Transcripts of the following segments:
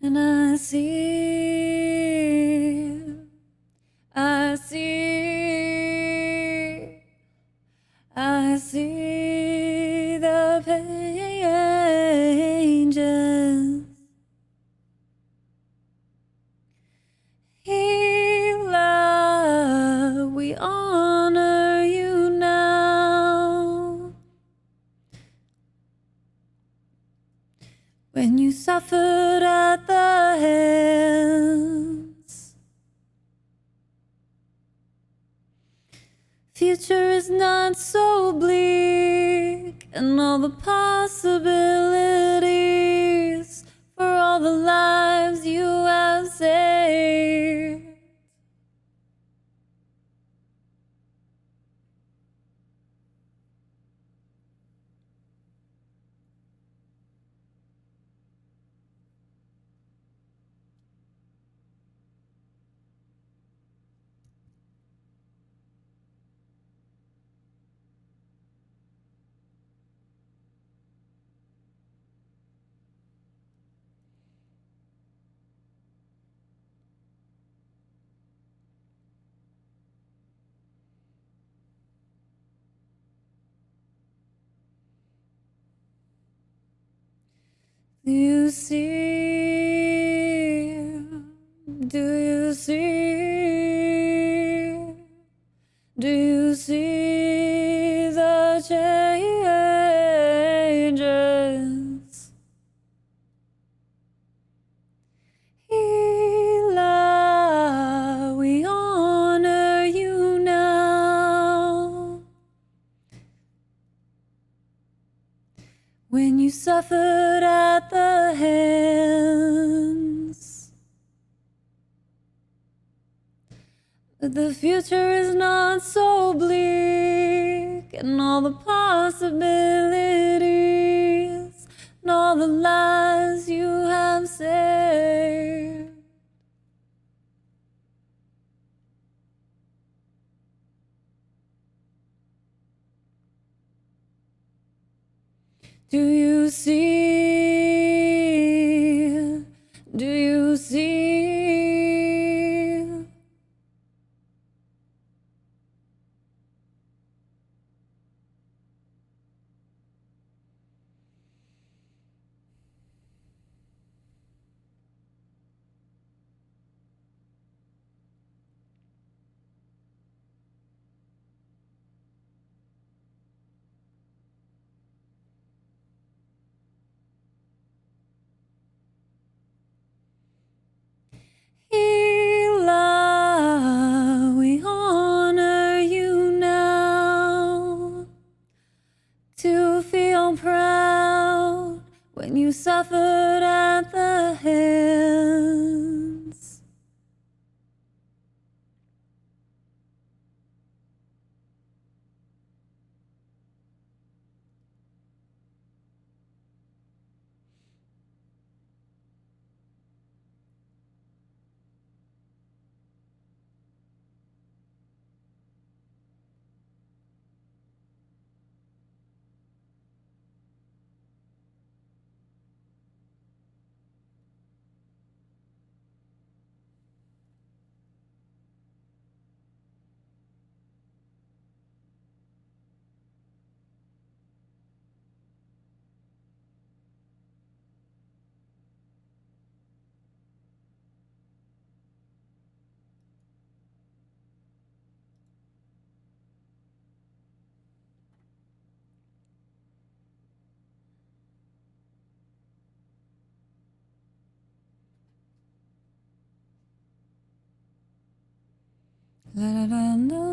And I see the pages. Healer, we honor you now. When you suffered at the hands, future is not so bleak, and all the possibilities for all the lives you have saved. Do you see? Do you see? Do you see the changes? Healer, we honor you now. When you suffered at the hands, but the future is not so bleak, and all the possibilities, and all the lives you have saved. Do you see? Do you see? Healer, we honor you now. To feel proud when you suffered at the hands. La da da da,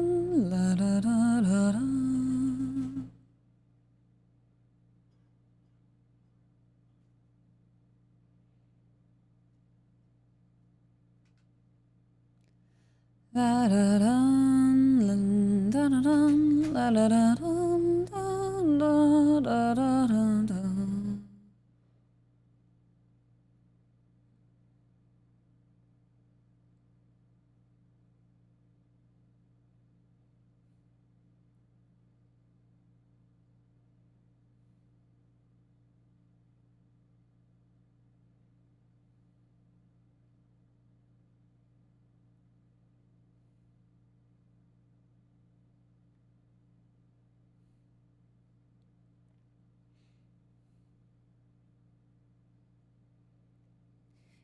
la da da da da. La da da, la da da da, la da da da, da da da da.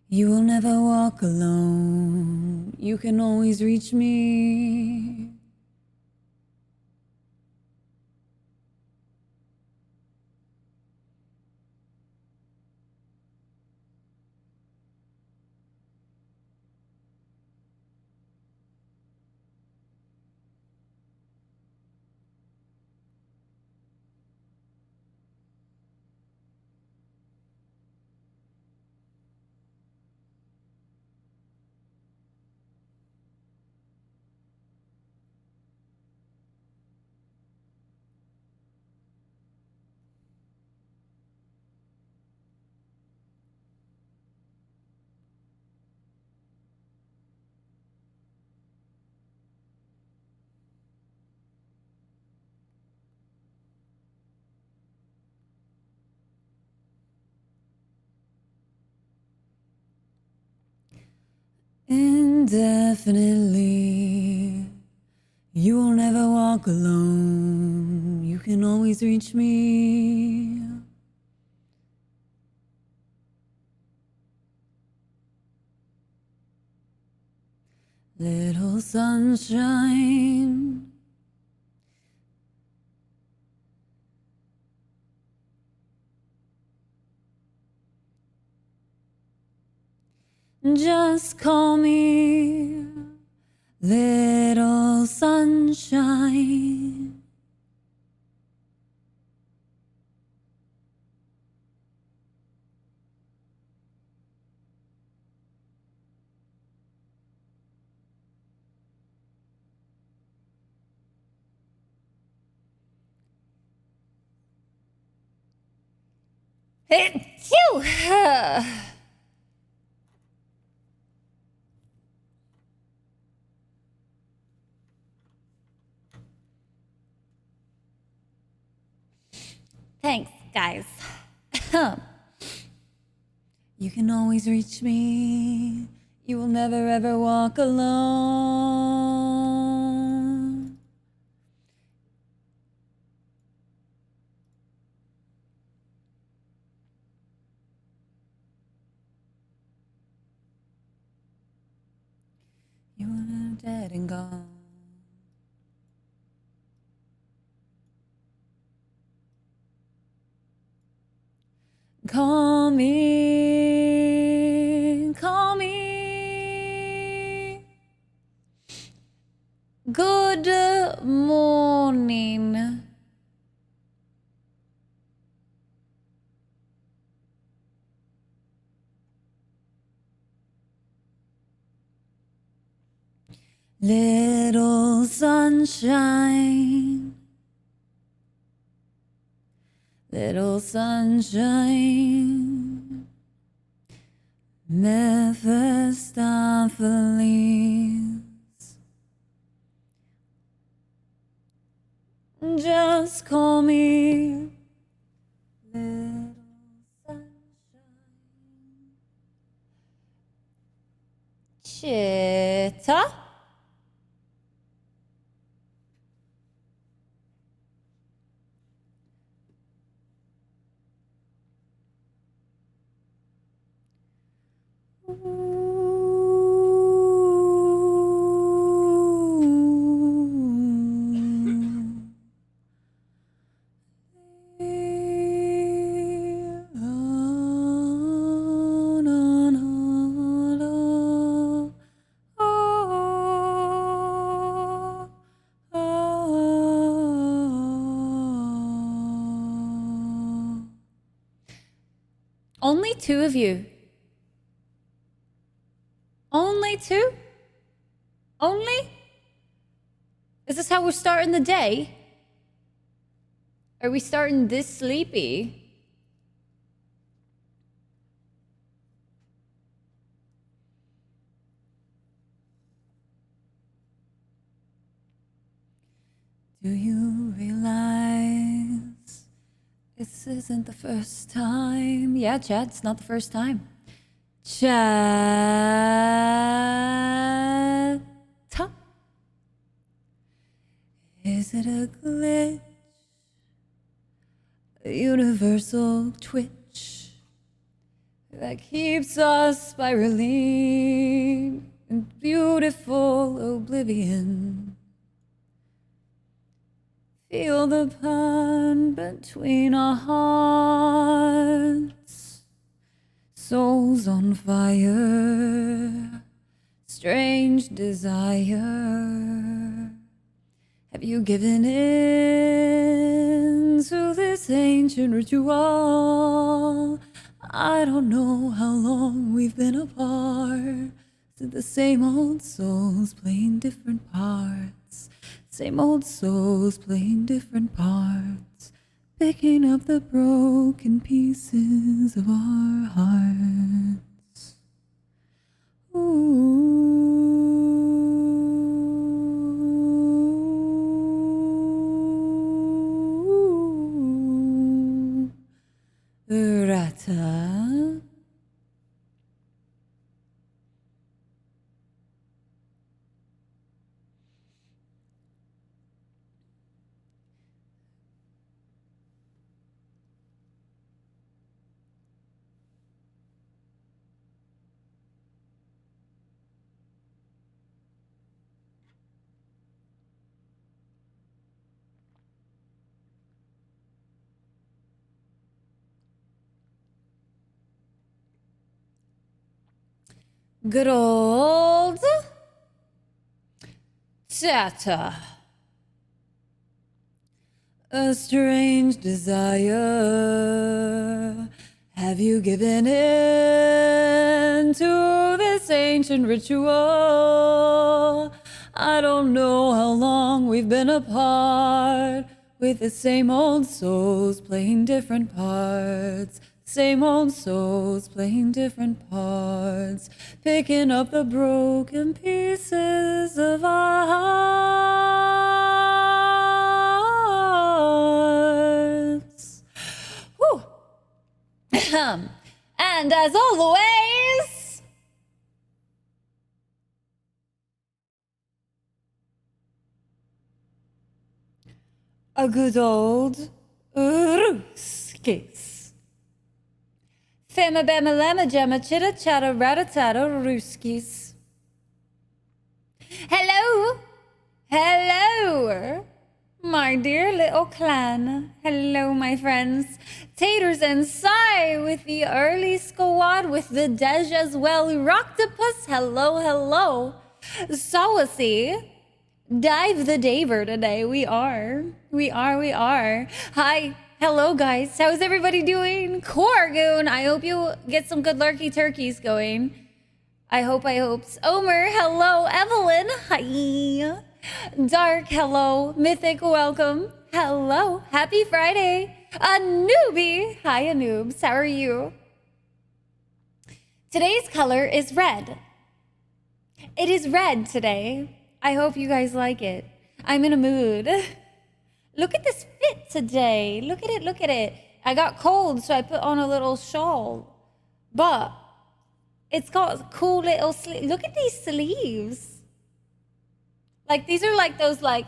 You will never walk alone. You can always reach me. Indefinitely, you will never walk alone. You can always reach me. Little sunshine, just call me little sunshine. Phew. Thanks, guys. You can always reach me. You will never ever walk alone. You are dead and gone. Call me, call me. Good morning. Little sunshine. Little sunshine, Mephistopheles. Just call me little sunshine. Chitta. Only two of you. Only two? Only? Is this how we're starting the day? Are we starting this sleepy? Do you realize this isn't the first time? Yeah, Chad, it's not the first time. Chad. Is it a glitch? A universal twitch? that keeps us spiraling in beautiful oblivion. Feel the pun between our hearts, souls on fire, strange desire. Have you given in to this ancient ritual? I don't know how long we've been apart. To the same old souls playing different parts. Same old souls playing different parts. Picking up the broken pieces of our hearts. Ooh. Rata. Good old Tata. A strange desire. Have you given in to this ancient ritual? I don't know how long we've been apart, with the same old souls playing different parts. Same old souls playing different parts, picking up the broken pieces of our hearts. Whew. And as always, a good old Ruskis. Fema bema lema gemma chitta chatta ratatata Ruskis. Hello, hello, my dear little clan. Hello, my friends. Taters and Sai with the early squad, with the Dej as well. Rocktopus, hello, hello. Sawasi, dive the daver today. We are. Hi, hello, guys. How's everybody doing? Corgoon, I hope you get some good lurky turkeys going. I hope. Omer, hello. Evelyn, hi. Dark, hello. Mythic, welcome. Hello. Happy Friday. A newbie. Hi, Anoobs. How are you? Today's color is red. It is red today. I hope you guys like it. I'm in a mood. Look at this fit today. Look at it. I got cold, so I put on a little shawl. But it's got cool little sleeves. Look at these sleeves. Like, these are like those, like,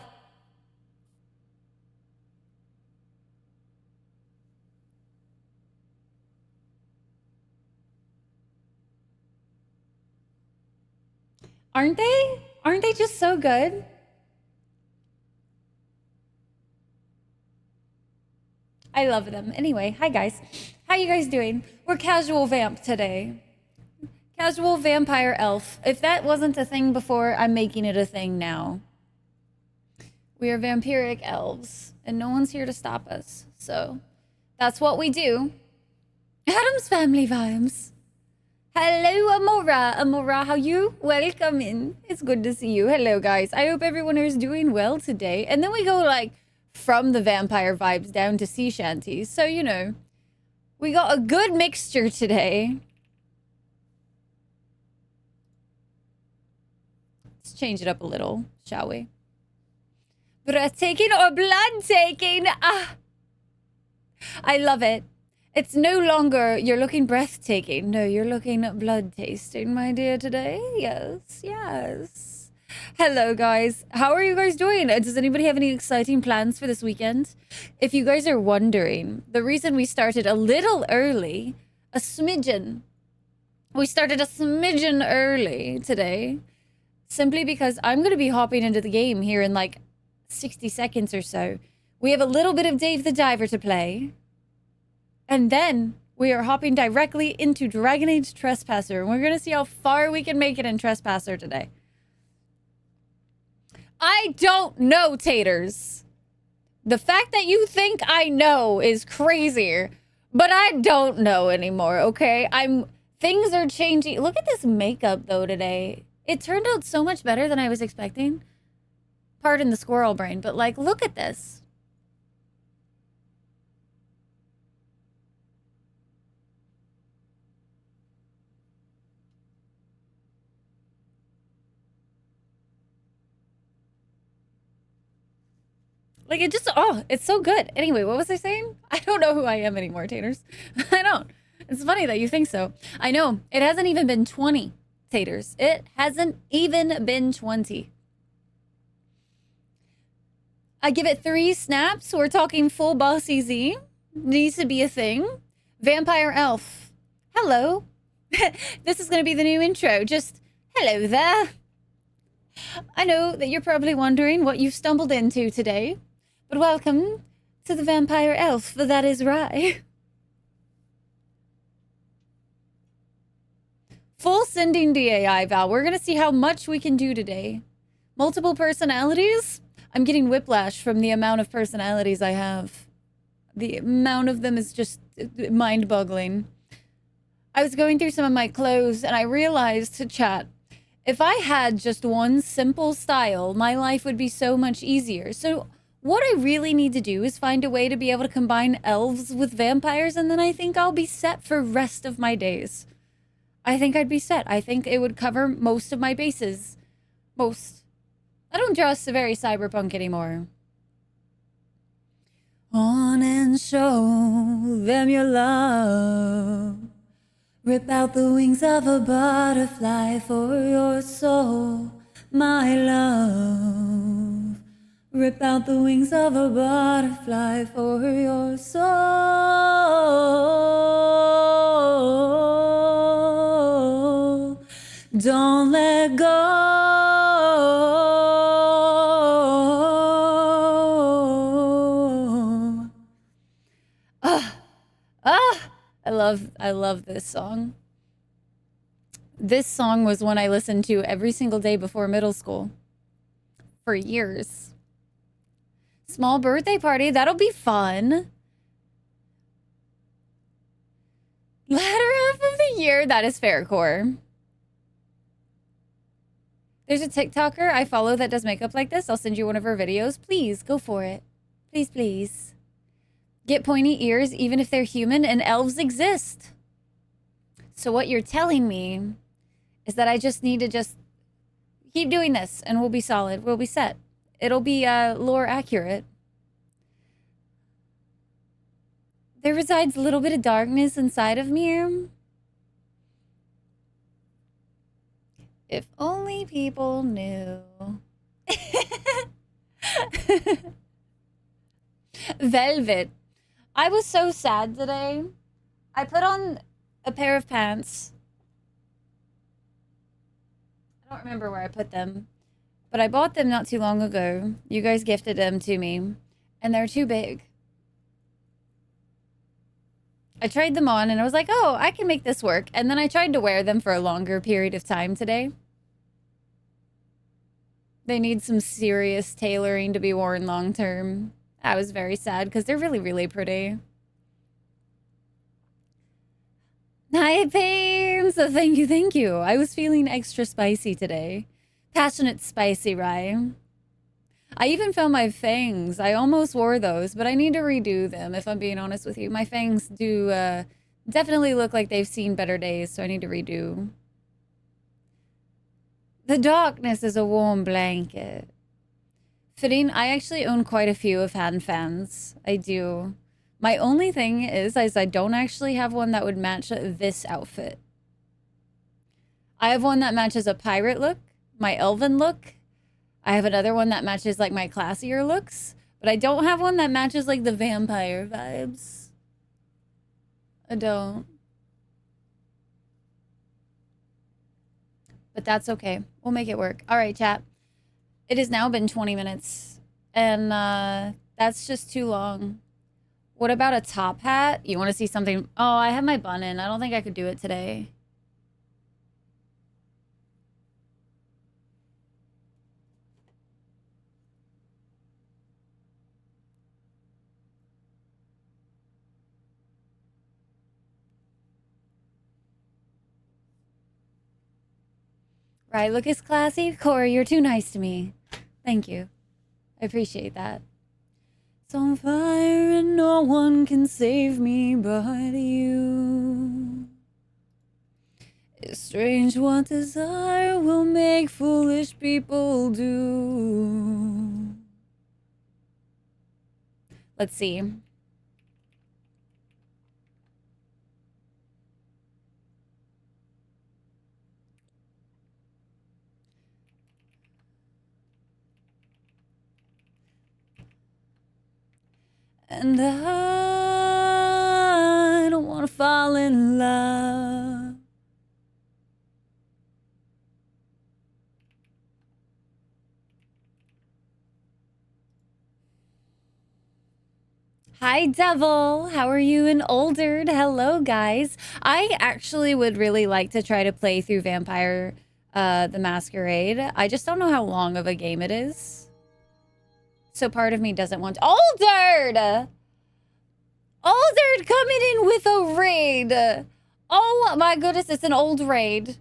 aren't they? Aren't they just so good? I love them. Anyway, hi guys. How you guys doing? We're casual vamp today. Casual vampire elf. If that wasn't a thing before, I'm making it a thing now. We are vampiric elves, and no one's here to stop us. So that's what we do. Adam's family vibes. Hello, Amora. Amora, how you? Welcome in. It's good to see you. Hello, guys. I hope everyone is doing well today. And then we go, like, from the vampire vibes down to sea shanties. So, you know, we got a good mixture today. Let's change it up a little, shall we? Breathtaking or blood taking? Ah, I love it. It's no longer you're looking breathtaking. No, you're looking blood tasting, my dear, today. Yes. Hello, guys. How are you guys doing? Does anybody have any exciting plans for this weekend? If you guys are wondering, the reason we started a little early, a smidgen We started a smidgen early today, simply because I'm going to be hopping into the game here in like 60 seconds or so. We have a little bit of Dave the Diver to play. And then we are hopping directly into Dragon Age Trespasser. And we're going to see how far we can make it in Tresspasser today. I don't know, taters. The fact that you think I know is crazier. But I don't know anymore, okay? Things are changing. Look at this makeup, though, today. It turned out so much better than I was expecting. Pardon the squirrel brain, but, like, look at this. Like, it just, oh, it's so good. Anyway, what was I saying? I don't know who I am anymore, taters. I don't. It's funny that you think so. I know. It hasn't even been 20, taters. It hasn't even been 20. I give it 3 snaps. We're talking full bossy Z. Needs to be a thing. Vampire Elf. Hello. This is going to be the new intro. Just, hello there. I know that you're probably wondering what you've stumbled into today. But welcome to the Vampire Elf, for that is right. Full sending DAI, Val. We're going to see how much we can do today. Multiple personalities? I'm getting whiplash from the amount of personalities I have. The amount of them is just mind-boggling. I was going through some of my clothes, and I realized to chat, if I had just one simple style, my life would be so much easier. So what I really need to do is find a way to be able to combine elves with vampires, and then I think I'll be set for rest of my days. I think I'd be set. I think it would cover most of my bases. Most. I don't dress very cyberpunk anymore. On and show them your love. Rip out the wings of a butterfly for your soul, my love. Rip out the wings of a butterfly for your soul. Don't let go. I love this song. This song was one I listened to every single day before middle school for years. Small birthday party, that'll be fun. Latter half of the year, that is fair, Core. There's a TikToker I follow that does makeup like this. I'll send you one of her videos. Please, go for it. Please, please. Get pointy ears even if they're human, and elves exist. So what you're telling me is that I just need to just keep doing this and we'll be solid. We'll be set. It'll be lore accurate. There resides a little bit of darkness inside of me. If only people knew. Velvet. I was so sad today. I put on a pair of pants. I don't remember where I put them, but I bought them not too long ago. You guys gifted them to me, and they're too big. I tried them on, and I was like, oh, I can make this work. And then I tried to wear them for a longer period of time today. They need some serious tailoring to be worn long term. I was very sad because they're really, really pretty. Hi, Pains! Thank you, thank you. I was feeling extra spicy today. Passionate spicy, right? I even found my fangs. I almost wore those, but I need to redo them, if I'm being honest with you. My fangs do definitely look like they've seen better days, so I need to redo. The darkness is a warm blanket. Fitting, I actually own quite a few of hand fans. I do. My only thing is I don't actually have one that would match this outfit. I have one that matches a pirate look, my elven look. I have another one that matches like my classier looks, but I don't have one that matches like the vampire vibes. I don't. but that's okay. We'll make it work. All right, chat. It has now been 20 minutes, and that's just too long. What about a top hat? You want to see something? Oh, I have my bun in. I don't think I could do it today. Right, look, it's classy. Corey, you're too nice to me. Thank you. I appreciate that. It's on fire and no one can save me but you. It's strange what desire will make foolish people do. Let's see. And I don't want to fall in love. Hi, Devil. How are you in Oldered? Hello, guys. I actually would really like to try to play through Vampire the Masquerade. I just don't know how long of a game it is. So part of me doesn't want to. Oldered! Oldered coming in with a raid. Oh my goodness, it's an old raid.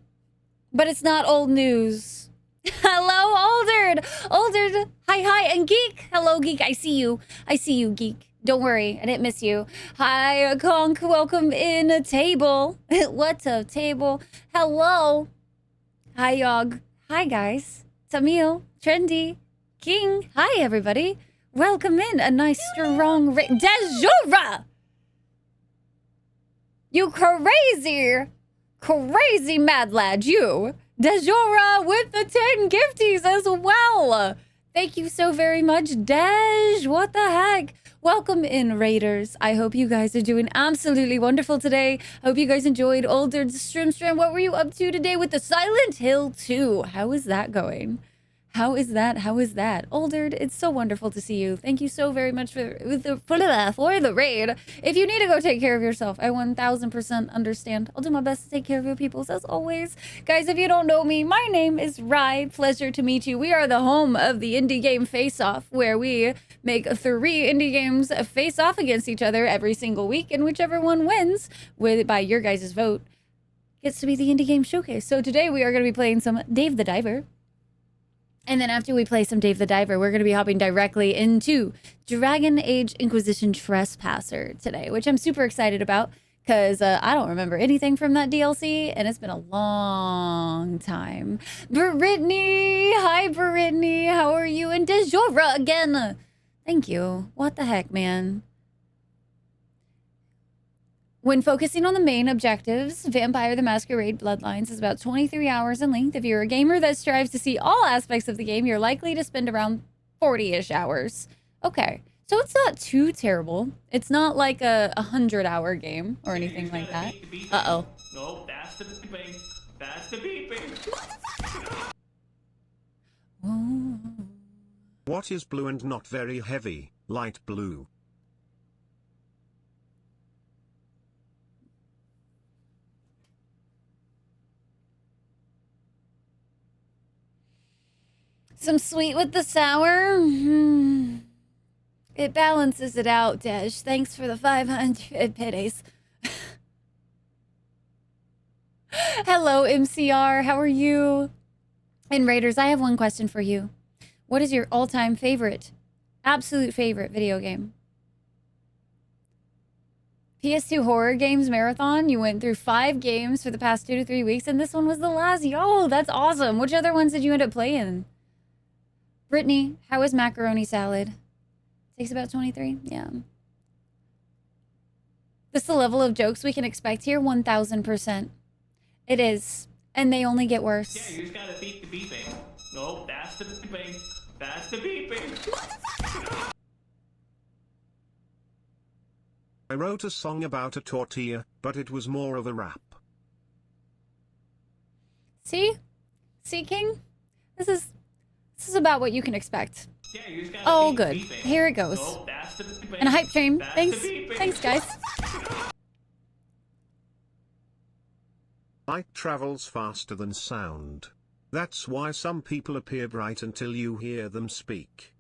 But it's not old news. Hello, Oldered. Oldered. Hi, and Geek. Hello, Geek. I see you. I see you, Geek. Don't worry, I didn't miss you. Hi, Conk. Welcome in a table. What's a table? Hello. Hi, Yog. Hi, guys. Tamil. Trendy. King. Hi, everybody. Welcome in. A nice, strong Dejura! You crazy mad lad, you. Dejura with the 10 gifties as well. Thank you so very much, Dej. What the heck? Welcome in, Raiders. I hope you guys are doing absolutely wonderful today. Hope you guys enjoyed Oldered's stream. What were you up to today with the Silent Hill 2? How is that going? How is that? Oldered, it's so wonderful to see you. Thank you so very much for the raid. If you need to go take care of yourself, I 1000% understand. I'll do my best to take care of your peoples as always. Guys, if you don't know me, my name is Rye. Pleasure to meet you. We are the home of the indie game face-off, where we make 3 indie games face off against each other every single week, and whichever one wins, by your guys' vote, gets to be the indie game showcase. So today we are going to be playing some Dave the Diver. And then after we play some Dave the Diver, we're going to be hopping directly into Dragon Age Inquisition Trespasser today, which I'm super excited about because I don't remember anything from that DLC, and it's been a long time. Brittany! Hi, Brittany! How are you? And Dejora again! Thank you. What the heck, man? When focusing on the main objectives, Vampire the Masquerade Bloodlines is about 23 hours in length. If you're a gamer that strives to see all aspects of the game, you're likely to spend around 40-ish hours. Okay, so it's not too terrible. It's not like a 100-hour game or anything like that. Uh-oh. No, that's the beeping. That's the beeping. What is blue and not very heavy? Light blue. Some sweet with the sour. It balances it out, Dej. Thanks for the 500 pities. Hello, MCR. How are you? And Raiders, I have one question for you. What is your all-time favorite, absolute favorite video game? PS2 horror games marathon. You went through 5 games for the past 2 to 3 weeks, and this one was the last. Yo, that's awesome. Which other ones did you end up playing? Brittany, how is macaroni salad? Takes about 23? Yeah. This is the level of jokes we can expect here? 1000%. It is. And they only get worse. Yeah, you just gotta beat the beeping. No, that's the beeping. That's the beeping. I wrote a song about a tortilla, but it was more of a rap. See? See, King? This is about what you can expect. Yeah, you just gotta Oh, keep good. beeping. Here it goes. No, that's the beeping. And a hype train. That's Thanks. the beeping. Thanks, guys. Light travels faster than sound. That's why some people appear bright until you hear them speak.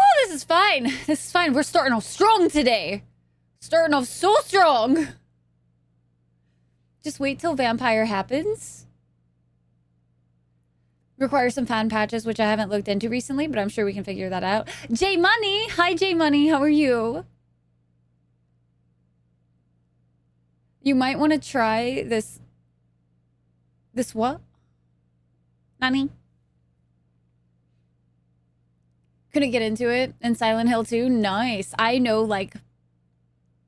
Oh, this is fine. This is fine. We're starting off strong today. Starting off so strong. Just wait till Vampire happens. Requires some fan patches, which I haven't looked into recently, but I'm sure we can figure that out. J Money. Hi, J Money. How are you? You might want to try this. This what? Nani? Couldn't get into it in Silent Hill 2. Nice. I know, like,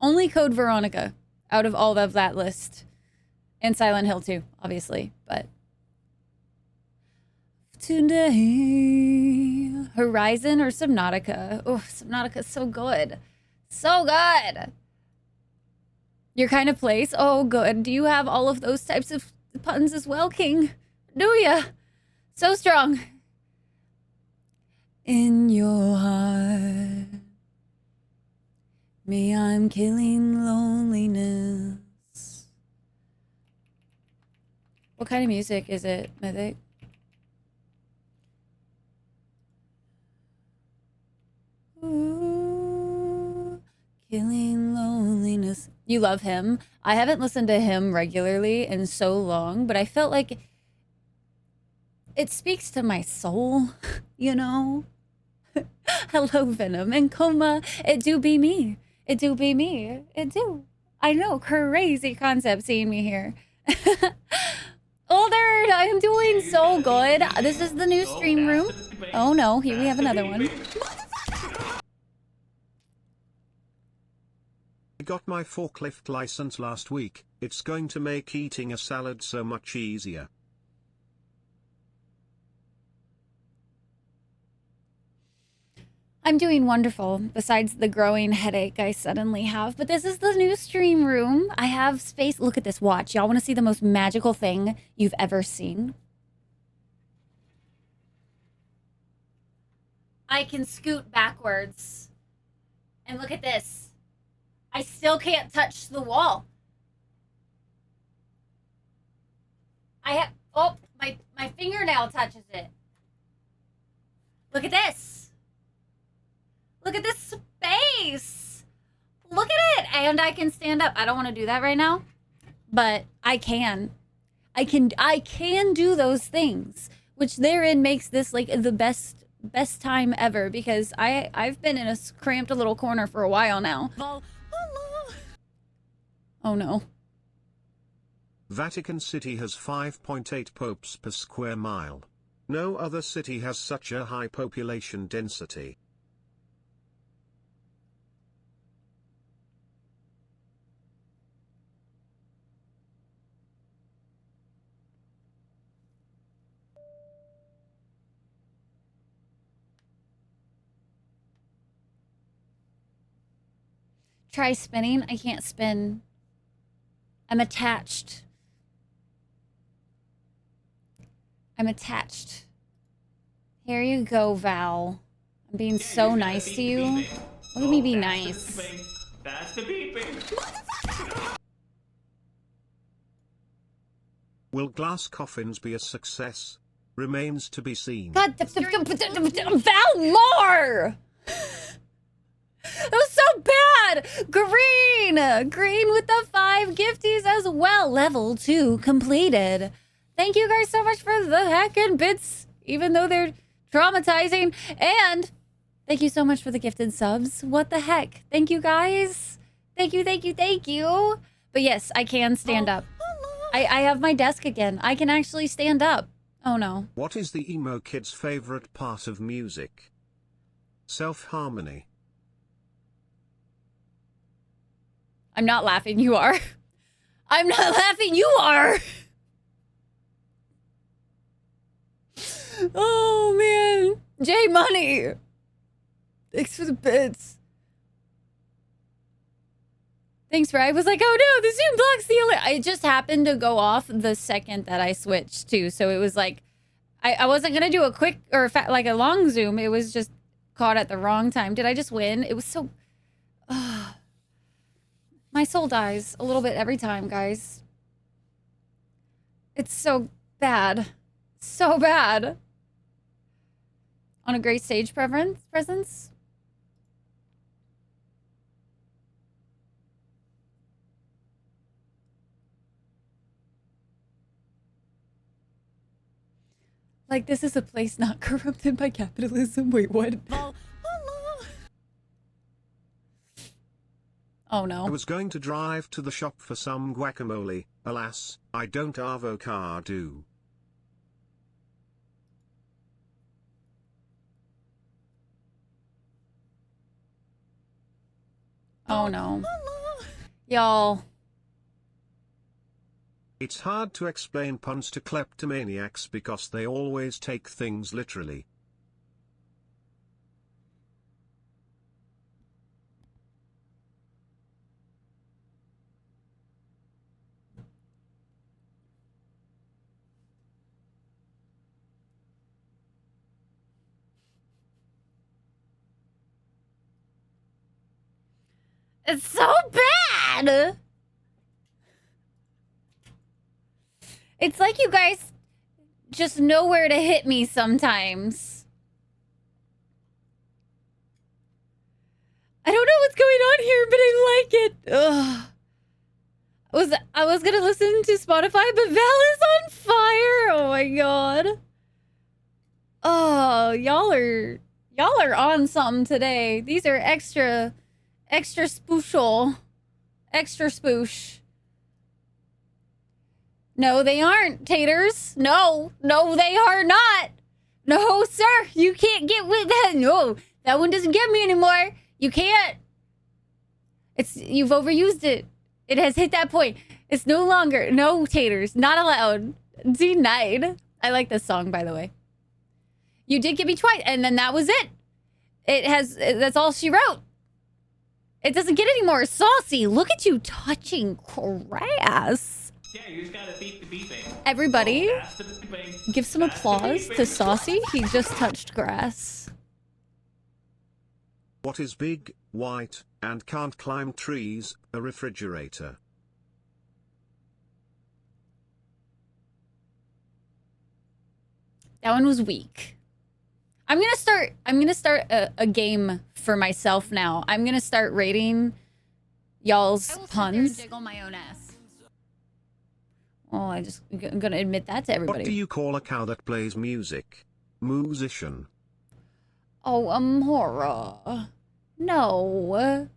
only Code Veronica out of all of that list. And Silent Hill 2, obviously, but today, Horizon or Subnautica? Oh, Subnautica's so good. So good. Your kind of place? Oh, good. Do you have all of those types of puns as well, King? Do ya? So strong. In your heart, me, I'm killing loneliness. What kind of music is it, Mythic? Ooh, killing loneliness. You love him. I haven't listened to him regularly in so long, but I felt like it speaks to my soul, you know? Hello, Venom and Coma. It do be me. It do be me. It do. I know, crazy concept seeing me here. Older, I am doing so good. This is the new stream room. Oh no, here we have another one. I got my forklift license last week. It's going to make eating a salad so much easier. I'm doing wonderful, besides the growing headache I suddenly have. But this is the new stream room. I have space. Look at this watch. Y'all want to see the most magical thing you've ever seen? I can scoot backwards. And look at this. I still can't touch the wall. I have... Oh, my fingernail touches it. Look at this. Look at this space. Look at it. And I can stand up. I don't want to do that right now, but I can. I can do those things, which therein makes this like the best time ever, because I've been in a cramped little corner for a while now. Oh no. Vatican City has 5.8 popes per square mile. No other city has such a high population density. Try spinning. I can't spin. I'm attached. I'm attached. Here you go, Val. I'm being so nice to you. Look at me be nice. That's the beeping. Will glass coffins be a success? Remains to be seen. God, Val more! That was so bad! Green with the 5 gifties as well. Level 2 completed. Thank you guys so much for the heckin' bits, even though they're traumatizing. And thank you so much for the gifted subs. What the heck? Thank you guys. Thank you. But yes, I can stand up. I have my desk again. I can actually stand up. Oh no. What is the emo kid's favorite part of music? Self-harmony. I'm not laughing, you are. I'm not laughing, you are. Oh man. J Money. Thanks for the bits. Thanks, Bri. I was like, oh no, the Zoom blocks the alert. I just happened to go off the second that I switched too. So it was like, I wasn't going to do a quick or like a long Zoom. It was just caught at the wrong time. Did I just win? It was so... my soul dies a little bit every time, guys. It's so bad. So bad. On a great stage presence? Like, this is a place not corrupted by capitalism. Wait, what? Oh no. I was going to drive to the shop for some guacamole. Alas, I don't avocado. Oh no. Y'all. It's hard to explain puns to kleptomaniacs because they always take things literally. It's so bad! It's like you guys just know where to hit me sometimes. I don't know what's going on here, but I like it. Ugh. I was gonna listen to Spotify, but Val is on fire. Oh my god. Oh, y'all are on something today. These are extra spoocial. Extra spoosh. No, they aren't, taters. No, they are not. No, sir, you can't get with that. No, that one doesn't get me anymore. You can't. You've overused it. It has hit that point. It's no longer. No, taters, not allowed. Denied. I like this song, by the way. You did get me twice, and then that was it. That's all she wrote. It doesn't get any more saucy. Look at you touching grass. Yeah, you just gotta beat the beeping. Everybody, That's the beeping. give some That's the applause to beeping. Saucy. He just touched grass. What is big, white, and can't climb trees? A refrigerator. That one was weak. I'm gonna start a game for myself now. I'm gonna start rating y'all's puns. Jiggle my own ass. Oh, I'm gonna admit that to everybody. What do you call a cow that plays music? Musician. Oh, horror. No.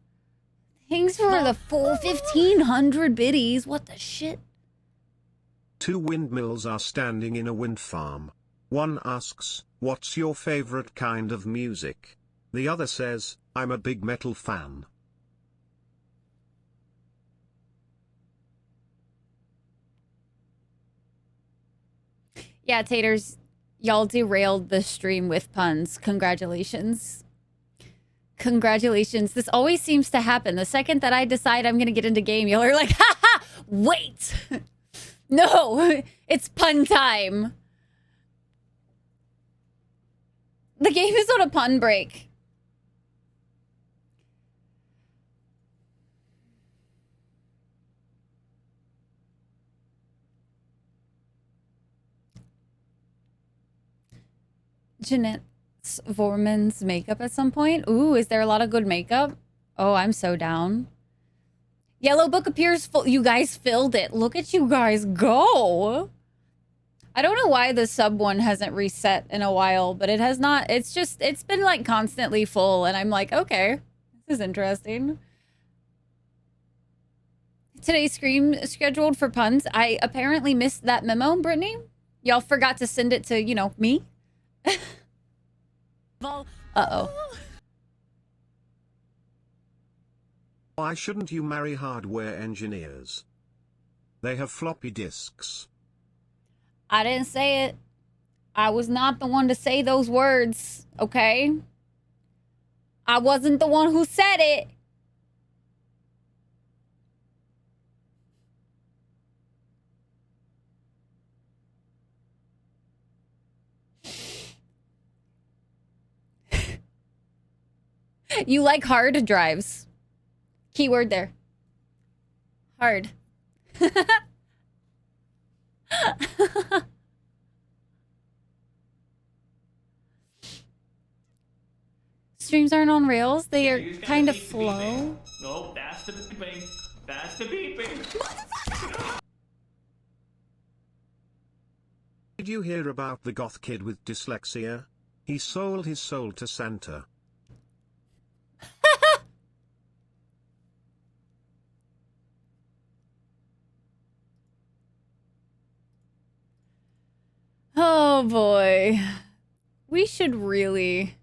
Thanks for the full 1,500 biddies. What the shit? Two windmills are standing in a wind farm. One asks, "What's your favorite kind of music?" The other says, "I'm a big metal fan." Yeah, taters, y'all derailed the stream with puns. Congratulations. Congratulations. This always seems to happen. The second that I decide I'm going to get into game, y'all are like, ha ha, wait. No, it's pun time. The game is on a pun break. Jeanette Vorman's makeup at some point. Ooh, is there a lot of good makeup? Oh, I'm so down. Yellow Book appears full. You guys filled it. Look at you guys go. I don't know why the sub one hasn't reset in a while, but it has not. It's been like constantly full, and I'm like, okay, this is interesting. Today's stream scheduled for puns. I apparently missed that memo, Brittany. Y'all forgot to send it to, you know, me. Uh-oh. Why shouldn't you marry hardware engineers? They have floppy disks. I didn't say it. I was not the one to say those words, okay? I wasn't the one who said it. You like hard drives. Keyword there. Hard. Streams aren't on rails. They are kind of slow. No, that's the beeping. That's the beeping. Did you hear about the goth kid with dyslexia? He sold his soul to Santa. Oh boy. We should really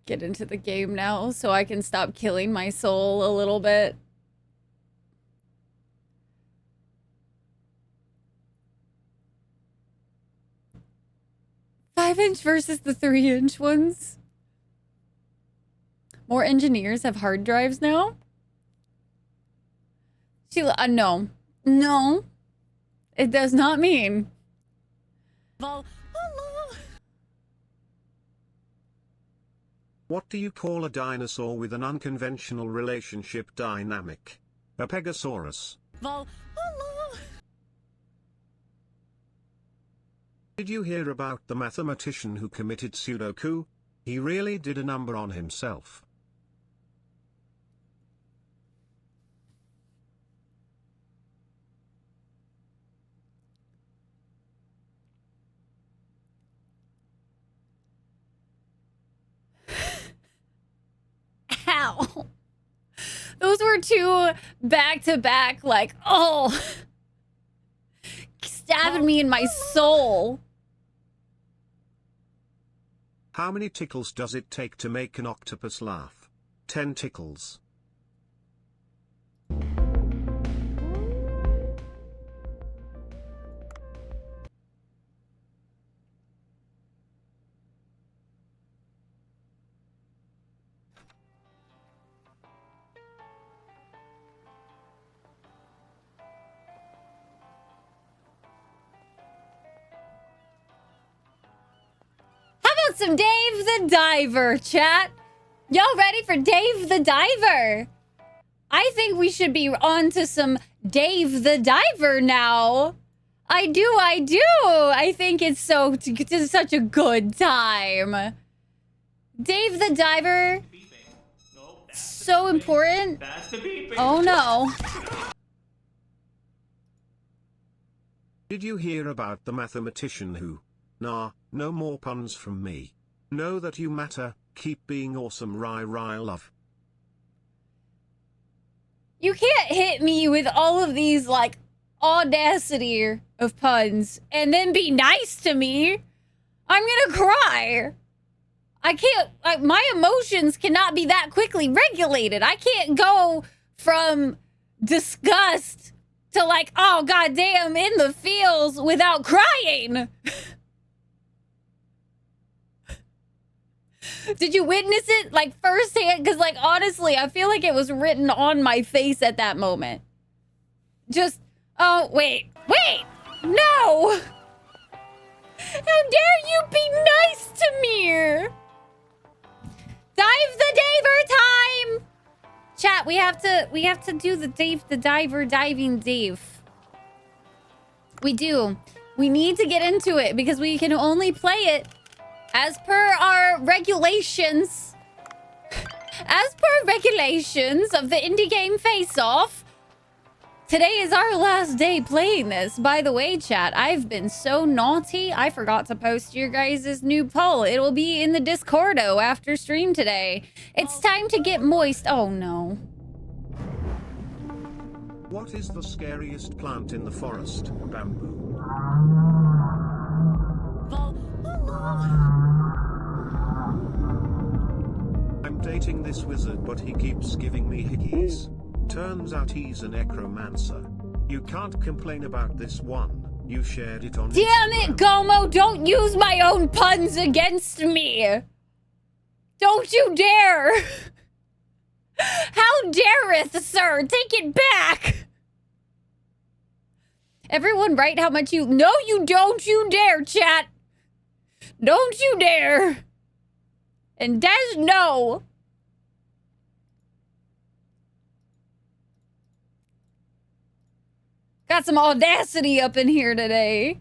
get into the game now so I can stop killing my soul a little bit. "5" versus the 3" ones. More engineers have hard drives now? Sheila, no. No. It does not mean. What do you call a dinosaur with an unconventional relationship dynamic? A Pegasaurus. Did you hear about the mathematician who committed Sudoku? He really did a number on himself. Ow. Those were two back-to-back, like, oh, stabbing me in my soul. How many tickles does it take to make an octopus laugh? 10 tickles. Some Dave the Diver, chat. Y'all ready for Dave the Diver? I think we should be on to some Dave the Diver now. I do. I think it's such a good time. Dave the Diver, so important. Oh no. Did you hear about the mathematician who... Nah, no more puns from me. Know that you matter, keep being awesome, rah love. You can't hit me with all of these, like, audacity of puns and then be nice to me. I'm gonna cry. I can't, my emotions cannot be that quickly regulated. I can't go from disgust to like, oh, goddamn, in the feels without crying. Did you witness it, like, firsthand? Because, like, honestly, I feel like it was written on my face at that moment. Just, oh, wait, no! How dare you be nice to me? Dive the Daver time! Chat, we have to do the Dave the Diver diving Dave. We do. We need to get into it because we can only play it as per our regulations. As per regulations of the indie game face-off. Today is our last day playing this. By the way, chat, I've been so naughty, I forgot to post your guys' new poll. It will be in the Discordo after stream today. It's time to get moist. Oh, no. What is the scariest plant in the forest? Bamboo. I'm dating this wizard, but he keeps giving me hickeys. Turns out he's a necromancer. You can't complain about this one. You shared it on Damn Instagram. it, Gomo! Don't use my own puns against me! Don't you dare! How dareth, sir? Take it back! Everyone write how much you... No, you don't you dare, chat! Don't you dare! And Des, no! Got some audacity up in here today.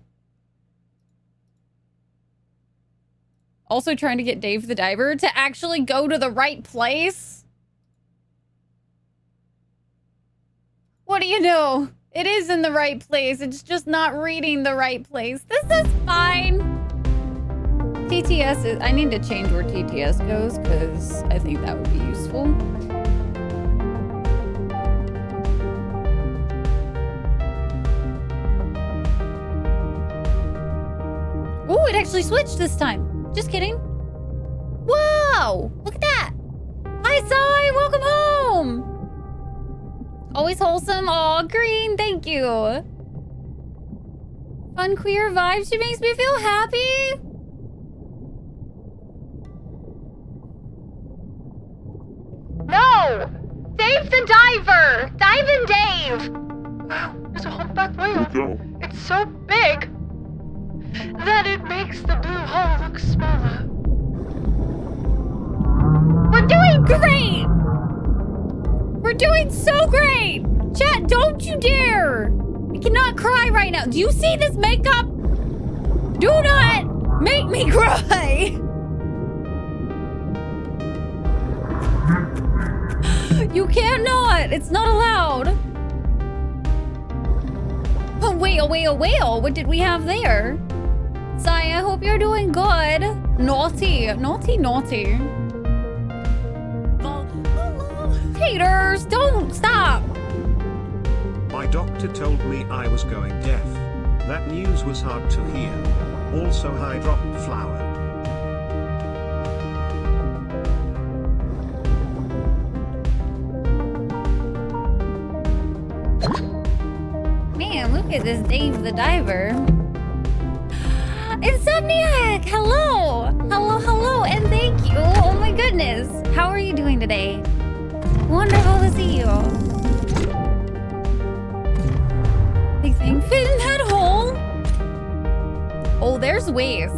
Also trying to get Dave the Diver to actually go to the right place. What do you know? It is in the right place. It's just not reading the right place. This is fine. TTS is... I need to change where TTS goes because I think that would be useful. Oh, it actually switched this time. Just kidding. Whoa! Look at that. Hi, Sai. Welcome home. Always wholesome. Aw, Green. Thank you. Fun queer vibes. She makes me feel happy. No! Dave the Diver! Diving Dave! Wow, there's a humpback whale. It's so big that it makes the blue hole look smaller. We're doing great! We're doing so great! Chat, don't you dare! I cannot cry right now. Do you see this makeup? Do not make me cry! You cannot! It's not allowed! Oh, whale! What did we have there? Sai, I hope you're doing good. Naughty. Haters, don't stop! My doctor told me I was going deaf. That news was hard to hear. Also, I dropped flower. Man, look at this Dave the Diver. Insomniac, hello, and thank you. Oh my goodness, how are you doing today? Wonderful to see you. Big thing, fit in that hole. Oh, there's ways.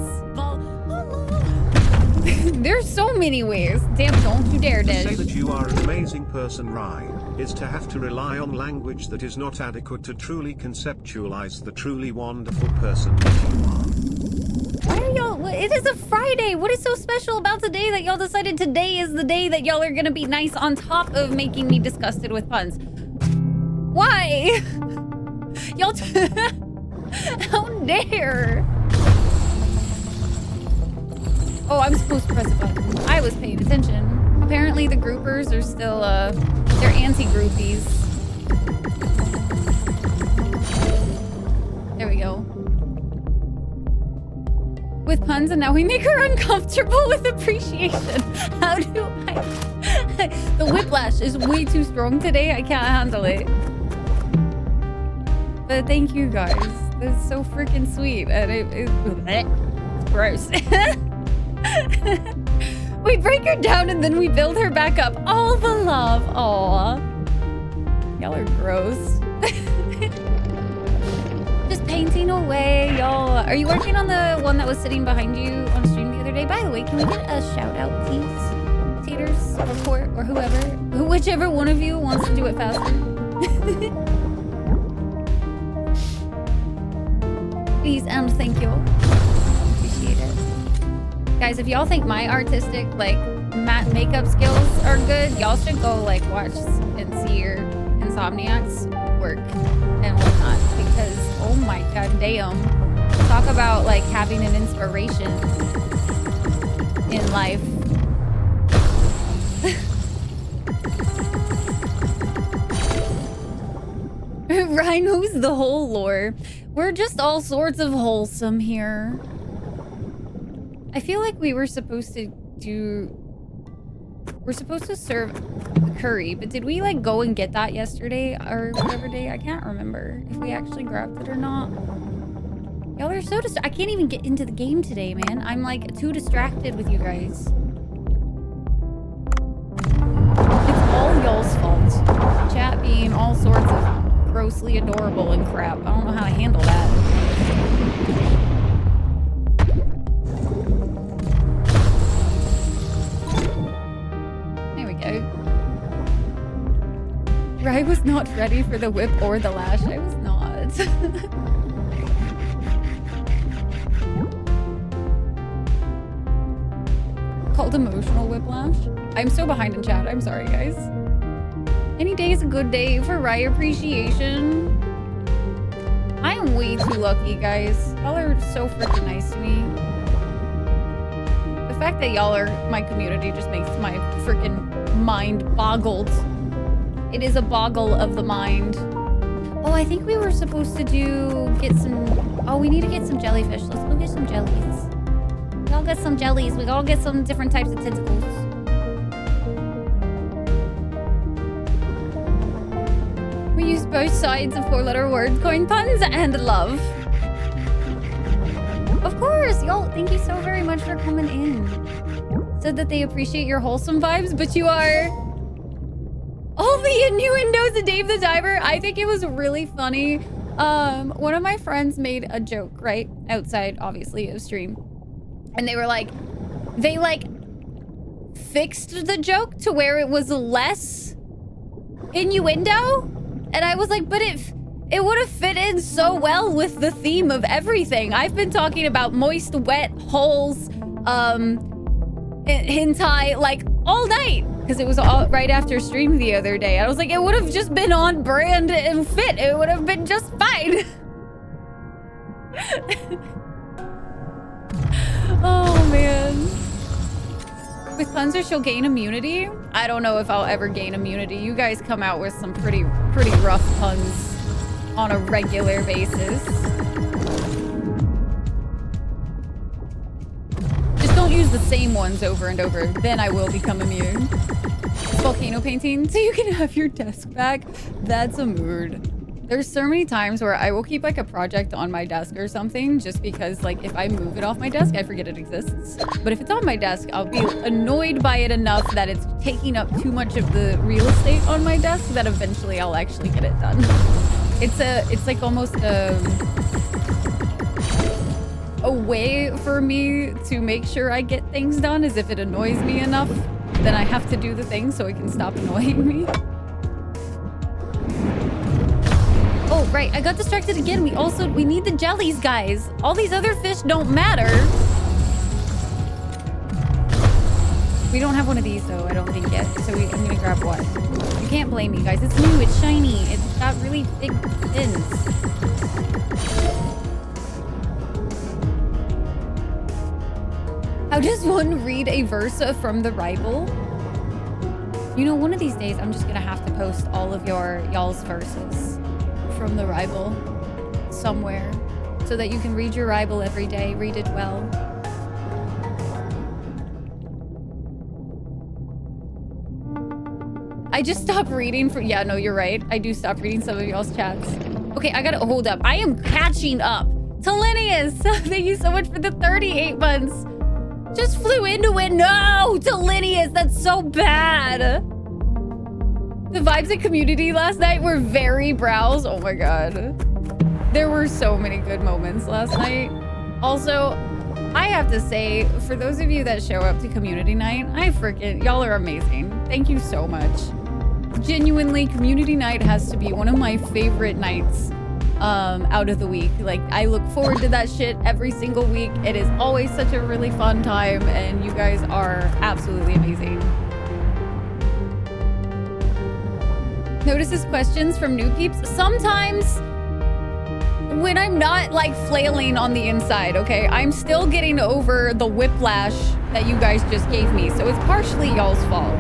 There's so many ways. Damn, don't you dare, To say Dish. that you are an amazing person, Rye, is to have to rely on language that is not adequate to truly conceptualize the truly wonderful person that you are. Why are y'all... It is a Friday. What is so special about today that y'all decided today is the day that y'all are gonna be nice on top of making me disgusted with puns? Why? Y'all... How dare? Oh, I'm supposed to press a button. I was paying attention. Apparently the groupers are still, they're anti-groupies. There we go. With puns, and now we make her uncomfortable with appreciation. How do I... The whiplash is way too strong today. I can't handle it. But thank you guys. This is so freaking sweet. And it's gross. We break her down and then we build her back up. All the love. Aw. Y'all are gross. Just painting away, y'all. Are you working on the one that was sitting behind you on stream the other day? By the way, can we get a shout out, please? Taters or Court or whoever. Whichever one of you wants to do it faster. Please and thank you. Appreciate it. Guys, if y'all think my artistic, like, matte makeup skills are good, y'all should go, like, watch and see your Insomniac's work and whatnot. Because, oh my god damn. Talk about, like, having an inspiration in life. Ryan, who's the whole lore? We're just all sorts of wholesome here. I feel like we were supposed to do We're supposed to serve curry, but did we like go and get that yesterday or whatever day? I can't remember if we actually grabbed it or not. Y'all are so I can't even get into the game today, man. I'm like too distracted with you guys. It's all y'all's fault. Chat being all sorts of grossly adorable and crap. I don't know how to handle that. There we go. Rye was not ready for the whip or the lash. I was not. Called emotional whiplash. I'm so behind in chat. I'm sorry, guys. Any day is a good day for Rye appreciation. I am way too lucky, guys. Y'all are so freaking nice to me. The fact that y'all are my community just makes my freaking mind boggled. It is a boggle of the mind. Oh, I think we were supposed to get some... Oh, we need to get some jellyfish. Let's go get some jellies. We all get some jellies. We all get some different types of tentacles. We use both sides of 4-letter words, coin puns, and love. Of course, y'all. Thank you so very much for coming in. Said that they appreciate your wholesome vibes, but you are only innuendos to Dave the Diver. I think it was really funny. One of my friends made a joke, right? Outside, obviously, of stream. And they were like, they like fixed the joke to where it was less innuendo. And I was like, but it would have fit in so well with the theme of everything. I've been talking about moist, wet, holes, hentai, like all night. Because it was all right after stream the other day. I was like, it would have just been on brand and fit. It would have been just fine. Oh, man. With puns, or she'll gain immunity? I don't know if I'll ever gain immunity. You guys come out with some pretty rough puns on a regular basis. Just don't use the same ones over and over. Then I will become immune. Volcano painting, so you can have your desk back. That's a mood. There's so many times where I will keep like a project on my desk or something just because like if I move it off my desk, I forget it exists. But if it's on my desk, I'll be annoyed by it enough that it's taking up too much of the real estate on my desk that eventually I'll actually get it done. It's like almost a way for me to make sure I get things done is if it annoys me enough, then I have to do the thing so it can stop annoying me. Oh, right. I got distracted again. We need the jellies, guys. All these other fish don't matter. We don't have one of these, though, I don't think yet. So I'm going to grab one. You can't blame me, guys. It's new. It's shiny. It's got really big fins. How does one read a verse from the Bible? You know, one of these days, I'm just going to have to post all of y'all's verses from the Bible somewhere so that you can read your Bible every day. Read it well. I just stopped reading for... Yeah, no, you're right. I do stop reading some of y'all's chats. Okay, I gotta hold up. I am catching up. Talinius, thank you so much for the 38 months. Just flew into it. No, Talinius, that's so bad. The vibes at community last night were very browse. Oh my god. There were so many good moments last night. Also, I have to say, for those of you that show up to community night, y'all are amazing. Thank you so much. Genuinely, community night has to be one of my favorite nights out of the week. Like, I look forward to that shit every single week. It is always such a really fun time, and you guys are absolutely amazing. Notices questions from new peeps. Sometimes when I'm not like flailing on the inside, okay? I'm still getting over the whiplash that you guys just gave me. So it's partially y'all's fault.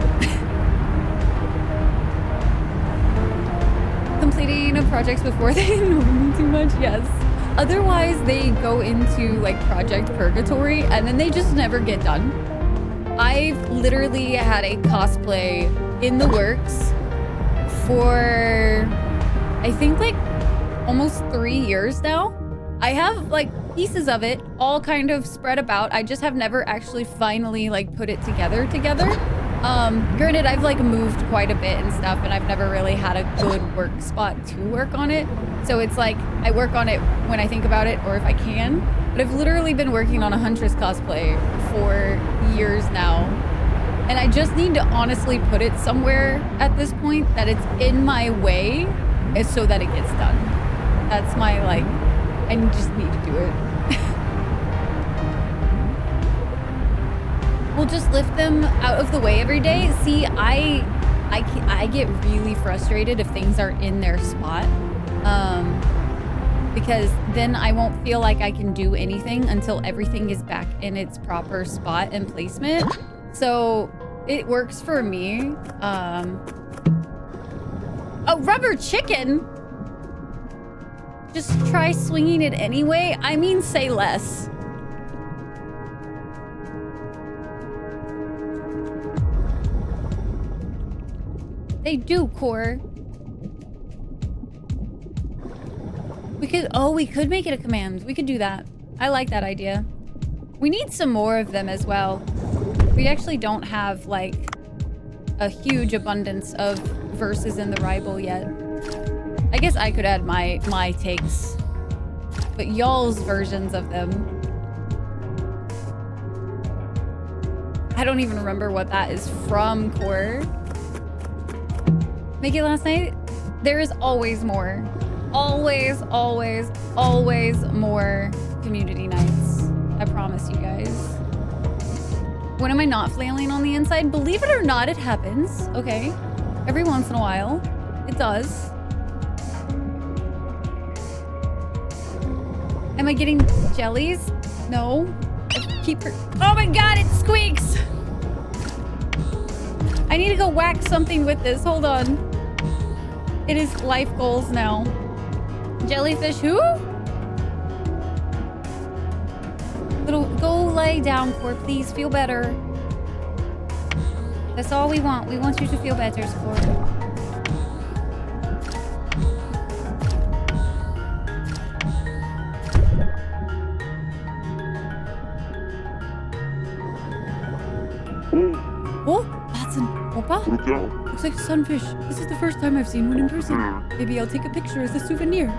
Completing projects before they annoy me too much, yes. Otherwise, they go into like project purgatory and then they just never get done. I've literally had a cosplay in the works for, I think, like almost 3 years now. I have like pieces of it all kind of spread about. I just have never actually finally like put it together. Granted, I've like moved quite a bit and stuff, and I've never really had a good work spot to work on it. So it's like I work on it when I think about it or if I can. But I've literally been working on a Huntress cosplay for years now. And I just need to honestly put it somewhere at this point that it's in my way so that it gets done. That's my like, I just need to do it. We'll just lift them out of the way every day. See, I get really frustrated if things aren't in their spot. Because then I won't feel like I can do anything until everything is back in its proper spot and placement. So it works for me. A rubber chicken? Just try swinging it anyway? I mean, say less. They do, Core. We could make it a command. We could do that. I like that idea. We need some more of them as well. We actually don't have, like, a huge abundance of verses in the Ribble yet. I guess I could add my takes. But y'all's versions of them. I don't even remember what that is from, Core. Make it last night? There is always more. Always, always, always more community nights. I promise you guys. When am I not flailing on the inside? Believe it or not, it happens. Okay. Every once in a while. It does. Am I getting jellies? No. Keep her. Oh my god, it squeaks! I need to go whack something with this. Hold on. It is life goals now. Jellyfish who? Go lay down, Core, please. Feel better. That's all we want. We want you to feel better, Core. Oh, that's an oppa? Looks like a sunfish. This is the first time I've seen one in person. Maybe I'll take a picture as a souvenir.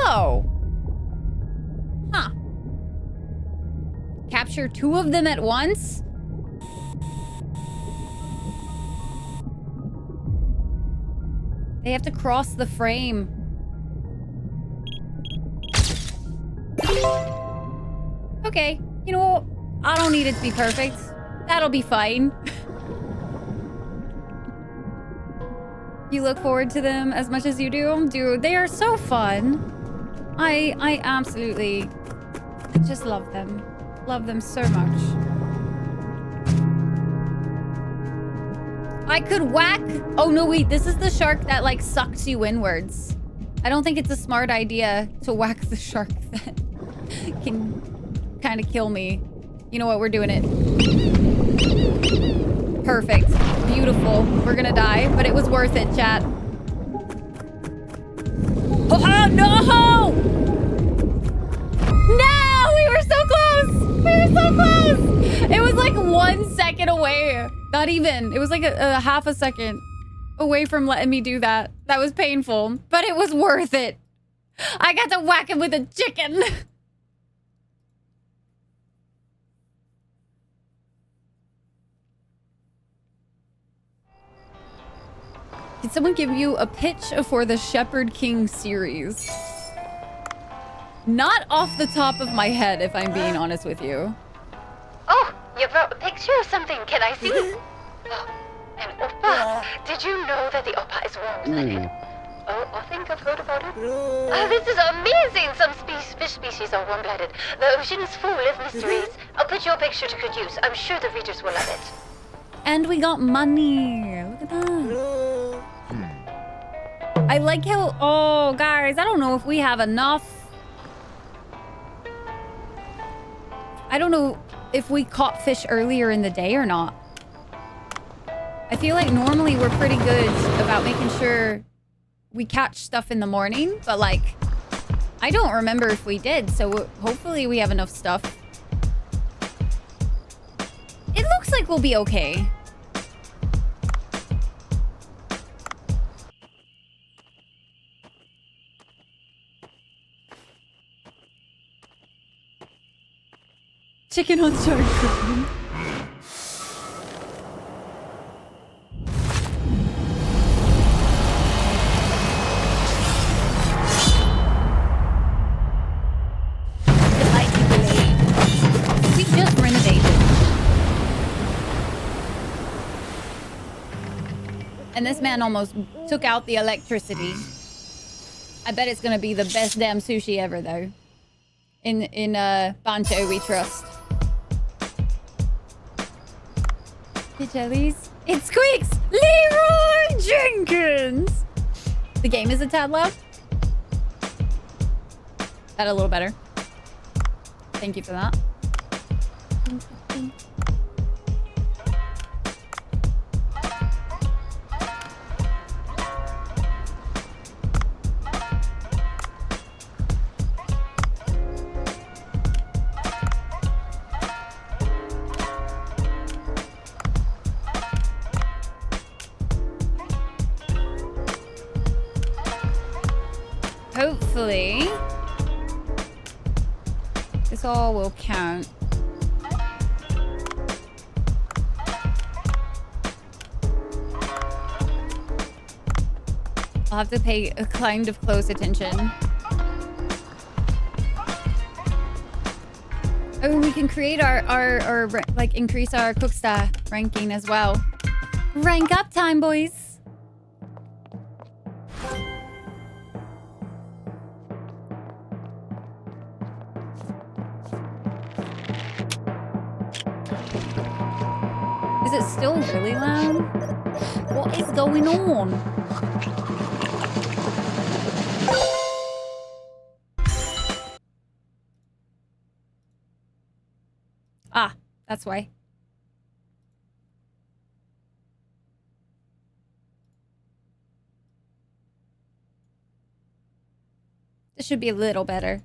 Oh. Huh. Capture 2 of them at once? They have to cross the frame. Okay, you know what? I don't need it to be perfect. That'll be fine. You look forward to them as much as you do? Dude, they are so fun. I absolutely just love them. Love them so much. I could whack... Oh, no, wait. This is the shark that, like, sucks you inwards. I don't think it's a smart idea to whack the shark that can kind of kill me. You know what? We're doing it. Perfect. Beautiful. We're gonna die, but it was worth it, chat. Oh, no! No! We were so close! We were so close! It was like 1 second away. Not even. It was like a half a second away from letting me do that. That was painful, but it was worth it. I got to whack him with a chicken. Did someone give you a pitch for the Shepherd King series? Not off the top of my head, if I'm being honest with you. Oh, you brought a picture of something. Can I see? Oh, an oppa. Did you know that the oppa is warm-blooded? Oh, I think I've heard about it. Oh, this is amazing! Some fish species are warm-blooded. The ocean is full of mysteries. I'll put your picture to good use. I'm sure the readers will love it. And we got money. Look at that. I like how... Oh, guys, I don't know if we have enough. I don't know if we caught fish earlier in the day or not. I feel like normally we're pretty good about making sure we catch stuff in the morning, but like, I don't remember if we did, so hopefully we have enough stuff. It looks like we'll be okay. Chicken on shark cooking. We just renovated. And this man almost took out the electricity. I bet it's gonna be the best damn sushi ever, though. In Bancho, we trust. Hey, Jellies. It squeaks! Leroy Jenkins! The game is a tad loud. That a little better. Thank you for that. Hopefully, this all will count. I'll have to pay a kind of close attention. Oh, we can create our like increase our Cooksta ranking as well. Rank up time, boys. Is it still really loud? What is going on? Ah, that's why. This should be a little better.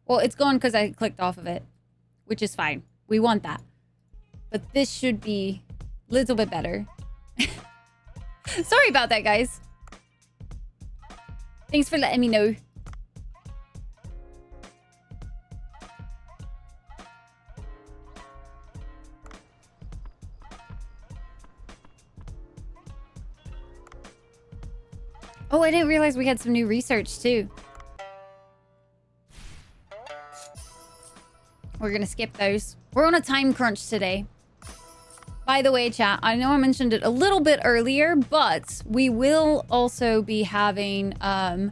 Well, it's gone because I clicked off of it, which is fine. We want that. But this should be a little bit better. Sorry about that, guys. Thanks for letting me know. Oh, I didn't realize we had some new research, too. We're gonna skip those. We're on a time crunch today. By the way, chat, I know I mentioned it a little bit earlier, but we will also be having Indie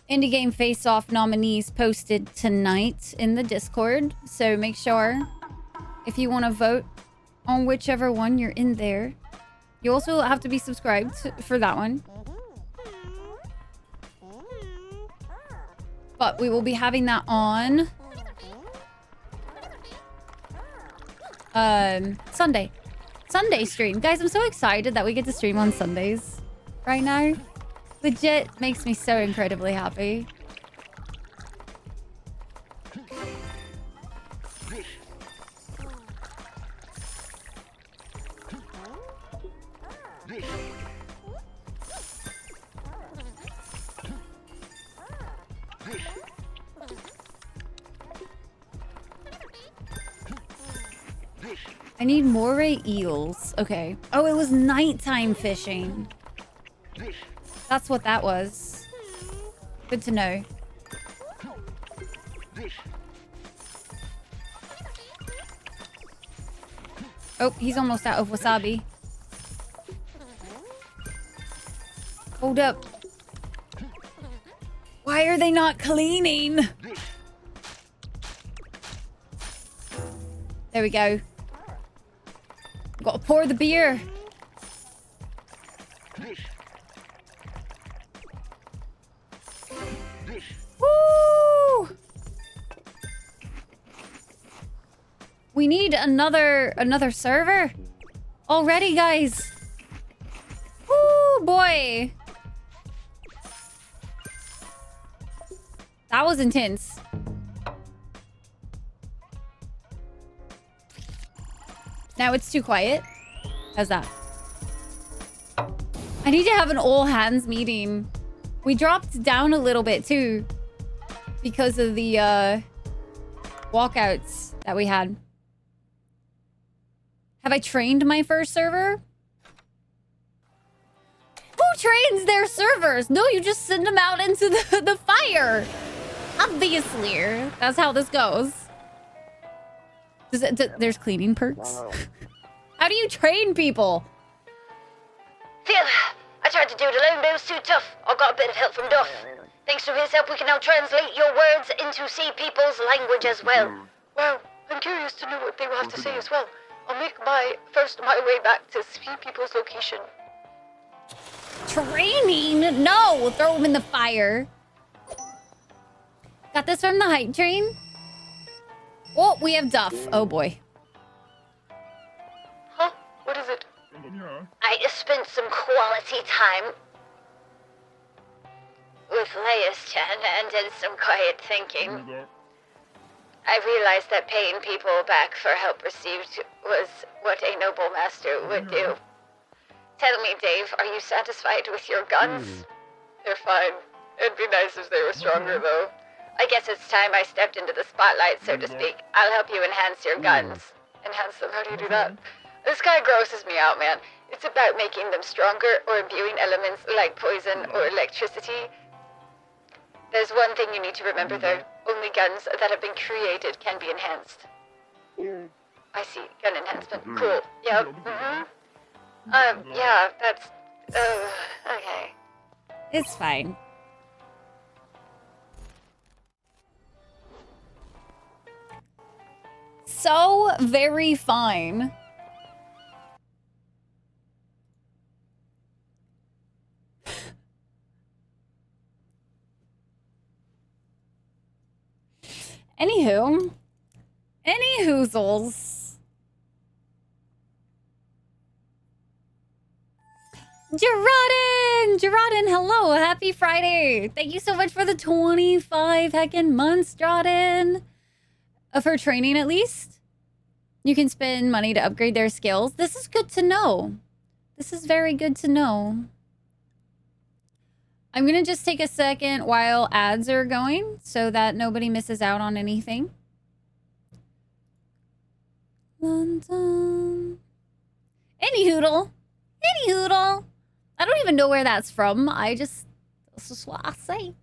Game Face-Off nominees posted tonight in the Discord. So make sure, if you want to vote on whichever one you're in there. You also have to be subscribed for that one. But we will be having that on Sunday stream. Guys, I'm so excited that we get to stream on Sundays right now. Legit makes me so incredibly happy. I need moray eels. Okay. Oh, it was nighttime fishing. That's what that was. Good to know. Oh, he's almost out of wasabi. Hold up. Why are they not cleaning? There we go. Gotta pour the beer. We need another server. Already, guys. Woo, boy. That was intense. Now it's too quiet. How's that? I need to have an all hands meeting. We dropped down a little bit too because of the walkouts that we had. Have I trained my first server? Who trains their servers? No, you just send them out into the fire. Obviously, that's how this goes. There's cleaning perks. How do you train people? Phil, I tried to do it alone, but it was too tough. I got a bit of help from Duff. Thanks to his help, we can now translate your words into sea people's language as well. Wow, I'm curious to know what they will have to say as well. I'll make my way back to sea people's location. Training? No, throw them in the fire. Got this from the hype train. Oh, we have Duff. Oh boy. Huh? What is it? I just spent some quality time with Leia-chan and did some quiet thinking. I realized that paying people back for help received was what a noble master would do. Tell me, Dave, are you satisfied with your guns? They're fine. It'd be nice if they were stronger, though. I guess it's time I stepped into the spotlight, so to speak. I'll help you enhance your guns. Enhance them? How do you do that? This guy grosses me out, man. It's about making them stronger or imbuing elements like poison or electricity. There's one thing you need to remember, though. Only guns that have been created can be enhanced. I see. Gun enhancement. Cool. Yep. Yeah, that's... okay. It's fine. So very fine. Anywho. Any hoozles. Gerardin, hello. Happy Friday. Thank you so much for the 25 heckin' months, Gerardin. Of her training, at least. You can spend money to upgrade their skills. This is good to know. This is very good to know. I'm going to just take a second while ads are going so that nobody misses out on anything. London. Any hoodle. I don't even know where that's from. This is what I say.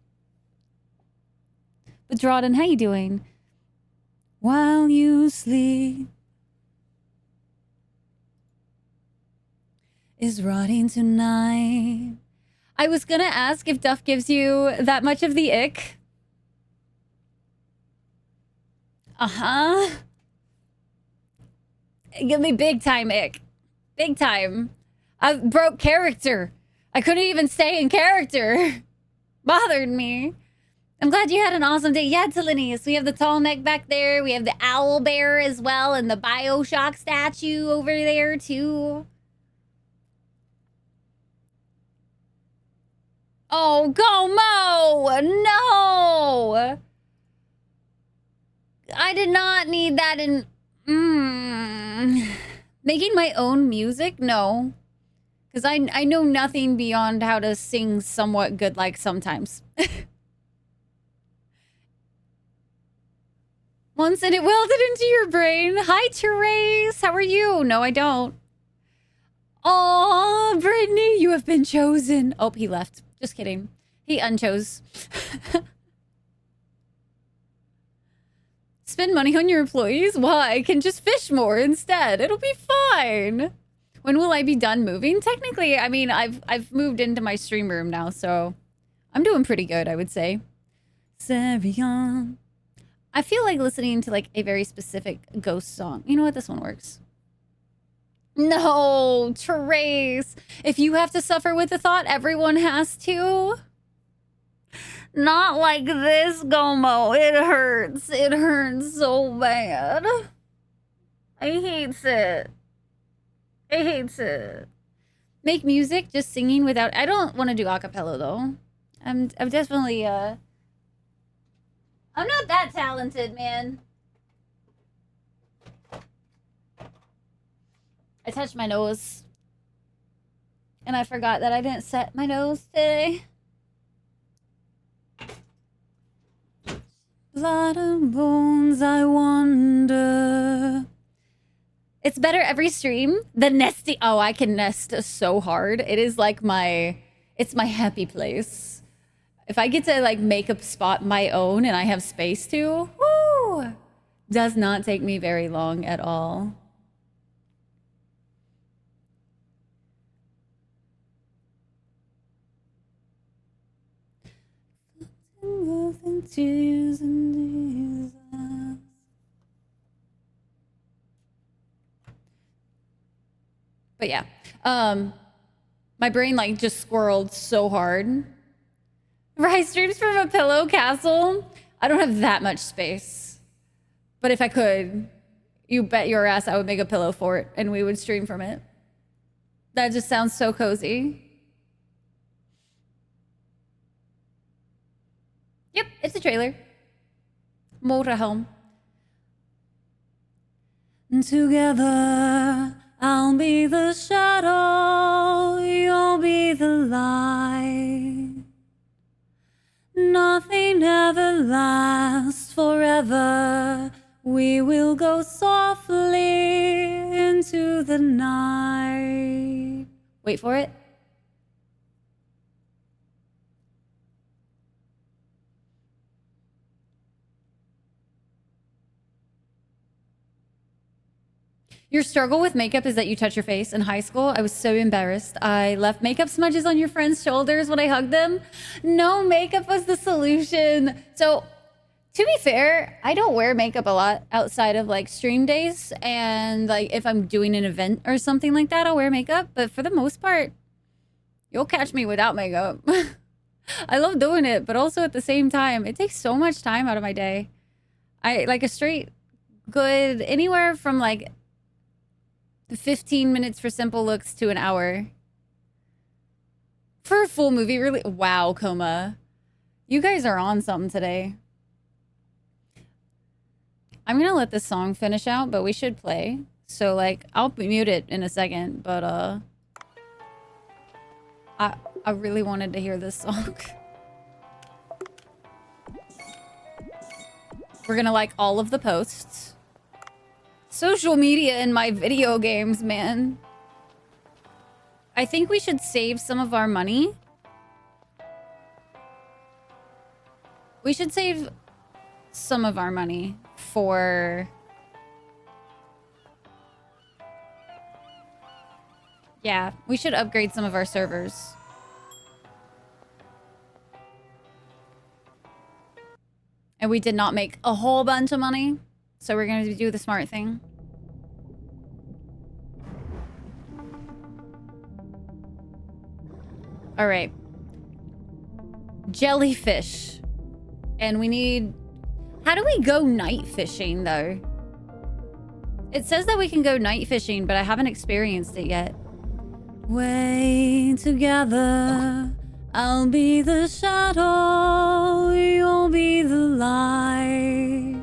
But Drawden, how you doing? While you sleep is rotting tonight. I was gonna ask if Duff gives you that much of the ick. Uh-huh. Give me big time ick. Big time. I broke character. I couldn't even stay in character. Bothered me. I'm glad you had an awesome day. Yeah, Talinius. We have the tall neck back there. We have the owl bear as well. And the Bioshock statue over there, too. Oh, Gomo! No! I did not need that in... Making my own music? No. Because I know nothing beyond how to sing somewhat good like sometimes. Once and it welded into your brain. Hi, Therese. How are you? No, I don't. Aw, Brittany, you have been chosen. Oh, he left. Just kidding. He unchose. Spend money on your employees? Why? I can just fish more instead. It'll be fine. When will I be done moving? Technically, I mean, I've moved into my stream room now, so I'm doing pretty good, I would say. Sarion. I feel like listening to like a very specific ghost song. You know what? This one works. No, Therese. If you have to suffer with the thought, everyone has to. Not like this, Gomo. It hurts. It hurts so bad. I hate it. I hate it. Make music, just singing without... I don't want to do acapella, though. I'm definitely, I'm not that talented, man. I touched my nose. And I forgot that I didn't set my nose today. Blood and bones, I wonder. It's better every stream. The nesting. Oh, I can nest so hard. It is like it's my happy place. If I get to like make a spot my own and I have space to, whoo, does not take me very long at all. Tears and Jesus. But yeah, my brain like just squirreled so hard. Rice streams from a pillow castle. I don't have that much space, but if I could, you bet your ass I would make a pillow fort and we would stream from it. That just sounds so cozy. Yep, it's a trailer. Motorhome. Together, I'll be the shadow, you'll be the light. Nothing ever lasts forever. We will go softly into the night. Wait for it. Your struggle with makeup is that you touch your face. In high school, I was so embarrassed. I left makeup smudges on your friends' shoulders when I hugged them. No, makeup was the solution. So, to be fair, I don't wear makeup a lot outside of like stream days. And like if I'm doing an event or something like that, I'll wear makeup. But for the most part, you'll catch me without makeup. I love doing it, but also at the same time, it takes so much time out of my day. I like a straight good anywhere from like 15 minutes for simple looks to an hour. For a full movie, really? Wow, Coma. You guys are on something today. I'm gonna let this song finish out, but we should play. So, like, I'll mute it in a second, but, I really wanted to hear this song. We're gonna like all of the posts. Social media in my video games, man. I think we should save some of our money. We should save some of our money for... Yeah, we should upgrade some of our servers. And we did not make a whole bunch of money. So we're going to do the smart thing. All right. Jellyfish. And we need... How do we go night fishing, though? It says that we can go night fishing, but I haven't experienced it yet. Way together, I'll be the shadow, you'll be the light.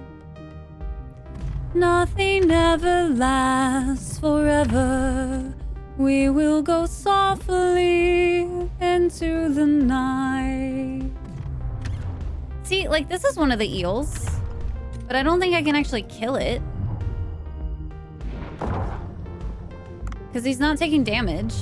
Nothing ever lasts forever. We will go softly into the night. See, like, this is one of the eels, but I don't think I can actually kill it. Because he's not taking damage.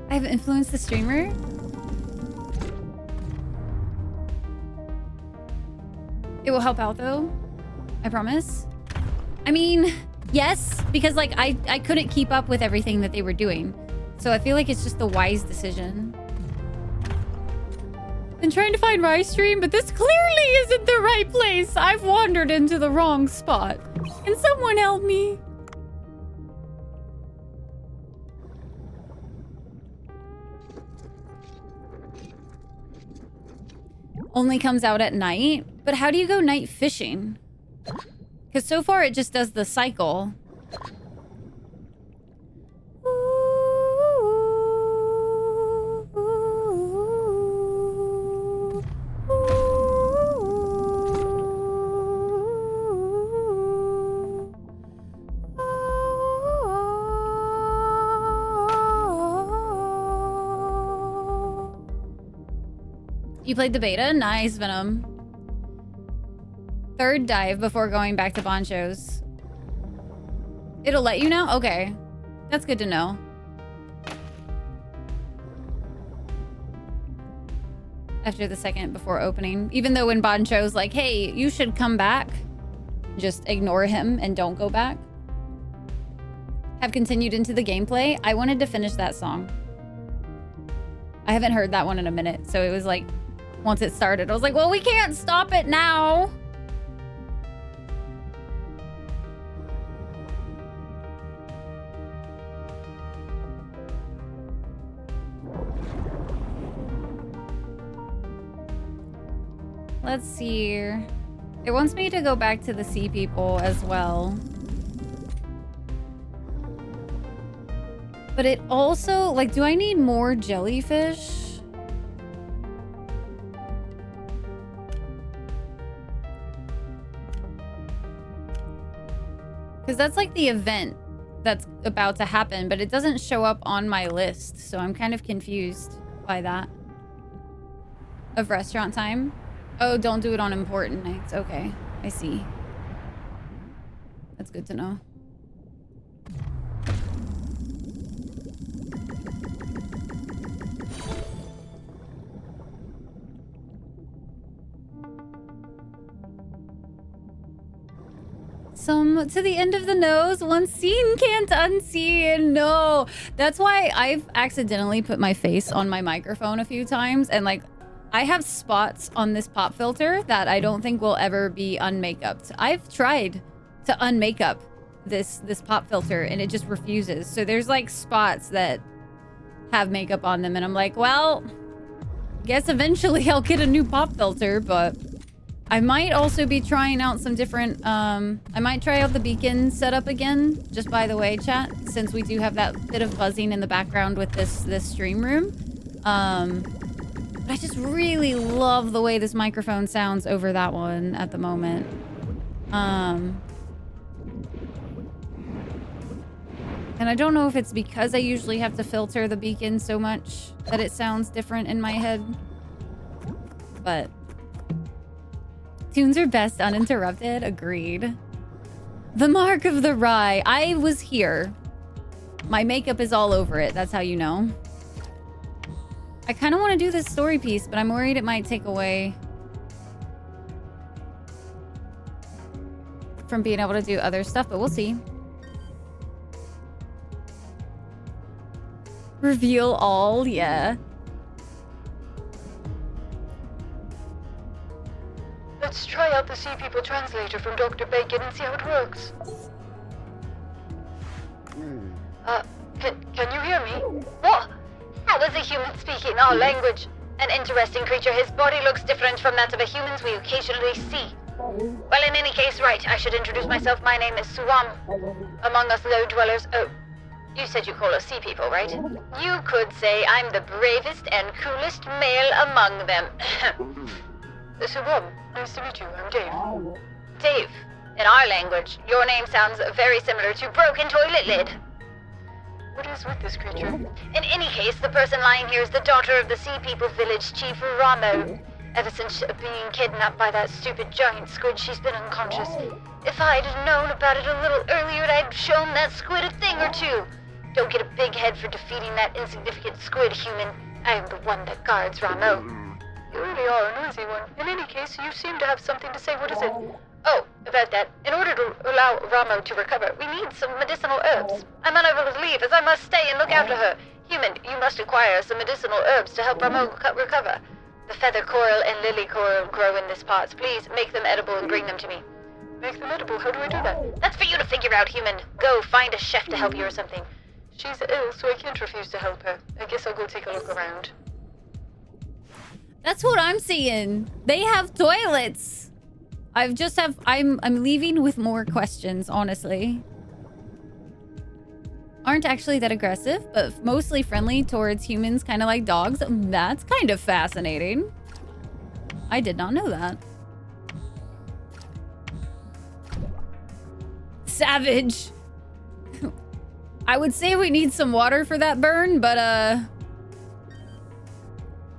I have influenced the streamer. It will help out though. I promise. I mean, yes, because like I couldn't keep up with everything that they were doing. So I feel like it's just the wise decision. Been trying to find Rice Stream, but this clearly isn't the right place. I've wandered into the wrong spot. Can someone help me? only comes out at night. But how do you go night fishing? Because so far it just does the cycle. You played the beta? Nice, Venom. Third dive before going back to Boncho's. It'll let you now? Okay. That's good to know. After the second before opening. Even though when Boncho's like, hey, you should come back. Just ignore him and don't go back. Have continued into the gameplay. I wanted to finish that song. I haven't heard that one in a minute. So it was like, once it started, I was like, well, we can't stop it now. Let's see. It wants me to go back to the sea people as well. But it also, like, do I need more jellyfish? Because that's like the event that's about to happen, but it doesn't show up on my list. So I'm kind of confused by that. Of restaurant time? Oh, don't do it on important nights. Okay, I see. That's good to know. To the end of the nose, one scene can't unsee. No, that's why I've accidentally put my face on my microphone a few times, and like I have spots on this pop filter that I don't think will ever be unmakeupped. I've tried to unmakeup this pop filter and it just refuses. So there's like spots that have makeup on them and I'm like, well, guess eventually I'll get a new pop filter, but I might also be trying out some different, I might try out the beacon setup again, just by the way, chat, since we do have that bit of buzzing in the background with this stream room. But I just really love the way this microphone sounds over that one at the moment. And I don't know if it's because I usually have to filter the beacon so much that it sounds different in my head, but tunes are best uninterrupted. Agreed. The mark of the rye. I was here. My makeup is all over it. That's how you know. I kind of want to do this story piece, but I'm worried it might take away from being able to do other stuff, but we'll see. Reveal all, yeah. Let's try out the Sea People translator from Dr. Bacon and see how it works. Can you hear me? What? How is a human speaking our language? An interesting creature. His body looks different from that of a humans we occasionally see. Well, in any case, right, I should introduce myself. My name is Suam. Among us low dwellers... Oh, you said you call us sea people, right? You could say I'm the bravest and coolest male among them. Suam, nice to meet you. I'm Dave. Dave. In our language, your name sounds very similar to broken toilet lid. What is with this creature? In any case, the person lying here is the daughter of the Sea People village chief, Ramo. Ever since being kidnapped by that stupid giant squid, she's been unconscious. If I'd known about it a little earlier, I'd shown that squid a thing or two. Don't get a big head for defeating that insignificant squid, human. I am the one that guards Ramo. You really are a noisy one. In any case, you seem to have something to say. What is it? Oh, about that. In order to allow Ramo to recover, we need some medicinal herbs. I'm unable to leave, as I must stay and look after her. Human, you must acquire some medicinal herbs to help Ramo recover. The feather coral and lily coral grow in this pot. Please make them edible and bring them to me. Make them edible? How do I do that? That's for you to figure out, human. Go find a chef to help you or something. She's ill, so I can't refuse to help her. I guess I'll go take a look around. That's what I'm seeing. They have toilets. I'm leaving with more questions, honestly. Aren't actually that aggressive, but mostly friendly towards humans, kind of like dogs. That's kind of fascinating. I did not know that. Savage. I would say we need some water for that burn, but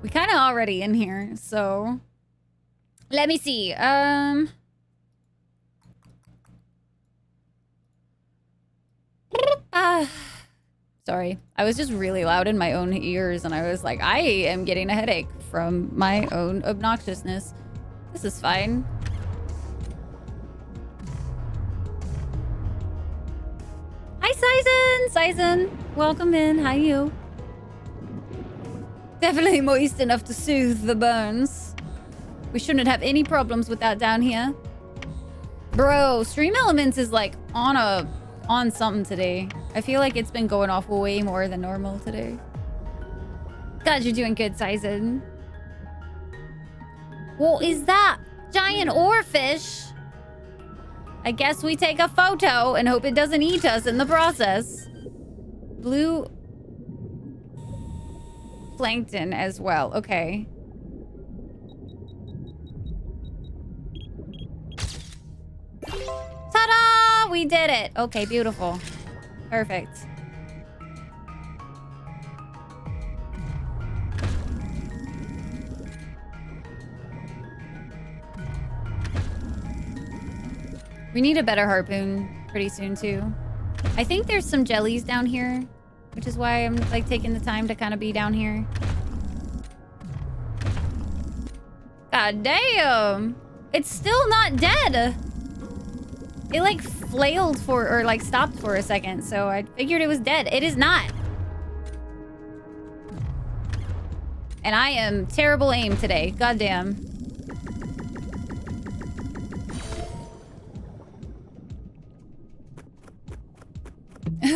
we kind of already in here, so let me see. Sorry. I was just really loud in my own ears, and I was like, I am getting a headache from my own obnoxiousness. This is fine. Hi, Sizen! Welcome in. How you? Definitely moist enough to soothe the burns. We shouldn't have any problems with that down here. Bro, Stream Elements is like on something today. I feel like it's been going off way more than normal today. God, you're doing good, Sizen. What is that? Giant oarfish? I guess we take a photo and hope it doesn't eat us in the process. Blue plankton as well. Okay. Ta-da! We did it. Okay, beautiful. Perfect. We need a better harpoon pretty soon, too. I think there's some jellies down here, which is why I'm, like, taking the time to kind of be down here. God damn! It's still not dead! It, like, flailed for, or, like, stopped for a second, so I figured it was dead. It is not! And I am terrible aim today. God damn.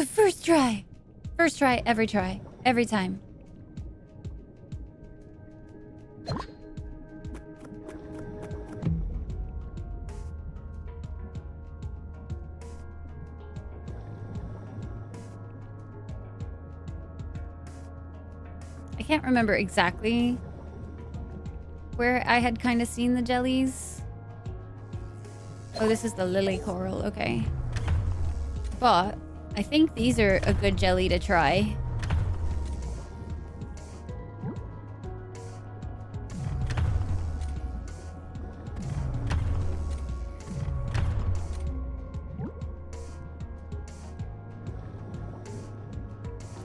First try. First try, every time. I can't remember exactly where I had kind of seen the jellies. Oh, this is the lily coral. Okay. But I think these are a good jelly to try.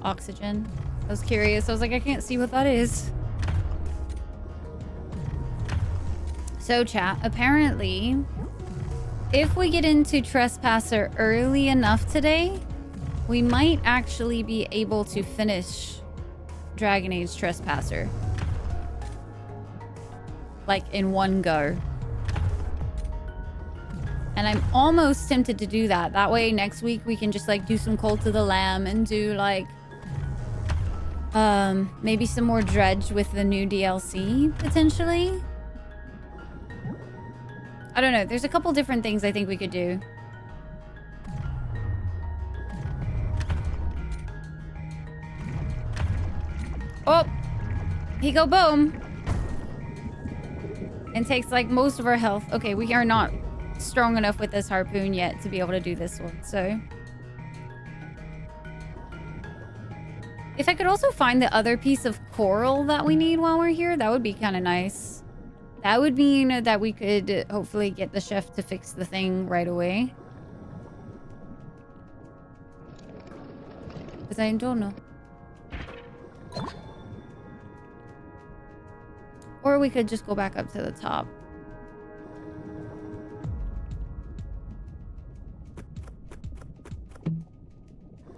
Oxygen. I was curious. I was like, I can't see what that is. So, chat, apparently, if we get into Trespasser early enough today, we might actually be able to finish Dragon Age Trespasser. Like, in one go. And I'm almost tempted to do that. That way, next week, we can just, like, do some Cult of the Lamb and do, like, maybe some more Dredge with the new DLC, potentially. I don't know. There's a couple different things I think we could do. Oh! He go boom! And takes, like, most of our health. Okay, we are not strong enough with this harpoon yet to be able to do this one, so... If I could also find the other piece of coral that we need while we're here, that would be kind of nice. That would mean that we could hopefully get the chef to fix the thing right away. Because I don't know. Or we could just go back up to the top.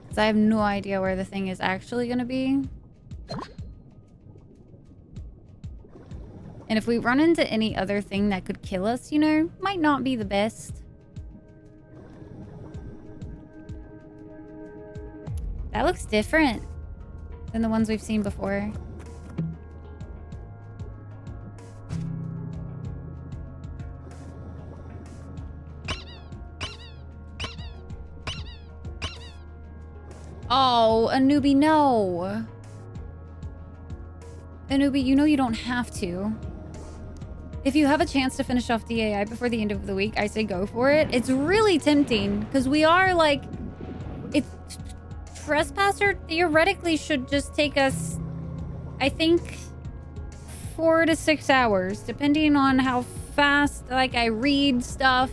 Because I have no idea where the thing is actually going to be. And if we run into any other thing that could kill us, you know, might not be the best. That looks different than the ones we've seen before. Oh, a newbie, no. A newbie, you know you don't have to. If you have a chance to finish off DAI before the end of the week, I say go for it. It's really tempting because we are like, it's Tresspasser theoretically should just take us, I think, 4 to 6 hours, depending on how fast like I read stuff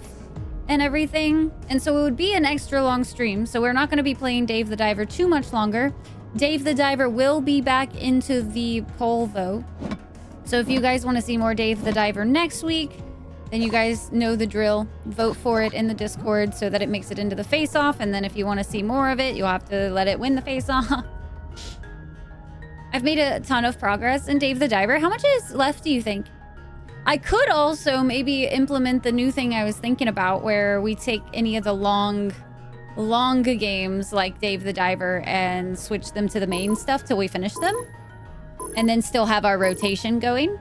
and everything. And so it would be an extra long stream. So we're not going to be playing Dave the Diver too much longer. Dave the Diver will be back into the poll though. So if you guys want to see more Dave the Diver next week, then you guys know the drill. Vote for it in the Discord so that it makes it into the face-off. And then if you want to see more of it, you'll have to let it win the face-off. I've made a ton of progress in Dave the Diver. How much is left, do you think? I could also maybe implement the new thing I was thinking about where we take any of the long games like Dave the Diver and switch them to the main stuff till we finish them. And then still have our rotation going.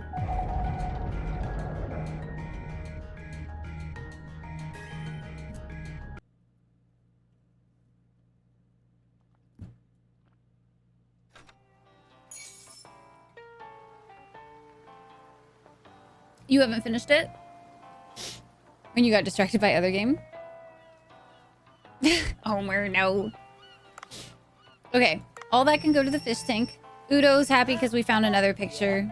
You haven't finished it? When you got distracted by other game? Homer, no. Okay, all that can go to the fish tank. Udo's happy because we found another picture.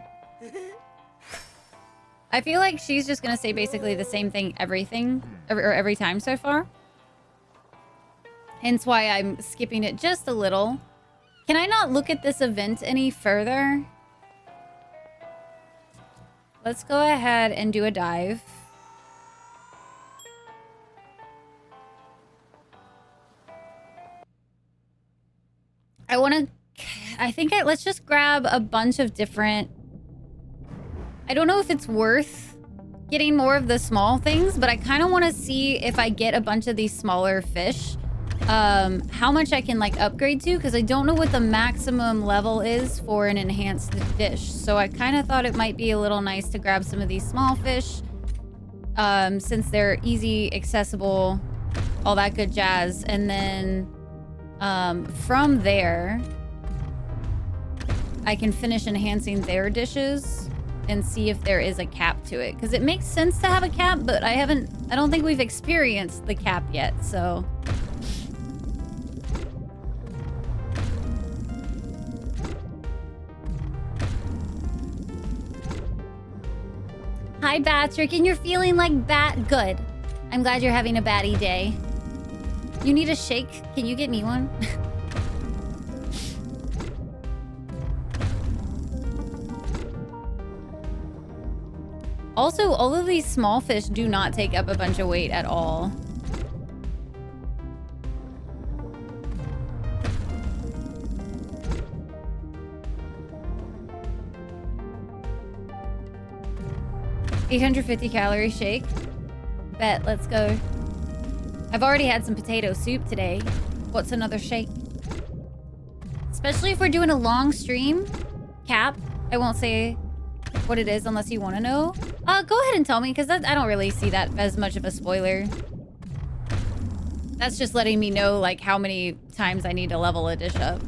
I feel like she's just gonna say basically the same thing every time so far. Hence why I'm skipping it just a little. Can I not look at this event any further? Let's go ahead and do a dive. Let's just grab a bunch of different... I don't know if it's worth getting more of the small things, but I kind of want to see if I get a bunch of these smaller fish, how much I can like upgrade to, because I don't know what the maximum level is for an enhanced dish. So I kind of thought it might be a little nice to grab some of these small fish, since they're easy, accessible, all that good jazz. And then from there, I can finish enhancing their dishes and see if there is a cap to it. Because it makes sense to have a cap, but I don't think we've experienced the cap yet, so... Hi, Patrick, and you're feeling like bat good. I'm glad you're having a batty day. You need a shake? Can you get me one? Also, all of these small fish do not take up a bunch of weight at all. $850 calorie shake. Bet, let's go. I've already had some potato soup today. What's another shake? Especially if we're doing a long stream. Cap. I won't say what it is unless you want to know. Go ahead and tell me, because I don't really see that as much of a spoiler. That's just letting me know, like, how many times I need to level a dish up.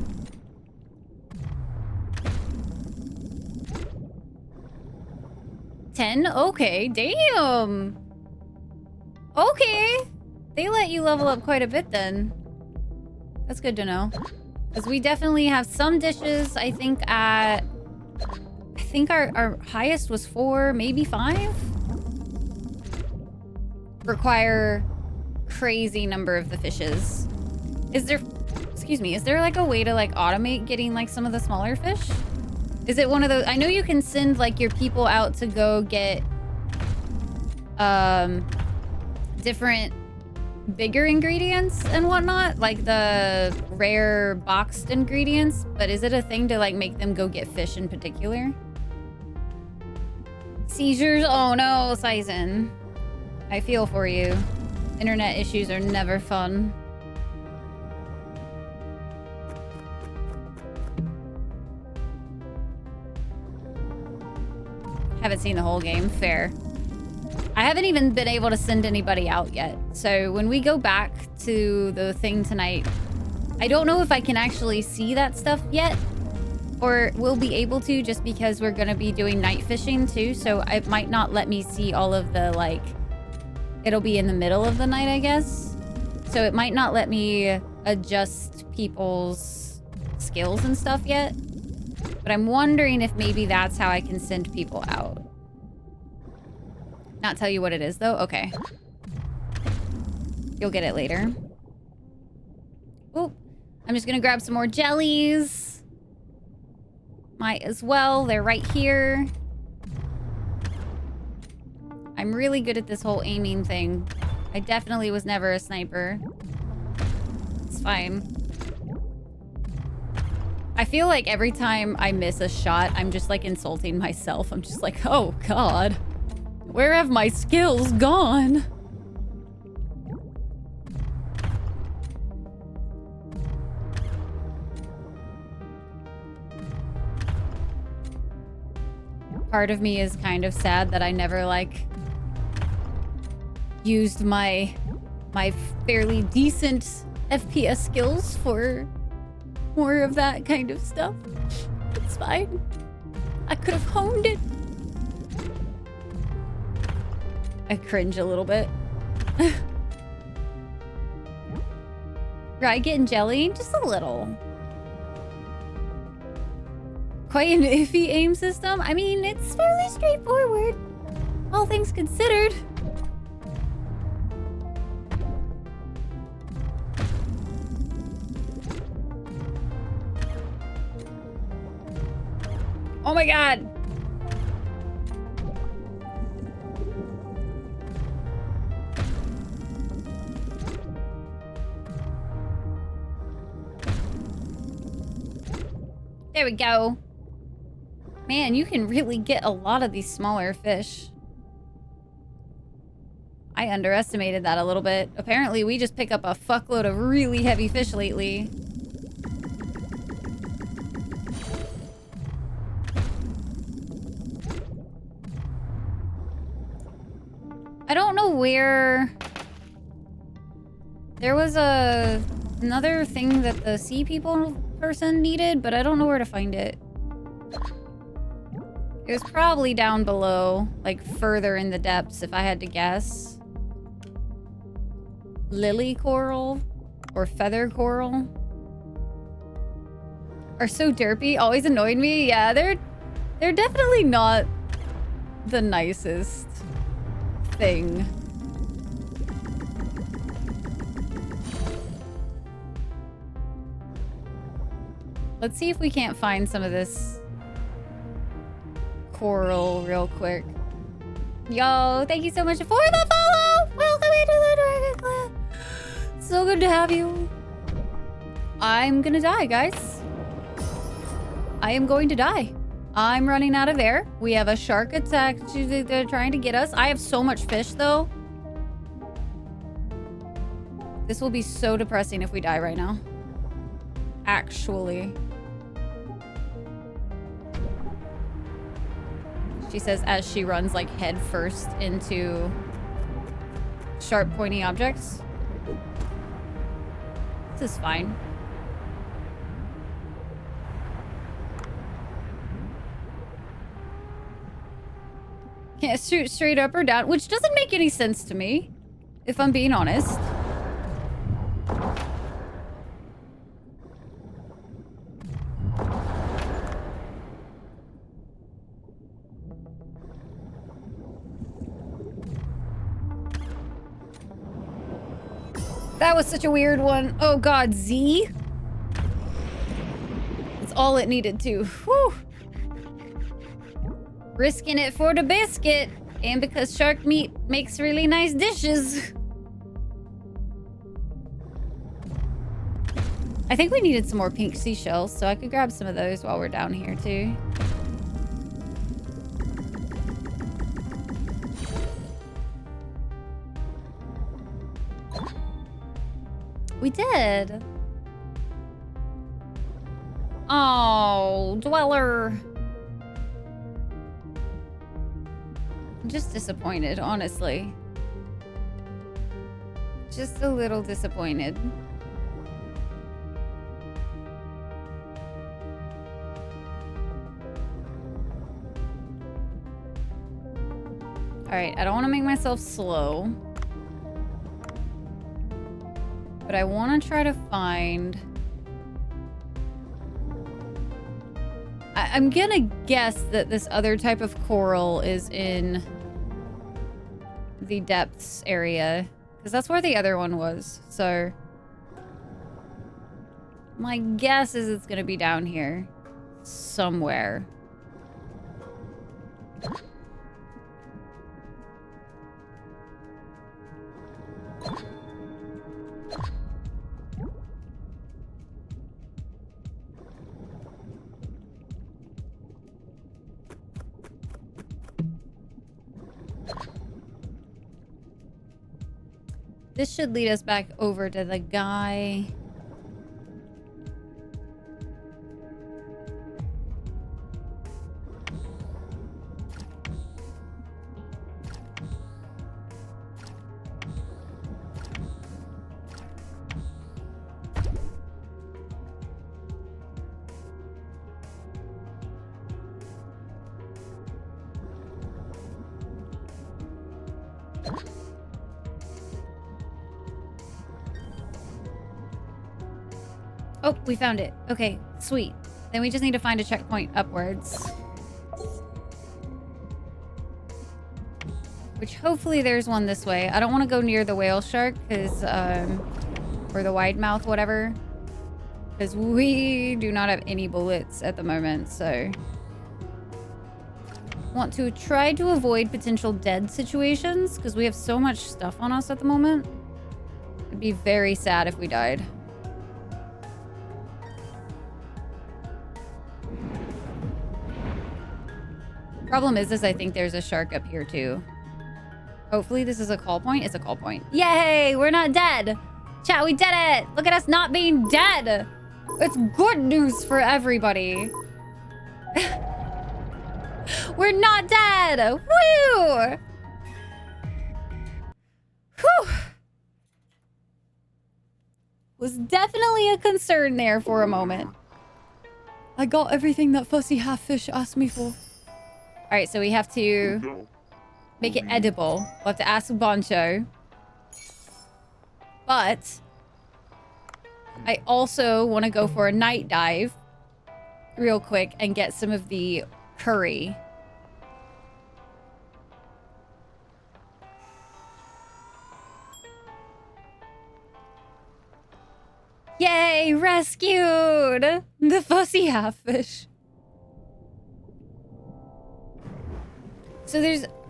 $10? Okay, damn. Okay. They let you level up quite a bit then. That's good to know. Because we definitely have some dishes, I think our highest was 4, maybe 5? Require crazy number of the fishes. Is there like a way to like automate getting like some of the smaller fish? Is it one of those? I know you can send like your people out to go get different bigger ingredients and whatnot, like the rare boxed ingredients, but is it a thing to like make them go get fish in particular? Seizures? Oh no, Sizen. I feel for you. Internet issues are never fun. Haven't seen the whole game. Fair. I haven't even been able to send anybody out yet. So when we go back to the thing tonight, I don't know if I can actually see that stuff yet, or will be able to, just because we're gonna be doing night fishing too, so it might not let me see all of the, like, it'll be in the middle of the night, I guess. So it might not let me adjust people's skills and stuff yet. But I'm wondering if maybe that's how I can send people out. Not tell you what it is, though? Okay. You'll get it later. Oh, I'm just gonna grab some more jellies. Might as well. They're right here. I'm really good at this whole aiming thing. I definitely was never a sniper. It's fine. I feel like every time I miss a shot, I'm just like insulting myself. I'm just like, oh God, where have my skills gone? Part of me is kind of sad that I never like used my fairly decent FPS skills for more of that kind of stuff. It's fine. I could have honed it. I cringe a little bit. Right, getting jelly? Just a little. Quite an iffy aim system. I mean, it's fairly straightforward, all things considered. Oh my God. There we go. Man, you can really get a lot of these smaller fish. I underestimated that a little bit. Apparently, we just pick up a fuckload of really heavy fish lately. I don't know where... There was another thing that the sea people person needed, but I don't know where to find it. It was probably down below, like further in the depths, if I had to guess. Lily coral or feather coral are so derpy. Always annoyed me. Yeah, they're definitely not the nicest thing. Let's see if we can't find some of this coral real quick. Yo, thank you so much for the follow. Welcome into the Dragon Clan. So good to have you. I'm gonna die, guys. I am going to die. I'm running out of air. We have a shark attack. They're trying to get us. I have so much fish, though. This will be so depressing if we die right now. Actually. She says as she runs like head first into sharp pointy objects. This is fine. Can't shoot straight up or down, which doesn't make any sense to me, if I'm being honest. That was such a weird one. Oh God, Z? That's all it needed to. Whew. Risking it for the biscuit. And because shark meat makes really nice dishes. I think we needed some more pink seashells, so I could grab some of those while we're down here too. We did. Oh, Dweller. I'm just disappointed, honestly. Just a little disappointed. Alright, I don't want to make myself slow. But I want to try to find... I'm gonna guess that this other type of coral is in the depths area. Because that's where the other one was. So... my guess is it's gonna be down here. Somewhere. This should lead us back over to the guy. Oh, we found it. Okay, sweet. Then we just need to find a checkpoint upwards. Which hopefully there's one this way. I don't want to go near the whale shark, because, or the wide mouth, whatever. Because we do not have any bullets at the moment, so... want to try to avoid potential dead situations, because we have so much stuff on us at the moment. It'd be very sad if we died. Problem is I think there's a shark up here too. Hopefully this is a call point. It's a call point. Yay! We're not dead! Chat, we did it! Look at us not being dead! It's good news for everybody. We're not dead! Woo! Whew! Was definitely a concern there for a moment. I got everything that Fussy Half-Fish asked me for. Alright, so we have to make it edible. We'll have to ask Bancho. But I also want to go for a night dive real quick and get some of the curry. Yay! Rescued! The Fussy Half-Fish. So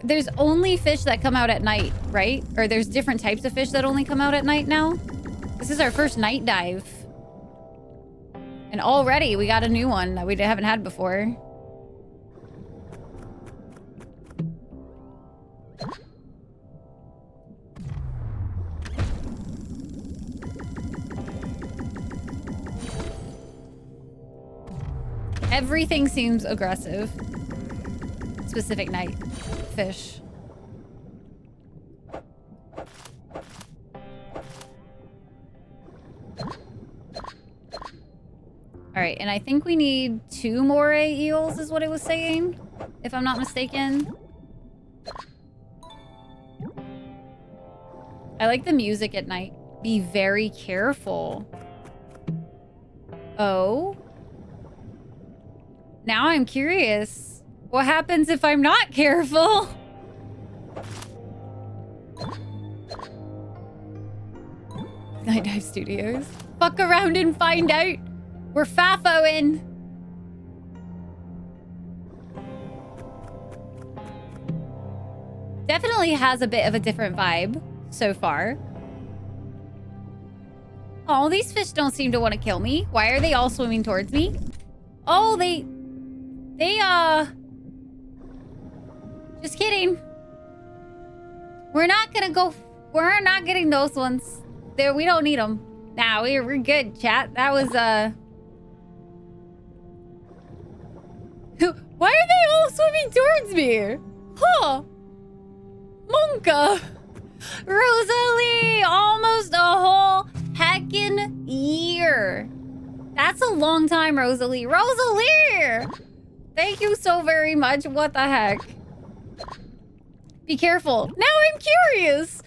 there's only fish that come out at night, right? Or there's different types of fish that only come out at night now? This is our first night dive. And already we got a new one that we haven't had before. Everything seems aggressive. Specific night fish. Alright, and I think we need 2 moray eels is what it was saying, if I'm not mistaken. I like the music at night. Be very careful. Oh? Now I'm curious. What happens if I'm not careful? Night Dive Studios. Fuck around and find out. We're fafoing. Definitely has a bit of a different vibe so far. Oh, these fish don't seem to want to kill me. Why are they all swimming towards me? Oh, they just kidding. We're not gonna go. We're not getting those ones. There, we don't need them. Nah, we're good, chat. That was Why are they all swimming towards me? Huh? Monka. Rosalie, almost a whole heckin' year. That's a long time, Rosalie. Rosalie! Thank you so very much. What the heck? Be careful. Now I'm curious.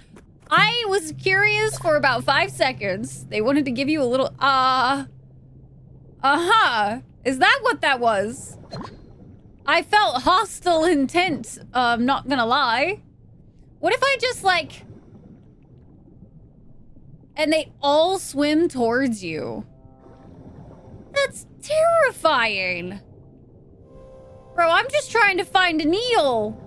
I was curious for about 5 seconds. They wanted to give you a little, Is that what that was? I felt hostile intent, not gonna lie. What if I just, like... And they all swim towards you? That's terrifying. Bro, I'm just trying to find an eel.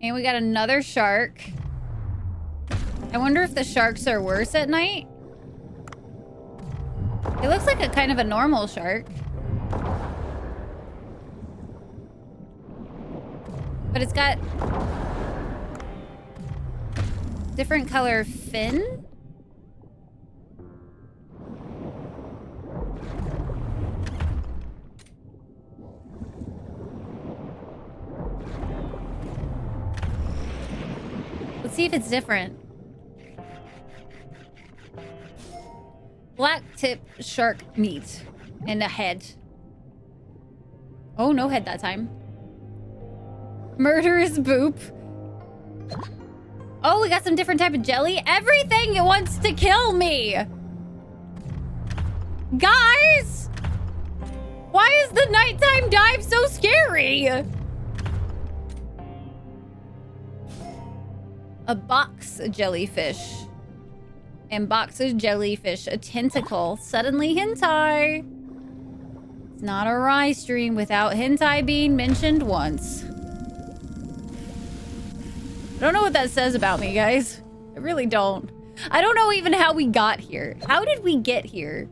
And we got another shark. I wonder if the sharks are worse at night. It looks like a kind of a normal shark. But it's got different color fin. Let's see if it's different. Black tip shark meat and a head. Oh, no head that time. Murderous boop. Oh, we got some different type of jelly. Everything it wants to kill me. Guys! Why is the nighttime dive so scary? A box jellyfish. And box of jellyfish. A tentacle. Suddenly hentai. It's not a rye stream without hentai being mentioned once. I don't know what that says about me, guys. I really don't. I don't know even how we got here. How did we get here?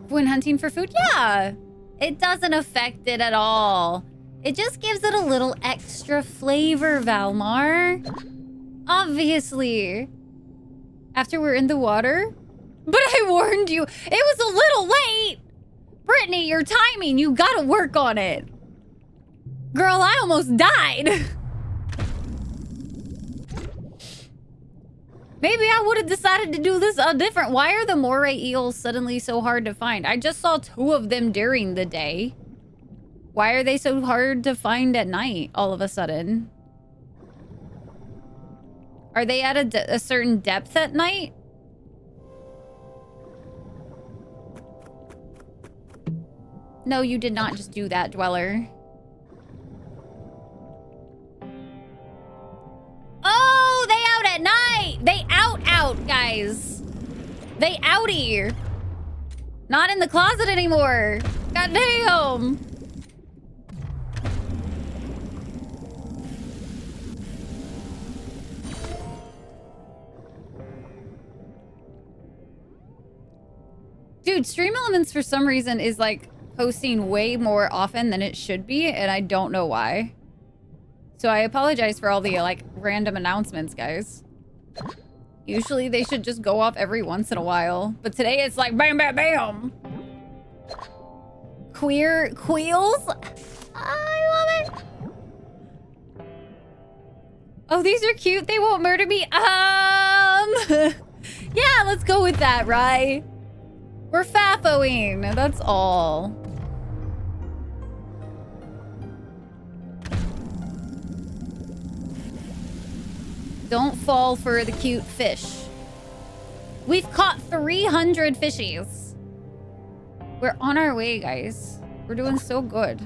When hunting for food? Yeah. It doesn't affect it at all. It just gives it a little extra flavor, Valmar. Obviously. After we're in the water. But I warned you. It was a little late. Brittany, your timing. You gotta work on it. Girl, I almost died. Maybe I would have decided to do this different. Why are the moray eels suddenly so hard to find? I just saw 2 of them during the day. Why are they so hard to find at night all of a sudden? Are they at a certain depth at night? No, you did not just do that, Dweller. Oh, they out at night. They out, guys. They outie. Not in the closet anymore. God damn. Dude, Stream Elements for some reason is like posting way more often than it should be, and I don't know why. So I apologize for all the like random announcements, guys. Usually they should just go off every once in a while, but today it's like bam, bam, bam. Queer queels? I love it. Oh, these are cute. They won't murder me. Yeah, let's go with that, right? We're faffoing. That's all. Don't fall for the cute fish. We've caught 300 fishies. We're on our way, guys. We're doing so good.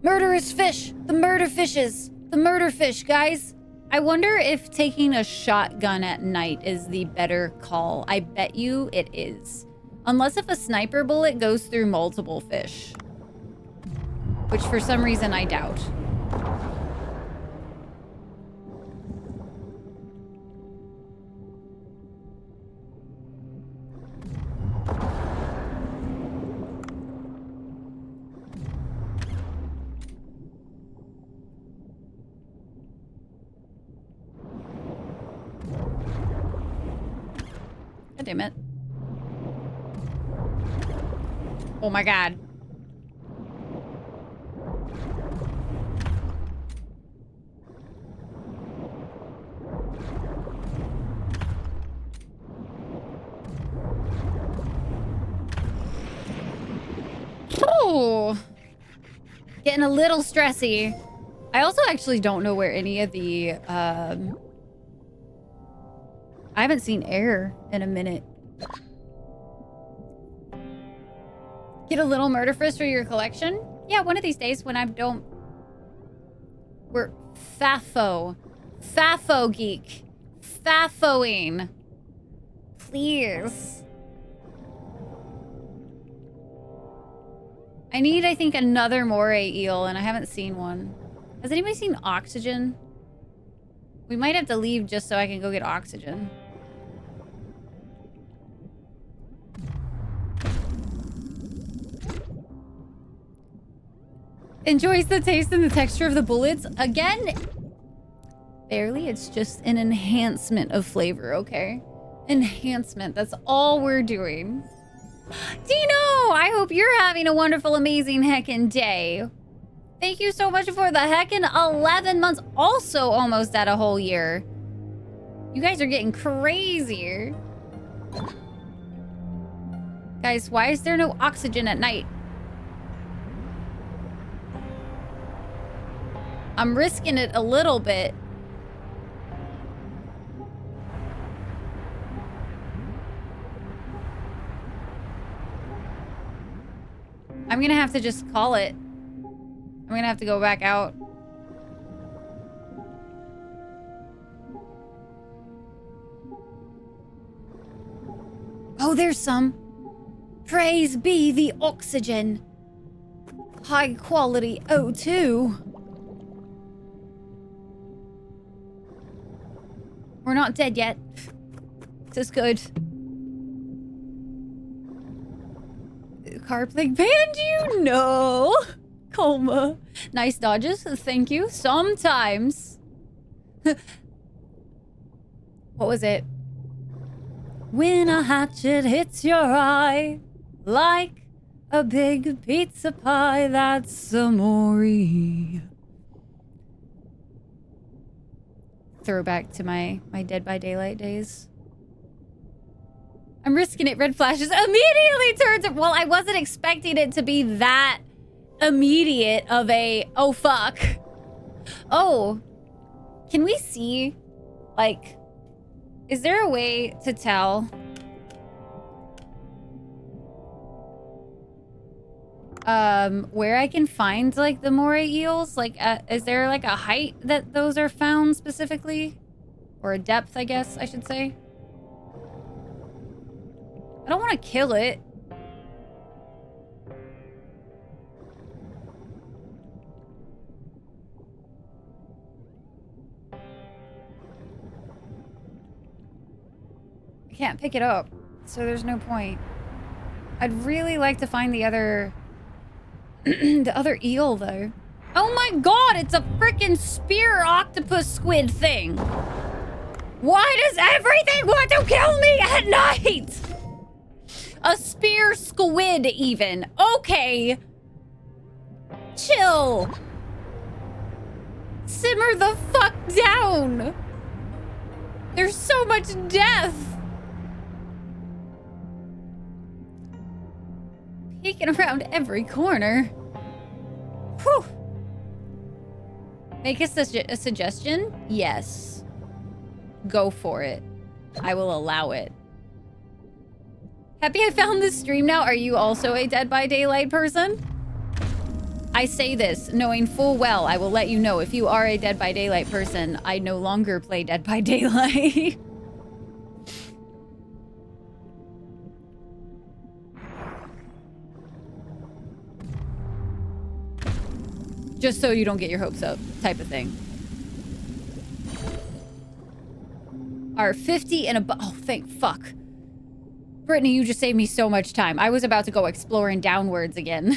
Murderous fish. The murder fishes. The murder fish, guys. I wonder if taking a shotgun at night is the better call. I bet you it is. Unless if a sniper bullet goes through multiple fish. Which for some reason I doubt. God damn it. Oh my god. Oh, getting a little stressy. I also actually don't know where any of the, I haven't seen air in a minute. Get a little murderfist for your collection? Yeah, one of these days when I don't... We're Fafo. Fafo geek. Fafoing. Please. I need, I think, another moray eel, and I haven't seen one. Has anybody seen oxygen? We might have to leave just so I can go get oxygen. Enjoys the taste and the texture of the bullets. Again, barely. It's just an enhancement of flavor, okay? Enhancement. That's all we're doing. Dino, I hope you're having a wonderful, amazing heckin' day. Thank you so much for the heckin' 11 months. Also almost at a whole year. You guys are getting crazier. Guys, why is there no oxygen at night? I'm risking it a little bit. I'm gonna have to just call it. I'm gonna have to go back out. Oh, there's some. Praise be the oxygen. High quality O2. We're not dead yet. This is good. Carplague banned you? No. Coma. Nice dodges. Thank you. Sometimes. What was it? When a hatchet hits your eye like a big pizza pie, that's amore. Throwback to my Dead by Daylight days. I'm risking it. Red flashes immediately turns. Well, I wasn't expecting it to be that immediate of a, oh fuck. Oh, can we see, like, is there a way to tell where I can find, like, the moray eels? Like, is there, like, a height that those are found specifically? Or a depth, I guess I should say. I don't want to kill it. I can't pick it up, so there's no point. I'd really like to find the other... the other eel, though. Oh my god, it's a freaking spear octopus squid thing! Why does everything want to kill me at night? A spear squid, even. Okay. Chill. Simmer the fuck down. There's so much death. Peeking around every corner. Whew. Make a suggestion? Yes. Go for it. I will allow it. Happy I found this stream now. Are you also a Dead by Daylight person? I say this knowing full well I will let you know if you are a Dead by Daylight person. I no longer play Dead by Daylight. Just so you don't get your hopes up, type of thing. Are 50 and above. Oh, thank fuck. Brittany, you just saved me so much time. I was about to go exploring downwards again.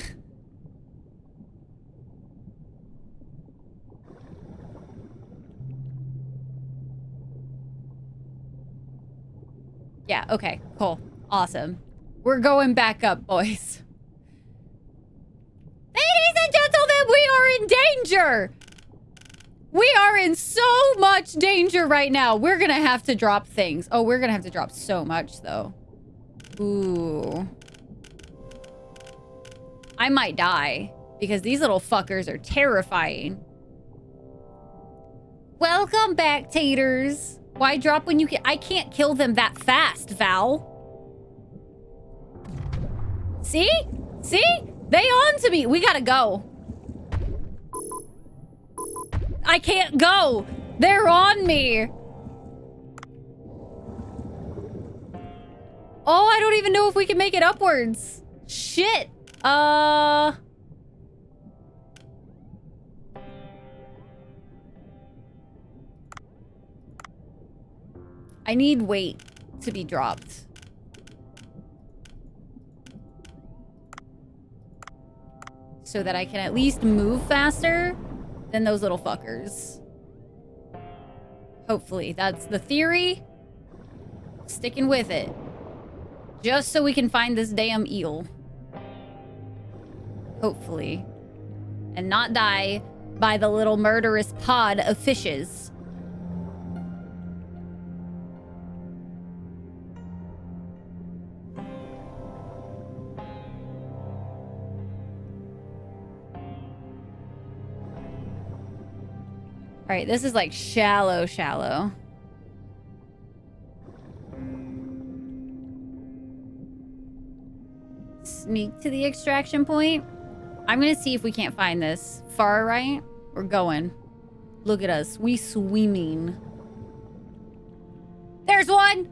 Yeah, okay, cool. Awesome. We're going back up, boys. We are in danger! We are in so much danger right now. We're gonna have to drop things. Oh, we're gonna have to drop so much, though. Ooh. I might die, because these little fuckers are terrifying. Welcome back, taters. Why drop when you can? I can't kill them that fast, Val. See? See? They on to me. We gotta go. I can't go. They're on me. Oh, I don't even know if we can make it upwards. Shit. I need weight to be dropped. So that I can at least move faster than those little fuckers. Hopefully, that's the theory. Sticking with it. Just so we can find this damn eel. Hopefully. And not die by the little murderous pod of fishes. All right, this is like shallow. Sneak to the extraction point. I'm gonna see if we can't find this. Far right, we're going. Look at us, we swimming. There's one!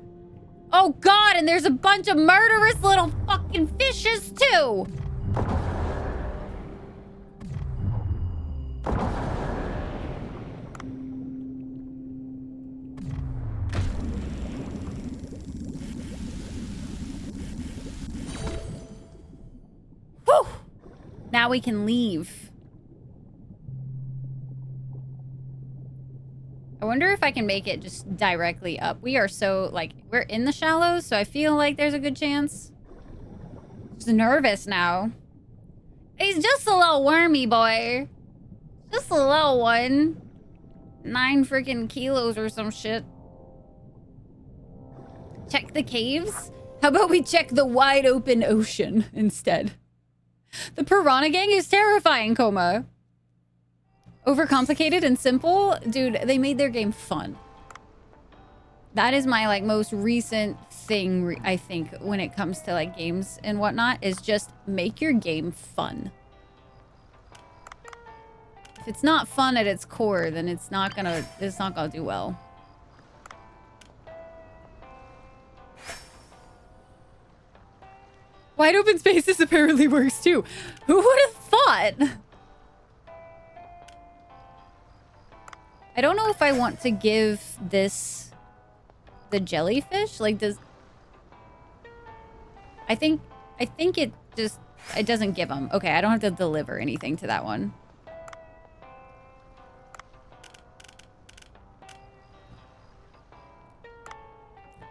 Oh God, and there's a bunch of murderous little fucking fishes too! Whew! Now we can leave. I wonder if I can make it just directly up. We are so, like, we're in the shallows, so I feel like there's a good chance. Just nervous now. He's just a little wormy boy. Just a little one. 9 freaking kilos or some shit. Check the caves? How about we check the wide open ocean instead? The Piranha Gang is terrifying, Coma. Overcomplicated and simple? Dude, they made their game fun. That is my, like, most recent thing, I think, when it comes to, like, games and whatnot, is just make your game fun. If it's not fun at its core, then it's not gonna do well. Wide open spaces apparently works too. Who would have thought? I don't know if I want to give this the jellyfish. Like, does... I think it just... It doesn't give them. Okay, I don't have to deliver anything to that one.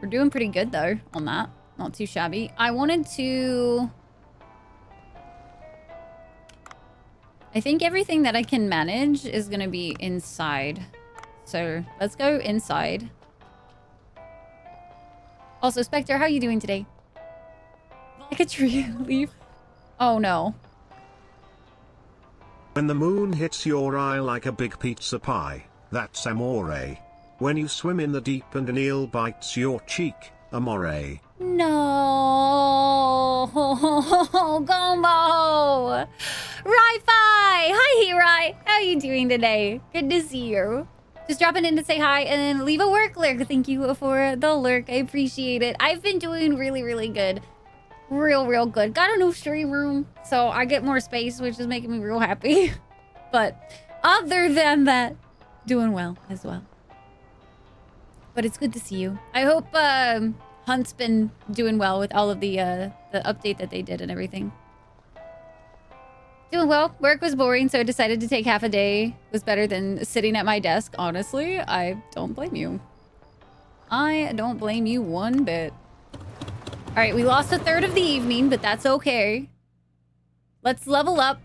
We're doing pretty good, though, on that. Not too shabby. I wanted to... I think everything that I can manage is going to be inside. So let's go inside. Also, Spectre, how are you doing today? Like a tree leaf. Oh, no. When the moon hits your eye like a big pizza pie, that's amore. When you swim in the deep and an eel bites your cheek, amore. No, Gumbo! Ri-Fi! Hi, Ri! How are you doing today? Good to see you. Just dropping in to say hi and then leave a work lurk. Thank you for the lurk. I appreciate it. I've been doing really, really good. Real good. Got a new stream room, so I get more space, which is making me real happy. But other than that, doing well as well. But it's good to see you. I hope Hunt's been doing well with all of the update that they did and everything. Doing well. Work was boring, so I decided to take half a day. It was better than sitting at my desk. Honestly, I don't blame you. I don't blame you one bit. All right, we lost a third of the evening, but that's okay. Let's level up.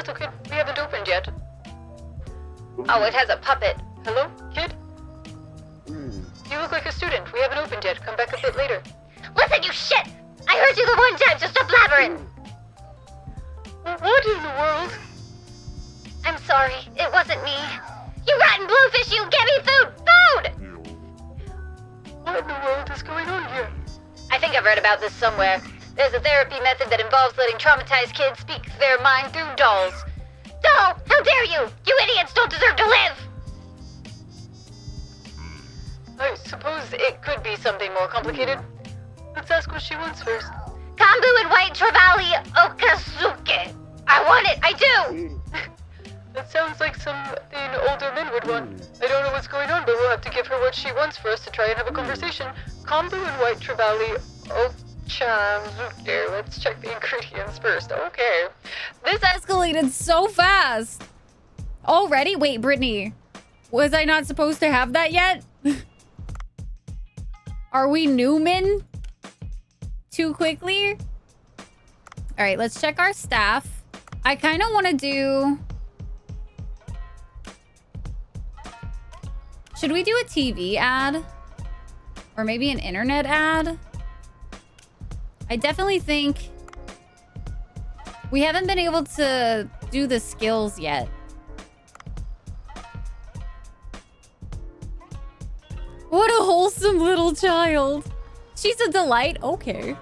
That's okay. We haven't opened yet. Oh, it has a puppet. Hello, kid? You look like a student. We haven't opened yet. Come back a bit later. Listen, you shit! I heard you the one time, so stop blabbering! What in the world? I'm sorry. It wasn't me. You rotten bluefish, you give me food! Food! What in the world is going on here? I think I've read about this somewhere. There's a therapy method that involves letting traumatized kids speak their mind through dolls. Doll! How dare you! You idiots don't deserve to live! I suppose it could be something more complicated. Let's ask what she wants first. Kambu and White Travali Okazuke. I want it! I do! That sounds like something older men would want. I don't know what's going on, but we'll have to give her what she wants for us to try and have a conversation. Kambu and White Travali Okazuke. Let's check the ingredients first. Okay. This escalated so fast. Already? Wait, Brittany. Was I not supposed to have that yet? Are we Newman? Too quickly? All right, let's check our staff. I kind of want to do... Should we do a TV ad? Or maybe an internet ad? I definitely think... We haven't been able to do the skills yet. What a wholesome little child. She's a delight. Okay.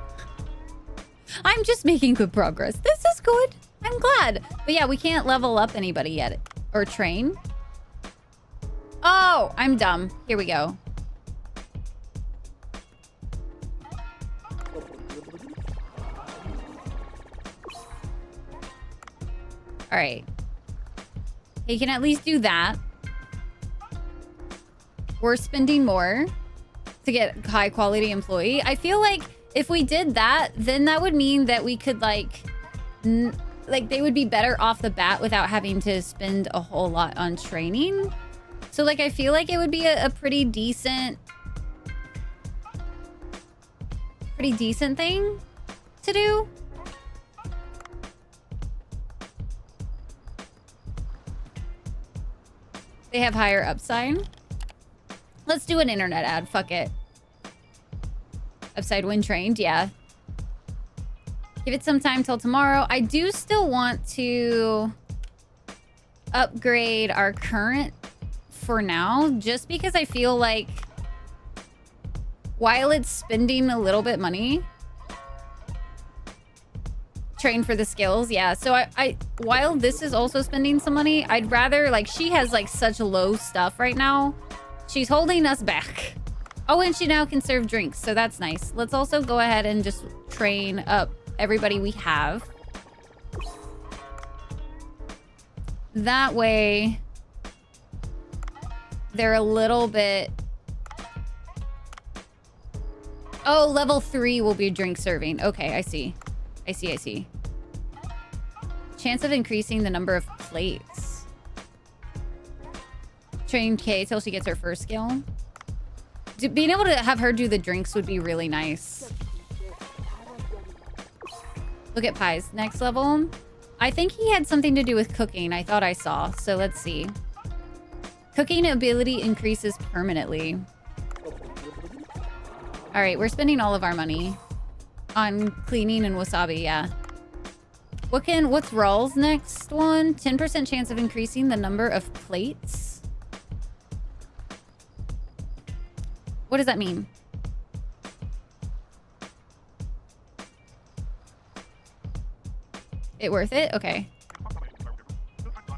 I'm just making good progress. This is good. I'm glad. But yeah, we can't level up anybody yet. Or train. Oh, I'm dumb. Here we go. All right. He can at least do that. We're spending more to get high quality employee. I feel like if we did that, then that would mean that we could like they would be better off the bat without having to spend a whole lot on training. So like, I feel like it would be a pretty decent thing to do. They have higher upside. Let's do an internet ad. Fuck it. Upside when trained. Yeah. Give it some time till tomorrow. I do still want to upgrade our current for now, just because I feel like while it's spending a little bit money, train for the skills. Yeah. So I while this is also spending some money, I'd rather, like, she has like such low stuff right now. She's holding us back. Oh, and she now can serve drinks, so that's nice. Let's also go ahead and just train up everybody we have. That way, they're a little bit... Oh, level 3 will be drink serving. Okay, I see. I see. Chance of increasing the number of plates. Train K till she gets her first skill. Being able to have her do the drinks would be really nice. Look at Pies. Next level. I think he had something to do with cooking. I thought I saw. So let's see. Cooking ability increases permanently. All right, we're spending all of our money on cleaning and wasabi. Yeah. What's Rawls' next one? 10% chance of increasing the number of plates. What does that mean? It worth it? Okay.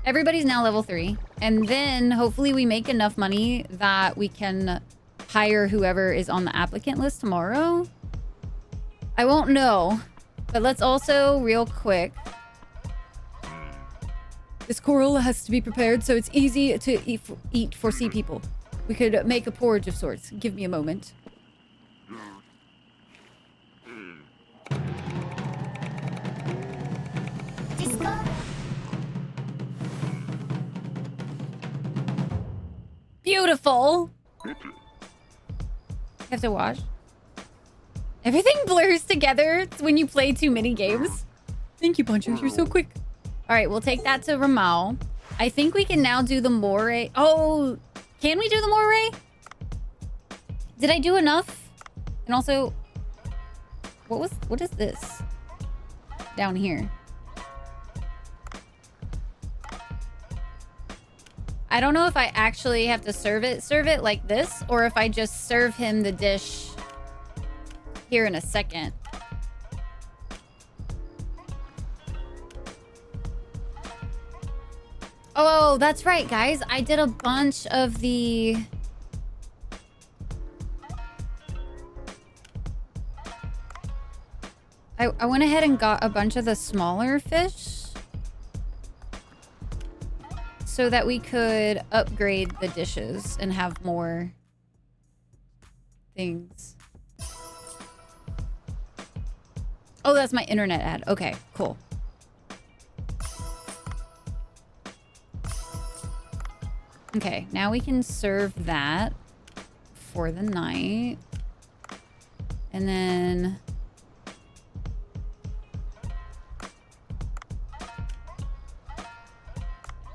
Everybody's now level 3. And then hopefully we make enough money that we can hire whoever is on the applicant list tomorrow. I won't know. But let's also, real quick. This coral has to be prepared so it's easy to eat for sea people. We could make a porridge of sorts. Give me a moment. Beautiful. You have to wash. Everything blurs together when you play too many games. Thank you, Poncho. You're so quick. All right, we'll take that to Ramal. I think we can now do the moray. Oh, can we do the moray? Did I do enough? And also, what is this down here? I don't know if I actually have to serve it like this, or if I just serve him the dish here in a second. Oh, that's right, guys. I did a bunch of the... I went ahead and got a bunch of the smaller fish so that we could upgrade the dishes and have more things. Oh, that's my internet ad. Okay, cool. Okay, now we can serve that for the night. And then...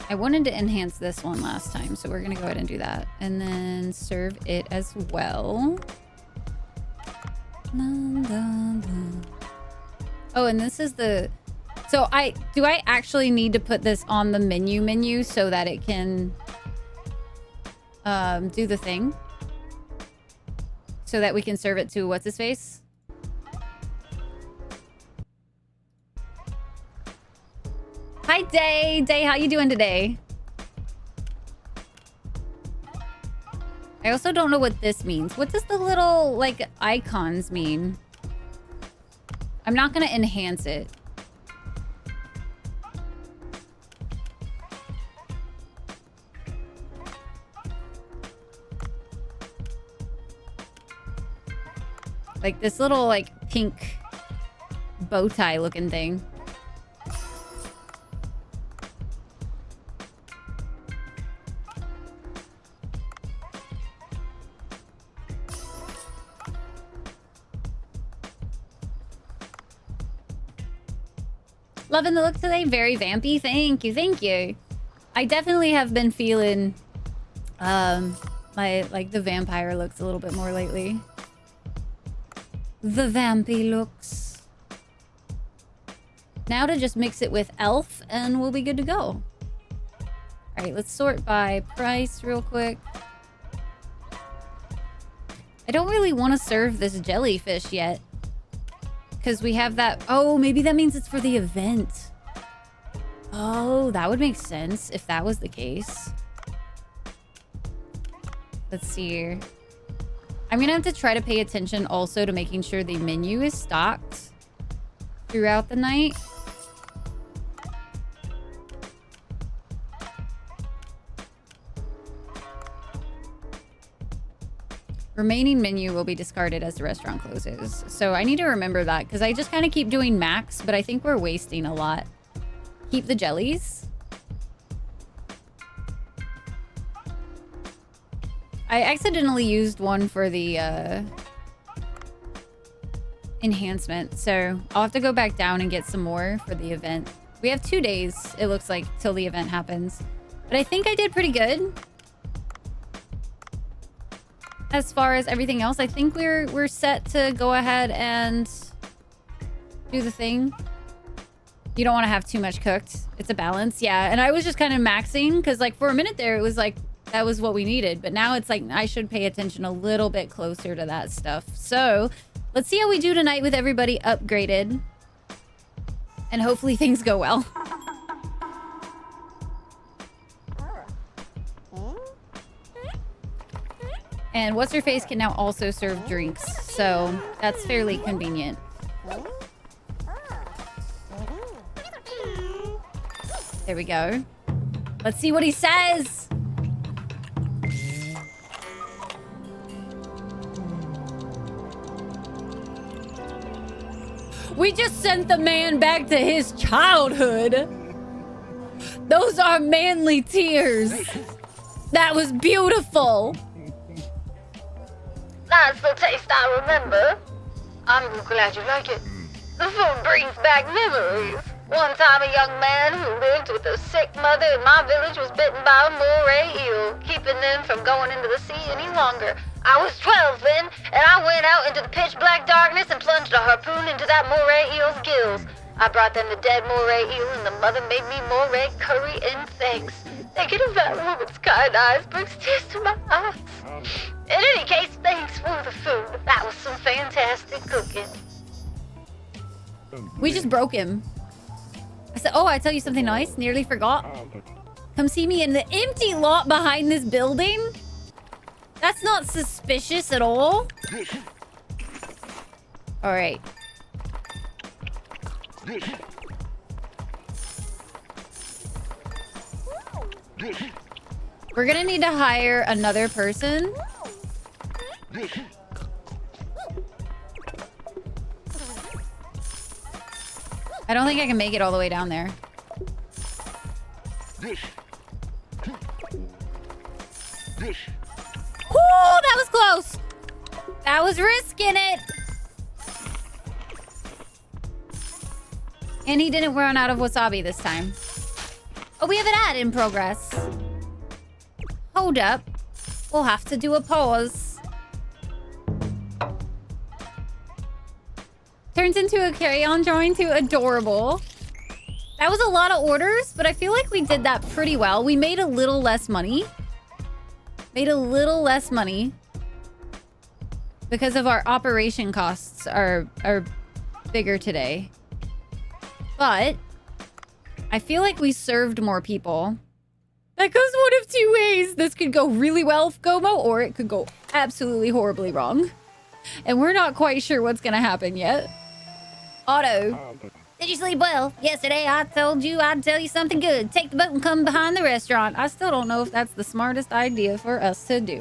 I wanted to enhance this one last time, so we're gonna go ahead and do that. And then serve it as well. Oh, and this is the... So do I actually need to put this on the menu so that it can do the thing? So that we can serve it to what's his face? Hi, Day. Day, how you doing today? I also don't know what this means. What does the little, like, icons mean? I'm not gonna enhance it. Like this little, like, pink bow tie looking thing. Loving the look today. Very vampy. Thank you. Thank you. I definitely have been feeling the vampire looks a little bit more lately. The vampy looks. Now to just mix it with elf and we'll be good to go. All right, let's sort by price real quick. I don't really want to serve this jellyfish yet. Because we have that... Oh, maybe that means it's for the event. Oh, that would make sense if that was the case. Let's see here. I'm going to have to try to pay attention also to making sure the menu is stocked throughout the night. Remaining menu will be discarded as the restaurant closes. So I need to remember that because I just kind of keep doing max, but I think we're wasting a lot. Keep the jellies. I accidentally used one for the enhancement, so I'll have to go back down and get some more for the event. We have 2 days, it looks like, till the event happens. But I think I did pretty good. As far as everything else, I think we're set to go ahead and do the thing. You don't want to have too much cooked. It's a balance. Yeah, and I was just kind of maxing because like for a minute there, it was like that was what we needed. But now it's like I should pay attention a little bit closer to that stuff. So let's see how we do tonight with everybody upgraded. And hopefully things go well. And What's-Her-Face can now also serve drinks, so that's fairly convenient. There we go. Let's see what he says! We just sent the man back to his childhood. Those are manly tears. That was beautiful. That's the taste I remember. I'm glad you like it. The food brings back memories. One time a young man who lived with a sick mother in my village was bitten by a moray eel, keeping them from going into the sea any longer. I was 12 then, and I went out into the pitch black darkness and plunged a harpoon into that moray eel's gills. I brought them the dead moray eel, and the mother made me moray curry in thanks. Thinking of that woman's kind eyes brings tears to my eyes. In any case, thanks for the food. That was some fantastic cooking. We just broke him. I said, oh, I tell you something nice. Nearly forgot. Come see me in the empty lot behind this building. That's not suspicious at all. All right. We're gonna need to hire another person. I don't think I can make it all the way down there. Ooh, that was close. That was risking it. And he didn't run out of wasabi this time. Oh, we have an ad in progress. Hold up. We'll have to do a pause. Turns into a carry-on drawing to adorable. That was a lot of orders, but I feel like we did that pretty well. We made a little less money. Because of our operation costs are bigger today. But I feel like we served more people. That goes one of two ways. This could go really well, Gomo, or it could go absolutely horribly wrong. And we're not quite sure what's gonna happen yet. Otto. Did you sleep well? Yesterday I told you I'd tell you something good. Take the boat and come behind the restaurant. I still don't know if that's the smartest idea for us to do.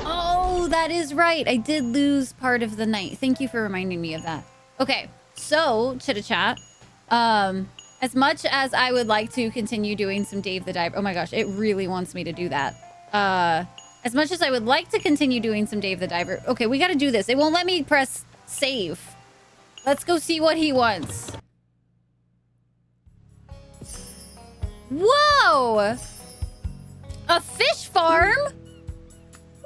Oh, that is right. I did lose part of the night. Thank you for reminding me of that. Okay, so, chitta-chat. As much as I would like to continue doing some Dave the Diver... Oh my gosh, it really wants me to do that. As much as I would like to continue doing some Dave the Diver... Okay, we gotta do this. It won't let me press save. Let's go see what he wants. Whoa! A fish farm?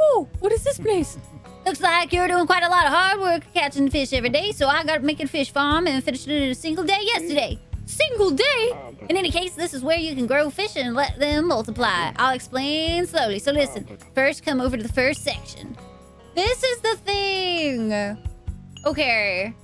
Ooh, what is this place? Looks like you're doing quite a lot of hard work catching fish every day, so I got to make a fish farm and finished it in a single day yesterday. Single day? In any case, this is where you can grow fish and let them multiply. I'll explain slowly, so listen. First, come over to the first section. This is the thing. Okay.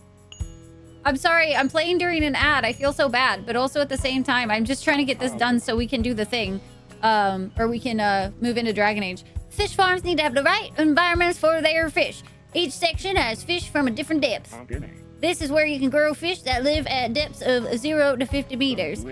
I'm sorry, I'm playing during an ad. I feel so bad, but also at the same time, I'm just trying to get this done so we can do the thing. Or we can move into Dragon Age. Fish farms need to have the right environments for their fish. Each section has fish from a different depth. This is where you can grow fish that live at depths of 0 to 50 meters.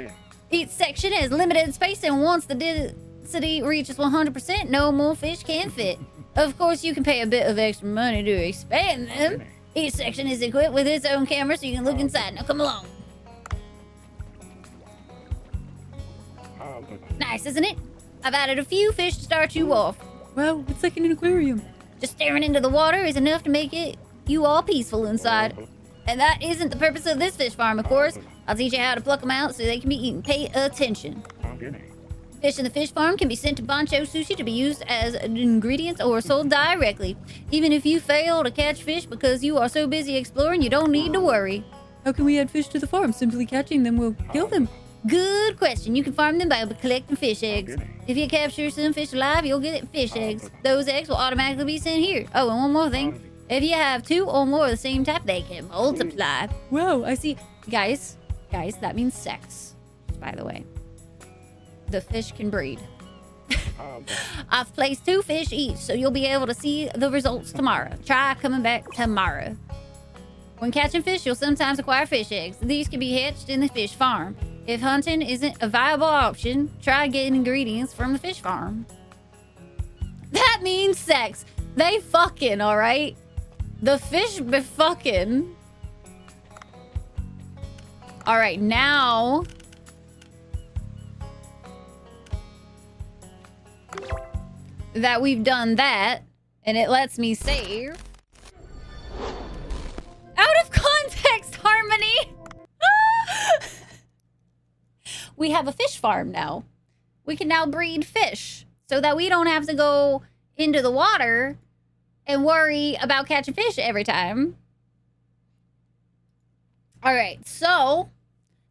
Each section has limited space, and once the density reaches 100%, no more fish can fit. Of course, you can pay a bit of extra money to expand them. Each section is equipped with its own camera so you can look inside. Now come along. Nice, isn't it? I've added a few fish to start you off. Wow, it's like in an aquarium. Just staring into the water is enough to make you all peaceful inside. And that isn't the purpose of this fish farm, of course. I'll teach you how to pluck them out so they can be eaten. Pay attention. Fish in the fish farm can be sent to Bancho Sushi to be used as ingredients or sold directly. Even if you fail to catch fish because you are so busy exploring, you don't need to worry. How can we add fish to the farm? Simply catching them will kill them. Good question. You can farm them by collecting fish eggs. If you capture some fish alive, you'll get fish eggs. Those eggs will automatically be sent here. Oh, and one more thing. If you have 2 or more of the same type, they can multiply. Whoa, I see. Guys, that means sex, by the way. The fish can breed. I've placed 2 fish each, so you'll be able to see the results tomorrow. Try coming back tomorrow. When catching fish, you'll sometimes acquire fish eggs. These can be hatched in the fish farm. If hunting isn't a viable option, try getting ingredients from the fish farm. That means sex. They fucking, alright? The fish be fucking. Alright, now... that we've done that, and it lets me save. Out of context, Harmony! we have a fish farm now. We can now breed fish so that we don't have to go into the water and worry about catching fish every time. All right, so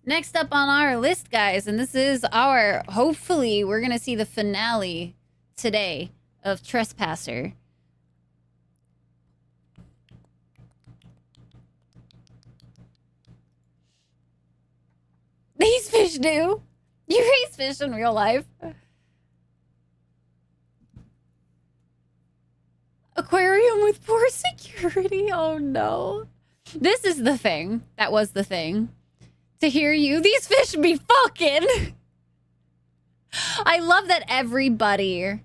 next up on our list, guys, and this is our, hopefully, we're going to see the finale today of Trespasser. These fish do. You raise fish in real life. Aquarium with poor security. Oh no. This is the thing. That was the thing. To hear you, these fish be fucking. I love that everybody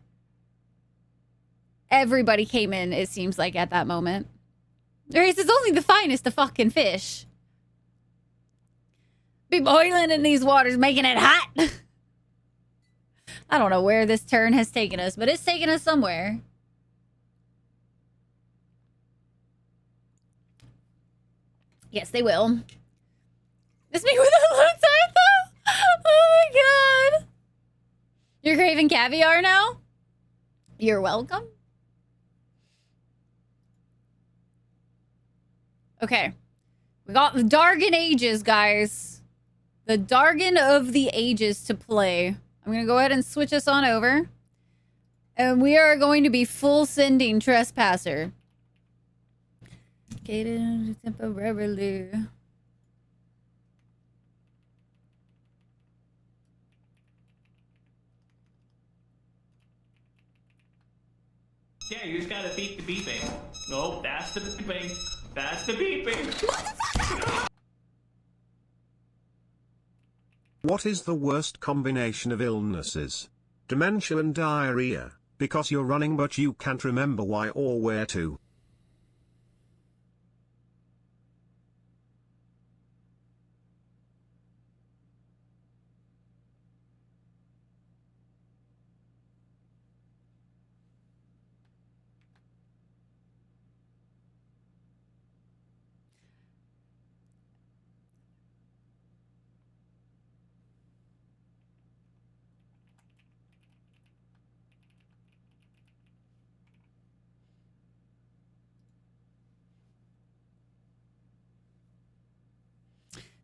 came in, it seems like, at that moment. There says only the finest of fucking fish. Be boiling in these waters, making it hot. I don't know where this turn has taken us, but it's taken us somewhere. Yes, they will. This me with a low tide, though? Oh my god. You're craving caviar now? You're welcome. Okay. We got the Dargon Ages, guys. The Dargon of the Ages to play. I'm going to go ahead and switch us on over. And we are going to be full sending Trespasser. Gated temporarily. Yeah, you just gotta beat the beeping. No, that's the beeping. That's the beeping. What is the worst combination of illnesses? Dementia and diarrhea, because you're running but you can't remember why or where to.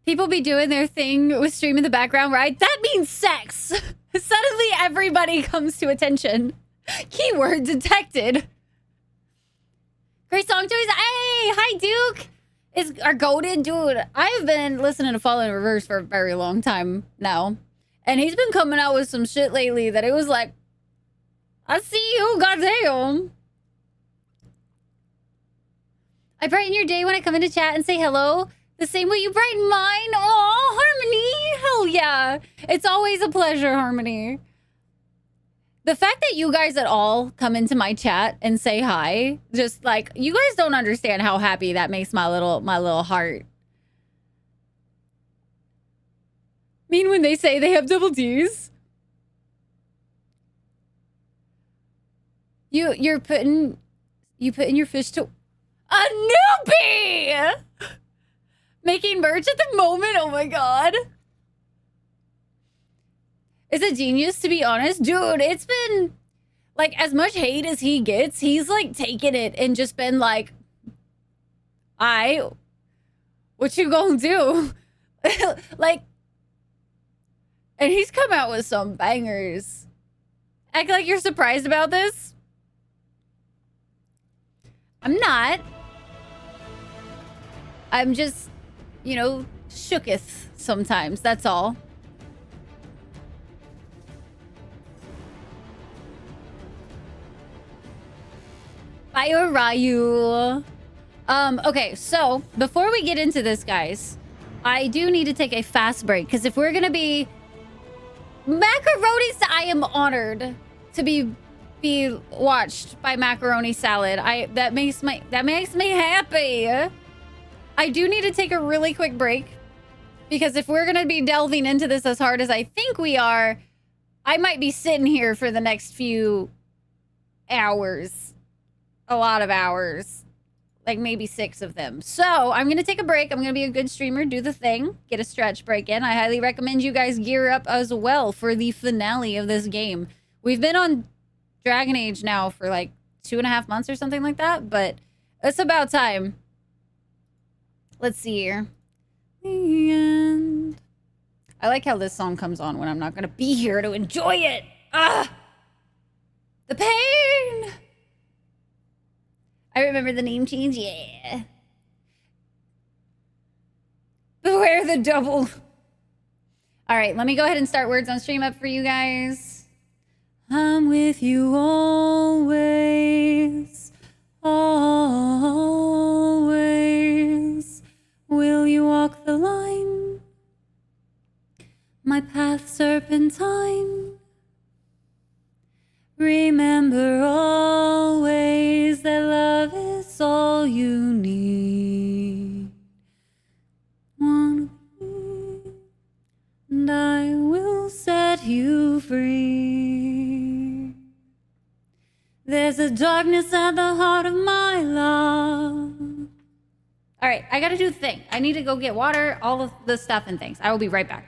People be doing their thing with stream in the background, right? That means sex. Suddenly everybody comes to attention. Keyword detected. Great song choice. Hey, hi Duke. Is our goated dude. I've been listening to Fall in Reverse for a very long time now. And he's been coming out with some shit lately that it was like, I see you, goddamn. I brighten your day when I come into chat and say hello. The same way you brighten mine. Oh, Harmony. Hell yeah. It's always a pleasure, Harmony. The fact that you guys at all come into my chat and say hi, just like, you guys don't understand how happy that makes my little heart. Mean when they say they have double D's? You putting your fish to a newbie. Making merch at the moment. Oh my god. It's a genius, to be honest. Dude, it's been like as much hate as he gets, he's like taken it and just been like, what you gonna do? Like, and he's come out with some bangers. Act like you're surprised about this. I'm not. I'm just, you know, shooketh sometimes. That's all. Bye, Ryu. Okay, so before we get into this, guys, I do need to take a fast break because if we're gonna be macaroni, I am honored to be watched by Macaroni Salad. That makes me happy. I do need to take a really quick break because if we're gonna be delving into this as hard as I think we are, I might be sitting here for the next few hours. A lot of hours. like maybe 6 of them. So I'm going to take a break. I'm going to be a good streamer, do the thing, get a stretch break in. I highly recommend you guys gear up as well for the finale of this game. We've been on Dragon Age now for like 2.5 months or something like that, but it's about time. Let's see here. The end. I like how this song comes on when I'm not going to be here to enjoy it. Ah! The pain! I remember the name change, yeah. Beware the double. All right, let me go ahead and start words on stream up for you guys. I'm with you always, always. Will you walk the line? My path serpentine. Remember always that love is all you need. Wanna be, and I will set you free. There's a darkness at the heart of my love. All right, I gotta do the thing. I need to go get water, all of the stuff and things. I will be right back.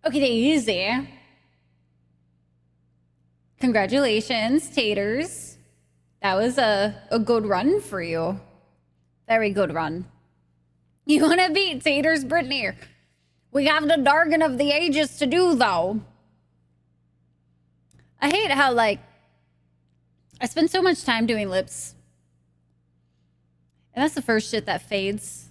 Okay, easy. Congratulations, Taters. That was a good run for you. Very good run. You want to beat Taters, Brittany? We have the Dargon of the Ages to do, though. I hate how, like, I spend so much time doing lips. And that's the first shit that fades.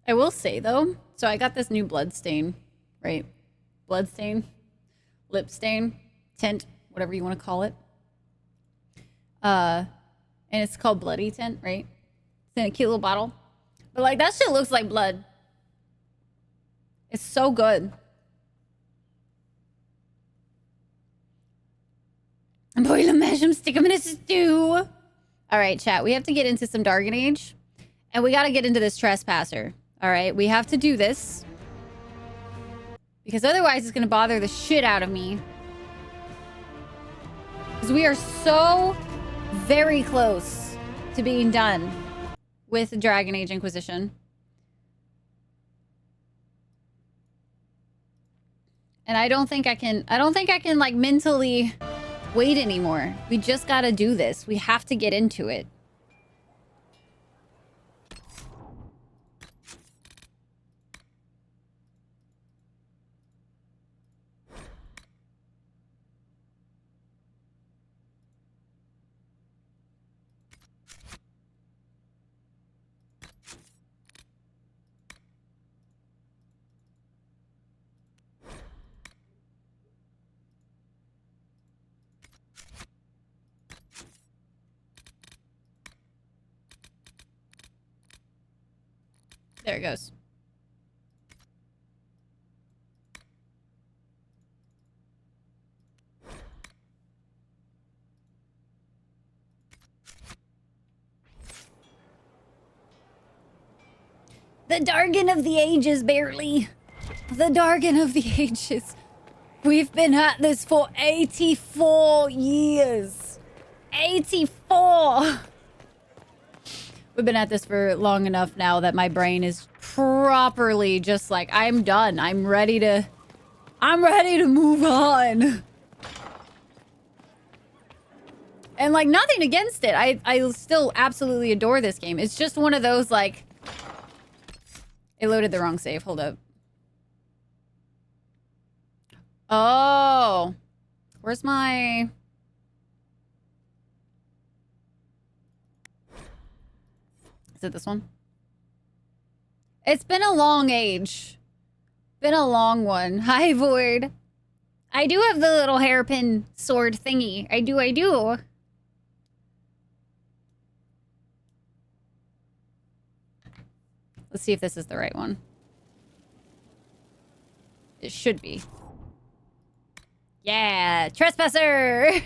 I will say, though, so I got this new blood stain, right? Blood stain, lip stain, tint, whatever you want to call it. And it's called Bloody Tint, right? It's in a cute little bottle. But, like, that shit looks like blood. It's so good. Boil a mash 'em, stick 'em in a stew. All right, chat. We have to get into some Dargon Age. And we got to get into this Trespasser. All right, we have to do this. Because otherwise it's going to bother the shit out of me. Because we are so very close to being done with Dragon Age Inquisition. And I don't think I can like mentally wait anymore. We just got to do this. We have to get into it. There it goes. The Dargon of the Ages, barely. The Dargon of the Ages. We've been at this for 84 years. 84! We've been at this for long enough now that my brain is properly just like, I'm done. I'm ready to move on. And like, nothing against it. I still absolutely adore this game. It's just one of those like, it loaded the wrong save. Hold up. Oh, where's my... Is it this one? It's been a long age. Been a long one. Hi, Void. I do have the little hairpin sword thingy. I do. Let's see if this is the right one. It should be. Yeah, Trespasser!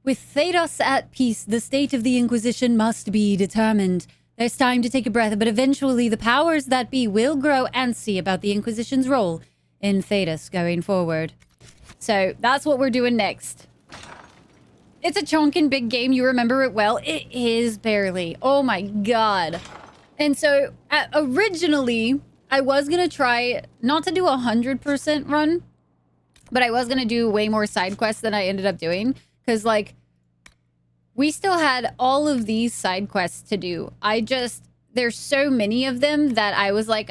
With Thedos at peace, the state of the Inquisition must be determined. There's time to take a breath, but eventually the powers that be will grow antsy about the Inquisition's role in Thedos going forward. So that's what we're doing next. It's a chonkin' big game. You remember it well. It is barely. Oh my god. And so originally, I was going to try not to do 100% run, but I was going to do way more side quests than I ended up doing. Because, like, we still had all of these side quests to do. There's so many of them that I was like,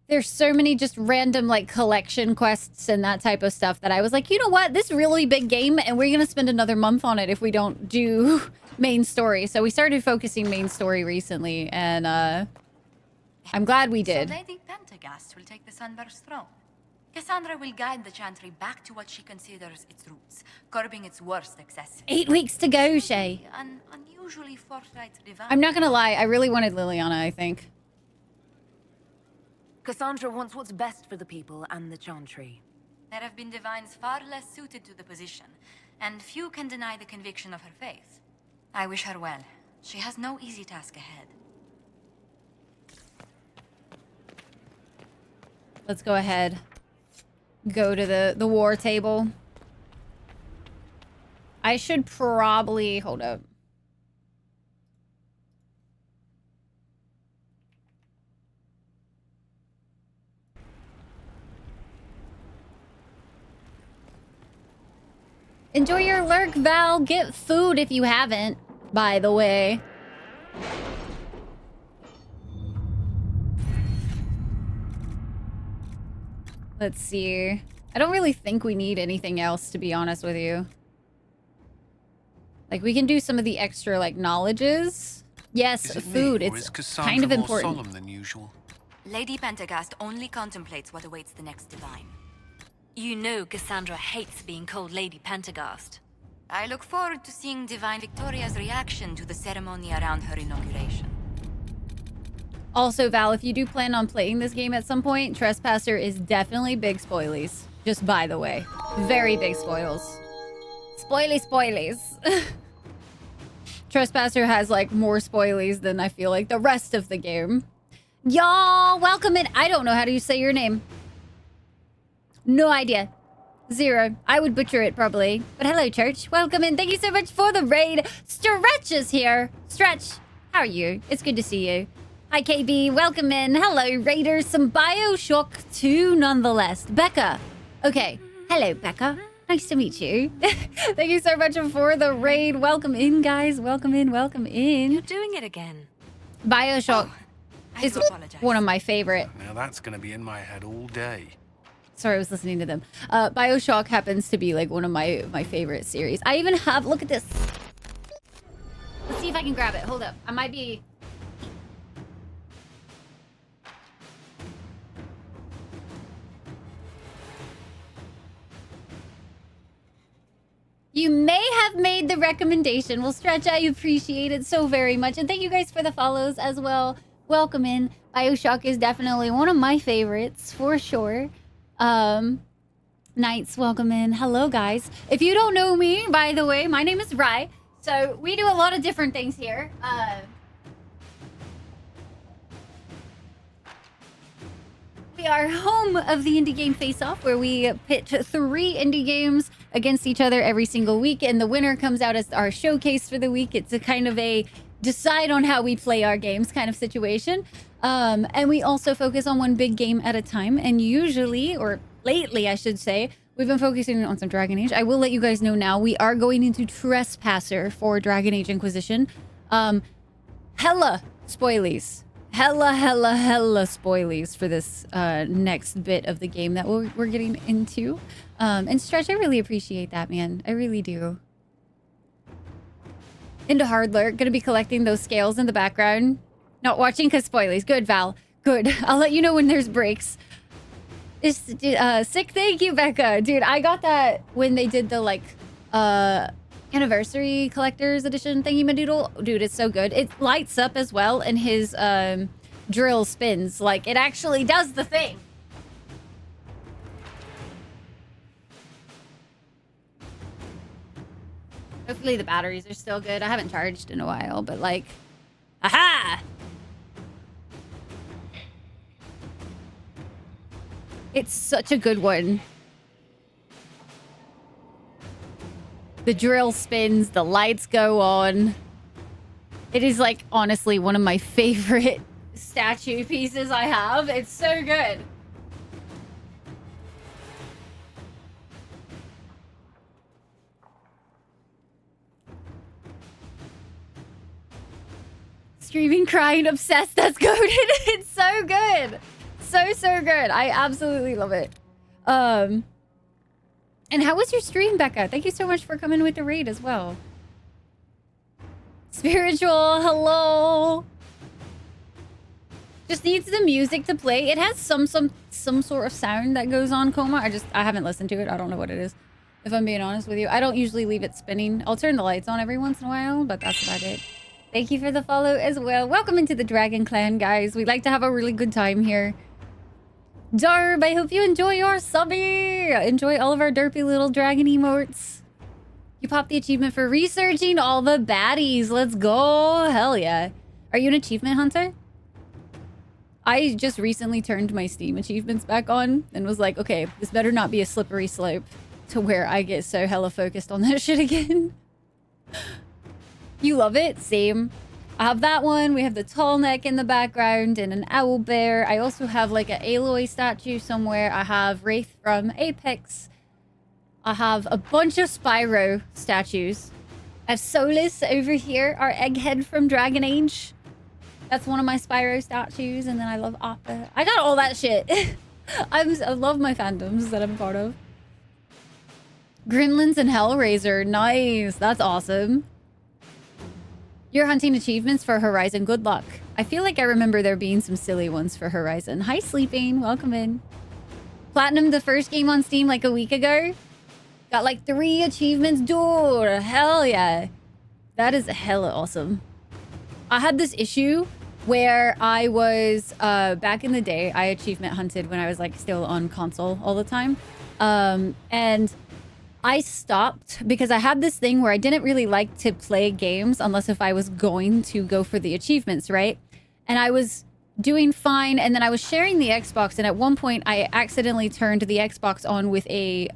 there's so many just random, like, collection quests and that type of stuff that I was like, you know what? This really big game, and we're going to spend another month on it if we don't do main story. So we started focusing main story recently, and I'm glad we did. So Lady Pentagast will take the Sunburst throne. Cassandra will guide the Chantry back to what she considers its roots, curbing its worst excesses. 8 weeks to go, Shay. An unusually forthright divine. I'm not gonna lie, I really wanted Liliana, I think. Cassandra wants what's best for the people and the Chantry. There have been divines far less suited to the position, and few can deny the conviction of her faith. I wish her well. She has no easy task ahead. let's go ahead. Go to the war table. I should probably... Hold up. Enjoy your lurk, Val. Get food if you haven't, by the way. Let's see. I don't really think we need anything else, to be honest with you. Like, we can do some of the extra, like, knowledges. Yes, food. It's kind of important. Solemn than usual? Lady Pentagast only contemplates what awaits the next divine. You know Cassandra hates being called Lady Pentagast. I look forward to seeing Divine Victoria's reaction to the ceremony around her inauguration. Also, Val, if you do plan on playing this game at some point, Trespasser is definitely big spoilies. Just by the way. Very big spoils. Spoilies. Trespasser has, like, more spoilies than I feel like the rest of the game. Y'all, welcome in. I don't know how to say your name. No idea. Zero. I would butcher it, probably. But hello, Church. Welcome in. Thank you so much for the raid. Stretch is here. Stretch, how are you? It's good to see you. Hi, KB. Welcome in. Hello, Raiders. Some Bioshock 2 nonetheless. Becca. Okay. Hello, Becca. Nice to meet you. Thank you so much for the raid. Welcome in, guys. Welcome in. Welcome in. You're doing it again. Bioshock is one of my favorite. Now that's going to be in my head all day. Sorry, I was listening to them. Bioshock happens to be like one of my favorite series. I even have, look at this. Let's see if I can grab it. Hold up. I might be... You may have made the recommendation. Well, Stretch, I appreciate it so very much. And thank you guys for the follows as well. Welcome in. Bioshock is definitely one of my favorites, for sure. Knights, welcome in. Hello, guys. If you don't know me, by the way, my name is Rye. So we do a lot of different things here. We are home of the Indie Game Face-Off, where we pit 3 indie games against each other every single week, and the winner comes out as our showcase for the week. It's a kind of a decide on how we play our games kind of situation. And we also focus on one big game at a time. And usually, or lately, I should say, we've been focusing on some Dragon Age. I will let you guys know now, we are going into Trespasser for Dragon Age Inquisition. Hella spoilies. Hella spoilies for this next bit of the game that we're getting into. And Stretch, I really appreciate that, man. I really do. Into hard lurk. Gonna be collecting those scales in the background. Not watching because spoilies. Good, Val. Good. I'll let you know when there's breaks. It's sick. Thank you, Becca. Dude, I got that when they did the, like, anniversary collector's edition thingy-madoodle. Dude, it's so good. It lights up as well, and his drill spins. Like, it actually does the thing. Hopefully the batteries are still good. I haven't charged in a while, but like, aha! It's such a good one. The drill spins, the lights go on. It is like, honestly, one of my favorite statue pieces I have. It's so good. Screaming, crying, obsessed. That's goated. It's so good. So good. I absolutely love it. And how was your stream, Becca? Thank you so much for coming with the raid as well. Spiritual, hello. Just needs the music to play. It has some sort of sound that goes on, Coma. I haven't listened to it. I don't know what it is, if I'm being honest with you. I don't usually leave it spinning. I'll turn the lights on every once in a while, but that's about it. Thank you for the follow as well. Welcome into the Dragon Clan, guys. We like to have a really good time here. Darb, I hope you enjoy your subby. Enjoy all of our derpy little dragon emotes. You popped the achievement for researching all the baddies. Let's go. Hell yeah. Are you an achievement hunter? I just recently turned my Steam achievements back on and was like, okay, this better not be a slippery slope to where I get so hella focused on that shit again. You love it? Same. I have that one. We have the tall neck in the background and an owl bear. I also have like an Aloy statue somewhere. I have Wraith from Apex. I have a bunch of Spyro statues. I have Solus over here, our egghead from Dragon Age. That's one of my Spyro statues. And then I love Appa. I got all that shit. I love my fandoms that I'm part of. Gremlins and Hellraiser. Nice. That's awesome. You're hunting achievements for Horizon. Good luck. I feel like I remember there being some silly ones for Horizon. Hi, Sleeping. Welcome in. Platinum the first game on Steam like a week ago. Got like 3 achievements. Dude, hell yeah. That is hella awesome. I had this issue where I was, back in the day, I achievement hunted when I was like still on console all the time. And I stopped because I had this thing where I didn't really like to play games unless if I was going to go for the achievements, right? And I was doing fine, and then I was sharing the Xbox, and at one point I accidentally turned the Xbox on with a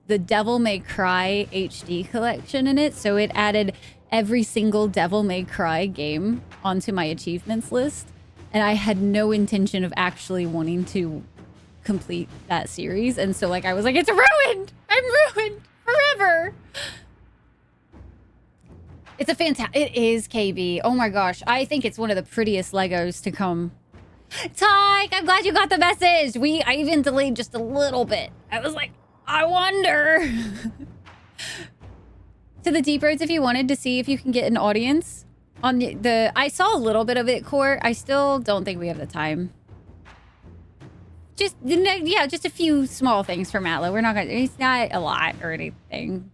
the Devil May Cry HD collection in it, so it added every single Devil May Cry game onto my achievements list, and I had no intention of actually wanting to complete that series, and so like I was like, it's ruined! I'm ruined forever! It's a fantastic... It is, KB. Oh my gosh. I think it's one of the prettiest Legos to come. Tyke, I'm glad you got the message. I even delayed just a little bit. I was like, I wonder. To the Deep Roads if you wanted to see if you can get an audience. On the I saw a little bit of it, Court. I still don't think we have the time. Just, yeah, just a few small things for Matlow. We're not gonna... It's not a lot or anything.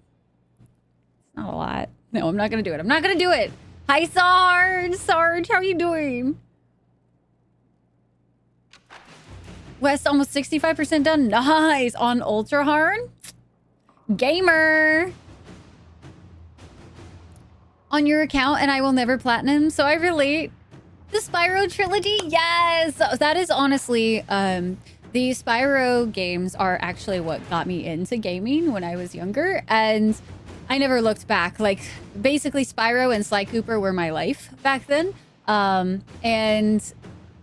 It's not a lot. No, I'm not gonna do it. I'm not gonna do it. Hi, Sarge. Sarge, how are you doing? West, almost 65% done. Nice. On Ultra Hard. Gamer. On your account, and I will never platinum, so I relate. The Spyro trilogy? Yes. That is honestly, the Spyro games are actually what got me into gaming when I was younger, and I never looked back. Like, basically, Spyro and Sly Cooper were my life back then. And,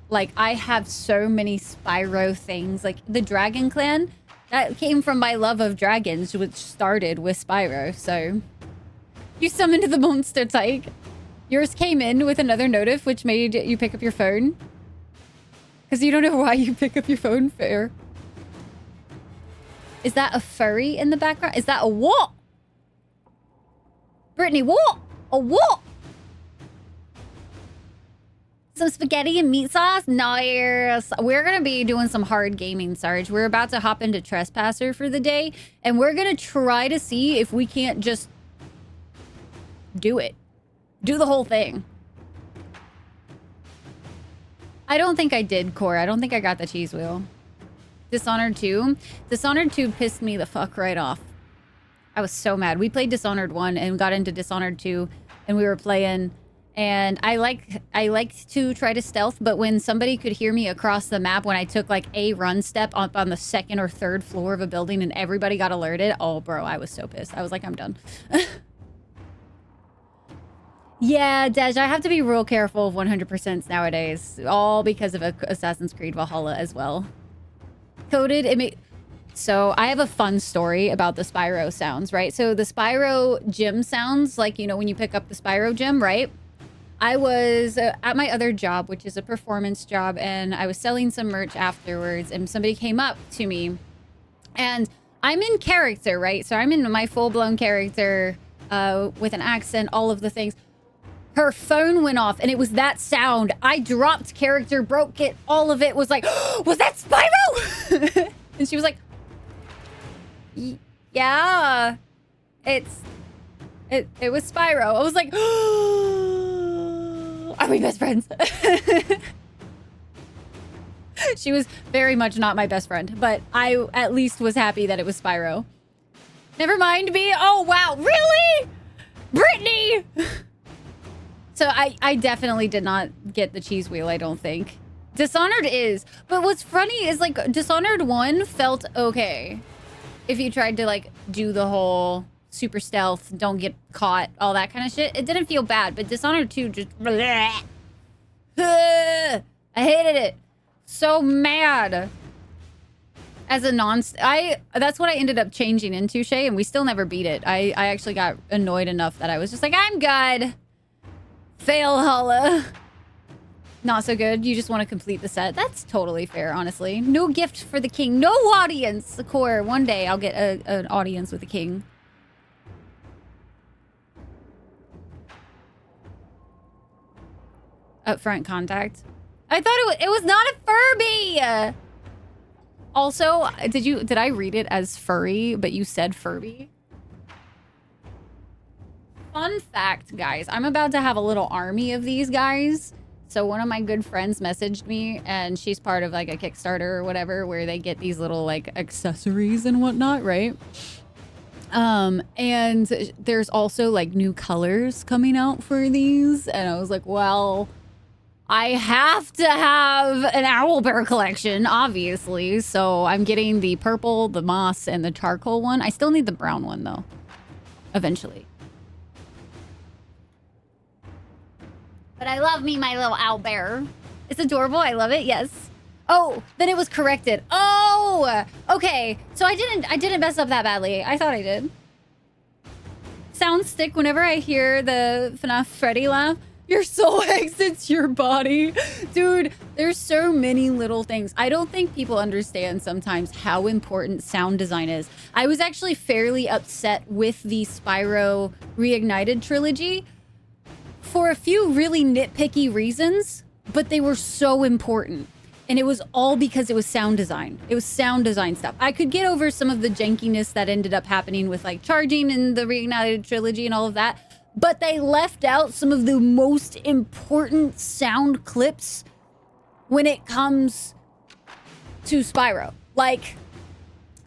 like, I have so many Spyro things. Like, the Dragon Clan, that came from my love of dragons, which started with Spyro. So, you summoned the monster, Tyke. Yours came in with another notif, which made you pick up your phone. Because you don't know why you pick up your phone, fair. Is that a furry in the background? Is that a what? Brittany, what? A what? Some spaghetti and meat sauce? Nice. We're going to be doing some hard gaming, Sarge. We're about to hop into Trespasser for the day. And we're going to try to see if we can't just do it. Do the whole thing. I don't think I did, Core. I don't think I got the cheese wheel. Dishonored 2? Dishonored 2 pissed me the fuck right off. I was so mad. We played Dishonored 1 and got into Dishonored 2, and we were playing, and I liked to try to stealth, but when somebody could hear me across the map when I took like a run step up on the 2nd or 3rd floor of a building and everybody got alerted, oh bro, I was so pissed. I was like, I'm done. Yeah, Dej, I have to be real careful of 100% nowadays, all because of Assassin's Creed Valhalla as well. Coded, so I have a fun story about the Spyro sounds, right? So the Spyro gym sounds, like, you know, when you pick up the Spyro gym, right? I was at my other job, which is a performance job, and I was selling some merch afterwards, and somebody came up to me, and I'm in character, right? So I'm in my full-blown character with an accent, all of the things. Her phone went off, and it was that sound. I dropped character, broke it, all of it was like, was that Spyro? And she was like, yeah, it was Spyro. I was like, are we best friends? She was very much not my best friend, but I at least was happy that it was Spyro. Never mind me. Oh, wow. Really? Brittany! So I definitely did not get the cheese wheel, I don't think. Dishonored is. But what's funny is like Dishonored 1 felt okay. If you tried to like do the whole super stealth, don't get caught, all that kind of shit. It didn't feel bad, but Dishonored 2 just bleh. I hated it. So mad. As a that's what I ended up changing into, Shay, and we still never beat it. I actually got annoyed enough that I was just like, I'm good. Fail holla. Not so good. You just want to complete the set. That's totally fair, honestly. No gift for the king. No audience. The core. One day I'll get an audience with the king. Upfront contact. I thought it was not a Furby. Also, did I read it as furry, but you said Furby? Fun fact, guys. I'm about to have a little army of these guys. So one of my good friends messaged me, and she's part of like a Kickstarter or whatever, where they get these little like accessories and whatnot, right? And there's also like new colors coming out for these, and I was like, well, I have to have an owlbear collection, obviously. So I'm getting the purple, the moss, and the charcoal one. I still need the brown one though, eventually. But I love me, my little owlbear. It's adorable. I love it. Yes. Oh, then it was corrected. Oh, okay. So I didn't mess up that badly. I thought I did. Sounds stick whenever I hear the FNAF Freddy laugh. Your soul exits your body. Dude, there's so many little things. I don't think people understand sometimes how important sound design is. I was actually fairly upset with the Spyro Reignited trilogy for a few really nitpicky reasons, but they were so important. And it was all because it was sound design. It was sound design stuff. I could get over some of the jankiness that ended up happening with like charging in the Reignited trilogy and all of that. But they left out some of the most important sound clips when it comes to Spyro. Like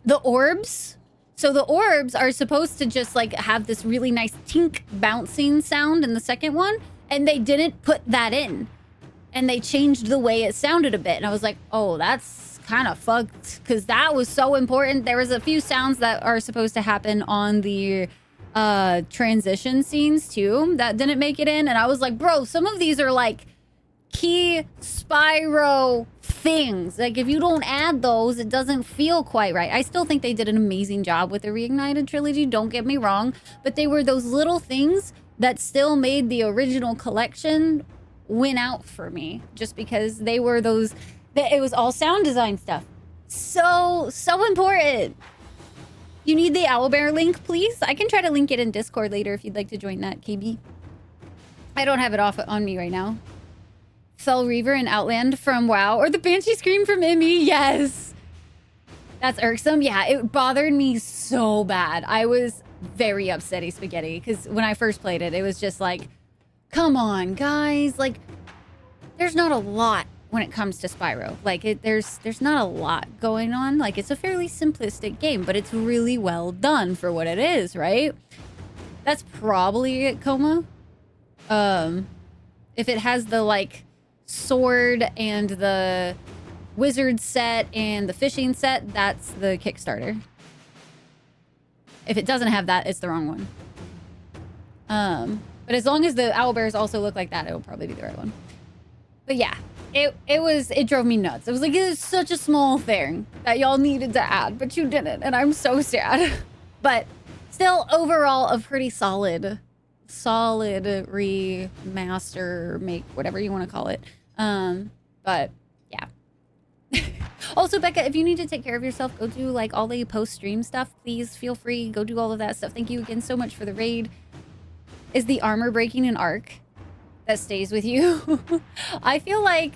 the orbs. So the orbs are supposed to just like have this really nice tink bouncing sound in the second one. And they didn't put that in. And they changed the way it sounded a bit. And I was like, oh, that's kind of fucked. Because that was so important. There was a few sounds that are supposed to happen on the transition scenes too that didn't make it in. And I was like, bro, some of these are like key Spyro things. Like if you don't add those, it doesn't feel quite right. I still think they did an amazing job with the Reignited trilogy, don't get me wrong, but they were those little things that still made the original collection win out for me, just because they were those, it was all sound design stuff. So important. You need the owlbear link, please? I can try to link it in Discord later if you'd like to join that, KB. I don't have it off on me right now. Fell Reaver and Outland from WoW, or the Banshee Scream from Emmy. Yes. That's irksome. Yeah, it bothered me so bad. I was very upsetty spaghetti because when I first played it, it was just like, come on, guys. Like, there's not a lot when it comes to Spyro. Like, there's not a lot going on. Like, it's a fairly simplistic game, but it's really well done for what it is, right? That's probably it, Coma. If it has the, like, sword and the wizard set and the fishing set, that's the Kickstarter. If it doesn't have that, it's the wrong one. But as long as the owlbears also look like that, it will probably be the right one. But yeah, it drove me nuts. It was like, it was such a small thing that y'all needed to add, but you didn't, and I'm so sad. But still, overall, a pretty solid remaster, make, whatever you want to call it. But yeah. Also, Becca, if you need to take care of yourself, go do like all the post-stream stuff, please feel free. Go do all of that stuff. Thank you again so much for the raid. Is the armor breaking an arc that stays with you? I feel like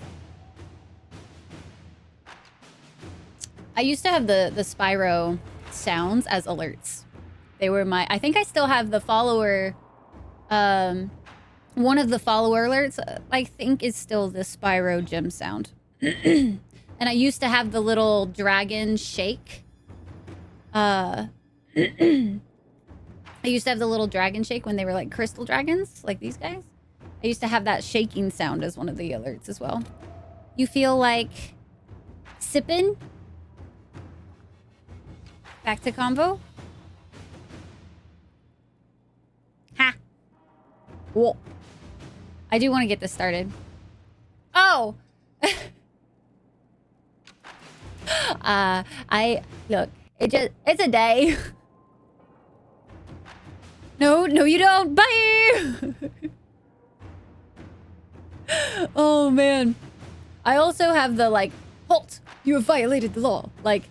I used to have the Spyro sounds as alerts. They were my, I think I still have the follower, one of the follower alerts, I think is still the Spyro gem sound. And I used to have the little dragon shake. I used to have the little dragon shake when they were like crystal dragons, like these guys. I used to have that shaking sound as one of the alerts as well. you feel like sipping? Back to combo? Ha! Whoa. I do want to get this started. Oh! Look, it's a day. No, you don't. Bye! Oh, man. I also have the, like, halt! You have violated the law. Like,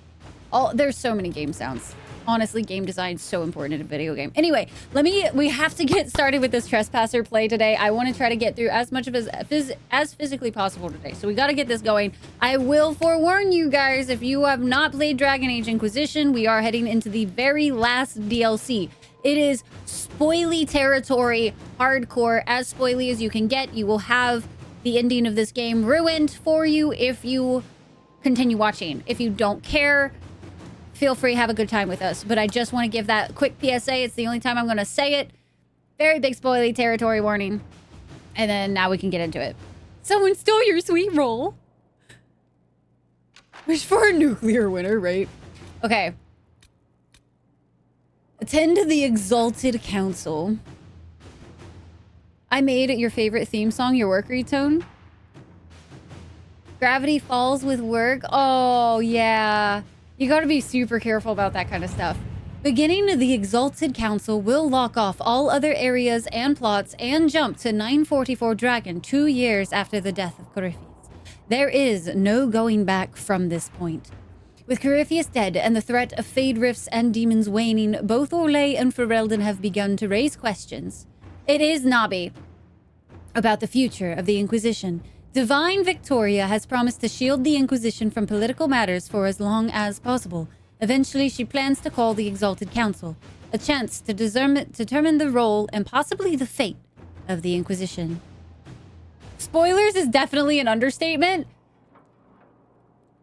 there's so many game sounds. Honestly, game design is so important in a video game. Anyway, we have to get started with this Trespasser play today. I want to try to get through as much of as physically possible today. So we got to get this going. I will forewarn you guys, if you have not played Dragon Age Inquisition, we are heading into the very last DLC. It is spoily territory, hardcore, as spoily as you can get. You will have the ending of this game ruined for you if you continue watching. If you don't care, feel free, have a good time with us. But I just want to give that quick PSA. It's the only time I'm going to say it. Very big spoily territory warning. And then now we can get into it. Someone stole your sweet roll. Wish for a nuclear winter, right? Okay. Attend the Exalted Council. I made your favorite theme song your work retone. Gravity falls with work. Oh, yeah. You gotta be super careful about that kind of stuff. Beginning, the Exalted Council will lock off all other areas and plots and jump to 944 Dragon 2 years after the death of Corypheus. There is no going back from this point. With Corypheus dead and the threat of Fade Rifts and demons waning, both Orlais and Ferelden have begun to raise questions. It is Nabi about the future of the Inquisition. Divine Victoria has promised to shield the Inquisition from political matters for as long as possible. Eventually, she plans to call the Exalted Council, a chance to determine the role and possibly the fate of the Inquisition. Spoilers is definitely an understatement.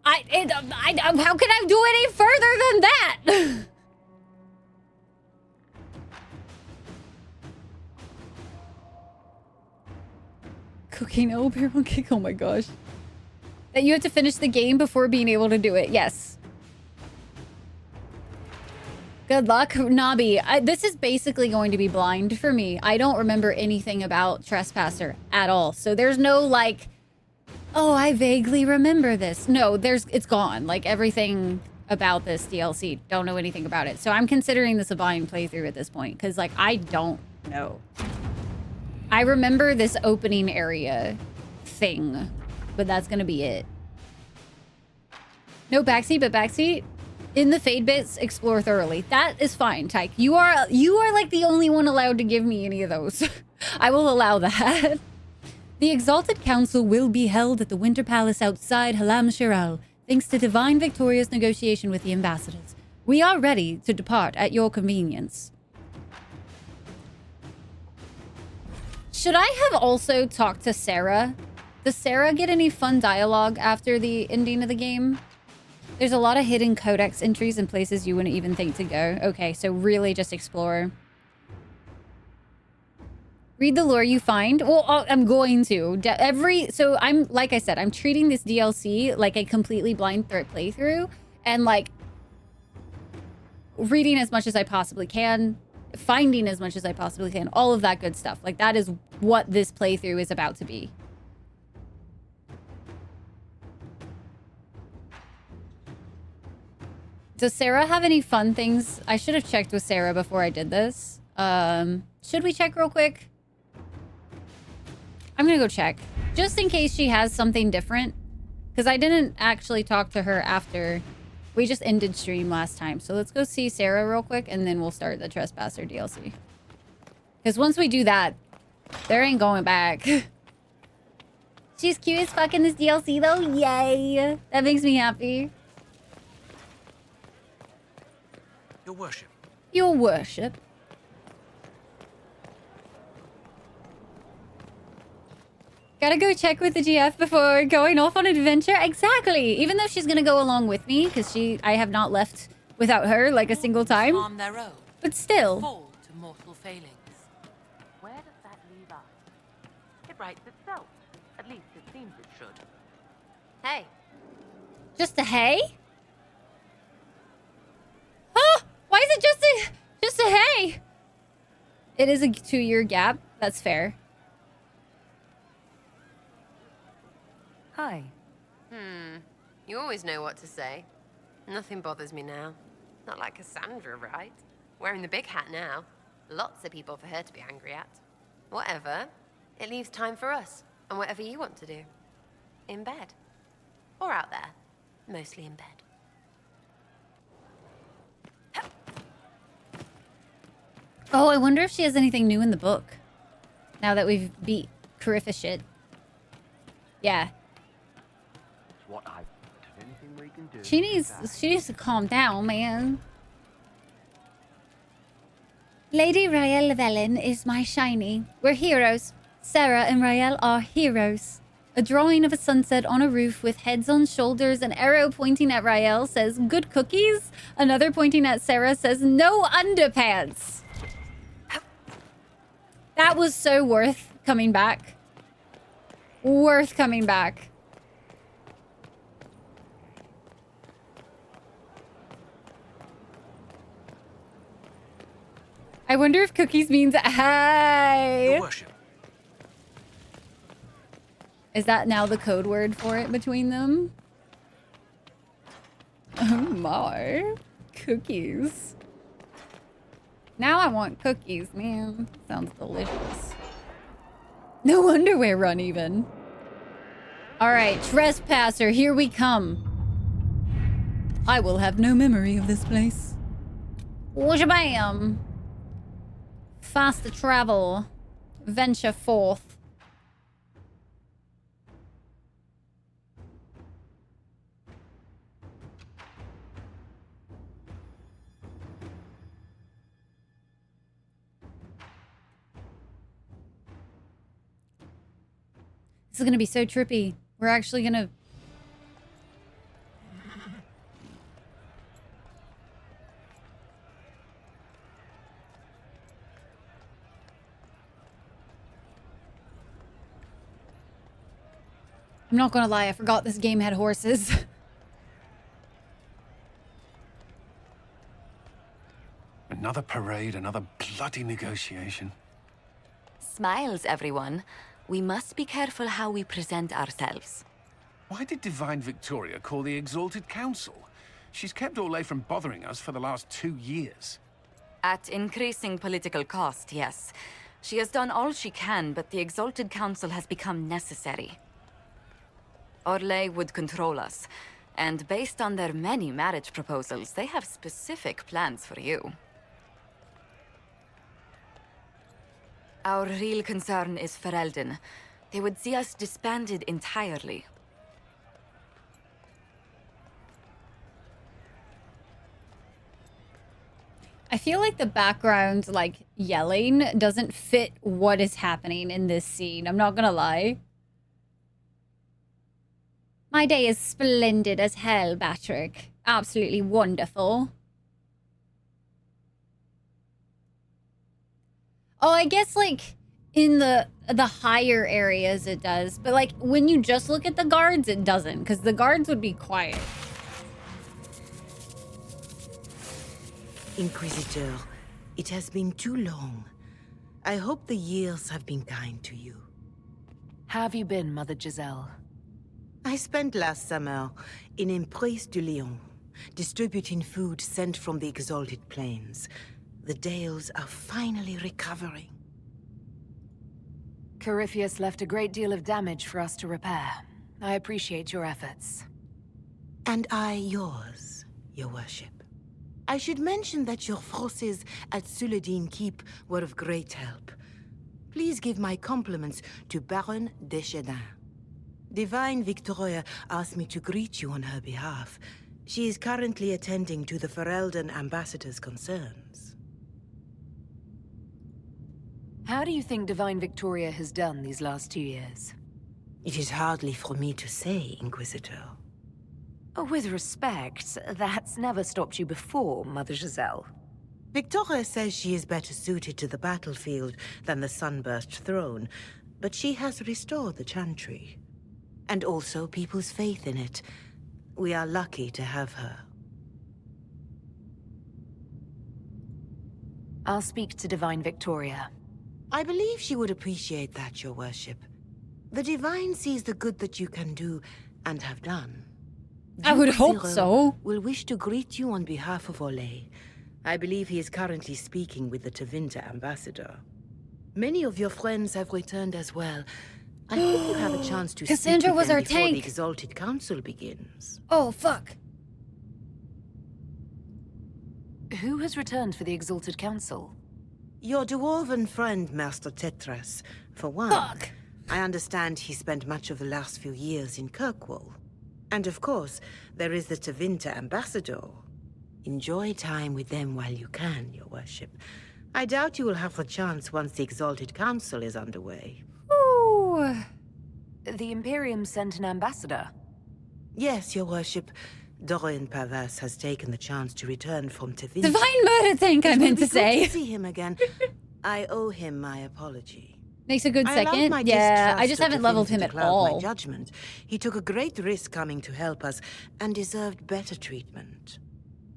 How can I do any further than that? Cocaine owl barrel kick. Oh my gosh. That you have to finish the game before being able to do it. Yes. Good luck, Nabi. This is basically going to be blind for me. I don't remember anything about Trespasser at all. So there's no like, oh, I vaguely remember this. No, it's gone. Like everything about this DLC. Don't know anything about it. So I'm considering this a blind playthrough at this point. Because like, I don't know. I remember this opening area thing, but that's gonna be it. No backseat, but backseat. In the Fade bits, explore thoroughly. That is fine, Tyke. You are like the only one allowed to give me any of those. I will allow that. The Exalted Council will be held at the Winter Palace outside Halam Shiral, thanks to Divine Victoria's negotiation with the ambassadors. We are ready to depart at your convenience. Should I have also talked to Sarah? Does Sarah get any fun dialogue after the ending of the game? There's a lot of hidden codex entries in places you wouldn't even think to go. Okay, so really just explore. Read the lore you find. Well, I'm going to. So I'm, like I said, I'm treating this DLC like a completely blind threat playthrough. And like, reading as much as I possibly can. Finding as much as I possibly can. All of that good stuff. Like, that is what this playthrough is about to be. Does Sarah have any fun things? I should have checked with Sarah before I did this. Should we check real quick? I'm gonna go check. Just in case she has something different. Because I didn't actually talk to her after... We just ended stream last time. So let's go see Sarah real quick, and then we'll start the Trespasser DLC. Because once we do that, there ain't going back. She's cute as fuck in this DLC, though. Yay. That makes me happy. Your worship. Your worship. Gotta go check with the GF before going off on an adventure. Exactly. Even though she's gonna go along with me, because I have not left without her like a single time. On their own. But still. Fall to mortal failings. Where does that leave us? It writes itself. At least it seems it should. Hey. Just a hey? Huh? Why is it just a hey? It is a 2-year gap. That's fair. Hi. You always know what to say. Nothing bothers me now. Not like Cassandra, right? Wearing the big hat now. Lots of people for her to be angry at. Whatever. It leaves time for us, and whatever you want to do. In bed. Or out there. Mostly in bed. Oh, I wonder if she has anything new in the book. Now that we've beat Carifa shit. Yeah. She needs to calm down, man. Lady Rael Llewellyn is my shiny. We're heroes. Sarah and Rael are heroes. A drawing of a sunset on a roof with heads on shoulders, an arrow pointing at Rael says, good cookies. Another pointing at Sarah says, no underpants. That was so worth coming back. Worth coming back. I wonder if cookies means hey. Your worship. Is that now the code word for it between them? Oh my. Cookies. Now I want cookies, man. Sounds delicious. No underwear run even. Alright, Trespasser, here we come. I will have no memory of this place. Whoosh-bam! Faster travel. Venture forth. This is gonna be so trippy. We're actually gonna... I'm not gonna lie, I forgot this game had horses. Another parade, another bloody negotiation. Smiles, everyone. We must be careful how we present ourselves. Why did Divine Victoria call the Exalted Council? She's kept Orlais from bothering us for the last 2 years. At increasing political cost, yes. She has done all she can, but the Exalted Council has become necessary. Orlais would control us, and based on their many marriage proposals, they have specific plans for you. Our real concern is Ferelden. They would see us disbanded entirely. I feel like the background, like, yelling doesn't fit what is happening in this scene. I'm not gonna lie. My day is splendid as hell, Patrick. Absolutely wonderful. Oh, I guess, like, in the higher areas it does. But, like, when you just look at the guards, it doesn't. Because the guards would be quiet. Inquisitor, it has been too long. I hope the years have been kind to you. How have you been, Mother Giselle? I spent last summer in Emprise de Lyon, distributing food sent from the Exalted Plains. The Dales are finally recovering. Corypheus left a great deal of damage for us to repair. I appreciate your efforts. And I yours, your worship. I should mention that your forces at Suladin Keep were of great help. Please give my compliments to Baron Deschedin. Divine Victoria asked me to greet you on her behalf. She is currently attending to the Ferelden ambassador's concerns. How do you think Divine Victoria has done these last 2 years? It is hardly for me to say, Inquisitor. Oh, with respect, that's never stopped you before, Mother Giselle. Victoria says she is better suited to the battlefield than the Sunburst throne, but she has restored the Chantry. and also people's faith in it. We are lucky to have her. I'll speak to Divine Victoria. I believe she would appreciate that, Your Worship. The Divine sees the good that you can do and have done. I would Duke hope Zero so. will wish to greet you on behalf of Olay. I believe he is currently speaking with the Tevinter ambassador. Many of your friends have returned as well. I hope you have a chance to Cassandra speak with was them our before tank. the Exalted Council begins. Oh, fuck. Who has returned for the Exalted Council? Your dwarven friend, Master Tetras, for one. Fuck. I understand he spent much of the last few years in Kirkwall. And of course, there is the Tevinter ambassador. Enjoy time with them while you can, Your Worship. I doubt you will have the chance once the Exalted Council is underway. Ooh. The Imperium sent an ambassador. Yes, Your Worship. Dorian Pavas has taken the chance to return from Tevinter. Divine Murder Tank, I meant to Good say. to see him again. I owe him my apology. Makes a good I allowed second. my Yeah, I distrust just of haven't leveled Tevinter him to at cloud all. My judgment. He took a great risk coming to help us and deserved better treatment.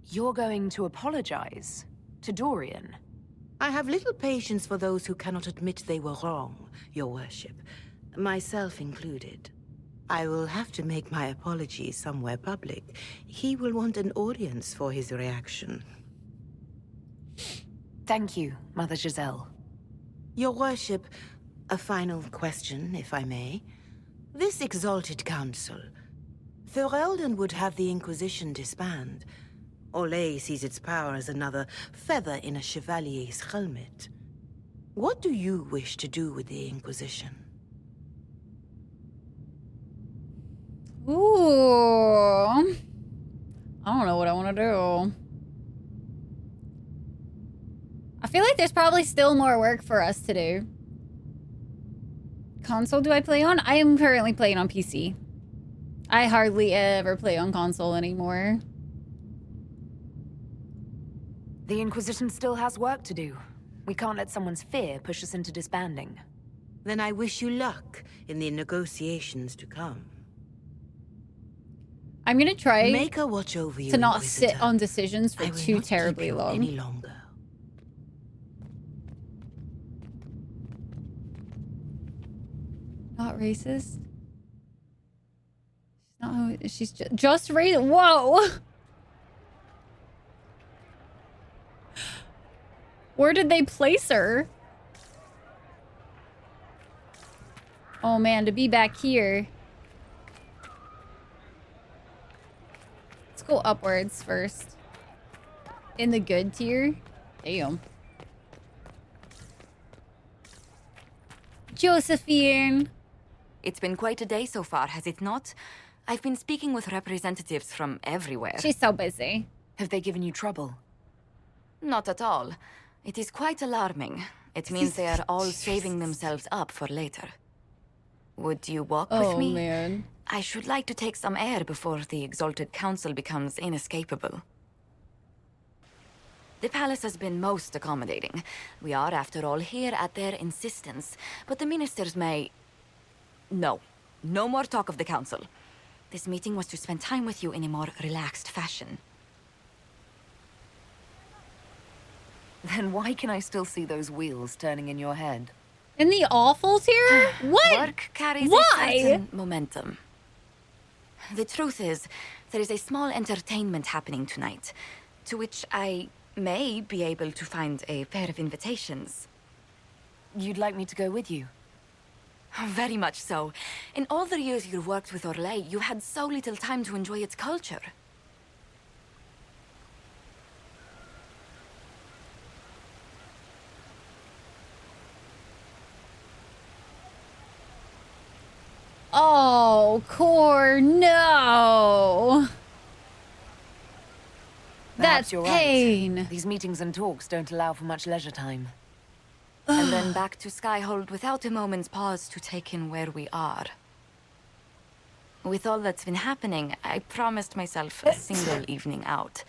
You're going to apologize? To Dorian? I have little patience for those who cannot admit they were wrong, Your Worship. Myself included. I will have to make my apology somewhere public. He will want an audience for his reaction. Thank you, Mother Giselle. Your Worship, a final question, if I may. This Exalted Council. Ferelden would have the Inquisition disband. Olay sees its power as another feather in a chevalier's helmet. What do you wish to do with the Inquisition? Ooh. I don't know what I want to do. I feel like there's probably still more work for us to do. Console do I play on? I am currently playing on PC. I hardly ever play on console anymore. The Inquisition still has work to do. We can't let someone's fear push us into disbanding. Then I wish you luck in the negotiations to come. I'm gonna try Make her watch over you, to not Inquisitor. sit on decisions for I will too not keep terribly you long. any longer. Not racist. She's not. She's just racist. Whoa. Where did they place her? Oh man, to be back here. Let's go upwards first. In the good tier. Damn. Josephine. It's been quite a day so far, has it not? I've been speaking with representatives from everywhere. She's so busy. Have they given you trouble? Not at all. It is quite alarming. It means they are all saving themselves up for later. Would you walk with me? Oh man. I should like to take some air before the Exalted Council becomes inescapable. The palace has been most accommodating. We are, after all, here at their insistence. But the ministers may... No. No more talk of the council. This meeting was to spend time with you in a more relaxed fashion. Then why can I still see those wheels turning in your head? In the awful tier? What? Work carries Why? a certain momentum. The truth is, there is a small entertainment happening tonight, to which I may be able to find a pair of invitations. You'd like me to go with you? Very much so. In all the years you worked with Orlais, you had so little time to enjoy its culture. Oh, Core, no. That's Perhaps you're pain. right. These meetings and talks don't allow for much leisure time. And then back to Skyhold without a moment's pause to take in where we are. With all that's been happening, I promised myself a single evening out.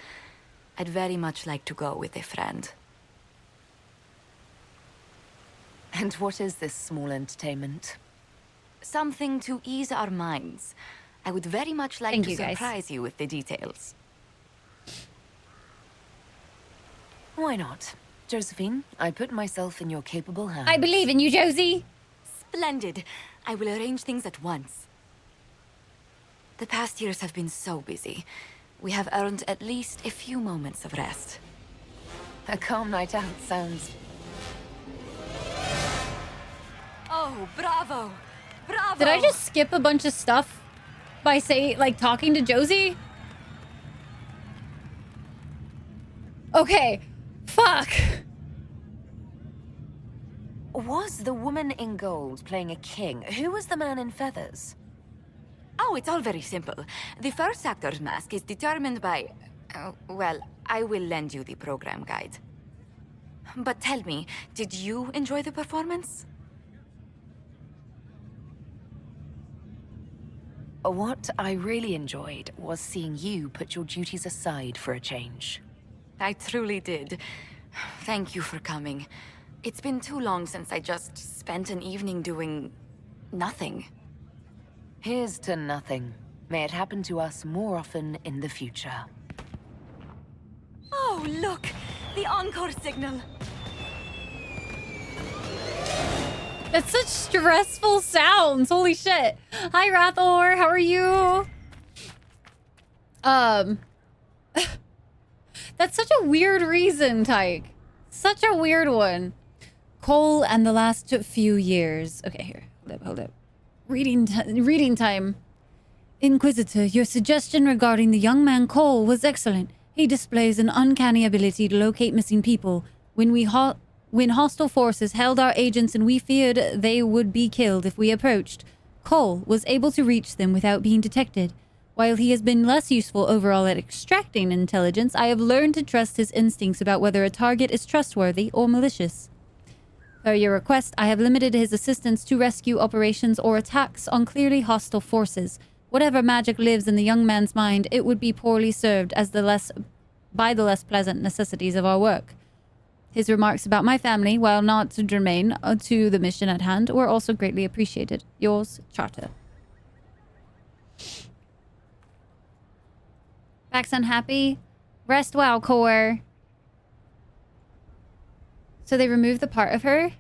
I'd very much like to go with a friend. And what is this small entertainment? Something to ease our minds. I would very much like Thank to you, guys. surprise you with the details. Why not? Josephine, I put myself in your capable hands. I believe in you, Josie. Splendid. I will arrange things at once. The past years have been so busy. We have earned at least a few moments of rest. A calm night out sounds... Oh, bravo! Bravo! Did I just skip a bunch of stuff by talking to Josie? Okay. Fuck. Was the woman in gold playing a king? Who was the man in feathers? Oh, it's all very simple. The first actor's mask is determined by... well, I will lend you the program guide. But tell me, did you enjoy the performance? What I really enjoyed was seeing you put your duties aside for a change. I truly did. Thank you for coming. It's been too long since I just spent an evening doing... nothing. Here's to nothing. May it happen to us more often in the future. Oh, look! The encore signal! That's such stressful sounds. Holy shit. Hi, Rathor. How are you? That's such a weird reason, Tyke. Such a weird one. Cole and the last few years. Okay, here. Hold up. Reading time. Inquisitor, your suggestion regarding the young man Cole was excellent. He displays an uncanny ability to locate missing people. When hostile forces held our agents and we feared they would be killed if we approached, Cole was able to reach them without being detected. While he has been less useful overall at extracting intelligence, I have learned to trust his instincts about whether a target is trustworthy or malicious. Per your request, I have limited his assistance to rescue operations or attacks on clearly hostile forces. Whatever magic lives in the young man's mind, it would be poorly served by the less pleasant necessities of our work. His remarks about my family, while not germane to the mission at hand, were also greatly appreciated. Yours, Charter. Back's unhappy. Rest well, Core. So they removed the part of her?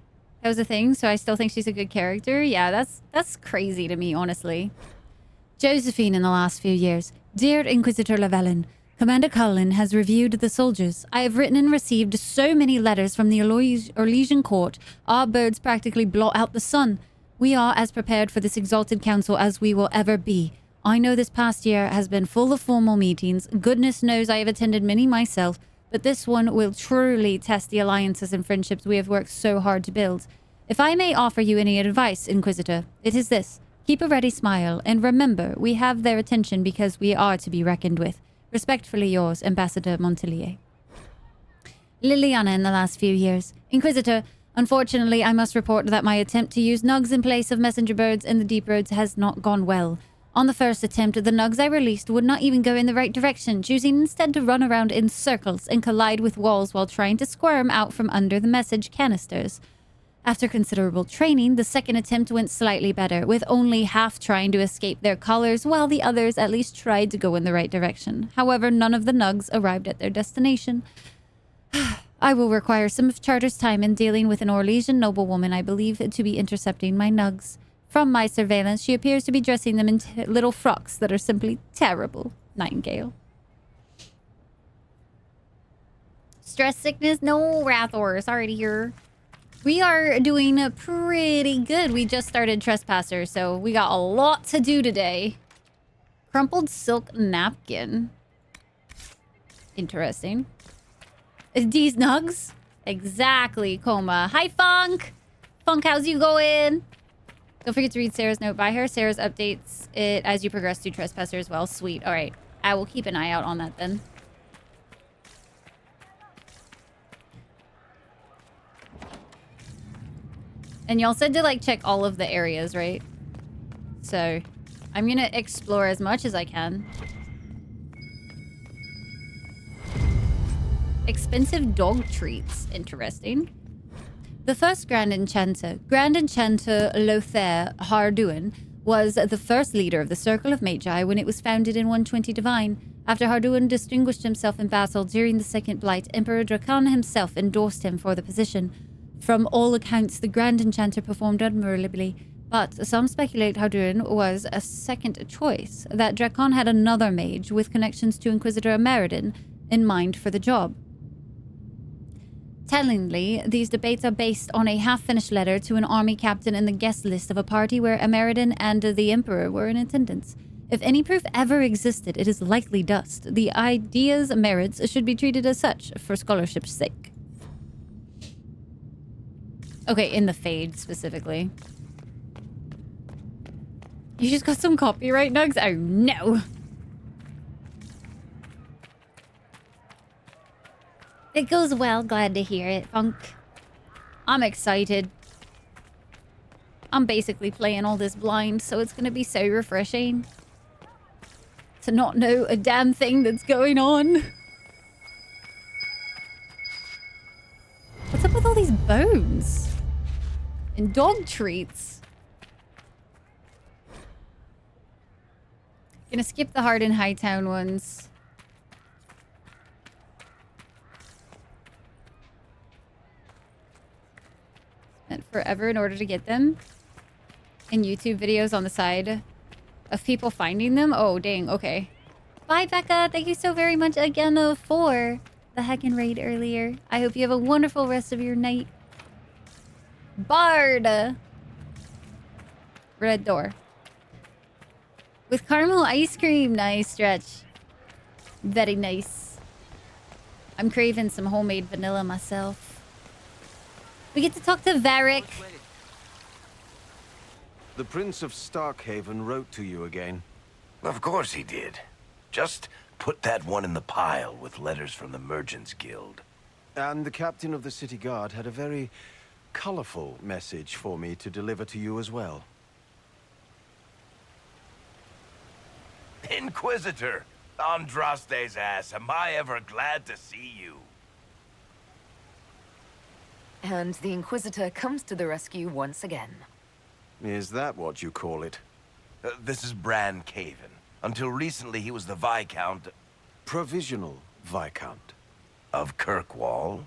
That was a thing, so I still think she's a good character? Yeah, that's crazy to me, honestly. Josephine in the last few years. Dear Inquisitor Llewellyn, Commander Cullen has reviewed the soldiers. I have written and received so many letters from the Orlesian court. Our birds practically blot out the sun. We are as prepared for this exalted council as we will ever be. I know this past year has been full of formal meetings. Goodness knows I have attended many myself, but this one will truly test the alliances and friendships we have worked so hard to build. If I may offer you any advice, Inquisitor, it is this. Keep a ready smile, and remember, we have their attention because we are to be reckoned with. Respectfully yours, Ambassador Montelier. Liliana in the last few years. Inquisitor, unfortunately, I must report that my attempt to use nugs in place of messenger birds in the deep roads has not gone well. On the first attempt, the nugs I released would not even go in the right direction, choosing instead to run around in circles and collide with walls while trying to squirm out from under the message canisters. After considerable training, the second attempt went slightly better, with only half trying to escape their collars, while the others at least tried to go in the right direction. However, none of the nugs arrived at their destination. I will require some of Charter's time in dealing with an Orlesian noblewoman I believe to be intercepting my nugs. From my surveillance, she appears to be dressing them in little frocks that are simply terrible. Nightingale. Stress sickness? No, Rathor. Sorry to hear. We are doing pretty good. We just started Trespasser, so we got a lot to do today. Crumpled silk napkin. Interesting. These nugs? Exactly, Coma. Hi, Funk! Funk, how's you going? Don't forget to read Sarah's note by her. Sarah's updates it as you progress through Trespasser as well. Sweet. All right. I will keep an eye out on that then. And y'all said to, like, check all of the areas, right? So, I'm gonna explore as much as I can. Expensive dog treats. Interesting. The first Grand Enchanter Lothair Harduin, was the first leader of the Circle of Magi when it was founded in 120 Divine. After Harduin distinguished himself in battle during the Second Blight, Emperor Dracan himself endorsed him for the position. From all accounts, the Grand Enchanter performed admirably, but some speculate Harduin was a second choice, that Dracan had another mage with connections to Inquisitor Ameridan in mind for the job. Tellingly, these debates are based on a half-finished letter to an army captain in the guest list of a party where Ameridan and the Emperor were in attendance. If any proof ever existed, it is likely dust. The idea's merits should be treated as such, for scholarship's sake. Okay, in the Fade, specifically. You just got some copyright nugs? Oh, no! It goes well. Glad to hear it, Funk. I'm excited. I'm basically playing all this blind, so it's gonna be so refreshing to not know a damn thing that's going on. What's up with all these bones? And dog treats? Gonna skip the Hard and Hightown ones. Spent forever in order to get them. And YouTube videos on the side of people finding them. Oh, dang. Okay. Bye, Becca. Thank you so very much again for the heckin' raid earlier. I hope you have a wonderful rest of your night. Bard. Red door. With caramel ice cream. Nice stretch. Very nice. I'm craving some homemade vanilla myself. We get to talk to Varric. The Prince of Starkhaven wrote to you again. Of course he did. Just put that one in the pile with letters from the Merchants Guild. And the captain of the city guard had a very colorful message for me to deliver to you as well. Inquisitor! Andraste's ass, am I ever glad to see you. And the Inquisitor comes to the rescue once again. Is that what you call it? This is Bran Caven. Until recently, he was the Viscount... Provisional Viscount. Of Kirkwall.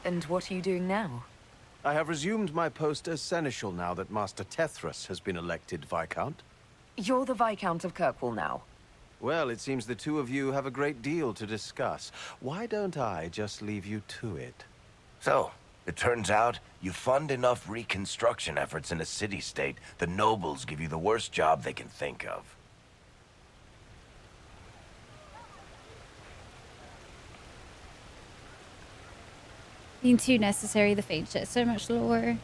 And what are you doing now? I have resumed my post as Seneschal now that Master Tethras has been elected Viscount. You're the Viscount of Kirkwall now. Well, it seems the two of you have a great deal to discuss. Why don't I just leave you to it? So, it turns out you fund enough reconstruction efforts in a city-state, the nobles give you the worst job they can think of. Being too necessary, the Fade shit. So much lore.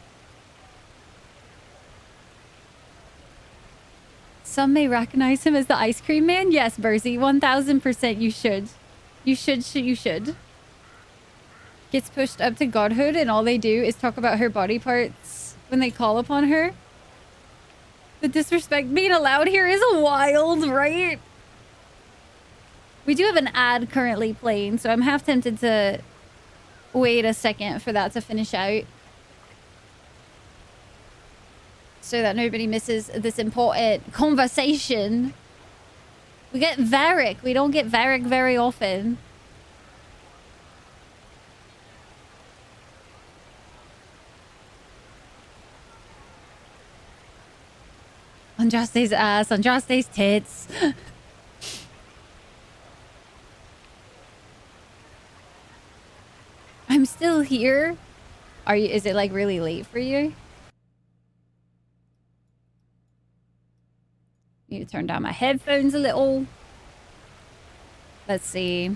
Some may recognize him as the ice cream man. Yes, Bursy, 1000% you should. You should. Gets pushed up to godhood and all they do is talk about her body parts when they call upon her. The disrespect being allowed here is wild, right? We do have an ad currently playing, so I'm half tempted to wait a second for that to finish out, so that nobody misses this important conversation. We get Varric. We don't get Varric very often. Andraste's ass, Andraste's tits. I'm still here. Are you? Is it like really late for you? Need to turn down my headphones a little. Let's see.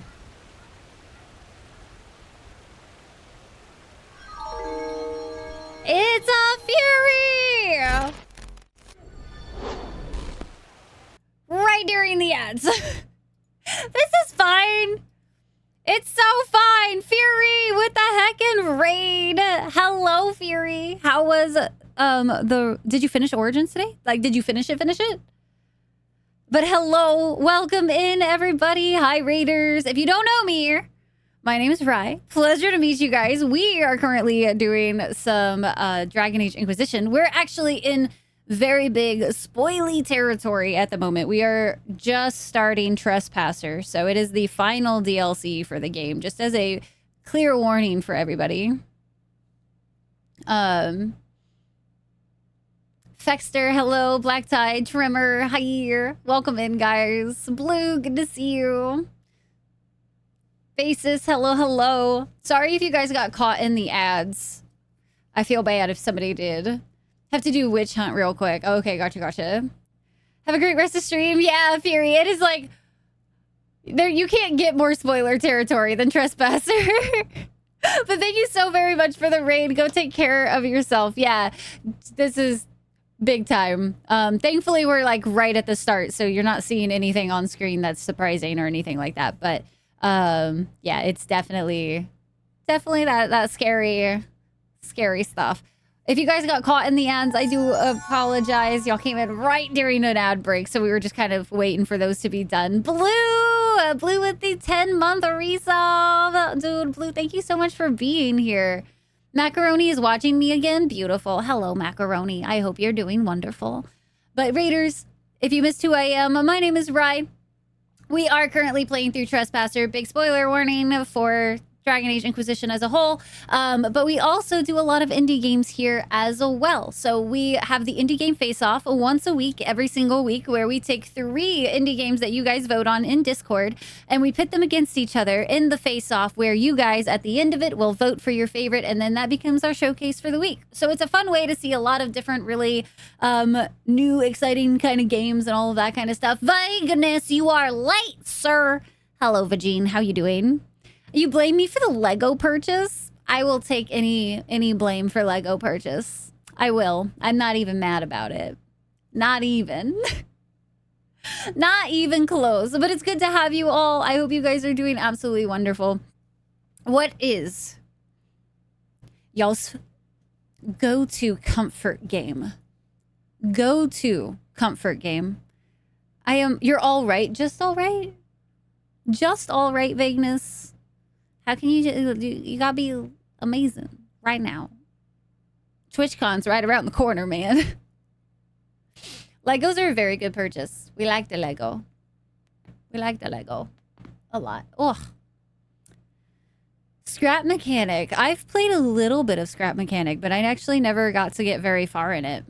It's a Fury! Right during the ads. This is fine. It's so fine. Fury with the heckin' raid. Hello, Fury. How was did you finish Origins today? Like, did you finish it? But hello, welcome in everybody. Hi, Raiders. If you don't know me, My name is Rye. Pleasure to meet you guys. We are currently doing some Dragon Age Inquisition. We're actually in very big spoily territory at the moment. We are just starting Trespasser, so it is the final DLC for the game, just as a clear warning for everybody. Fexter, hello. Black Tide, Trimmer, hi. Welcome in, guys. Blue, good to see you. Faces, hello, hello. Sorry if you guys got caught in the ads. I feel bad if somebody did. Have to do witch hunt real quick. Okay, gotcha. Have a great rest of stream. Yeah, Fury. It is like there. You can't get more spoiler territory than Trespasser. But thank you so very much for the raid. Go take care of yourself. Yeah, this is big time. Thankfully, we're like right at the start, so you're not seeing anything on screen that's surprising or anything like that. But yeah, it's definitely that scary stuff. If you guys got caught in the ads, I do apologize. Y'all came in right during an ad break, so we were just kind of waiting for those to be done. Blue with the 10-month resub. Dude, Blue, thank you so much for being here. Macaroni is watching me again. Beautiful. Hello, Macaroni. I hope you're doing wonderful. But Raiders, if you missed who I am, my name is Rye. We are currently playing through Trespasser. Big spoiler warning for Dragon Age Inquisition as a whole. But we also do a lot of indie games here as well. So we have the indie game face-off once a week, every single week, where we take 3 indie games that you guys vote on in Discord, and we pit them against each other in the face-off, where you guys, at the end of it, will vote for your favorite, and then that becomes our showcase for the week. So it's a fun way to see a lot of different, really new, exciting kind of games and all of that kind of stuff. Vagueness, you are late, sir. Hello, Vagine. How you doing? You blame me for the Lego purchase? I will take any blame for Lego purchase. I will. I'm not even mad about it. Not even. Not even close. But it's good to have you all. I hope you guys are doing absolutely wonderful. What is y'all's go-to comfort game? Go-to comfort game. You're all right. Just all right? Just all right, Vagueness. How can you gotta be amazing right now. TwitchCon's right around the corner, man. Legos are a very good purchase. We like the Lego. We like the Lego a lot. Ugh. Scrap Mechanic. I've played a little bit of Scrap Mechanic, but I actually never got to get very far in it.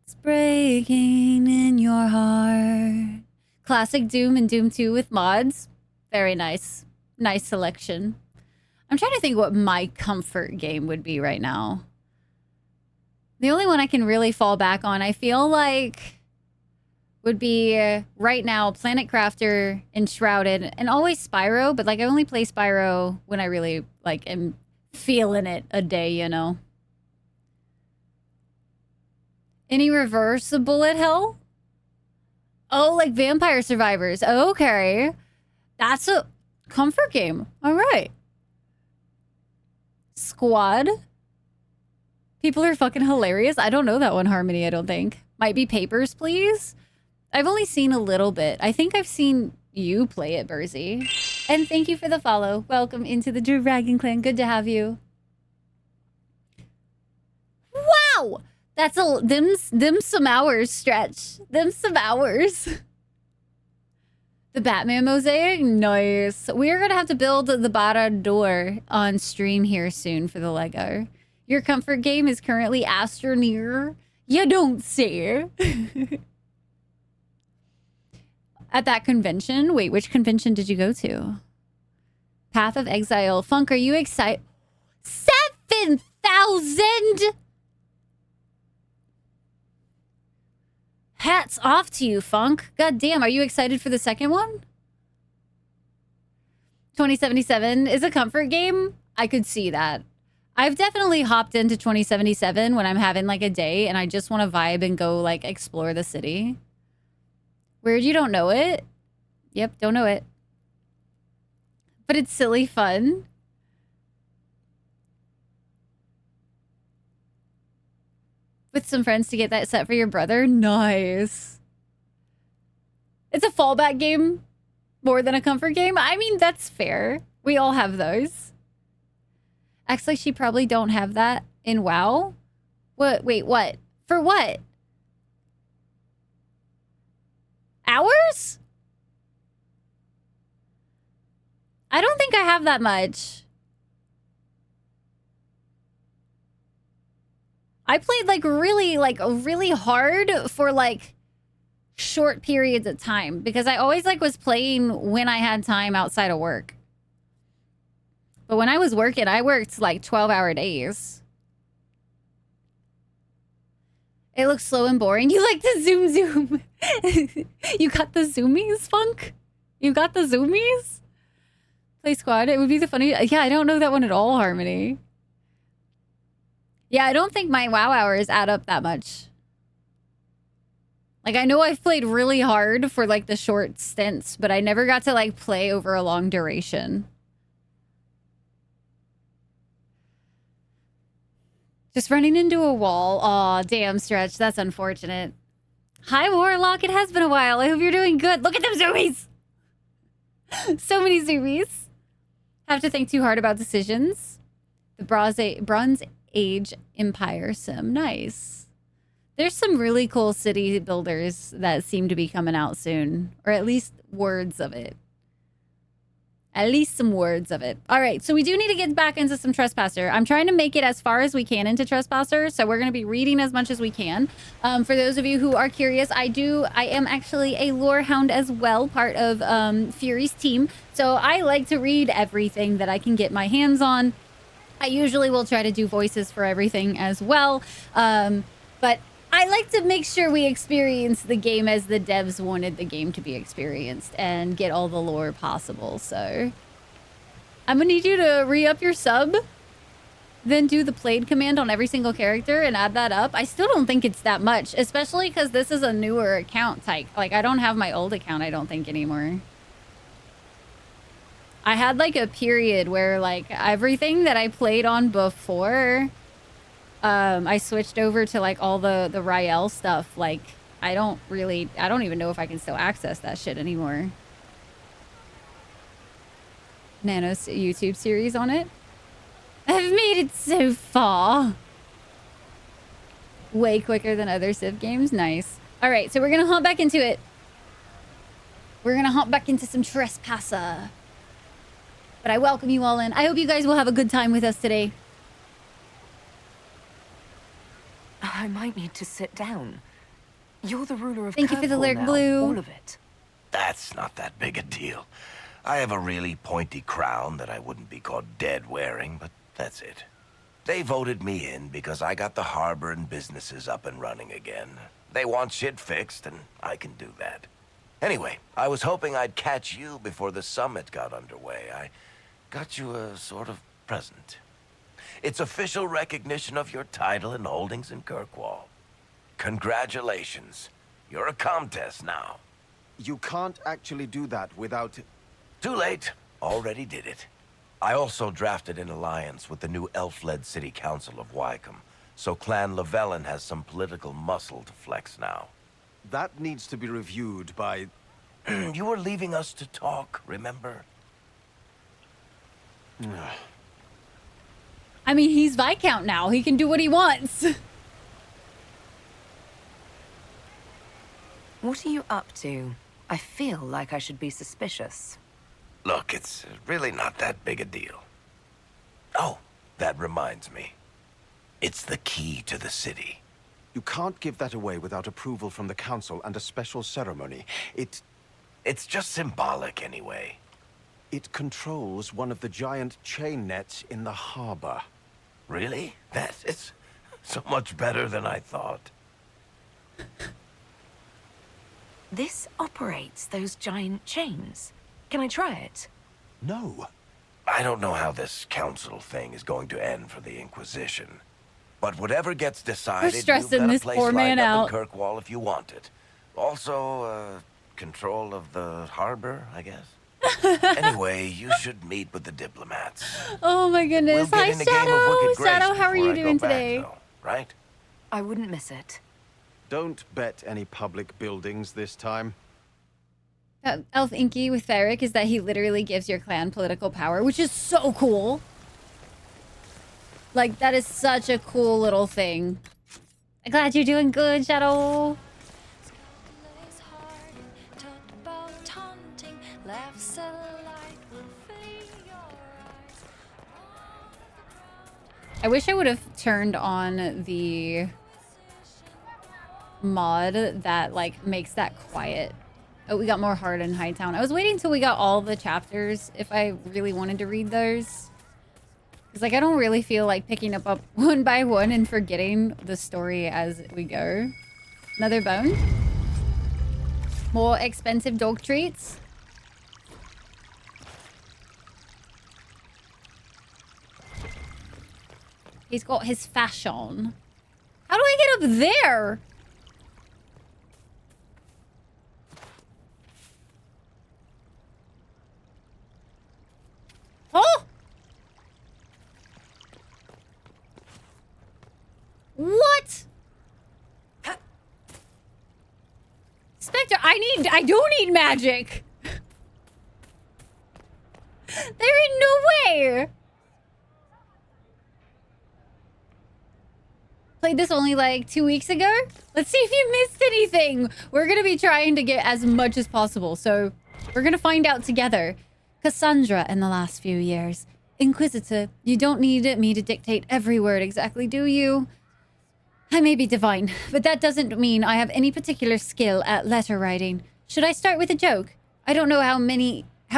It's breaking in your heart. Classic Doom and Doom 2 with mods. Very nice. Nice selection. I'm trying to think what my comfort game would be right now. The only one I can really fall back on, I feel like, would be right now Planet Crafter, Enshrouded, and always Spyro. But like I only play Spyro when I really like am feeling it a day, you know. Any reverse bullet hell? Oh, like Vampire Survivors. Okay. That's a comfort game. All right. Squad. People are fucking hilarious. I don't know that one, Harmony, I don't think. Might be Papers, Please. I've only seen a little bit. I think I've seen you play it, Burzy. And thank you for the follow. Welcome into the Dragon Clan. Good to have you. Wow! That's them some hours stretch. Them some hours. The Batman mosaic? Nice. We're going to have to build the Bara door on stream here soon for the Lego. Your comfort game is currently Astroneer. You don't say. At that convention? Wait, which convention did you go to? Path of Exile. Funk, are you excited? 7,000? Hats off to you, Funk. God damn, are you excited for the second one? 2077 is a comfort game. I could see that. I've definitely hopped into 2077 when I'm having like a day and I just want to vibe and go like explore the city. Weird you don't know it? Yep, don't know it. But it's silly fun. With some friends to get that set for your brother? Nice. It's a fallback game. More than a comfort game? I mean, that's fair. We all have those. Acts like she probably don't have that in WoW. What? Wait, what? For what? Hours? I don't think I have that much. I played really hard for like short periods of time because I always was playing when I had time outside of work. But when I was working, I worked like 12-hour days. It looks slow and boring. You like the zoom. You got the zoomies, Funk? You got the zoomies? Play squad. It would be the funny. Yeah, I don't know that one at all, Harmony. Yeah, I don't think my WoW hours add up that much. Like, I know I've played really hard for like the short stints, but I never got to like play over a long duration. Just running into a wall. Aw, damn, Stretch. That's unfortunate. Hi, Warlock. It has been a while. I hope you're doing good. Look at them zoomies. So many zoomies. Have to think too hard about decisions. The Bronze Age Empire sim. Nice. There's some really cool city builders that seem to be coming out soon. Or at least words of it. At least some words of it. All right, so we do need to get back into some Trespasser. I'm trying to make it as far as we can into Trespasser, so we're going to be reading as much as we can. For those of you who are curious, I am actually a lore hound as well, part of Fury's team. So I like to read everything that I can get my hands on. I usually will try to do voices for everything as well. But I like to make sure we experience the game as the devs wanted the game to be experienced and get all the lore possible. So I'm gonna need you to re-up your sub, then do the played command on every single character and add that up. I still don't think it's that much, especially because this is a newer account type. Like, I don't have my old account, I don't think, anymore. I had like a period where like everything that I played on before, I switched over to like all the Rael stuff. Like, I don't even know if I can still access that shit anymore. Nano's YouTube series on it. I've made it so far. Way quicker than other Civ games. Nice. All right, so we're gonna hop back into it. We're gonna hop back into some Tresspasser. But I welcome you all in. I hope you guys will have a good time with us today. I might need to sit down. You're the ruler of Thank you for the Kirkwall lyric, now, Blue. all of it. That's not that big a deal. I have a really pointy crown that I wouldn't be caught dead wearing, but that's it. They voted me in because I got the harbor and businesses up and running again. They want shit fixed, and I can do that. Anyway, I was hoping I'd catch you before the summit got underway. I got you a sort of present. It's official recognition of your title and holdings in Kirkwall. Congratulations. You're a Comtesse now. You can't actually do that without... Too late. Already did it. I also drafted an alliance with the new elf-led city council of Wycombe, so Clan Llewellyn has some political muscle to flex now. That needs to be reviewed by... You were leaving us to talk, remember? I mean, he's Viscount now. He can do what he wants. What are you up to? I feel like I should be suspicious. Look, it's really not that big a deal. Oh, that reminds me. It's the key to the city. You can't give that away without approval from the council and a special ceremony. It's just symbolic anyway. It controls one of the giant chain nets in the harbor. Really? That is so much better than I thought. This operates those giant chains. Can I try it? No. I don't know how this council thing is going to end for the Inquisition. But whatever gets decided, you've stressing got a this place poor man lined up out. in Kirkwall if you want it. Also, control of the harbor, I guess. Anyway, you should meet with the diplomats. Oh my goodness. We'll Hi, get in a game of Wicked Grace Shadow, how are before you I go doing back, today? though, right? I wouldn't miss it. Don't bet any public buildings this time. Elf Inky with Theric is that he literally gives your clan political power, which is so cool. Like, that is such a cool little thing. I'm glad you're doing good, Shadow. I wish I would have turned on the mod that, like, makes that quiet. Oh, we got more Hard in Hightown. I was waiting till we got all the chapters if I really wanted to read those. Because, like, I don't really feel like picking up one by one and forgetting the story as we go. Another bone. More expensive dog treats. He's got his fashion. How do I get up there? Oh! What? Spectre, I don't need magic. There ain't no way. Played this only like 2 weeks ago. Let's see if you missed anything. We're gonna be trying to get as much as possible, so we're gonna find out together. Cassandra in the last few years. Inquisitor, you don't need me to dictate every word exactly, do you? I may be divine, but that doesn't mean I have any particular skill at letter writing. Should I start with a joke? I don't know how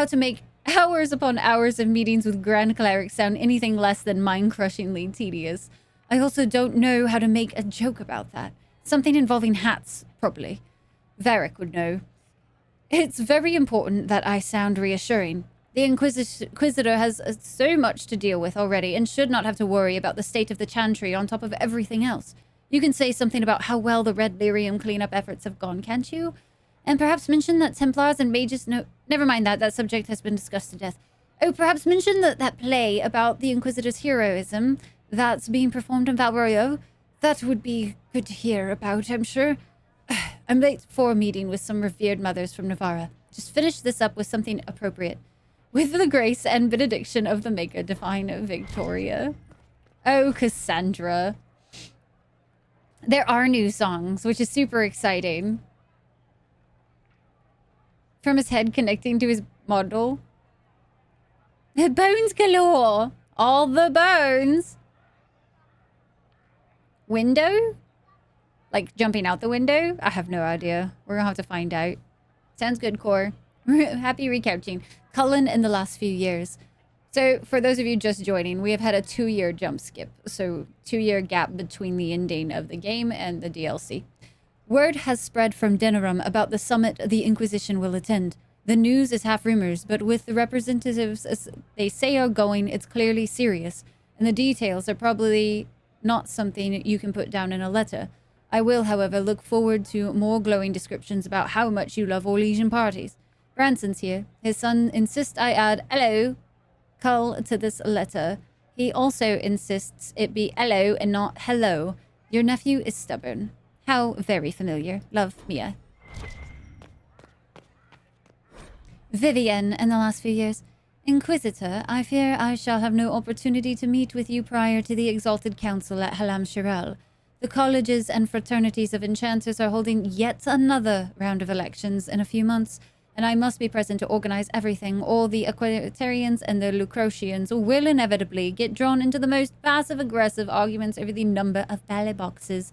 to make hours upon hours of meetings with Grand Clerics sound anything less than mind-crushingly tedious. I also don't know how to make a joke about that. Something involving hats, probably. Varric would know. It's very important that I sound reassuring. The Inquisitor has so much to deal with already and should not have to worry about the state of the Chantry on top of everything else. You can say something about how well the Red Lyrium cleanup efforts have gone, can't you? And perhaps mention that Templars and Mages... No, never mind that. That subject has been discussed to death. Oh, perhaps mention that play about the Inquisitor's heroism that's being performed in Valroyo. That would be good to hear about, I'm sure. I'm late for a meeting with some revered mothers from Navarra. Just finish this up with something appropriate. With the grace and benediction of the Maker Divine Victoria. Oh, Cassandra. There are new songs, which is super exciting. From his head connecting to his model. Bones galore. All the bones. Window? Like jumping out the window? I have no idea. We're gonna have to find out. Sounds good, Core. Happy recouching. Cullen in the last few years. So, for those of you just joining, we have had a 2-year jump skip. So, 2-year gap between the ending of the game and the DLC. Word has spread from Denerim about the summit the Inquisition will attend. The news is half rumors, but with the representatives as they say are going, it's clearly serious. And the details are probably not something you can put down in a letter. I will, however, look forward to more glowing descriptions about how much you love Orlesian parties. Branson's here. His son insists I add hello, Cull, to this letter. He also insists it be hello and not hello. Your nephew is stubborn. How very familiar. Love, Mia. Vivienne in the last few years. Inquisitor, I fear I shall have no opportunity to meet with you prior to the Exalted Council at Halam Shiral. The colleges and fraternities of enchanters are holding yet another round of elections in a few months, and I must be present to organize everything. All the Aquitarians and the Lucrocians will inevitably get drawn into the most passive-aggressive arguments over the number of ballot boxes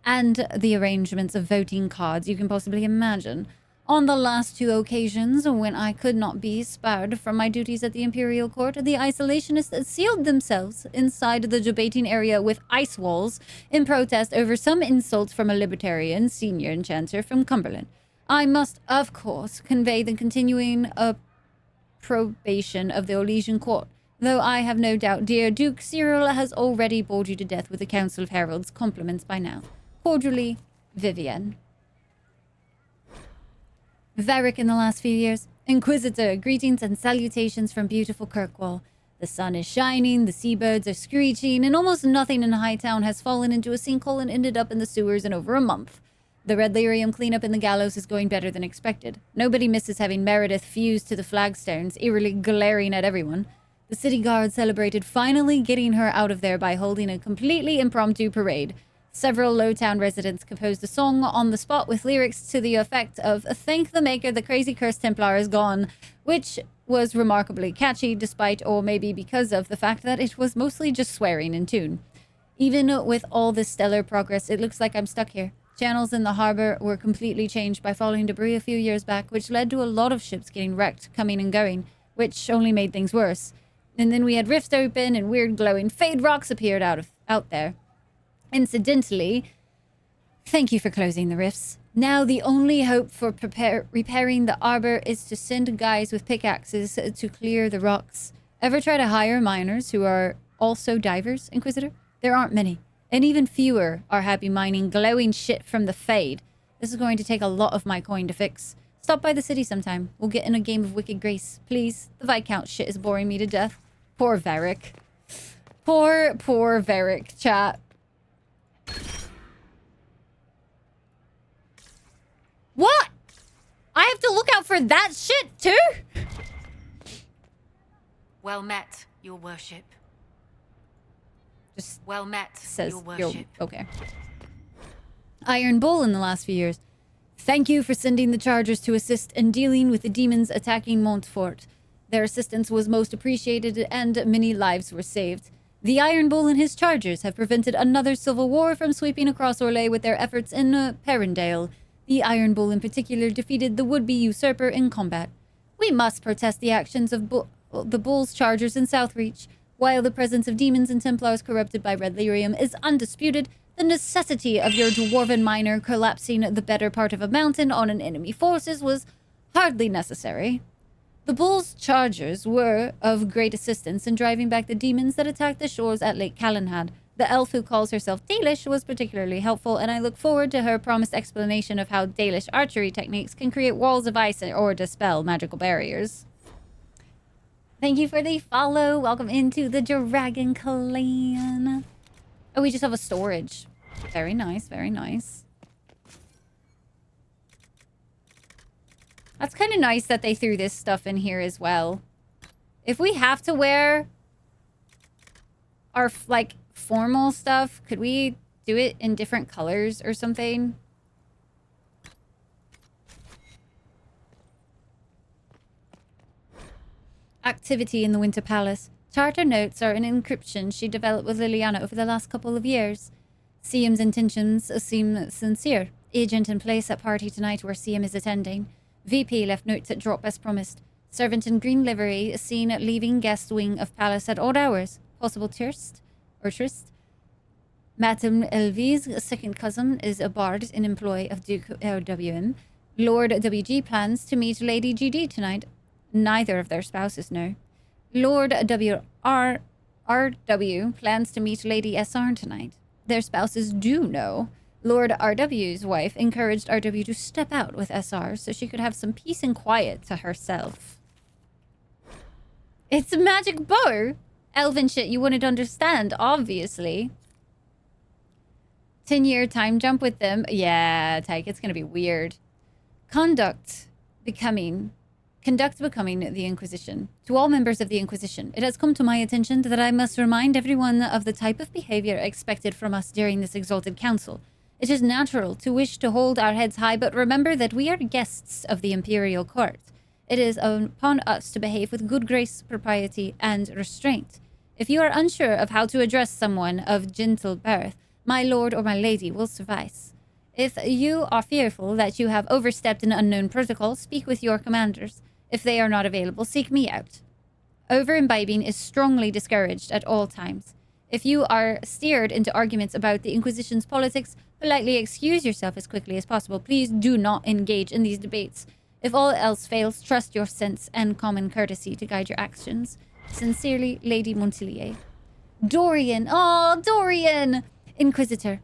and the arrangements of voting cards you can possibly imagine. On the last 2 occasions, when I could not be spared from my duties at the Imperial Court, the isolationists sealed themselves inside the debating area with ice walls in protest over some insult from a libertarian senior enchanter from Cumberland. I must, of course, convey the continuing approbation of the Orlesian Court, though I have no doubt dear Duke Cyril has already bored you to death with the Council of Heralds' compliments by now. Cordially, Vivienne. Varric in the last few years. Inquisitor, greetings and salutations from beautiful Kirkwall. The sun is shining, the seabirds are screeching, and almost nothing in Hightown has fallen into a sinkhole and ended up in the sewers in over a month. The Red Lyrium cleanup in the gallows is going better than expected. Nobody misses having Meredith fused to the flagstones, eerily glaring at everyone. The city guard celebrated finally getting her out of there by holding a completely impromptu parade. Several Lowtown residents composed a song on the spot with lyrics to the effect of "Thank the Maker, the crazy cursed Templar is gone," which was remarkably catchy despite, or maybe because of, the fact that it was mostly just swearing in tune. Even with all this stellar progress, it looks like I'm stuck here. Channels in the harbor were completely changed by falling debris a few years back, which led to a lot of ships getting wrecked, coming and going, which only made things worse. And then we had rifts open and weird glowing fade rocks appeared out there. Incidentally, thank you for closing the rifts. Now the only hope for repairing the arbor is to send guys with pickaxes to clear the rocks. Ever try to hire miners who are also divers, Inquisitor? There aren't many, and even fewer are happy mining glowing shit from the fade. This is going to take a lot of my coin to fix. Stop by the city sometime. We'll get in a game of Wicked Grace. Please. The Viscount shit is boring me to death. Poor Varric. Poor Varric, chat. What? I have to look out for that shit too? Well met, your worship. Just well met, says your worship. Okay. Iron Bull in the last few years. Thank you for sending the Chargers to assist in dealing with the demons attacking Montfort. Their assistance was most appreciated and many lives were saved. The Iron Bull and his Chargers have prevented another civil war from sweeping across Orlais with their efforts in Perendale. The Iron Bull in particular defeated the would-be usurper in combat. We must protest the actions of the Bull's Chargers in Southreach. While the presence of demons and Templars corrupted by Red Lyrium is undisputed, the necessity of your dwarven miner collapsing the better part of a mountain on an enemy forces was hardly necessary. The Bull's Chargers were of great assistance in driving back the demons that attacked the shores at Lake Calenhad. The elf who calls herself Dalish was particularly helpful, and I look forward to her promised explanation of how Dalish archery techniques can create walls of ice or dispel magical barriers. Thank you for the follow. Welcome into the Dragon Clan. Oh, we just have a storage. Very nice, very nice. That's kind of nice that they threw this stuff in here as well. If we have to wear our, like, formal stuff, could we do it in different colors or something? Activity in the Winter Palace. Charter notes are an encryption she developed with Liliana over the last couple of years. Siam's intentions seem sincere. Agent in place at party tonight where Siam is attending. VP left notes at drop as promised. Servant in green livery is seen leaving guest wing of palace at odd hours. Possible tryst. Madame Elvie's second cousin is a bard in employ of Duke RWM. Lord WG plans to meet Lady GD tonight. Neither of their spouses know. Lord WRW plans to meet Lady SR tonight. Their spouses do know. Lord RW's wife encouraged RW to step out with SR so she could have some peace and quiet to herself. It's a magic bow! Elven shit you wouldn't understand, obviously. 10-year time jump with them. Yeah, Tyke, it's gonna be weird. Conduct becoming the Inquisition. To all members of the Inquisition, it has come to my attention that I must remind everyone of the type of behavior expected from us during this exalted council. It is natural to wish to hold our heads high, but remember that we are guests of the Imperial Court. It is upon us to behave with good grace, propriety, and restraint. If you are unsure of how to address someone of gentle birth, my lord or my lady will suffice. If you are fearful that you have overstepped an unknown protocol, speak with your commanders. If they are not available, seek me out. Over-imbibing is strongly discouraged at all times. If you are steered into arguments about the Inquisition's politics, politely excuse yourself as quickly as possible. Please do not engage in these debates. If all else fails, trust your sense and common courtesy to guide your actions. Sincerely, Lady Montilier. Dorian! Oh, Dorian! Inquisitor.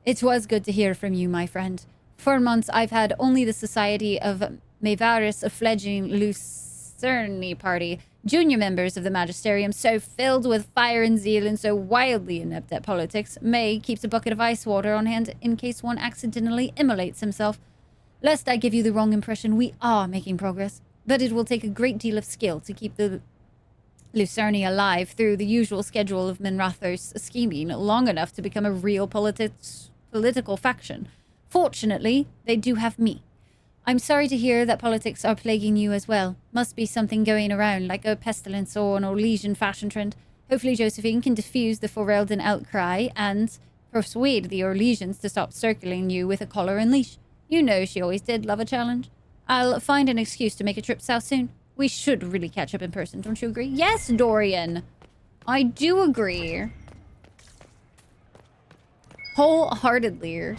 It was good to hear from you, my friend. For months, I've had only the society of Maevaris, a fledgling Lucerni party, Junior members of the magisterium, so filled with fire and zeal and so wildly inept at politics, May keeps a bucket of ice water on hand in case one accidentally immolates himself. Lest I give you the wrong impression, we are making progress, but it will take a great deal of skill to keep the Lucerni alive through the usual schedule of Minrathos scheming long enough to become a real political faction. Fortunately, they do have me. I'm sorry to hear that politics are plaguing you as well. Must be something going around, like a pestilence or an Orlesian fashion trend. Hopefully Josephine can diffuse the Forelden outcry and persuade the Orlesians to stop circling you with a collar and leash. You know she always did love a challenge. I'll find an excuse to make a trip south soon. We should really catch up in person, don't you agree? Yes, Dorian. I do agree. Wholeheartedly.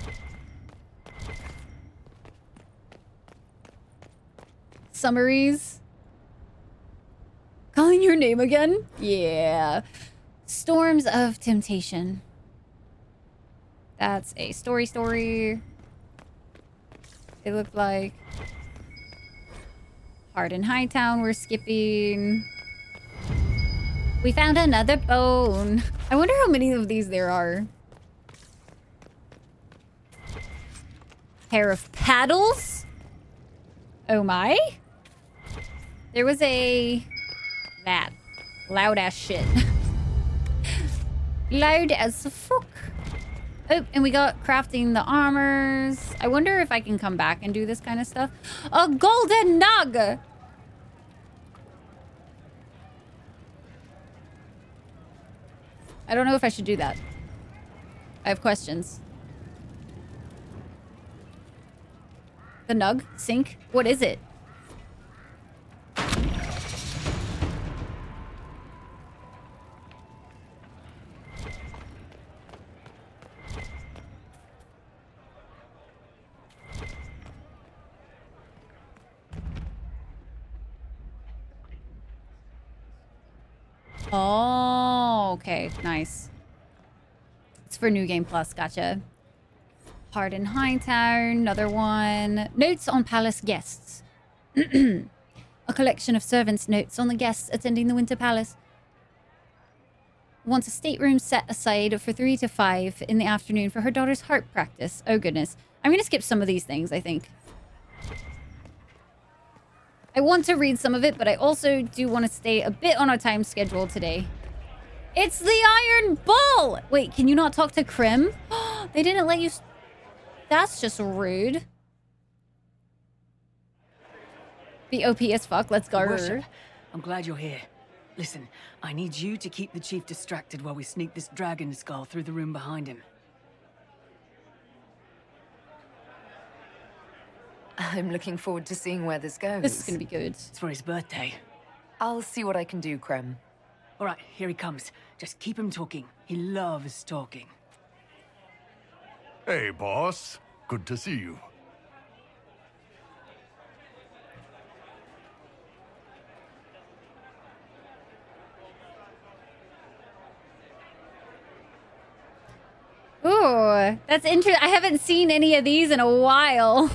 Summaries. Calling your name again? Yeah. Storms of Temptation. That's a story. It looked like Hard in Hightown we're skipping. We found another bone. I wonder how many of these there are. Pair of paddles? Oh my? There was that loud ass shit. Loud as fuck. Oh, and we got crafting the armors. I wonder if I can come back and do this kind of stuff. A golden nug! I don't know if I should do that. I have questions. The nug? Sink? What is it? Oh, okay. Nice. It's for New Game Plus. Gotcha. Hard in Hightown. Another one. Notes on palace guests. A collection of servants' notes on the guests attending the Winter Palace. Wants a stateroom set aside for 3 to 5 in the afternoon for her daughter's harp practice. Oh, goodness. I'm going to skip some of these things, I think. I want to read some of it, but I also do want to stay a bit on a time schedule today. It's the Iron Bull! Wait, can you not talk to Krim? They didn't let you... That's just rude. Be OP as fuck. Let's go. Worship, I'm glad you're here. Listen, I need you to keep the chief distracted while we sneak this dragon skull through the room behind him. I'm looking forward to seeing where this goes. This is gonna be good. It's for his birthday. I'll see what I can do, Krem. All right, here he comes. Just keep him talking. He loves talking. Hey, boss. Good to see you. Ooh, that's interesting. I haven't seen any of these in a while.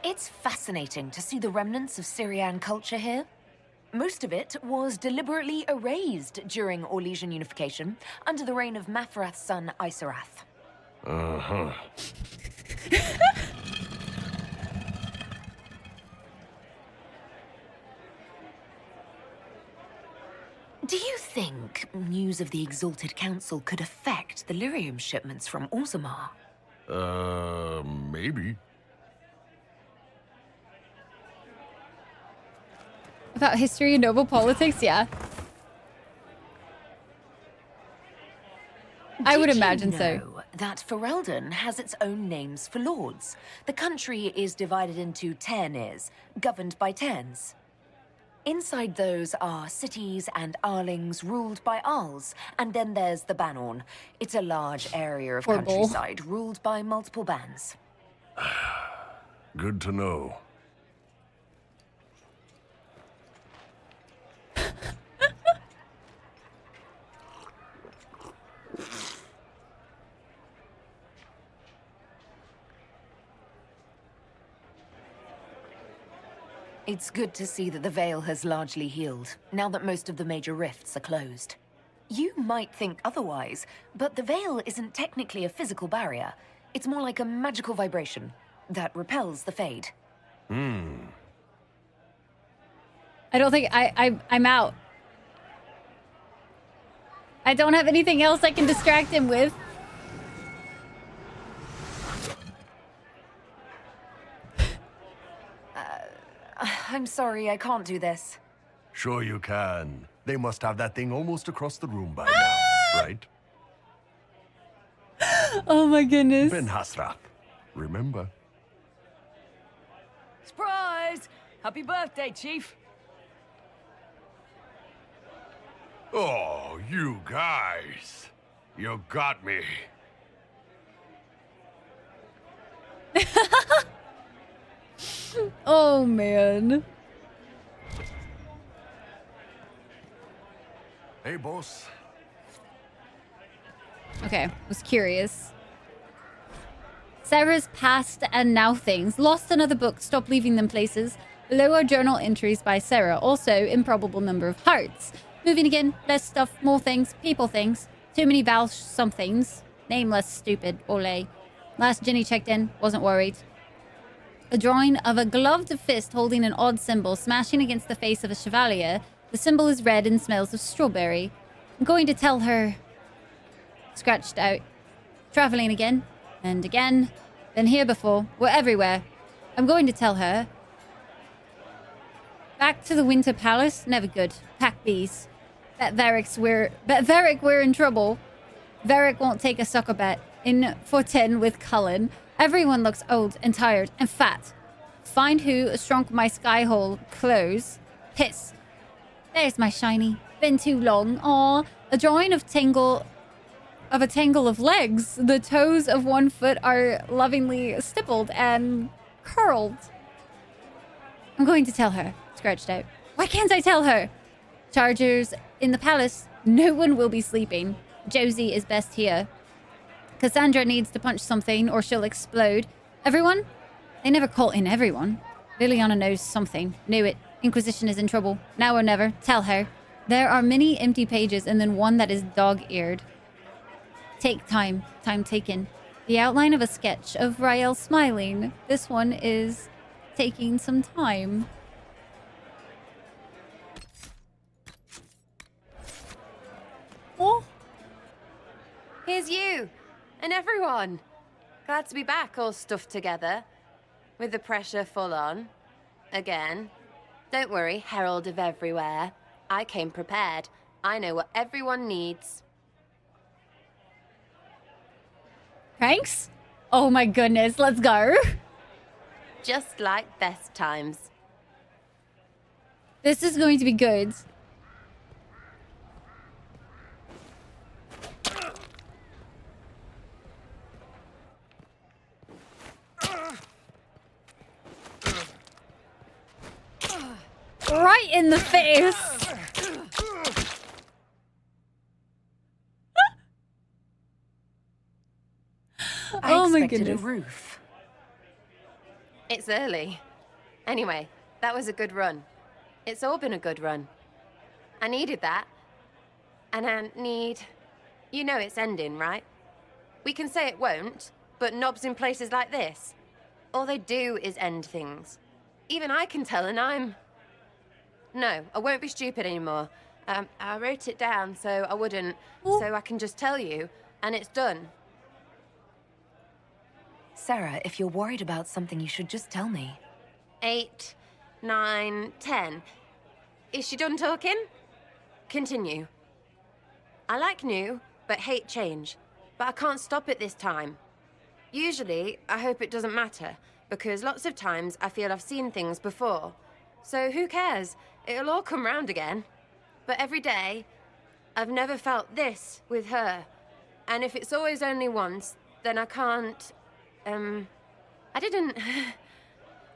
It's fascinating to see the remnants of Syrian culture here. Most of it was deliberately erased during Orlesian unification under the reign of Mafrath's son, Isarath. Uh-huh. Do you think news of the Exalted Council could affect the lyrium shipments from Orzammar? Maybe. About history and noble politics, yeah. I would imagine so. That Ferelden has its own names for lords. The country is divided into Tairnirs, governed by Tairns. Inside those are cities and Arlings ruled by Arls, and then there's the Banorn. It's a large area of countryside ruled by multiple bands. Good to know. It's good to see that the Veil has largely healed, now that most of the major rifts are closed. You might think otherwise, but the Veil isn't technically a physical barrier. It's more like a magical vibration that repels the Fade. I don't think I'm out. I don't have anything else I can distract him with. I'm sorry, I can't do this. Sure you can. They must have that thing almost across the room by now, right? Oh my goodness. Ben Hasrat. Remember. Surprise! Happy birthday, Chief. Oh, you guys. You got me. Oh man. Hey, boss. Okay, was curious. Sarah's past and now things. Lost another book, stopped leaving them places. Below are journal entries by Sarah. Also, improbable number of hearts. Moving again, less stuff, more things, people things. Too many Val somethings. Nameless, stupid, ole. Last Jenny checked in, wasn't worried. A drawing of a gloved fist holding an odd symbol, smashing against the face of a chevalier. The symbol is red and smells of strawberry. I'm going to tell her. Scratched out. Traveling again, and again. Been here before. We're everywhere. I'm going to tell her. Back to the Winter Palace? Never good. Pack these. Bet Varric we're in trouble. Varric won't take a sucker bet. In for 10 with Cullen. Everyone looks old and tired and fat. Find who shrunk my sky hole. Close. Piss. There's my shiny. Been too long. Aw. A drawing of a tangle of legs. The toes of one foot are lovingly stippled and curled. I'm going to tell her. Scratched out. Why can't I tell her? Chargers in the palace. No one will be sleeping. Josie is best here. Cassandra needs to punch something or she'll explode. Everyone? They never call in everyone. Liliana knows something. Knew it. Inquisition is in trouble. Now or never. Tell her. There are many empty pages and then one that is dog-eared. Take time. Time taken. The outline of a sketch of Rael smiling. This one is taking some time. Oh. Here's you. And everyone. Glad to be back all stuffed together. With the pressure full on. Again. Don't worry, herald of everywhere. I came prepared. I know what everyone needs. Thanks? Oh my goodness, let's go. Just like best times. This is going to be good. Right in the face. Oh my goodness. A roof. It's early. Anyway, that was a good run. It's all been a good run. I needed that. And I need... You know it's ending, right? We can say it won't, but knobs in places like this, all they do is end things. Even I can tell, and I'm... No, I won't be stupid anymore. I wrote it down so I wouldn't, so I can just tell you, and it's done. Sarah, if you're worried about something, you should just tell me. 8, 9, 10. Is she done talking? Continue. I like new, but hate change. But I can't stop it this time. Usually, I hope it doesn't matter, because lots of times I feel I've seen things before. So who cares? It'll all come round again. But every day, I've never felt this with her. And if it's always only once, then I can't... I didn't...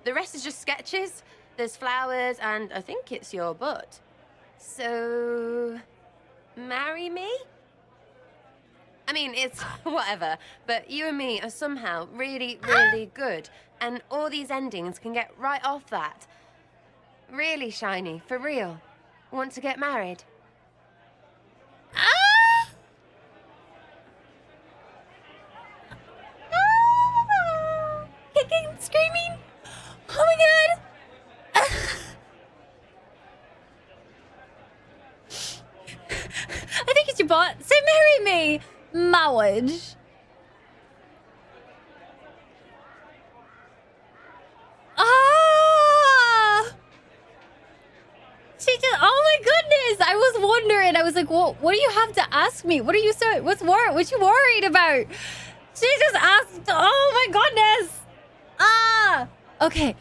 The rest is just sketches. There's flowers, and I think it's your butt. So... marry me? I mean, it's whatever, but you and me are somehow really, really good. And all these endings can get right off that. Really shiny, for real. Want to get married? Ah! Ah! Kicking, screaming. Oh my god. I think it's your bot. So marry me, marriage. Ah! She just, oh my goodness! I was wondering. I was like, what do you have to ask me? What are you so? What you worried about? She just asked. Oh my goodness! Ah! Okay.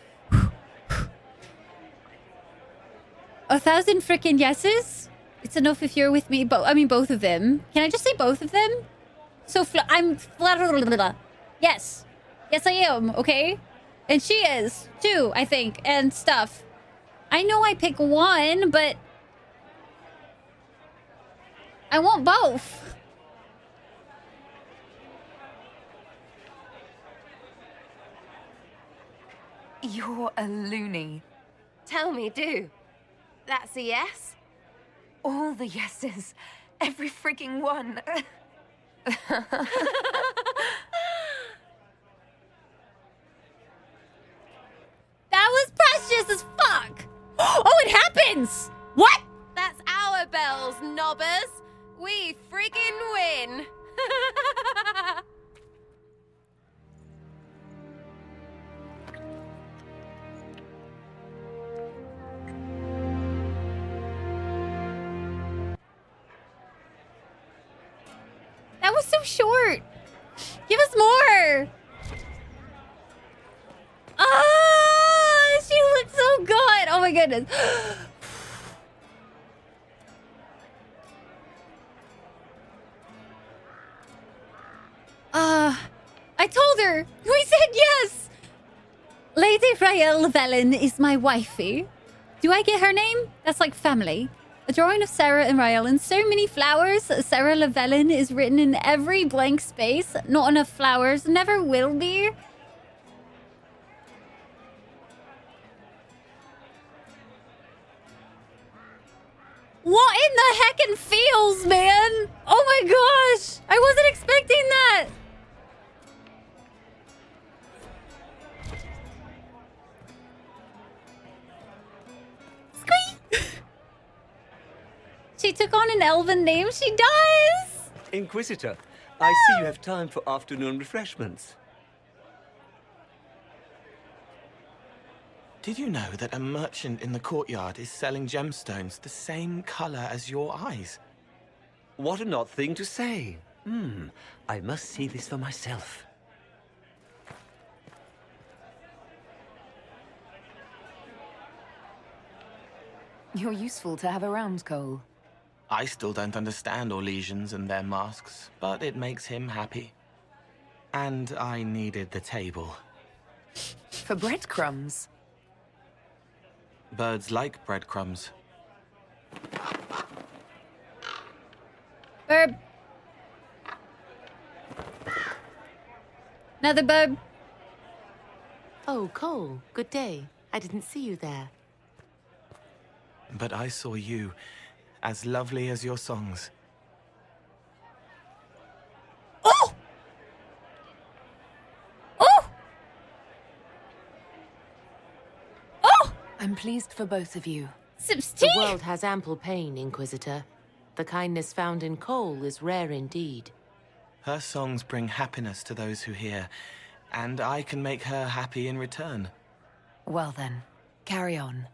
1,000 freaking yeses. It's enough if you're with me. I mean, both of them. Can I just say both of them? So I'm flat. Yes, yes, I am. Okay, and she is too, I think, and stuff. I know I pick one, but I want both. You're a loony. Tell me, do. That's a yes? All the yeses. Every freaking one. That was precious as fuck. Oh, it happens. What? That's our bells, knobbers. We freaking win. That was so short. Give us more. Ah, she looks so good. Oh my goodness. I told her. We said yes. Lady Rael Velen is my wifey. Do I get her name? That's like family. A drawing of Sarah and Rael in so many flowers. Sarah Llewellyn is written in every blank space. Not enough flowers. Never will be. What in the heckin' feels, man? Oh my gosh. I wasn't expecting that. Squeak. She took on an elven name. She does. Inquisitor, I see you have time for afternoon refreshments. Did you know that a merchant in the courtyard is selling gemstones the same color as your eyes? What an odd thing to say. I must see this for myself. You're useful to have around, Cole. I still don't understand Orlesians and their masks, but it makes him happy. And I needed the table. For breadcrumbs. Birds like breadcrumbs. Burb. Another burb. Oh, Cole, good day. I didn't see you there. But I saw you, as lovely as your songs. Oh! Oh! Oh! I'm pleased for both of you. Sips tea? The world has ample pain, Inquisitor. The kindness found in Cole is rare indeed. Her songs bring happiness to those who hear, and I can make her happy in return. Well then, carry on.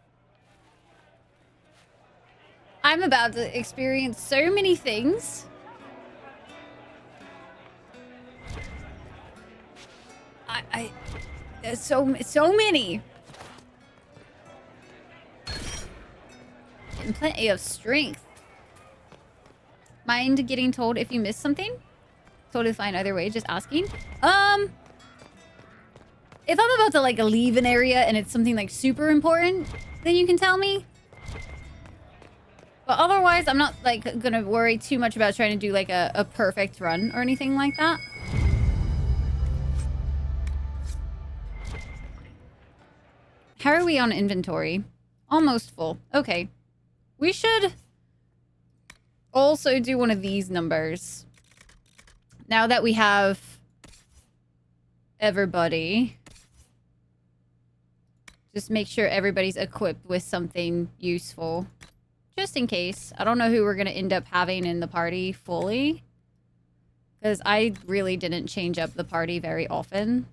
I'm about to experience so many things. There's so many. And plenty of strength. Mind getting told if you missed something? Totally fine either way, just asking. If I'm about to like leave an area and it's something like super important, then you can tell me. But otherwise, I'm not like gonna worry too much about trying to do like a perfect run or anything like that. How are we on inventory? Almost full. Okay. We should also do one of these numbers. Now that we have everybody. Just make sure everybody's equipped with something useful. Just in case. I don't know who we're going to end up having in the party fully. Because I really didn't change up the party very often.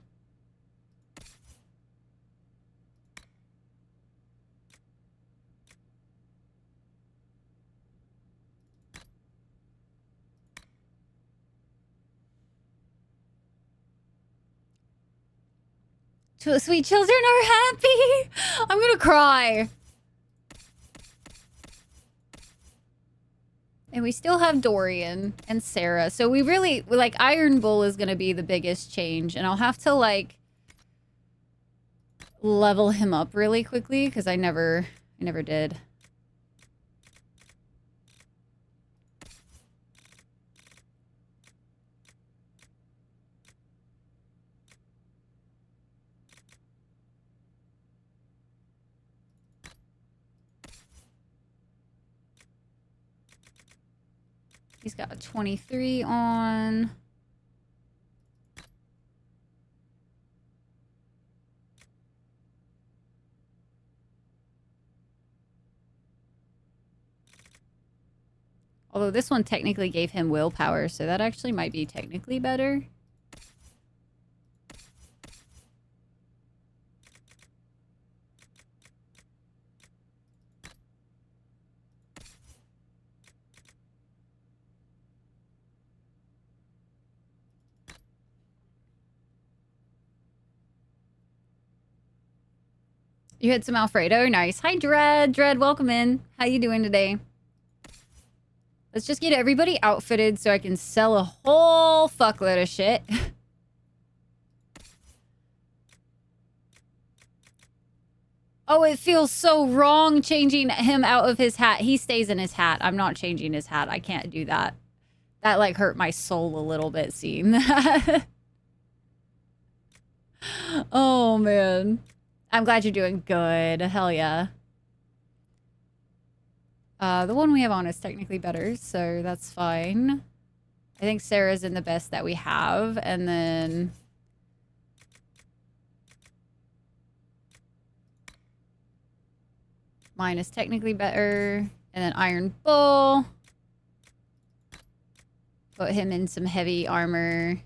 Sweet children are happy. I'm gonna cry. And we still have Dorian and Sarah. So we really, like, Iron Bull is gonna be the biggest change. And I'll have to, like, level him up really quickly because I never did. He's got a 23 on. Although this one technically gave him willpower, so that actually might be technically better. You had some Alfredo. Nice. Hi, Dread. Dread, welcome in. How you doing today? Let's just get everybody outfitted so I can sell a whole fuckload of shit. Oh, it feels so wrong changing him out of his hat. He stays in his hat. I'm not changing his hat. I can't do that. That, like, hurt my soul a little bit seeing that. Oh, man. I'm glad you're doing good. Hell yeah. The one we have on is technically better, so that's fine. I think Sarah's in the best that we have, and then... mine is technically better, and then Iron Bull. Put him in some heavy armor.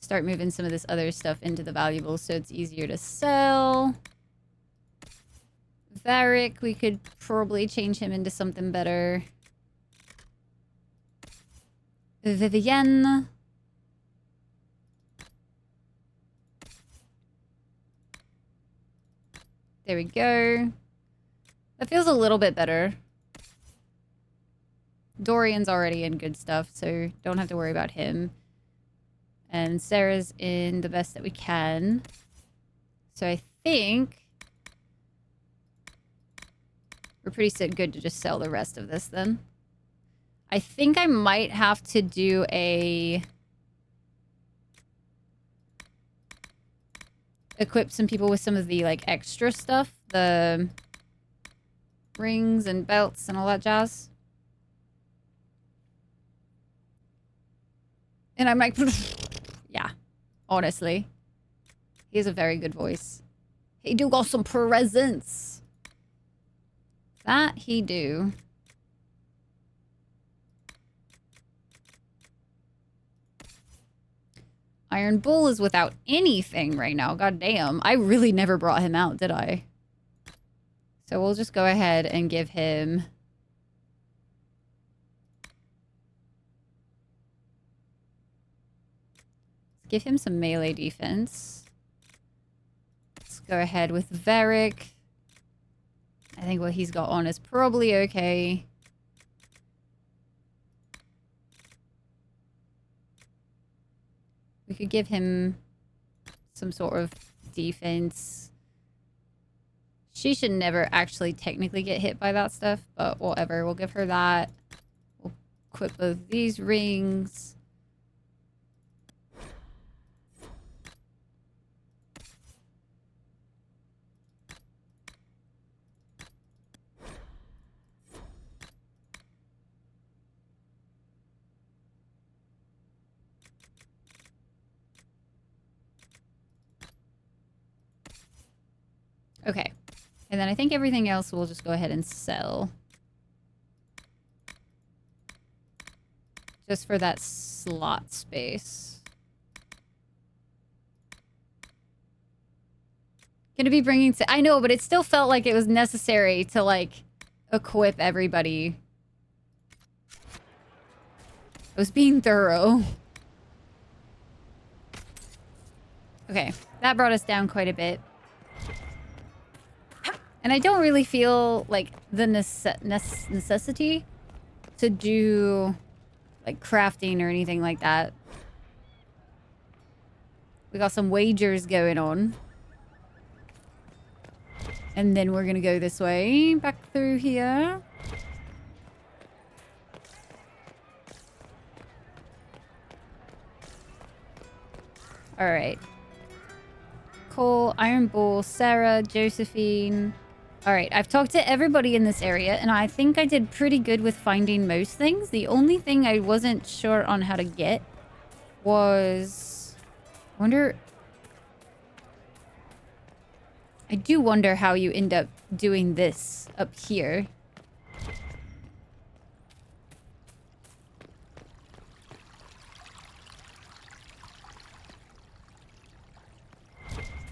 Start moving some of this other stuff into the valuables so it's easier to sell. Varric, we could probably change him into something better. Vivienne. There we go. That feels a little bit better. Dorian's already in good stuff, so don't have to worry about him. And Sarah's in the best that we can. So I think we're pretty good to just sell the rest of this then. I think I might have to do a... equip some people with some of the, like, extra stuff. The rings and belts and all that jazz. And I'm like... yeah. Honestly. He has a very good voice. He do got some presents. That he do. Iron Bull is without anything right now. God damn. I really never brought him out, did I? So we'll just go ahead and give him... let's give him some melee defense. Let's go ahead with Varric. I think what he's got on is probably okay. We could give him some sort of defense. She should never actually technically get hit by that stuff, but whatever. We'll give her that. We'll equip both these rings. Okay. And then I think everything else we'll just go ahead and sell. Just for that slot space. Gonna be bringing... I know, but it still felt like it was necessary to, like, equip everybody. I was being thorough. Okay, that brought us down quite a bit. And I don't really feel like the necessity to do like crafting or anything like that. We got some wagers going on. And then we're gonna go this way, back through here. All right. Cole, Iron Bull, Sarah, Josephine. All right, I've talked to everybody in this area, and I think I did pretty good with finding most things. The only thing I wasn't sure on how to get was... I do wonder how you end up doing this up here.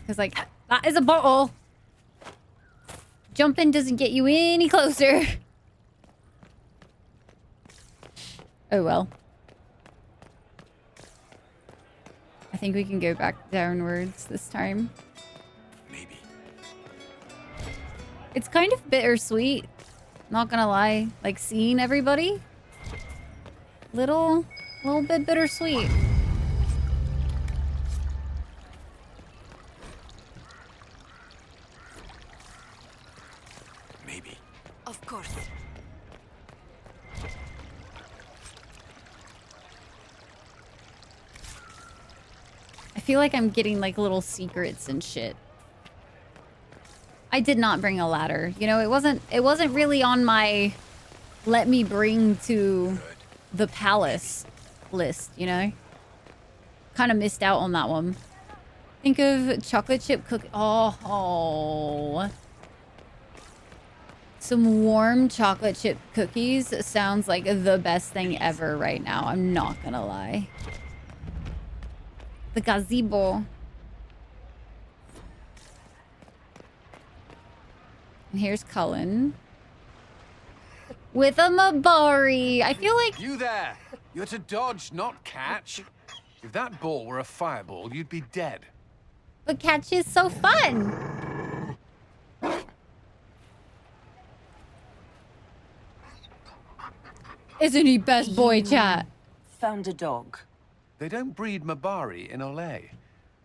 Because, like, that is a bottle. Jumping doesn't get you any closer. Oh, well. I think we can go back downwards this time. Maybe. It's kind of bittersweet. Not gonna lie. Like, seeing everybody. Little bit bittersweet. Of course. I feel like I'm getting like little secrets and shit. I did not bring a ladder. You know, it wasn't really on my let me bring to the palace list, you know? Kind of missed out on that one. Think of chocolate chip cookie. Oh. Some warm chocolate chip cookies sounds like the best thing ever right now. I'm not gonna lie. The gazebo. And here's Cullen. With a Mabari. I feel like... You there! You're to dodge, not catch. If that ball were a fireball, you'd be dead. But catch is so fun! Isn't he best boy, chat? Found a dog. They don't breed Mabari in Olay.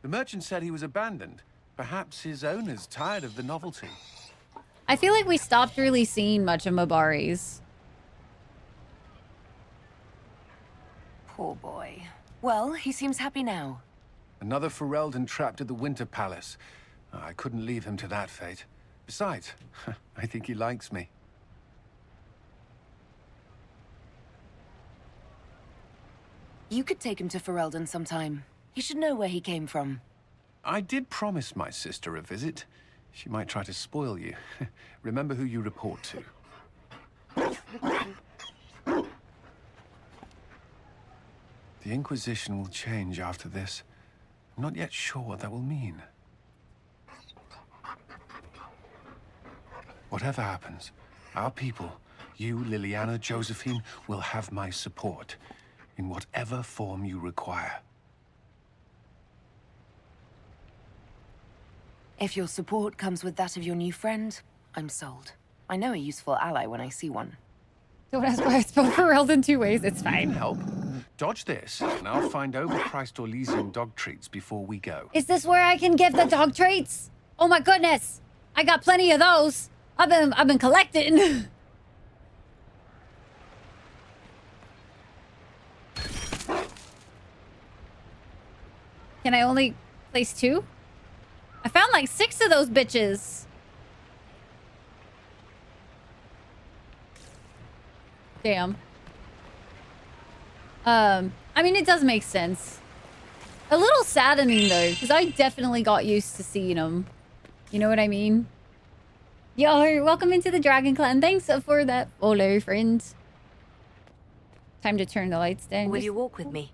The merchant said he was abandoned. Perhaps his owner's tired of the novelty. I feel like we stopped really seeing much of Mabaris. Poor boy. Well, he seems happy now. Another Ferelden trapped at the Winter Palace. I couldn't leave him to that fate. Besides, I think he likes me. You could take him to Ferelden sometime. He should know where he came from. I did promise my sister a visit. She might try to spoil you. Remember who you report to. The Inquisition will change after this. I'm not yet sure what that will mean. Whatever happens, our people, you, Liliana, Josephine, will have my support in whatever form you require. If your support comes with that of your new friend, I'm sold. I know a useful ally when I see one. Don't ask why I spelled Ferelden 2 ways. It's fine. Help. Dodge this, and I'll find overpriced Orlesian dog treats before we go. Is this where I can give the dog treats? Oh my goodness! I got plenty of those. I've been collecting. Can I only place 2? I found like 6 of those bitches. Damn. I mean, it does make sense. A little saddening though, because I definitely got used to seeing them. You know what I mean? Yo, welcome into the Dragon Clan. Thanks for that follow, friends. Time to turn the lights down. Will you walk with me?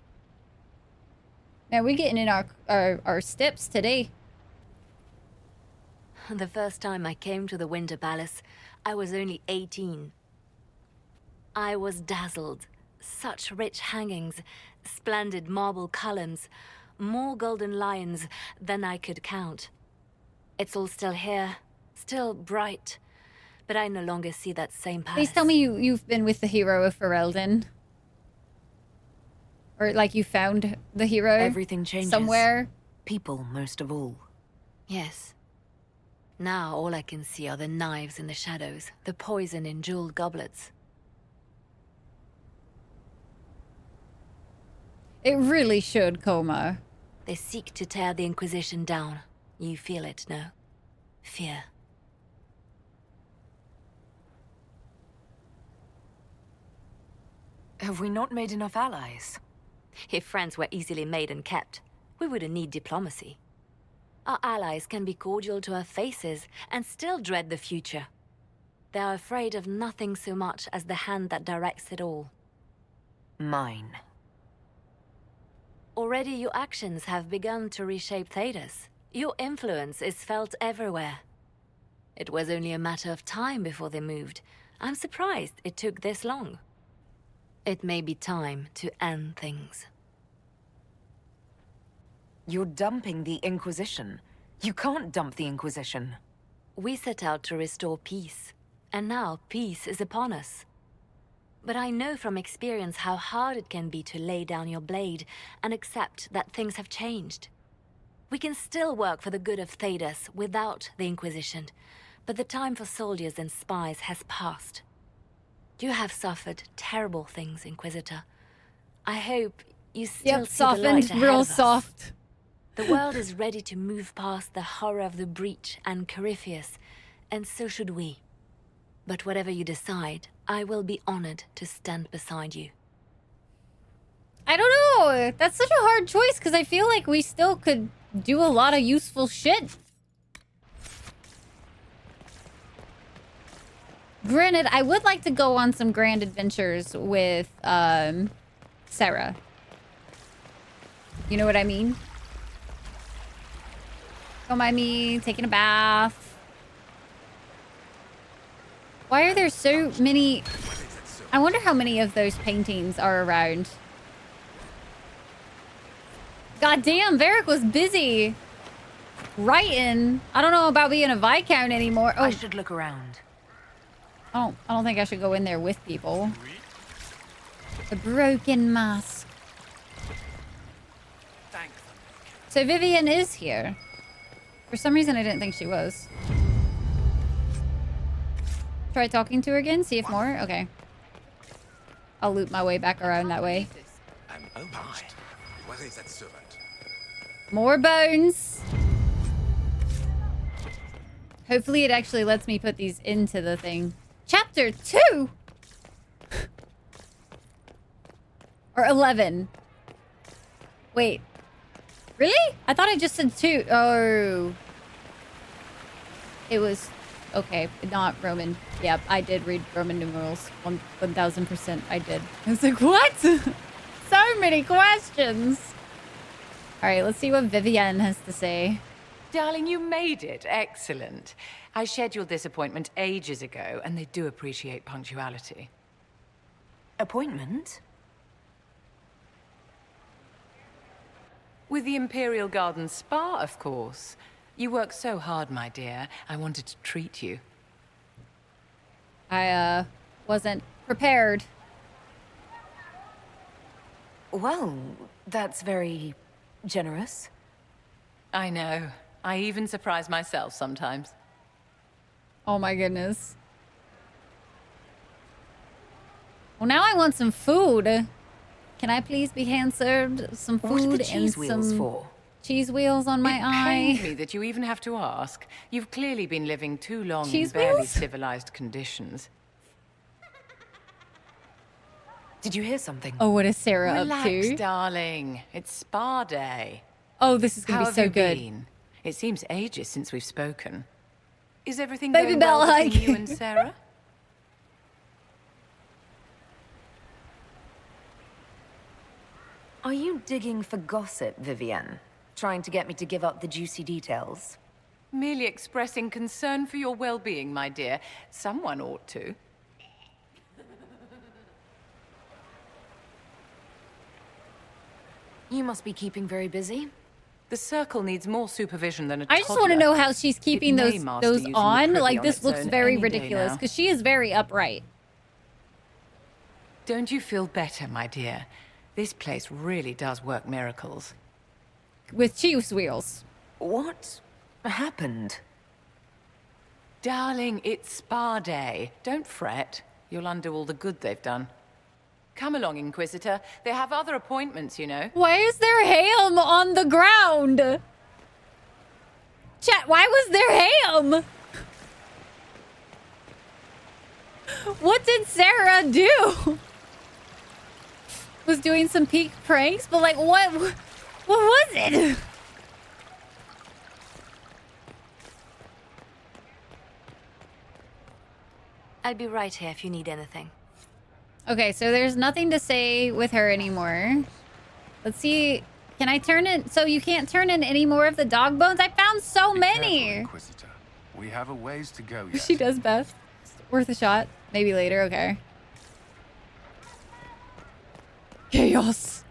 Now we're getting in our steps today. The first time I came to the Winter Palace, I was only 18. I was dazzled. Such rich hangings, splendid marble columns, more golden lions than I could count. It's all still here, still bright, but I no longer see that same palace. Please tell me you've been with the hero of Ferelden. Or like you found the hero. Everything changes. Somewhere. People most of all. Yes. Now all I can see are the knives in the shadows, the poison in jeweled goblets. It really should, Coma. They seek to tear the Inquisition down. You feel it, no? Fear. Have we not made enough allies? If friends were easily made and kept, we wouldn't need diplomacy. Our allies can be cordial to our faces and still dread the future. They are afraid of nothing so much as the hand that directs it all. Mine. Already your actions have begun to reshape Thedas. Your influence is felt everywhere. It was only a matter of time before they moved. I'm surprised it took this long. It may be time to end things. You're dumping the Inquisition. You can't dump the Inquisition. We set out to restore peace, and now peace is upon us. But I know from experience how hard it can be to lay down your blade and accept that things have changed. We can still work for the good of Thedas without the Inquisition, but the time for soldiers and spies has passed. You have suffered terrible things, Inquisitor. I hope you still see the light softened, ahead real of us. soft. The world is ready to move past the horror of the Breach and Corypheus, and so should we. But whatever you decide, I will be honored to stand beside you. I don't know. That's such a hard choice because I feel like we still could do a lot of useful shit. Granted, I would like to go on some grand adventures with Sarah. You know what I mean? Don't mind me taking a bath. Why are there so many? I wonder how many of those paintings are around. God damn, Varric was busy writing. I don't know about being a Viscount anymore. Oh, I should look around. I don't think I should go in there with people. The broken mask. So Vivian is here. For some reason, I didn't think she was. Try talking to her again, see if more. Okay. I'll loop my way back around that way. Oh my. Where is that servant? More bones. Hopefully it actually lets me put these into the thing. Chapter 2? Or 11. Wait. Really? I thought I just said 2. Oh. It was... Okay, not Roman. Yep, I did read Roman numerals. 1000% I did. I was like, what? So many questions. All right, let's see what Vivienne has to say. Darling, you made it. Excellent. I scheduled this appointment ages ago, and they do appreciate punctuality. Appointment? With the Imperial Garden Spa, of course. You work so hard, my dear. I wanted to treat you. I, wasn't prepared. Well, that's very generous. I know. I even surprise myself sometimes. Oh my goodness. Well, now I want some food. Can I please be hand served some food What are the and cheese wheels some for? cheese wheels on my It eye? pains me that you even have to ask. You've clearly been living too long Cheese in barely wheels? civilized conditions. Did you hear something? Oh, what is Sarah Relax, up to? darling. It's spa day. Oh, this is gonna How be so have you good. been? It seems ages since we've spoken. Is everything Baby going Bella well between hug. you and Sarah? Are you digging for gossip, Vivienne? Trying to get me to give up the juicy details? Merely expressing concern for your well-being, my dear. Someone ought to. You must be keeping very busy. The circle needs more supervision than a I just want to toddler. know how she's keeping It may those master using the on. privy Like, on this its looks own very any day ridiculous now. because she is very upright. Don't you feel better, my dear? This place really does work miracles. With Chief's wheels. What happened? Darling, it's spa day. Don't fret. You'll undo all the good they've done. Come along, Inquisitor. They have other appointments, you know. Why is there ham on the ground? Chat, why was there ham? What did Sarah do? Was doing some peak pranks, but like what was it? I'll be right here if you need anything. Okay, so there's nothing to say with her anymore. Let's see. Can I turn it? So you can't turn in any more of the dog bones? I found so many. Inquisitor. We have a ways to go yet. She does best. Worth a shot. Maybe later. Okay. Chaos.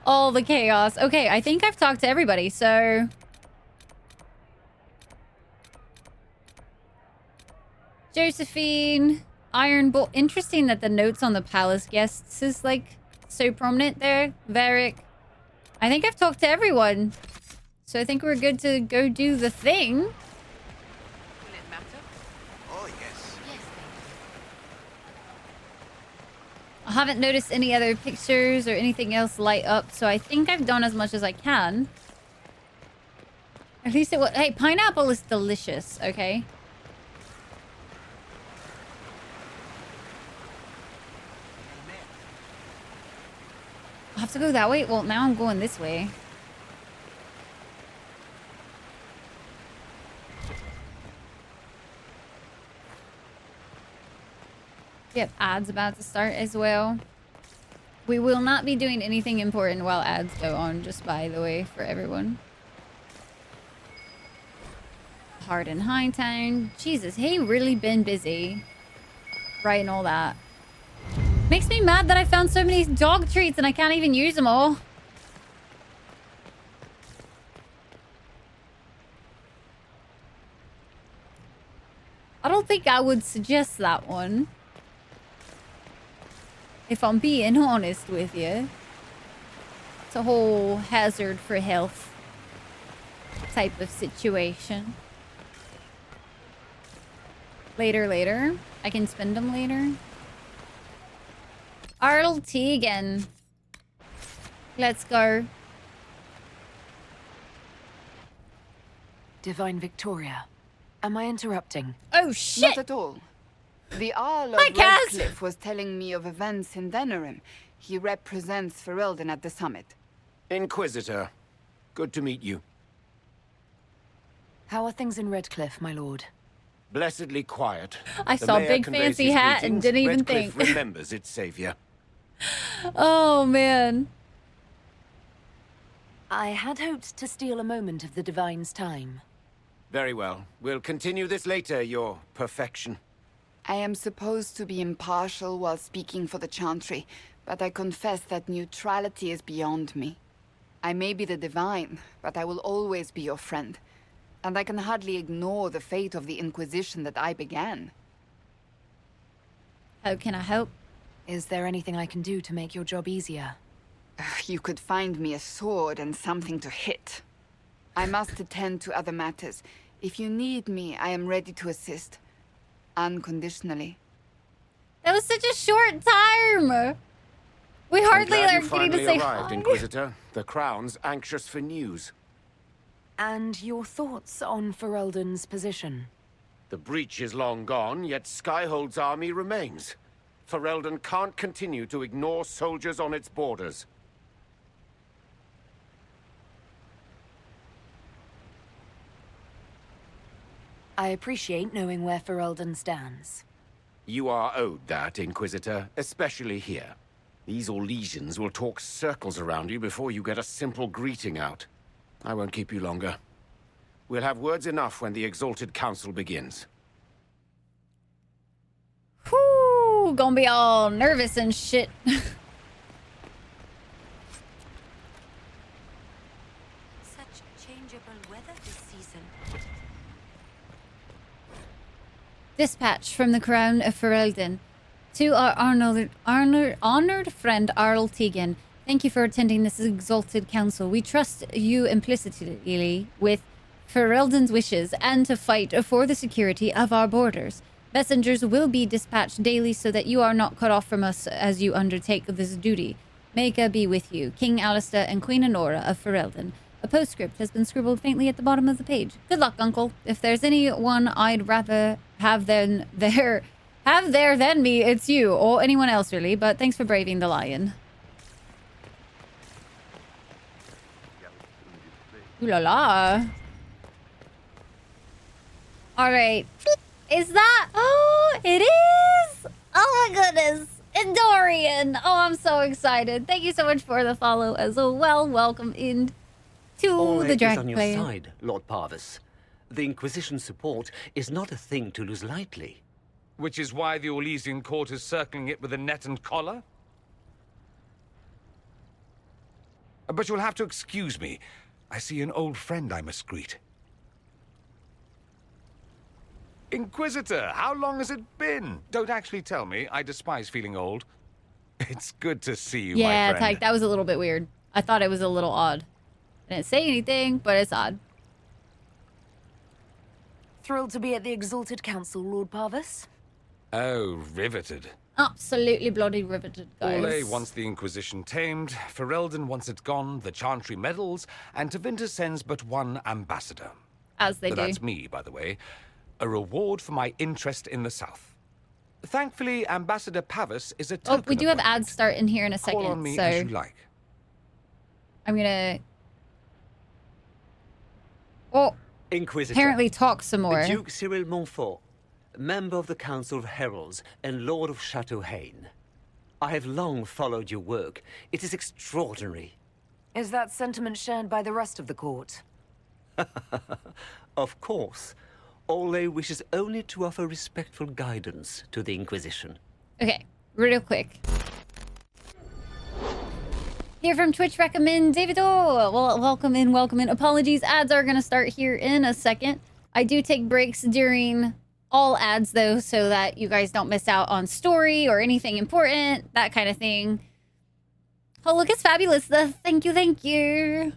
All the chaos. Okay, I think I've talked to everybody, so... Josephine, Iron Bull. Interesting that the notes on the palace guests is like so prominent there. Varric. I think I've talked to everyone. So I think we're good to go do the thing. Oh, yes. I haven't noticed any other pictures or anything else light up, so I think I've done as much as I can. At least it was... Hey, pineapple is delicious, okay? I have to go that way? Well, now I'm going this way. We have ads about to start as well. We will not be doing anything important while ads go on, just by the way, for everyone. Hard in Hightown. Jesus, he really been busy writing all that. Makes me mad that I found so many dog treats and I can't even use them all. I don't think I would suggest that one. If I'm being honest with you. It's a whole hazard for health type of situation. Later. I can spend them later. Arl Tegan. Let's go. Divine Victoria, am I interrupting? Oh, shit! Not at all. The Earl of Hi, Kaz! Redcliffe was telling me of events in Denerim. He represents Ferelden at the summit. Inquisitor, good to meet you. How are things in Redcliffe, my lord? Blessedly quiet. I The saw mayor big conveys fancy his hat and greetings. didn't even Redcliffe think. remembers its savior. Oh, man. I had hoped to steal a moment of the Divine's time. Very well. We'll continue this later, your perfection. I am supposed to be impartial while speaking for the Chantry, but I confess that neutrality is beyond me. I may be the Divine, but I will always be your friend. And I can hardly ignore the fate of the Inquisition that I began. How can I help? Is there anything I can do to make your job easier? You could find me a sword and something to hit. I must attend to other matters. If you need me, I am ready to assist. Unconditionally. That was such a short time. We hardly I'm glad are you getting to finally say arrived, hi. Inquisitor. The Crown's anxious for news. And your thoughts on Ferelden's position? The breach is long gone, yet Skyhold's army remains. Ferelden can't continue to ignore soldiers on its borders. I appreciate knowing where Ferelden stands. You are owed that, Inquisitor, especially here. These Orlesians will talk circles around you before you get a simple greeting out. I won't keep you longer. We'll have words enough when the Exalted Council begins. Whoo! Gonna be all nervous and shit. Such changeable weather this season. Dispatch from the Crown of Ferelden. To our honored friend Arl Tegan, thank you for attending this exalted council. We trust you implicitly with Ferelden's wishes and to fight for the security of our borders. Messengers will be dispatched daily so that you are not cut off from us as you undertake this duty. May God be with you, King Alistair and Queen Honora of Ferelden. A postscript has been scribbled faintly at the bottom of the page. Good luck, Uncle. If there's anyone I'd rather have than me, it's you, or anyone else really, but thanks for braving the lion. Ooh la la. Alright. Is that... Oh, it is! Oh my goodness! Endorian! Oh, I'm so excited. Thank you so much for the follow as well. Welcome in to the Dragon on your Player. side, Lord Parvis. The Inquisition's support is not a thing to lose lightly. Which is why the Orlesian court is circling it with a net and collar? But you'll have to excuse me. I see an old friend I must greet. Inquisitor, how long has it been? Don't actually tell me. I despise feeling old. It's good to see you, my Yeah, friend. Tyke, that was a little bit weird. I thought it was a little odd. I didn't say anything, but it's odd. Thrilled to be at the Exalted Council, Lord Parvis. Oh, riveted. Absolutely bloody riveted, guys. Orlais wants the Inquisition tamed, Ferelden wants it gone, the Chantry meddles, and Tevinter sends but one ambassador. As they do. That's me, by the way. A reward for my interest in the South. Thankfully, Ambassador Pavis is a token. Oh, we do have ads starting here in a second, Call on me so as you like. I'm gonna... Oh, Inquisitor. apparently talk some more. Duke Cyril Montfort, member of the Council of Heralds and Lord of Chateau Haine. I have long followed your work. It is extraordinary. Is that sentiment shared by the rest of the court? Of course. Orlais wishes only to offer respectful guidance to the Inquisition. Okay, real quick. Here from Twitch recommend David O. Well, welcome in, welcome in. Apologies, ads are gonna start here in a second. I do take breaks during all ads though, so that you guys don't miss out on story or anything important, that kind of thing. Oh, look, it's fabulous. Thank you, thank you.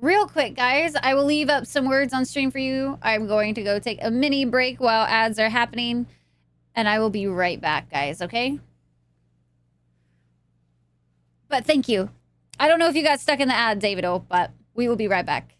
Real quick, guys, I will leave up some words on stream for you. I'm going to go take a mini break while ads are happening, and I will be right back, guys, okay? But thank you. I don't know if you got stuck in the ad, Davido, but we will be right back.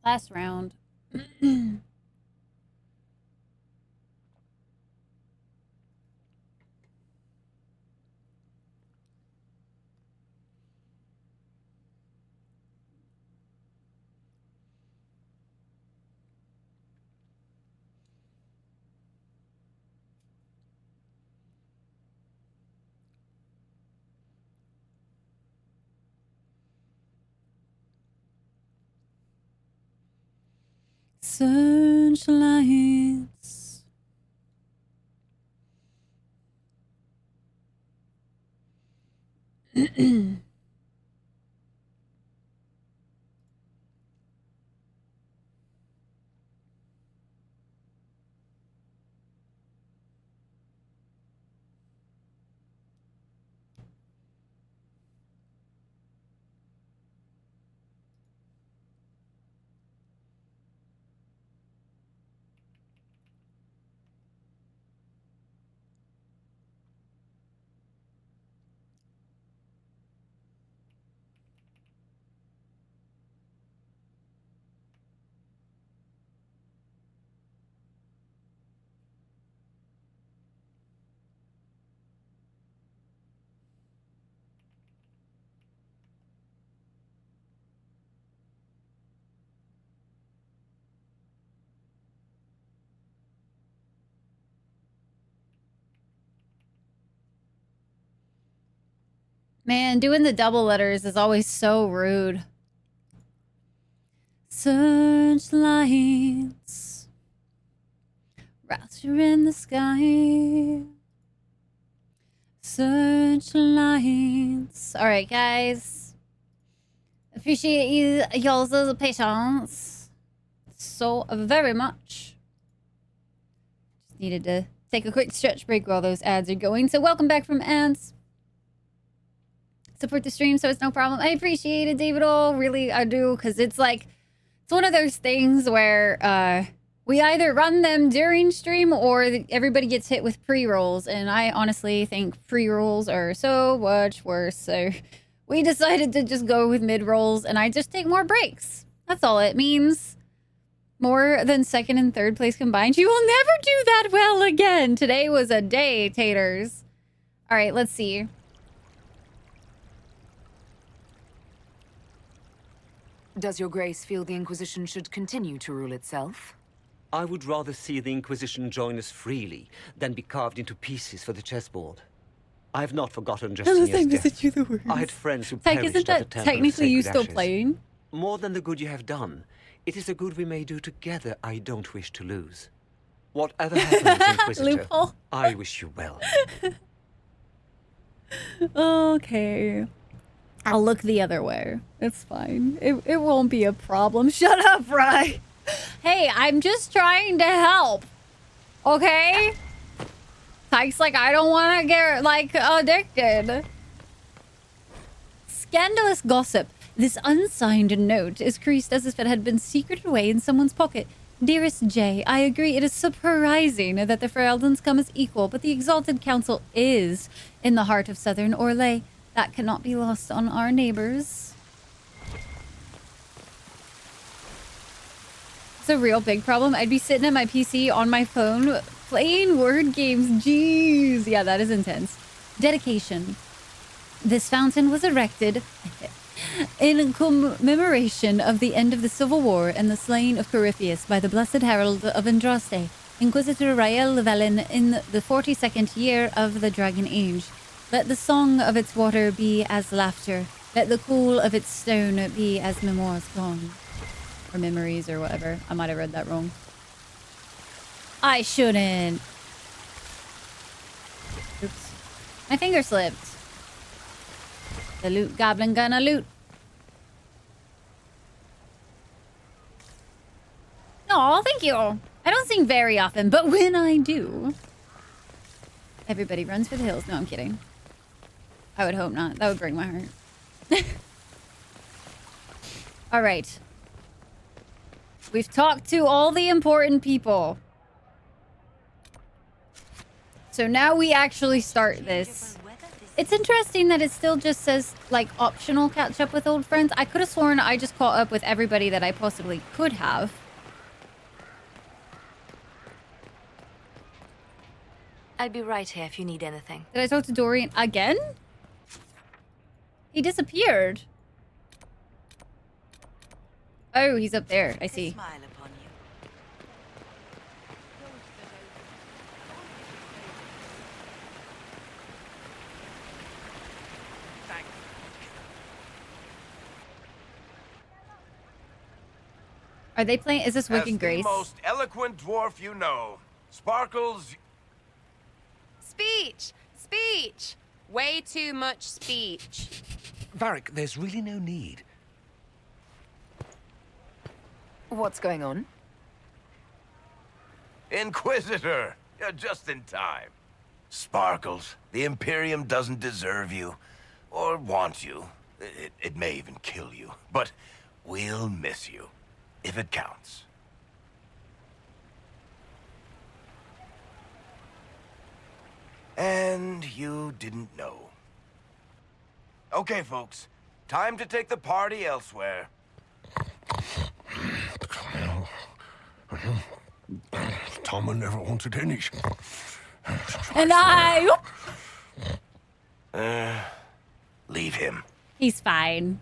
Last round. Searchlights. Man, doing the double letters is always so rude. Searchlights. Rapture in the sky. Searchlights. Alright, guys. Appreciate y'all's patience so very much. Just needed to take a quick stretch break while those ads are going. So welcome back from ads. Support the stream, so it's no problem. I appreciate it, David. Really, I do, because it's like, it's one of those things where we either run them during stream or everybody gets hit with pre-rolls, and I honestly think pre-rolls are so much worse. So we decided to just go with mid-rolls, and I just take more breaks. That's all it means. More than second and third place combined. You will never do that well again. Today was a day, taters. All right, let's see. Does your grace feel the Inquisition should continue to rule itself? I would rather see the Inquisition join us freely than be carved into pieces for the chessboard. I have not forgotten Justinian's death. I had friends who perished isn't at that the Temple technically of you Sacred still Ashes. playing? More than the good you have done, it is a good we may do together I don't wish to lose. Whatever happens, Inquisitor, Loophole. I wish you well. Okay. I'll look the other way. It's fine. It won't be a problem. Shut up, Rye. Hey, I'm just trying to help. Okay? Tyke's like, I don't want to get, like, addicted. Scandalous gossip. This unsigned note is creased as if it had been secreted away in someone's pocket. Dearest Jay, I agree it is surprising that the Ferelden's come as equal, but the Exalted Council is in the heart of Southern Orlais. That cannot be lost on our neighbors. It's a real big problem. I'd be sitting at my PC on my phone playing word games. Jeez. Yeah, that is intense. Dedication. This fountain was erected in commemoration of the end of the Civil War and the slaying of Corypheus by the Blessed Herald of Andraste, Inquisitor Rael Llewellyn, in the 42nd year of the Dragon Age. Let the song of its water be as laughter. Let the cool of its stone be as memoirs gone. Or memories or whatever. I might have read that wrong. I shouldn't. Oops. My finger slipped. The loot goblin gonna loot. Aw, thank you. I don't sing very often, but when I do, everybody runs for the hills. No, I'm kidding. I would hope not. That would break my heart. All right. We've talked to all the important people. So now we actually start this. It's interesting that it still just says, like, optional catch up with old friends. I could have sworn I just caught up with everybody that I possibly could have. I'll be right here if you need anything. Did I talk to Dorian again? He disappeared. Oh, he's up there. I see. Are they playing? Is this Wicked Grace? The most eloquent dwarf you know. Sparkles. Speech! Speech! Way too much speech. Varric, there's really no need. What's going on? Inquisitor! You're just in time. Sparkles, the Imperium doesn't deserve you. Or want you. It may even kill you. But we'll miss you. If it counts. And you didn't know. Okay, folks. Time to take the party elsewhere. Tama never wanted any. And I... Leave him. He's fine.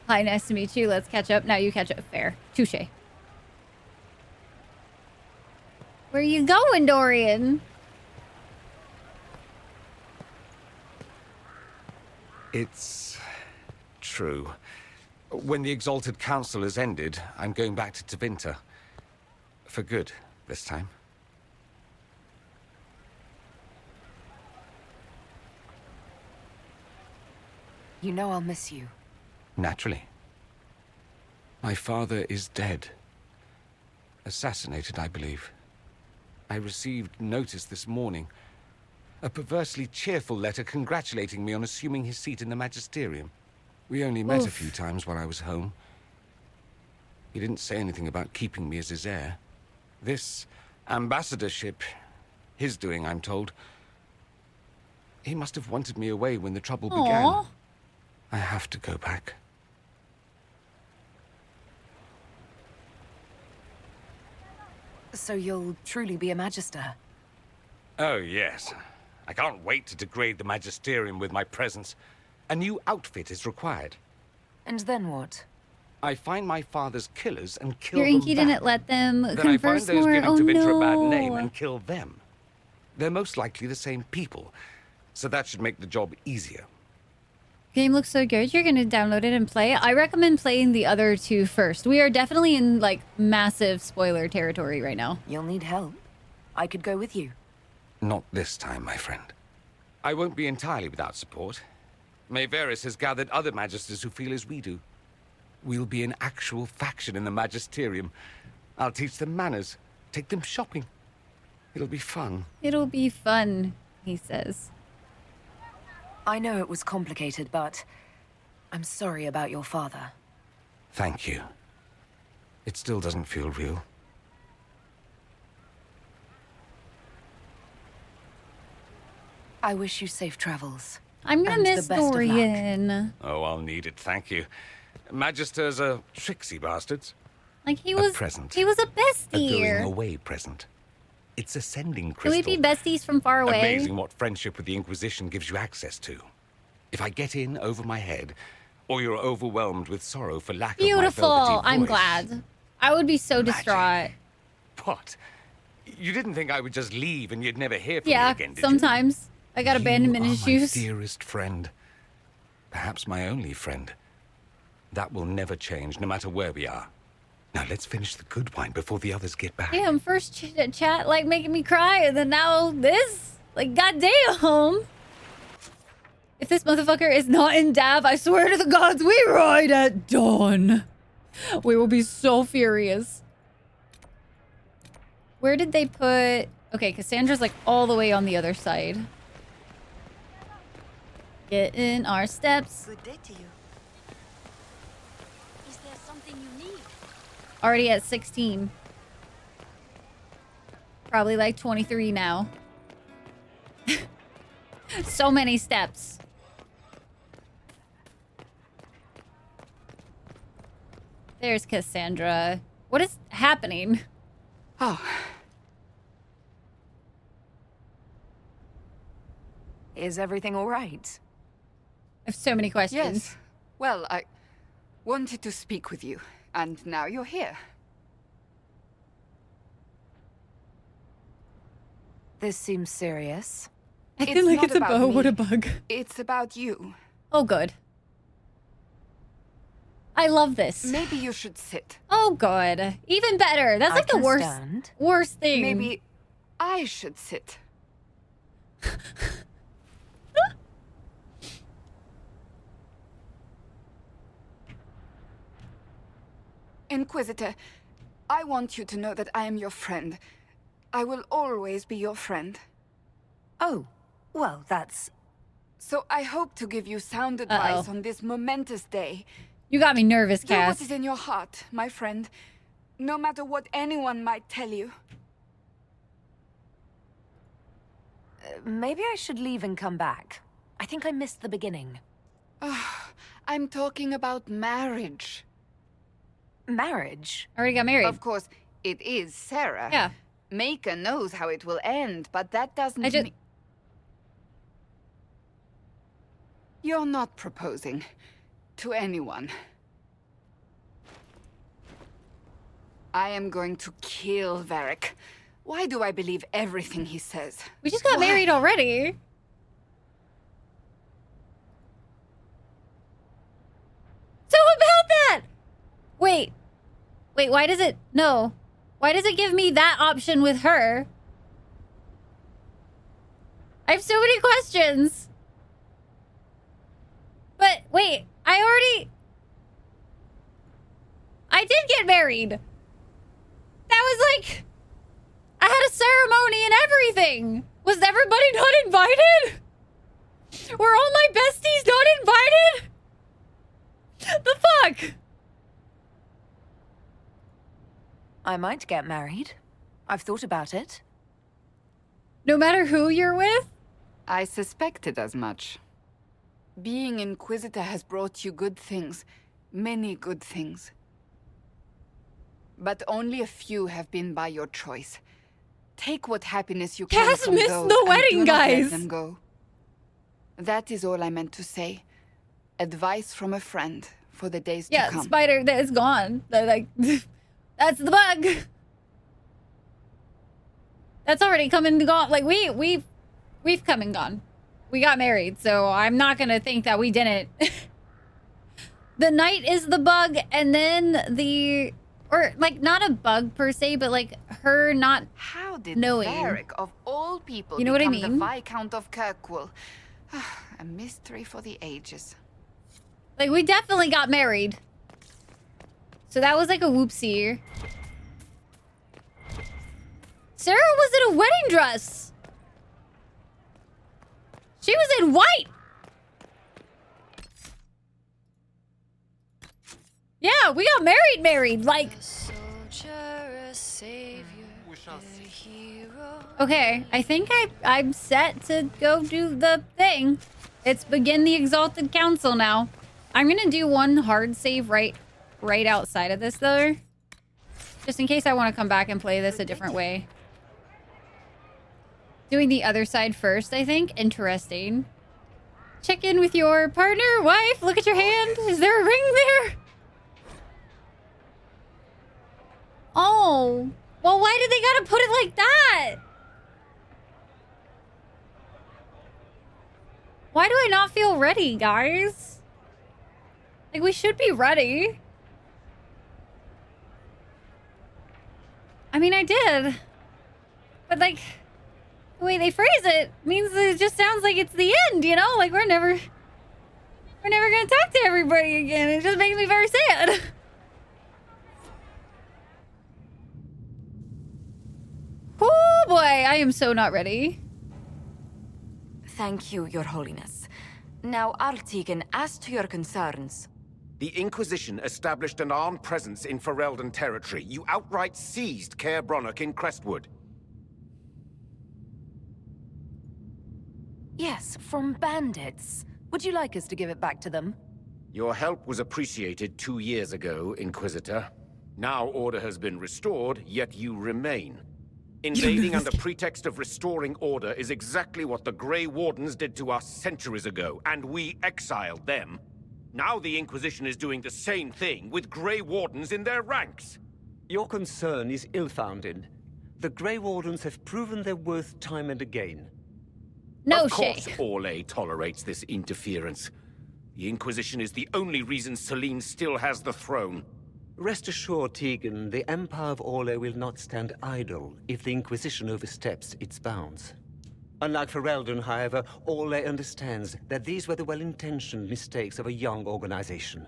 Hi, nice to meet you. Let's catch up. Now you catch up. Fair. Touche. Where you going, Dorian? It's true. When the Exalted Council has ended, I'm going back to Tevinter. For good, this time. You know I'll miss you. Naturally. My father is dead. Assassinated, I believe. I received notice this morning. A perversely cheerful letter congratulating me on assuming his seat in the Magisterium. We only met a few times while I was home. He didn't say anything about keeping me as his heir. This ambassadorship, his doing, I'm told. He must have wanted me away when the trouble began. I have to go back. So you'll truly be a Magister? Oh, yes. I can't wait to degrade the Magisterium with my presence. A new outfit is required. And then what? I find my father's killers and kill Your them Inky back. didn't let them Then I find converse those more. giving Oh Tevinter a bad name no. and kill them. They're most likely the same people, so that should make the job easier. Game looks so good. You're gonna download it and play it. I recommend playing the other two first. We are definitely in like massive spoiler territory right now. You'll need help. I could go with you. Not this time, my friend. I won't be entirely without support. Mayveris has gathered other magisters who feel as we do. We'll be an actual faction in the Magisterium. I'll teach them manners, take them shopping. It'll be fun. It'll be fun, he says. I know it was complicated, but I'm sorry about your father. Thank you. It still doesn't feel real. I wish you safe travels. I'm gonna And the miss best of luck. Dorian. Oh, I'll need it, thank you. Magisters are tricksy bastards. Like he A was present. he was a A bestie. going away present. It's a sending Can crystal. we be besties from far away? Amazing what friendship with the Inquisition gives you access to. If I get in over my head, or you're overwhelmed with sorrow for lack of my Beautiful. velvety I'm voice- glad. I would be so distraught. What? You didn't think I would just leave and you'd never hear from me Yeah, again, did sometimes. I got you? abandonment You are issues. my dearest friend. Perhaps my only friend. That will never change, no matter where we are. Now let's finish the good wine before the others get back. Damn, first chat like making me cry, and then now this? Like, goddamn. If this motherfucker is not in Dav, I swear to the gods, we ride at dawn. We will be so furious. Where did they put... Okay, Cassandra's like all the way on the other side. Get in our steps. Good day to you. Is there something you need? Already at 16. Probably like 23 now. So many steps. There's Cassandra. What is happening? Oh. Is everything all right? I have so many questions. Yes. Well, I wanted to speak with you, and now you're here. This seems serious. I feel like it's a bow. Me. What a bug. It's about you. Oh, good. I love this. Maybe you should sit. Oh, good. Even better. That's like the worst thing. Maybe I should sit. Inquisitor, I want you to know that I am your friend. I will always be your friend. Oh, well, that's... So I hope to give you sound advice on this momentous day. You got me nervous, Do what Cass. is in your heart, my friend. No matter what anyone might tell you. Maybe I should leave and come back. I think I missed the beginning. I'm talking about marriage. Marriage? I already got married. Of course, it is Sarah. Yeah. Maker knows how it will end, but that doesn't mean... You're not proposing to anyone. I am going to kill Varric. Why do I believe everything he says? We just got married already. So about that! Wait, why does it... No. Why does it give me that option with her? I have so many questions. But wait, I did get married. That was like... I had a ceremony and everything. Was everybody not invited? Were all my besties not invited? The fuck? I might get married. I've thought about it. No matter who you're with? I suspected as much. Being Inquisitor has brought you good things. Many good things. But only a few have been by your choice. Take what happiness you can Cass from missed those the and wedding, do not let guys. them go. That is all I meant to say. Advice from a friend for the days to come. Yeah, Spider, that is gone. Like, that's the bug. That's already come and gone. Like, we've come and gone. We got married, so I'm not gonna think that we didn't. The night is the bug, and then the... Or, like, not a bug per se, but, like, her not How did knowing. Varric, of all people, You know what I become mean? the Viscount of Kirkwall? A mystery for the ages. Like, we definitely got married. So that was like a whoopsie. Sarah was in a wedding dress. She was in white. Yeah, we got married. Like... Okay, I think I'm set to go do the thing. It's begin the Exalted Council now. I'm gonna do one hard save right outside of this though. Just in case I want to come back and play this a different way. Doing the other side first, I think. Interesting. Check in with your partner, wife. Look at your hand. Is there a ring there? Oh. Well, why did they gotta put it like that? Why do I not feel ready, guys? Like, we should be ready. I mean, I did. But, like, the way they phrase it means that it just sounds like it's the end, you know? Like, we're never gonna talk to everybody again. It just makes me very sad. Oh, boy. I am so not ready. Thank you, Your Holiness. Now, Artigan, as to your concerns... The Inquisition established an armed presence in Ferelden territory. You outright seized Caer Bronach in Crestwood. Yes, from bandits. Would you like us to give it back to them? Your help was appreciated 2 years ago, Inquisitor. Now order has been restored, yet you remain. Invading under pretext of restoring order is exactly what the Grey Wardens did to us centuries ago, and we exiled them. Now the Inquisition is doing the same thing with Grey Wardens in their ranks. Your concern is ill-founded. The Grey Wardens have proven their worth time and again. No Of course, shade. Orlais tolerates this interference. The Inquisition is the only reason Celine still has the throne. Rest assured, Tegan, the Empire of Orlais will not stand idle if the Inquisition oversteps its bounds. Unlike Ferelden, however, Orlais understands that these were the well-intentioned mistakes of a young organization.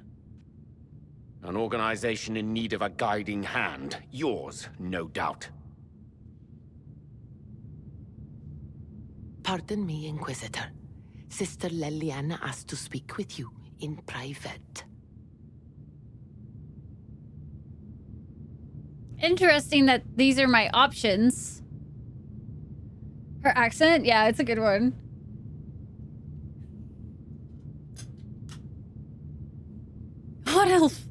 An organization in need of a guiding hand. Yours, no doubt. Pardon me, Inquisitor. Sister Leliana asked to speak with you in private. Interesting that these are my options. Her accent? Yeah, it's a good one. Hot elf.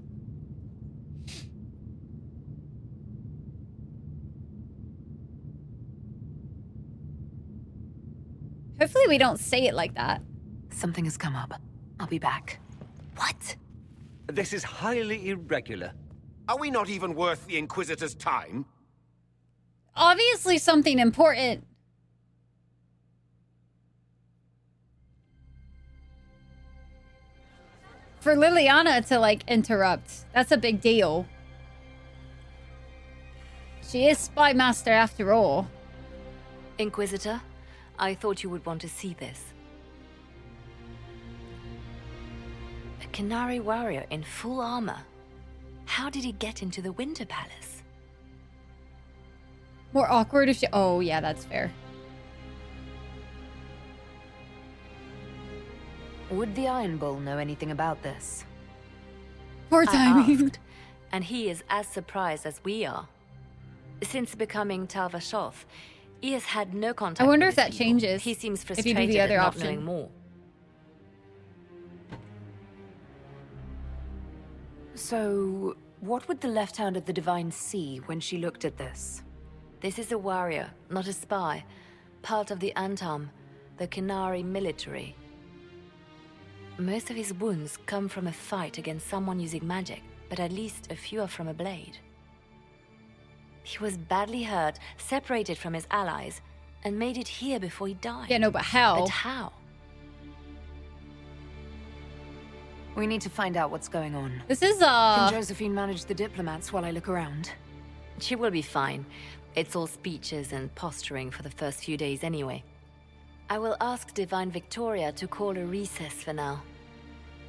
Hopefully we don't say it like that. Something has come up. I'll be back. What? This is highly irregular. Are we not even worth the Inquisitor's time? Obviously something important. For Liliana to, like, interrupt, that's a big deal. She is Spy Master after all. Inquisitor, I thought you would want to see this. A Canary warrior in full armor. How did he get into the Winter Palace? More awkward if she... Oh, yeah, that's fair. Would the Iron Bull know anything about this? Poor timing. I asked, and he is as surprised as we are. Since becoming Tal Vashoth, he has had no contact I wonder with if that his people. changes He seems if you frustrated do the other at not option. knowing more. So, what would the left hand of the Divine see when she looked at this? This is a warrior, not a spy. Part of the Antam, the Canary military. Most of his wounds come from a fight against someone using magic, but at least a few are from a blade. He was badly hurt, separated from his allies, and made it here before he died. Yeah, no, but how? But how? We need to find out what's going on. This is, Can Josephine manage the diplomats while I look around? She will be fine. It's all speeches and posturing for the first few days anyway. I will ask Divine Victoria to call a recess for now.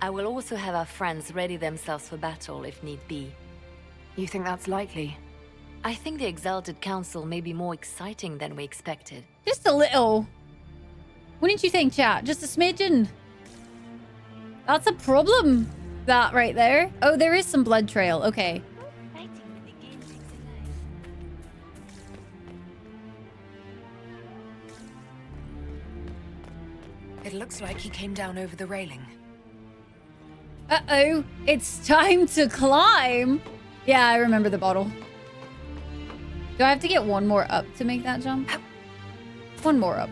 I will also have our friends ready themselves for battle if need be. You think that's likely? I think the Exalted Council may be more exciting than we expected. Just a little. Wouldn't you think, chat? Just a smidgen. That's a problem. That right there. Oh, there is some blood trail. Okay. It looks like he came down over the railing. Uh-oh. It's time to climb. Yeah, I remember the bottle. Do I have to get one more up to make that jump? One more up.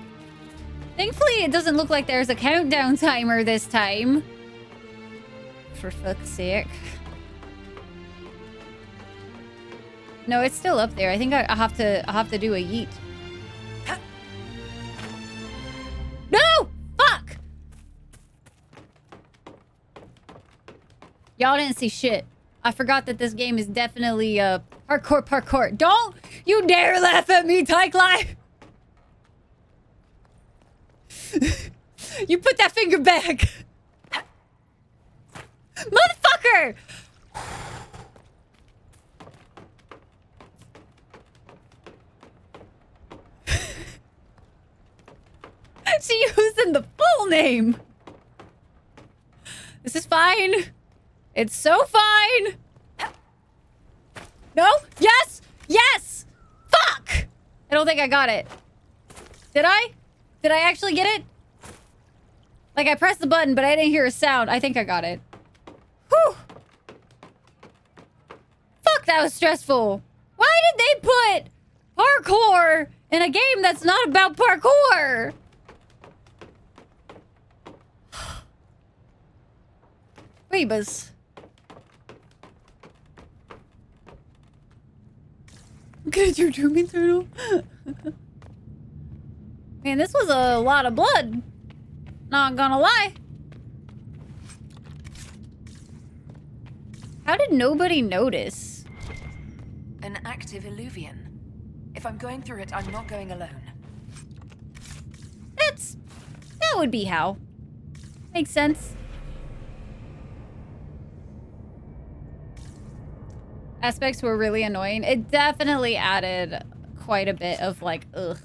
Thankfully, it doesn't look like there's a countdown timer this time. For fuck's sake. No, it's still up there. I think I have to do a yeet. No! Fuck! Y'all didn't see shit. I forgot that this game is definitely parkour. Don't you dare laugh at me, Tycly! You put that finger back! Motherfucker! She using the full name. This is fine. It's so fine. No? Yes! Yes! Fuck! I don't think I got it. Did I? Did I actually get it? Like, I pressed the button, but I didn't hear a sound. I think I got it. Whew! Fuck, that was stressful. Why did they put parkour in a game that's not about parkour? Rebus. Could you do me, Turtle? Man, this was a lot of blood. Not gonna lie. How did nobody notice? An active illuvian. If I'm going through it, I'm not going alone. That would be how. Makes sense. Aspects were really annoying. It definitely added quite a bit of like, ugh.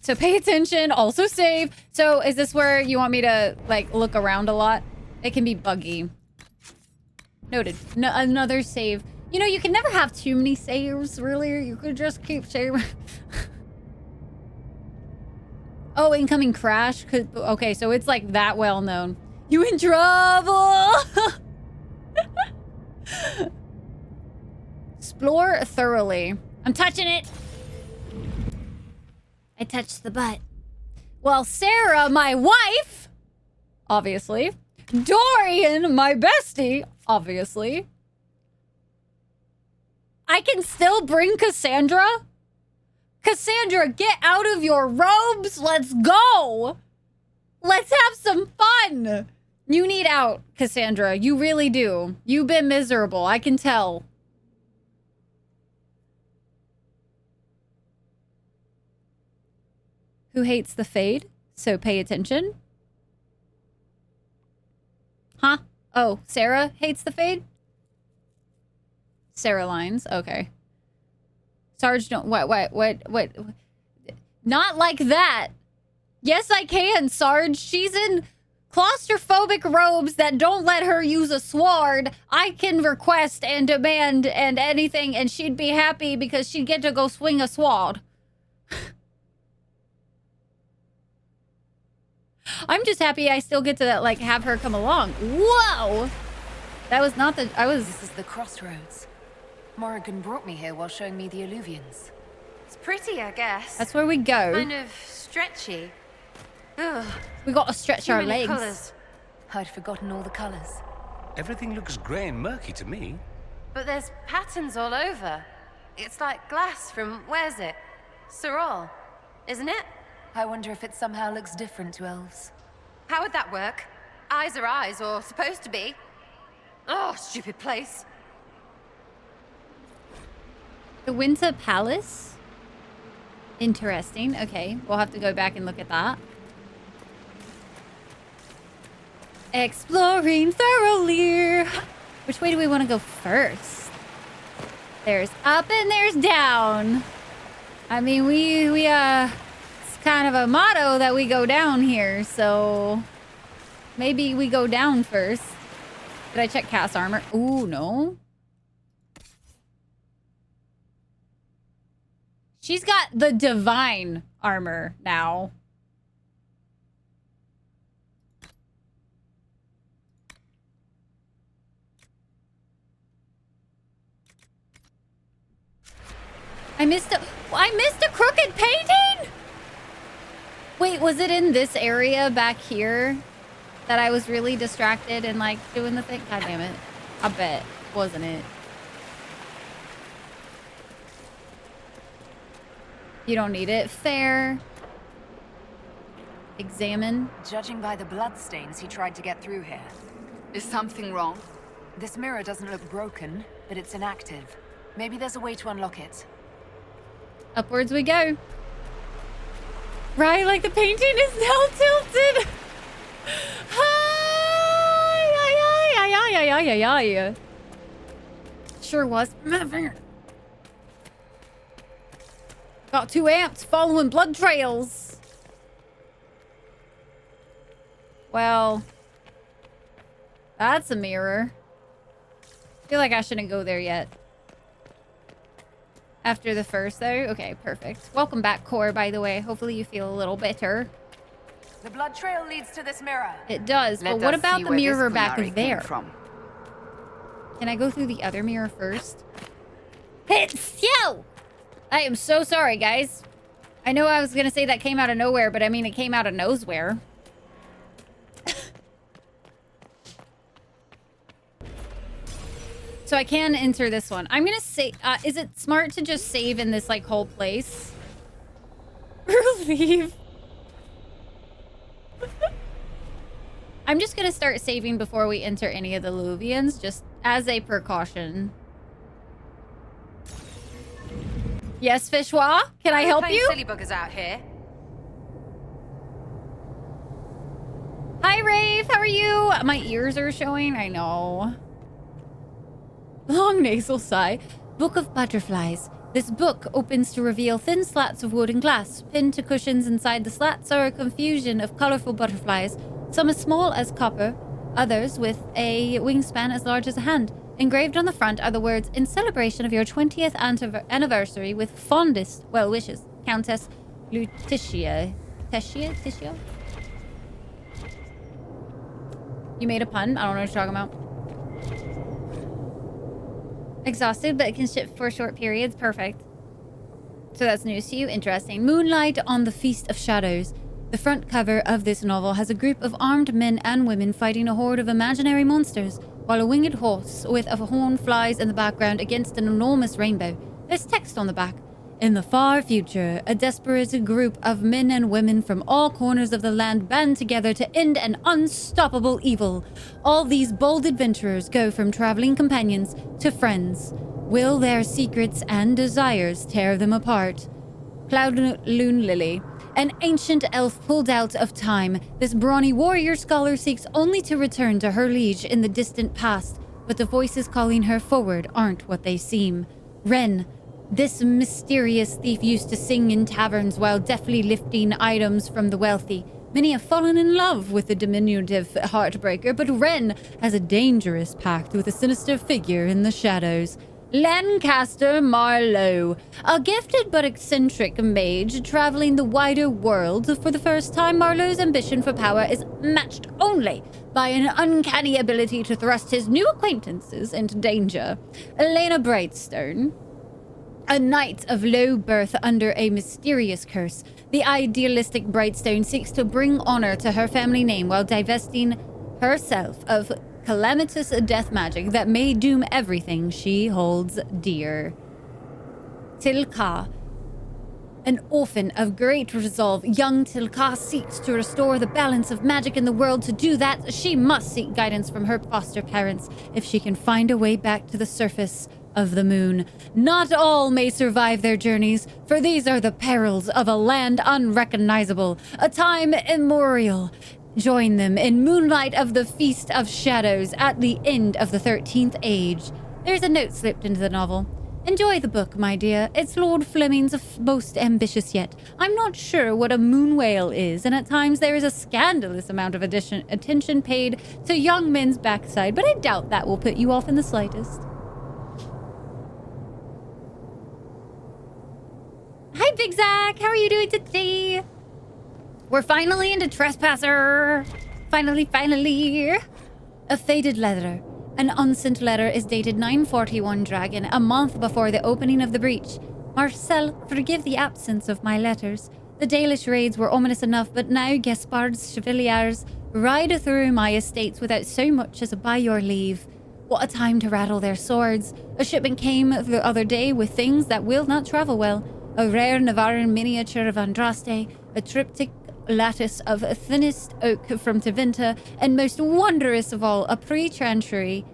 So pay attention, also save. So is this where you want me to like look around a lot? It can be buggy. Noted. No, another save. You know, you can never have too many saves, really. You could just keep saving. Oh, incoming crash. Okay, so it's like that well known. You in trouble? Explore thoroughly. I'm touching it. I touched the butt. Well, Sarah, my wife, obviously. Dorian, my bestie, obviously. I can still bring Cassandra? Cassandra, get out of your robes. Let's go. Let's have some fun. You need out, Cassandra. You really do. You've been miserable. I can tell. Who hates the fade? So pay attention. Huh? Oh, Sarah hates the fade? Sarah lines. Okay. Sarge, don't... What? Not like that. Yes, I can, Sarge. She's in claustrophobic robes that don't let her use a sword. I can request and demand and anything, and she'd be happy because she'd get to go swing a sword. I'm just happy I still get to, like, have her come along. Whoa! That was not the... This is the crossroads. Morrigan brought me here while showing me the alluvians. It's pretty, I guess. That's where we go. Kind of stretchy. Ugh. We gotta stretch our legs. Colors. I'd forgotten all the colors. Everything looks grey and murky to me. But there's patterns all over. It's like glass from, where's it? Sorol, isn't it? I wonder if it somehow looks different to elves. How would that work? Eyes are eyes, or supposed to be. Oh, stupid place. The Winter Palace? Interesting. Okay, we'll have to go back and look at that. Exploring thoroughly. Which way do we want to go first? There's up and there's down. I mean, it's kind of a motto that we go down here, so maybe we go down first. Did I check cast armor? Ooh, no. She's got the divine armor now. I missed a crooked painting? Wait, was it in this area back here that I was really distracted and like doing the thing? God damn it. I bet. Wasn't it? You don't need it. Fair. Examine. Judging by the bloodstains he tried to get through here. Is something wrong? This mirror doesn't look broken, but it's inactive. Maybe there's a way to unlock it. Upwards we go. Right, like the painting is now tilted. Hi. Sure was. Got 2 amps following blood trails. Well, that's a mirror. I feel like I shouldn't go there yet. After the first, though? Okay, perfect. Welcome back, Core, by the way. Hopefully you feel a little better. The blood trail leads to this mirror. It does, but what about the mirror back there? Can I go through the other mirror first? It's you! I am so sorry, guys. I know I was gonna say that came out of nowhere, but I mean it came out of nowhere. So I can enter this one. I'm gonna say, is it smart to just save in this, like, whole place? Or leave? I'm just gonna start saving before we enter any of the Luvians, just as a precaution. Yes, Fishwa? Can I help you? Silly buggers out here. Hi, Rave. How are you? My ears are showing. I know. Long nasal sigh. Book of Butterflies. This book opens to reveal thin slats of wood and glass. Pinned to cushions inside the slats are a confusion of colorful butterflies, some as small as copper, others with a wingspan as large as a hand. Engraved on the front are the words, "In celebration of your 20th anniversary with fondest well wishes, Countess Lutetia." Tishio? You made a pun? I don't know what you're talking about. Exhausted, but it can shift for short periods. Perfect. So that's news to you. Interesting. Moonlight on the Feast of Shadows. The front cover of this novel has a group of armed men and women fighting a horde of imaginary monsters, while a winged horse with a horn flies in the background against an enormous rainbow. There's text on the back. In the far future, a desperate group of men and women from all corners of the land band together to end an unstoppable evil. All these bold adventurers go from traveling companions to friends. Will their secrets and desires tear them apart? Cloud Loon Lily. An ancient elf pulled out of time, this brawny warrior scholar seeks only to return to her liege in the distant past, but the voices calling her forward aren't what they seem. Ren. This mysterious thief used to sing in taverns while deftly lifting items from the wealthy. Many have fallen in love with the diminutive heartbreaker, but Ren has a dangerous pact with a sinister figure in the shadows. Lancaster Marlowe, a gifted but eccentric mage traveling the wider world. For the first time, Marlowe's ambition for power is matched only by an uncanny ability to thrust his new acquaintances into danger. Elena Brightstone, a knight of low birth under a mysterious curse. The idealistic Brightstone seeks to bring honor to her family name while divesting herself of calamitous death magic that may doom everything she holds dear. Tilka, an orphan of great resolve, young Tilka seeks to restore the balance of magic in the world. To do that, she must seek guidance from her foster parents if she can find a way back to the surface of the moon. Not all may survive their journeys, for these are the perils of a land unrecognizable, a time immemorial. Join them in Moonlight of the Feast of Shadows at the end of the 13th Age. There's a note slipped into the novel. Enjoy the book, my dear. It's Lord Fleming's most ambitious yet. I'm not sure what a moon whale is, and at times there is a scandalous amount of attention paid to young men's backside, but I doubt that will put you off in the slightest. Hi, Big Zach. How are you doing today? We're finally into Tresspasser. Finally. A faded letter. An unsent letter is dated 941 Dragon, a month before the opening of the breach. Marcel, forgive the absence of my letters. The Dalish raids were ominous enough, but now Gaspard's chevaliers ride through my estates without so much as a by your leave. What a time to rattle their swords. A shipment came the other day with things that will not travel well. A rare Navaran miniature of Andraste, a triptych lattice of thinnest oak from Tevinter, and most wondrous of all, a pre-trantry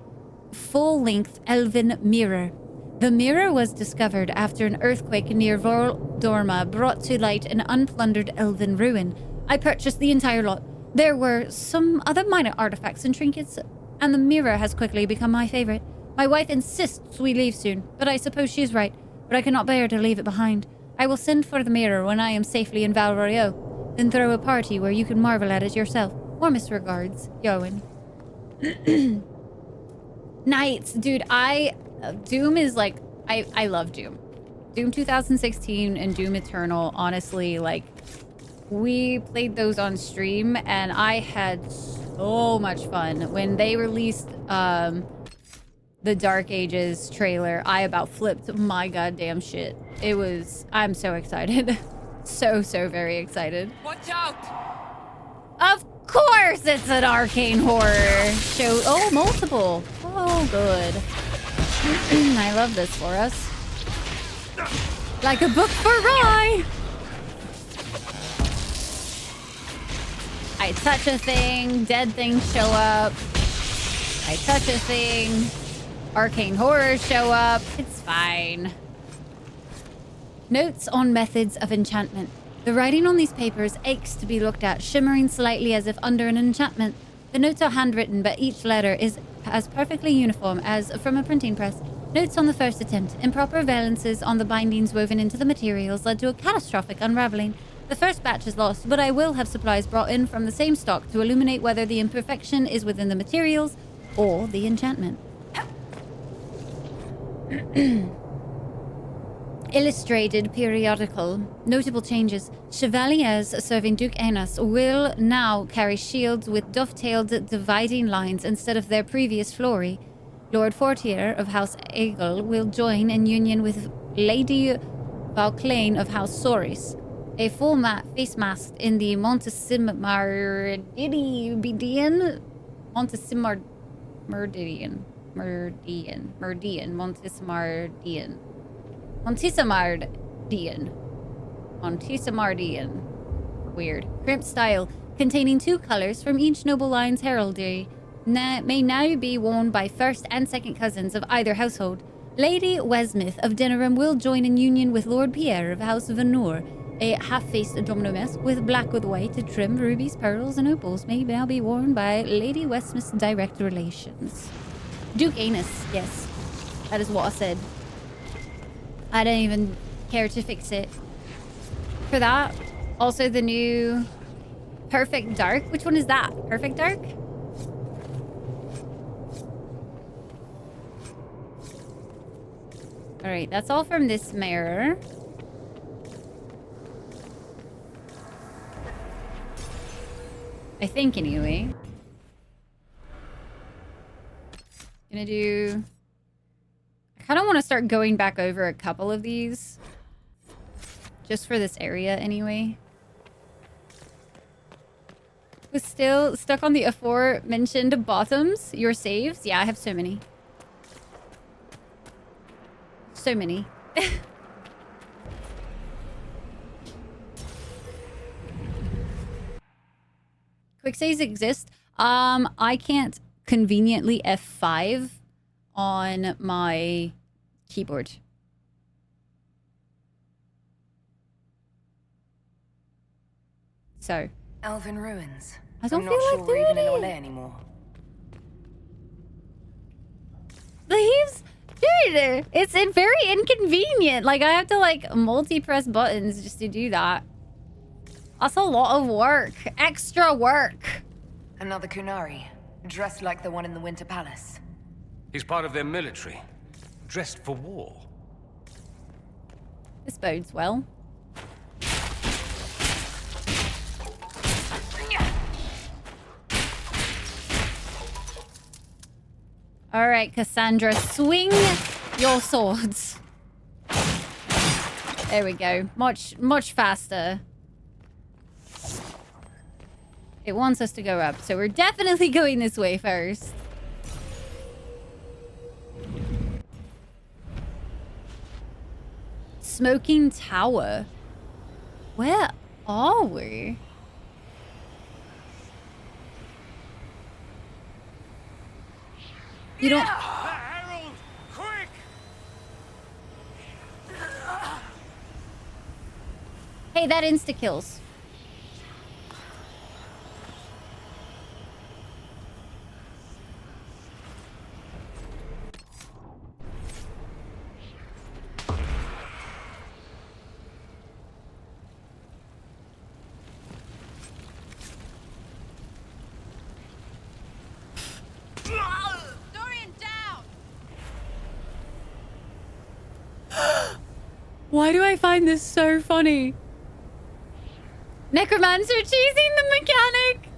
full-length elven mirror. The mirror was discovered after an earthquake near Vordorma brought to light an unplundered elven ruin. I purchased the entire lot. There were some other minor artifacts and trinkets, and the mirror has quickly become my favorite. My wife insists we leave soon, but I suppose she is right. But I cannot bear to leave it behind. I will send for the mirror when I am safely in Valrorio, then throw a party where you can marvel at it yourself. Warmest regards, Yowen. Knights, dude, Doom is like, I love Doom. Doom 2016 and Doom Eternal, honestly, like, we played those on stream, and I had so much fun. When they released the Dark Ages trailer, I about flipped my goddamn shit. It was... I'm so excited. so very excited. Watch out! Of course it's an arcane horror show. Oh, multiple. Oh, good. I love this for us. Like a book for Rye. I touch a thing, dead things show up. I touch a thing, arcane horrors show up. It's fine. Notes on methods of enchantment. The writing on these papers aches to be looked at, shimmering slightly as if under an enchantment. The notes are handwritten, but each letter is as perfectly uniform as from a printing press. Notes on the first attempt. Improper valences on the bindings woven into the materials led to a catastrophic unraveling. The first batch is lost, but I will have supplies brought in from the same stock to illuminate whether the imperfection is within the materials or the enchantment. Illustrated periodical. Notable changes. Chevaliers serving Duke Aenas will now carry shields with dovetailed dividing lines instead of their previous flory. Lord Fortier of House Aegle will join in union with Lady Valclane of House Soris. A full face mask in the Montesimardian. Weird. Crimp style, containing 2 colors from each noble line's heraldry, may now be worn by first and second cousins of either household. Lady Wesmith of Denerim will join in union with Lord Pierre of House Venur. A half-faced domino mask with black with white to trim rubies, pearls, and opals may now be worn by Lady Wesmith's direct relations. Duke Aenas, yes. That is what I said. I don't even care to fix it. For that, also the new Perfect Dark. Which one is that? Perfect Dark? Alright, that's all from this mirror. I think, anyway. Gonna do... I kind of want to start going back over a couple of these. Just for this area, anyway. Was still stuck on the aforementioned bottoms. Your saves? Yeah, I have so many. So many. Quick saves exist. I can't conveniently F5 on my keyboard. So. Elven ruins. I don't I'm feel not like sure we're even in doing Orlais anymore. Leaves? Dude, it's very inconvenient. Like, I have to, like, multi-press buttons just to do that. That's a lot of work. Extra work. Another Kunari, dressed like the one in the Winter Palace. He's part of their military, dressed for war. This bodes well. All right, Cassandra, swing your swords. There we go. Much faster. It wants us to go up, so we're definitely going this way first. Smoking Tower. Where are we? You don't... Herald, quick! Hey, that insta-kills. Why do I find this so funny? Necromancer chasing the mechanic.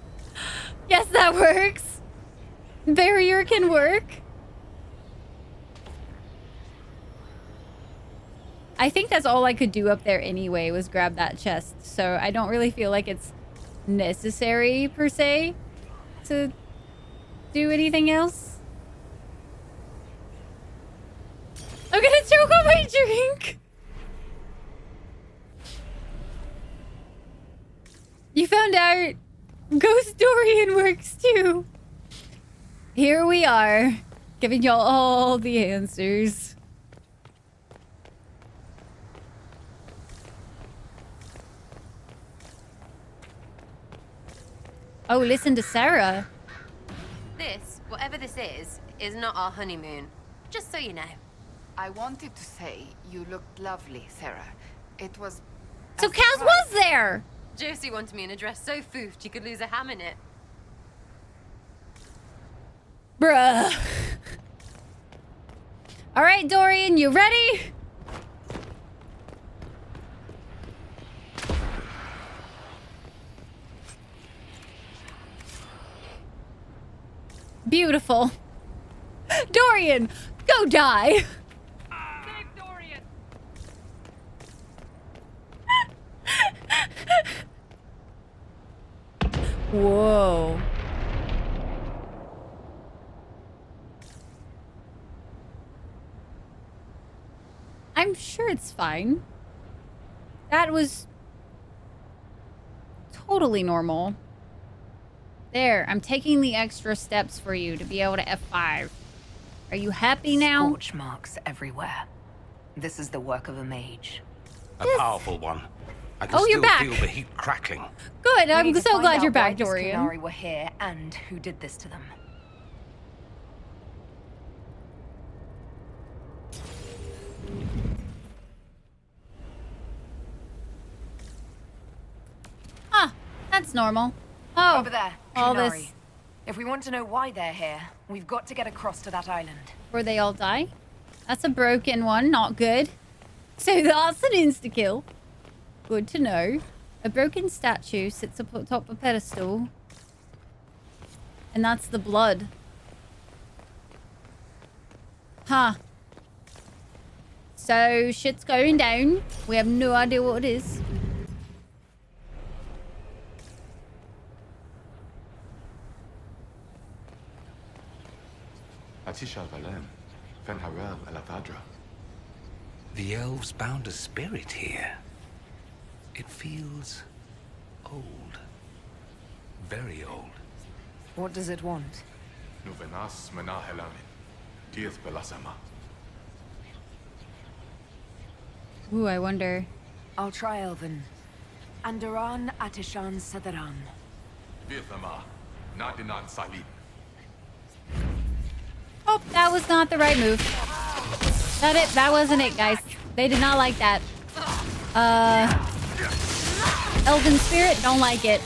Yes, that works. Barrier can work. I think that's all I could do up there anyway, was grab that chest. So I don't really feel like it's necessary, per se, to do anything else. I'm gonna choke on my drink. You found out Ghost Dorian works too. Here we are, giving y'all all the answers. Oh, listen to Sarah. This, whatever this is not our honeymoon. Just so you know. I wanted to say you looked lovely, Sarah. It was... So Kaz was there! Josie wanted me in a dress so foofed you could lose a ham in it. Bruh. All right, Dorian, you ready? Beautiful. Dorian, go die. Save Dorian! Whoa. I'm sure it's fine. That was totally normal. There, I'm taking the extra steps for you to be able to F5. Are you happy now? Scorch marks everywhere. This is the work of a mage. A powerful one. I can Oh, you're still back. feel the heat crackling. Good, We I'm need to so find glad out you're why back, these Dorian. Kunari were here and who did this to them. Huh, that's normal. Oh, Over there, all Kunari. this. If we want to know why they're here, we've got to get across to that island. Where they all die? That's a broken one, not good. So that's an insta-kill. Good to know. A broken statue sits up on top of a pedestal. And that's the blood. Huh. So shit's going down. We have no idea what it is. The elves bound a spirit here. It feels old. Very old. What does it want? Ooh, I wonder. I'll try Elven. Andaran Atishan Sadaran. Oh, that was not the right move. That wasn't it, guys. They did not like that. Elven Spirit, don't like it.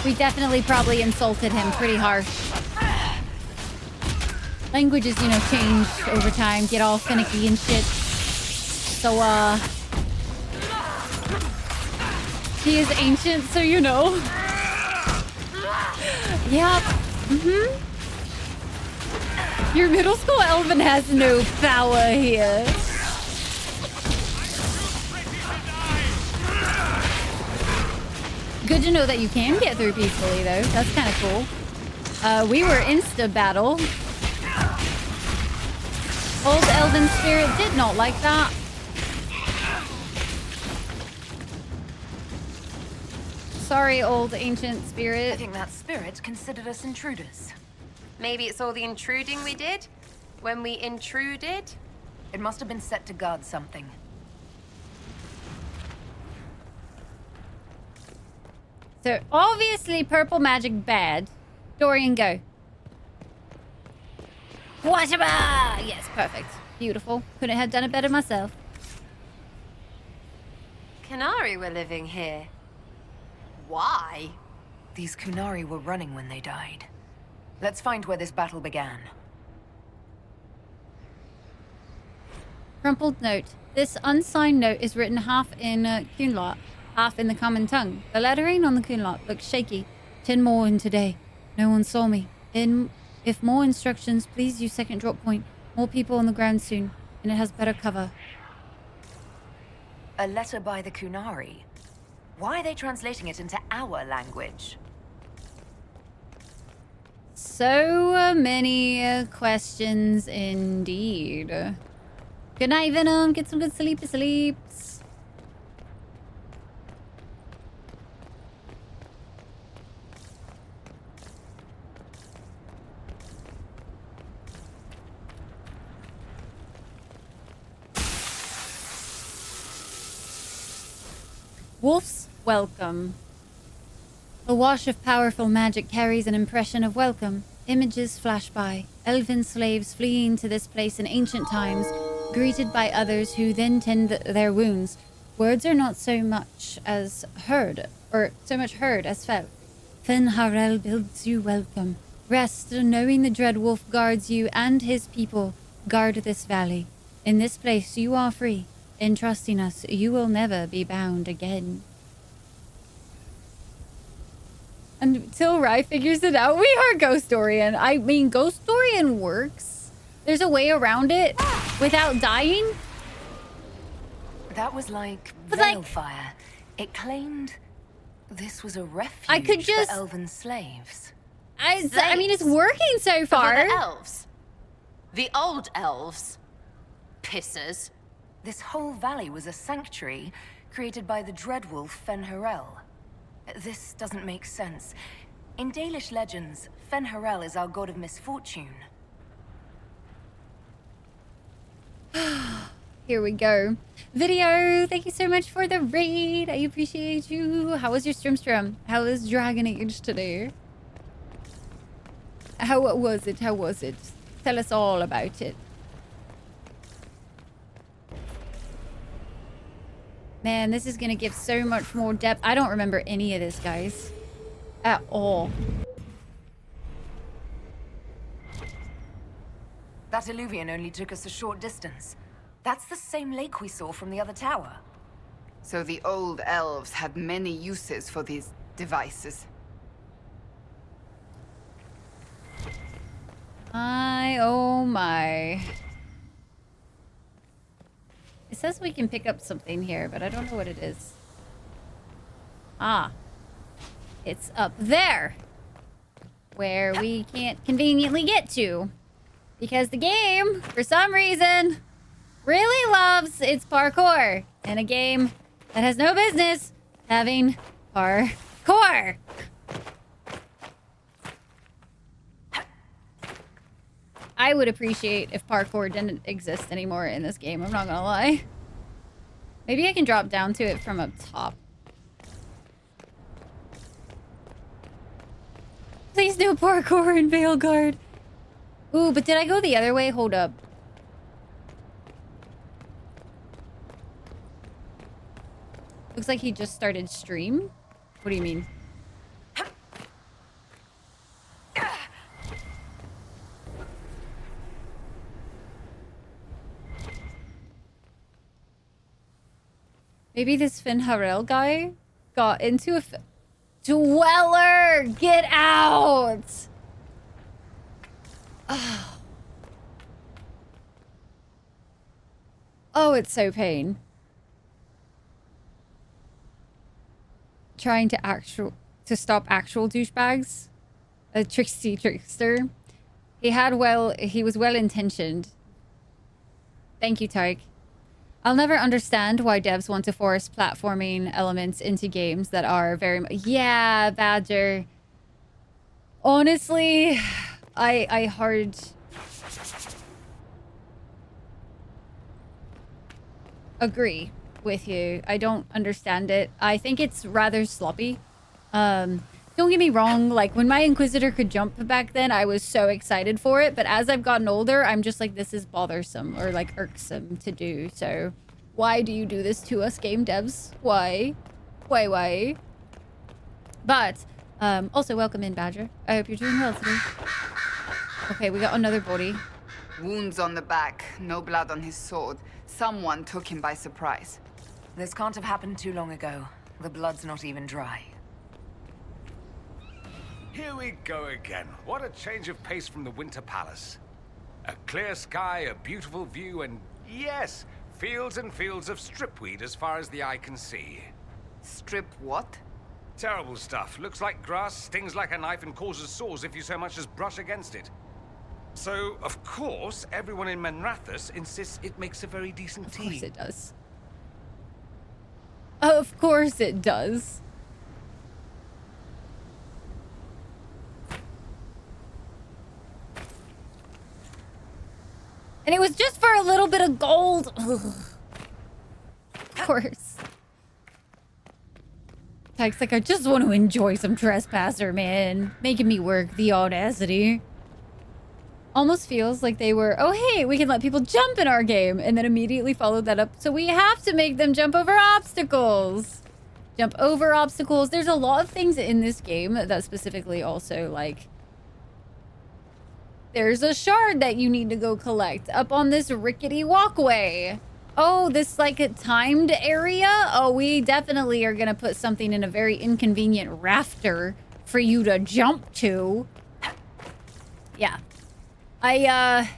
We definitely probably insulted him pretty harsh. Languages, you know, change over time, get all finicky and shit. So, he is ancient, so you know. Yep. Mm-hmm. Your middle school Elven has no power here. Good to know that you can get through peacefully, though. That's kind of cool. We were insta-battle. Old Elven Spirit did not like that. Sorry, old ancient spirit. I think that spirit considered us intruders. Maybe it's all the intruding we did? When we intruded? It must have been set to guard something. So, obviously, purple magic bad. Dorian, go. Washaba! Yes, perfect. Beautiful. Couldn't have done it better myself. Kunari were living here. Why? These Kunari were running when they died. Let's find where this battle began. Crumpled note. This unsigned note is written half in Kunlot, half in the common tongue. The lettering on the Kunlot looks shaky. 10 more in today. No one saw me. If more instructions, please use second drop point. More people on the ground soon, and it has better cover. A letter by the Kunari. Why are they translating it into our language? So many questions indeed. Good night, Venom. Get some good sleeps. Wolf's welcome. A wash of powerful magic carries an impression of welcome. Images flash by. Elven slaves fleeing to this place in ancient times, greeted by others who then tend their wounds. Words are not so much heard as felt. Fen Harel bids you welcome. Rest, knowing the Dread Wolf guards you and his people guard this valley. In this place you are free. In trusting us, you will never be bound again. Until Rye figures it out, we are Ghostorian. I mean, Ghostorian works. There's a way around it without dying. That was like But Veilfire. It claimed this was a refuge I could just- for elven slaves. I mean, it's working so far. For the elves. The old elves. Pissers. This whole valley was a sanctuary created by the Dreadwolf Fen'Harel. This doesn't make sense. In Dalish legends, Fen'Harel is our god of misfortune. Here we go. Video, thank you so much for the raid. I appreciate you. How was your stream? How was Dragon Age today? How was it? Tell us all about it. Man, this is gonna give so much more depth. I don't remember any of this, guys. At all. That illuvian only took us a short distance. That's the same lake we saw from the other tower. So the old elves had many uses for these devices. Oh my. It says we can pick up something here, but I don't know what it is. Ah. It's up there. Where we can't conveniently get to. Because the game, for some reason, really loves its parkour. In a game that has no business having parkour. I would appreciate if parkour didn't exist anymore in this game, I'm not gonna lie. Maybe I can drop down to it from up top. Please no parkour in Veilguard. Ooh, but did I go the other way? Hold up. Looks like he just started stream. What do you mean? Maybe this Fen'Harel guy got into a Dweller! Get out! Oh. Oh, it's so pain. Trying to stop actual douchebags. A trickster. He was well intentioned. Thank you, Tyke. I'll never understand why devs want to force platforming elements into games that are very... Yeah, Badger. Honestly, I hard... agree with you. I don't understand it. I think it's rather sloppy. Don't get me wrong, like when my Inquisitor could jump back then, I was so excited for it. But as I've gotten older, I'm just like, this is bothersome or like irksome to do. So why do you do this to us, game devs? Why? Why? But also welcome in, Badger. I hope you're doing well today. Okay, we got another body. Wounds on the back, no blood on his sword. Someone took him by surprise. This can't have happened too long ago. The blood's not even dry. Here we go again. What a change of pace from the Winter Palace. A clear sky, a beautiful view, and yes, fields and fields of stripweed as far as the eye can see. Strip what? Terrible stuff. Looks like grass, stings like a knife, and causes sores if you so much as brush against it. So, of course, everyone in Manrathus insists it makes a very decent tea. Of course it does. Of course it does. And it was just for a little bit of gold. Ugh. Of course. Tyke's like, I just want to enjoy some Trespasser, man. Making me work, the audacity. Almost feels like they were, oh hey, we can let people jump in our game, and then immediately followed that up. So we have to make them jump over obstacles. Jump over obstacles. There's a lot of things in this game that specifically also like, there's a shard that you need to go collect up on this rickety walkway. Oh, this like a timed area? Oh, we definitely are gonna put something in a very inconvenient rafter for you to jump to. Yeah. I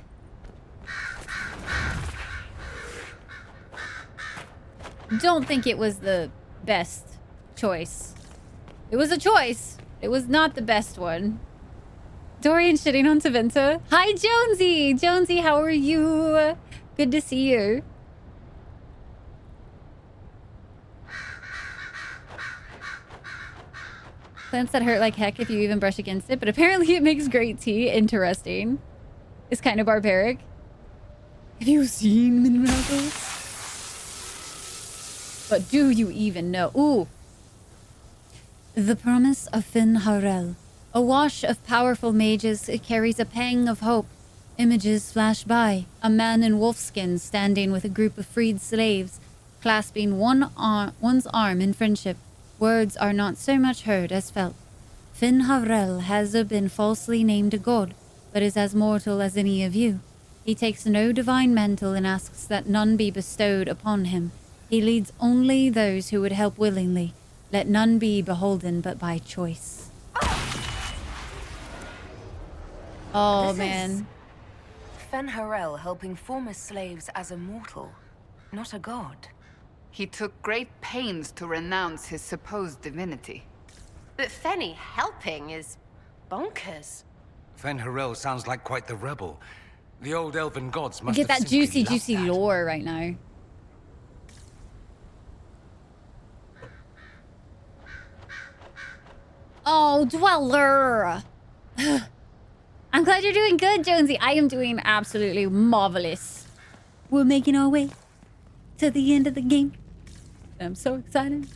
don't think it was the best choice. It was a choice. It was not the best one. Dorian shitting on Taventa. Hi, Jonesy! Jonesy, how are you? Good to see you. Plants that hurt like heck if you even brush against it, but apparently it makes great tea. Interesting. It's kind of barbaric. Have you seen Minrathos? But do you even know? Ooh. The promise of Finn Harel. A wash of powerful mages, it carries a pang of hope. Images flash by. A man in wolfskin standing with a group of freed slaves, clasping one's arm in friendship. Words are not so much heard as felt. Finn Harel has been falsely named a god, but is as mortal as any of you. He takes no divine mantle and asks that none be bestowed upon him. He leads only those who would help willingly. Let none be beholden but by choice. Oh, This man. is Fen Harel helping former slaves as a mortal, not a god. He took great pains to renounce his supposed divinity. But Fenny helping is bonkers. Fen Harel sounds like quite the rebel. The old elven gods must Get have that simply loved juicy that. lore right now. Oh, Dweller! I'm glad you're doing good, Jonesy. I am doing absolutely marvelous. We're making our way to the end of the game. I'm so excited.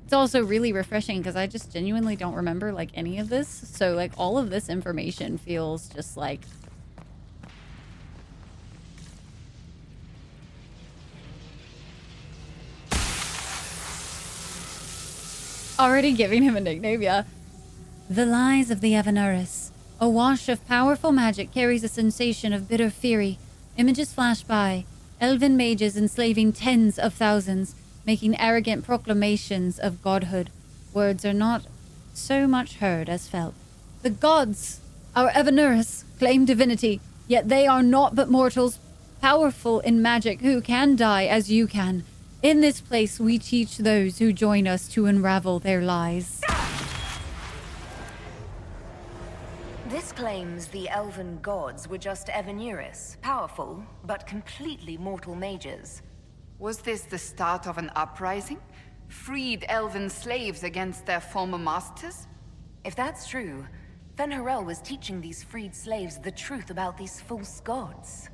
It's also really refreshing because I just genuinely don't remember like any of this. So like all of this information feels just like already giving him a nickname, yeah. The lies of the Avanuris. A wash of powerful magic carries a sensation of bitter fury. Images flash by. Elven mages enslaving tens of thousands, making arrogant proclamations of godhood. Words are not so much heard as felt. The gods, our Avanuris, claim divinity, yet they are naught but mortals, powerful in magic, who can die as you can. In this place we teach those who join us to unravel their lies. This claims the elven gods were just Evanuris, powerful, but completely mortal mages. Was this the start of an uprising? Freed elven slaves against their former masters? If that's true, Fen Harel was teaching these freed slaves the truth about these false gods.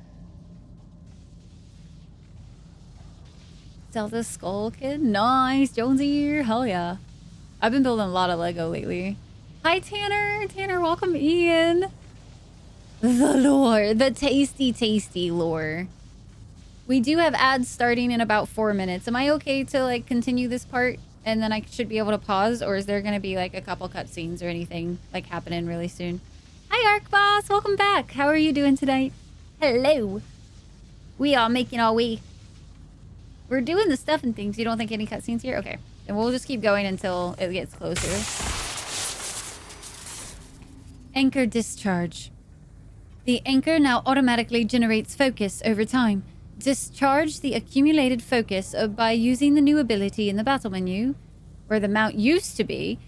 Zelda Skull Kid? Nice, Jonesy. Hell yeah. I've been building a lot of Lego lately. Hi, Tanner. Tanner, welcome in. The lore. The tasty, tasty lore. We do have ads starting in about 4 minutes. Am I okay to, like, continue this part? And then I should be able to pause? Or is there going to be, like, a couple cutscenes or anything, like, happening really soon? Hi, Arc Boss. Welcome back. How are you doing tonight? Hello. We are making our way We're doing the stuff and things. You don't think any cutscenes here? Okay. Then we'll just keep going until it gets closer. Anchor discharge. The anchor now automatically generates focus over time. Discharge the accumulated focus by using the new ability in the battle menu, where the mount used to be,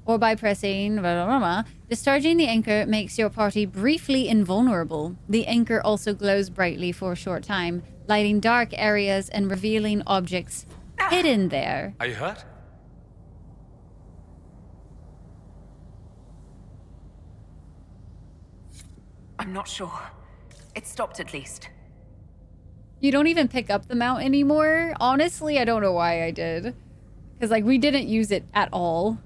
or by pressing blah, blah, blah. Discharging the anchor makes your party briefly invulnerable. The anchor also glows brightly for a short time, lighting dark areas and revealing objects hidden there. Are you hurt? I'm not sure. It stopped at least. You don't even pick up the mount anymore? Honestly, I don't know why I did. Because, like, we didn't use it at all.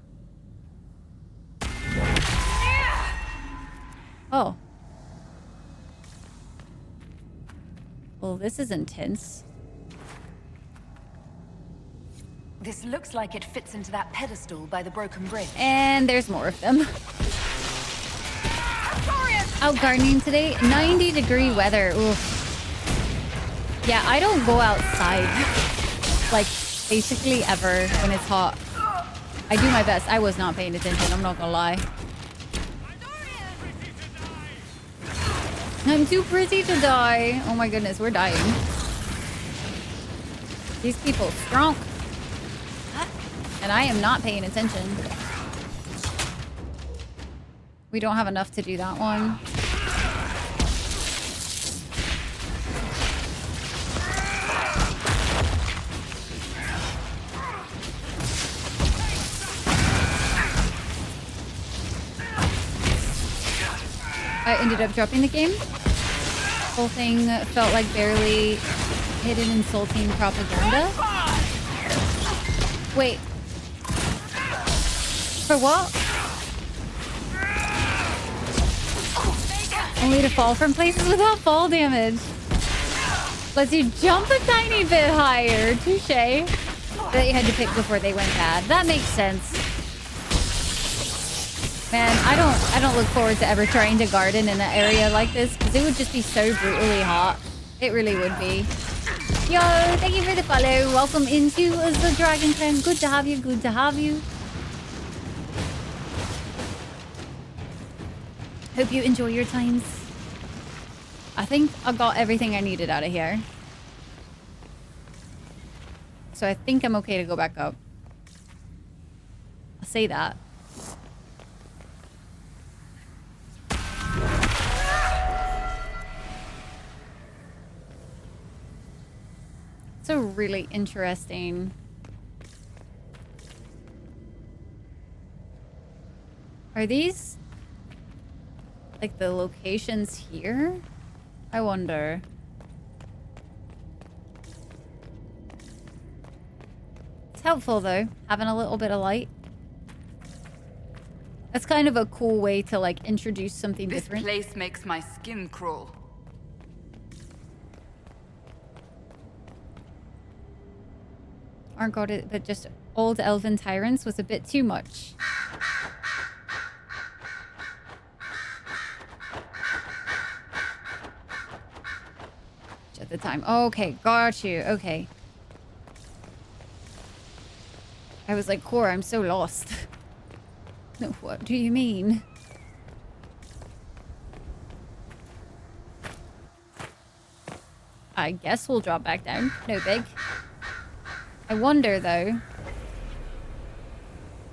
Oh. Well, this is intense. This looks like it fits into that pedestal by the broken bridge. And there's more of them. Out gardening today, 90-degree weather. Oof. Yeah, I don't go outside, like, basically ever when it's hot. I do my best. I was not paying attention, I'm not gonna lie. I'm too pretty to die. Oh my goodness, we're dying. These people strong. And I am not paying attention. We don't have enough to do that one. I ended up dropping the game. Whole thing felt like barely hidden insulting propaganda. Wait. For what? Only to fall from places without fall damage. Lets you jump a tiny bit higher. Touche. That you had to pick before they went bad. That makes sense. Man, I don't look forward to ever trying to garden in an area like this because it would just be so brutally hot. It really would be. Yo, thank you for the follow. Welcome into the Dragon Clan. Good to have you. Good to have you. Hope you enjoy your times. I think I got everything I needed out of here. So I think I'm okay to go back up. I'll say that. It's a really interesting... Are these... like the locations here? I wonder. It's helpful though, having a little bit of light. That's kind of a cool way to like introduce something different. This place makes my skin crawl. Aren't got it, but just old elven tyrants was a bit too much. At the time. Okay, got you. Okay. I was like, Cora, I'm so lost. No, what do you mean? I guess we'll drop back down. No big. I wonder, though,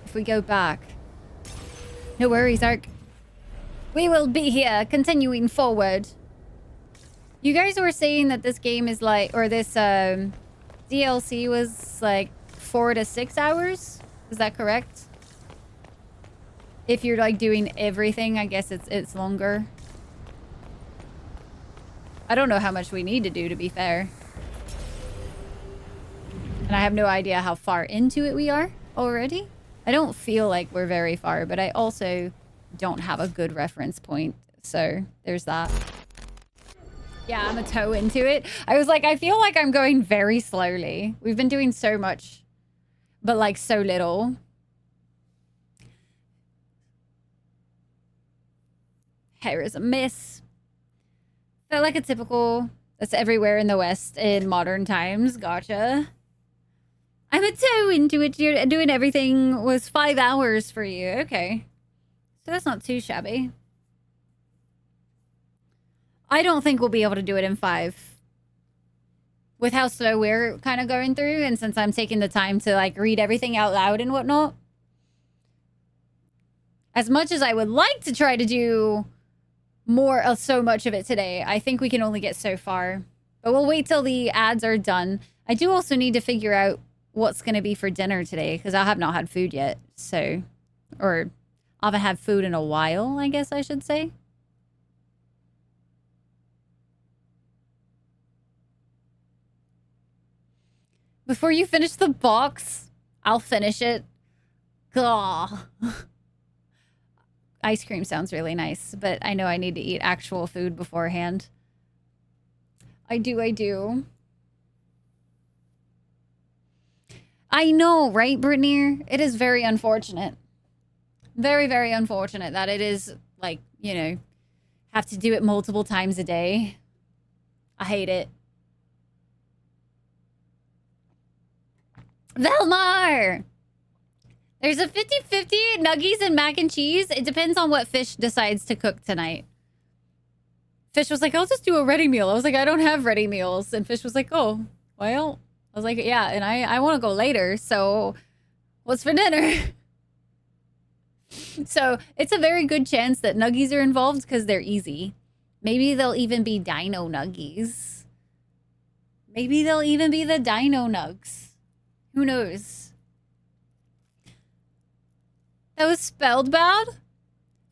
if we go back. No worries, Ark. We will be here, continuing forward. You guys were saying that this game is like, or this DLC was like 4 to 6 hours? Is that correct? If you're like doing everything, I guess it's longer. I don't know how much we need to do, to be fair. And I have no idea how far into it we are already. I don't feel like we're very far, but I also don't have a good reference point. So there's that. Yeah, I'm a toe into it. I was like, I feel like I'm going very slowly. We've been doing so much, but like so little. Hair is a mess. Felt like a typical That's everywhere in the West in modern times. Gotcha. I'm so into it. You're doing everything was 5 hours for you. Okay. So that's not too shabby. I don't think we'll be able to do it in 5. With how slow we're kind of going through, and since I'm taking the time to like read everything out loud and whatnot. As much as I would like to try to do more of so much of it today, I think we can only get so far. But we'll wait till the ads are done. I do also need to figure out what's going to be for dinner today, because I have not had food yet. So, or I haven't had food in a while, I guess I should say. Before you finish the box, I'll finish it. Gah. Ice cream sounds really nice, but I know I need to eat actual food beforehand. I do. I know, right, Brittany? It is very unfortunate. Very, very unfortunate that it is, like, you know, have to do it multiple times a day. I hate it. Velmar! There's a 50-50 nuggies and mac and cheese. It depends on what Fish decides to cook tonight. Fish was like, I'll just do a ready meal. I was like, I don't have ready meals. And Fish was like, oh, well. I was like, yeah, and I want to go later. So what's for dinner? So it's a very good chance that nuggies are involved because they're easy. Maybe they'll even be dino nuggies. Maybe they'll even be the dino nugs. Who knows? That was spelled bad.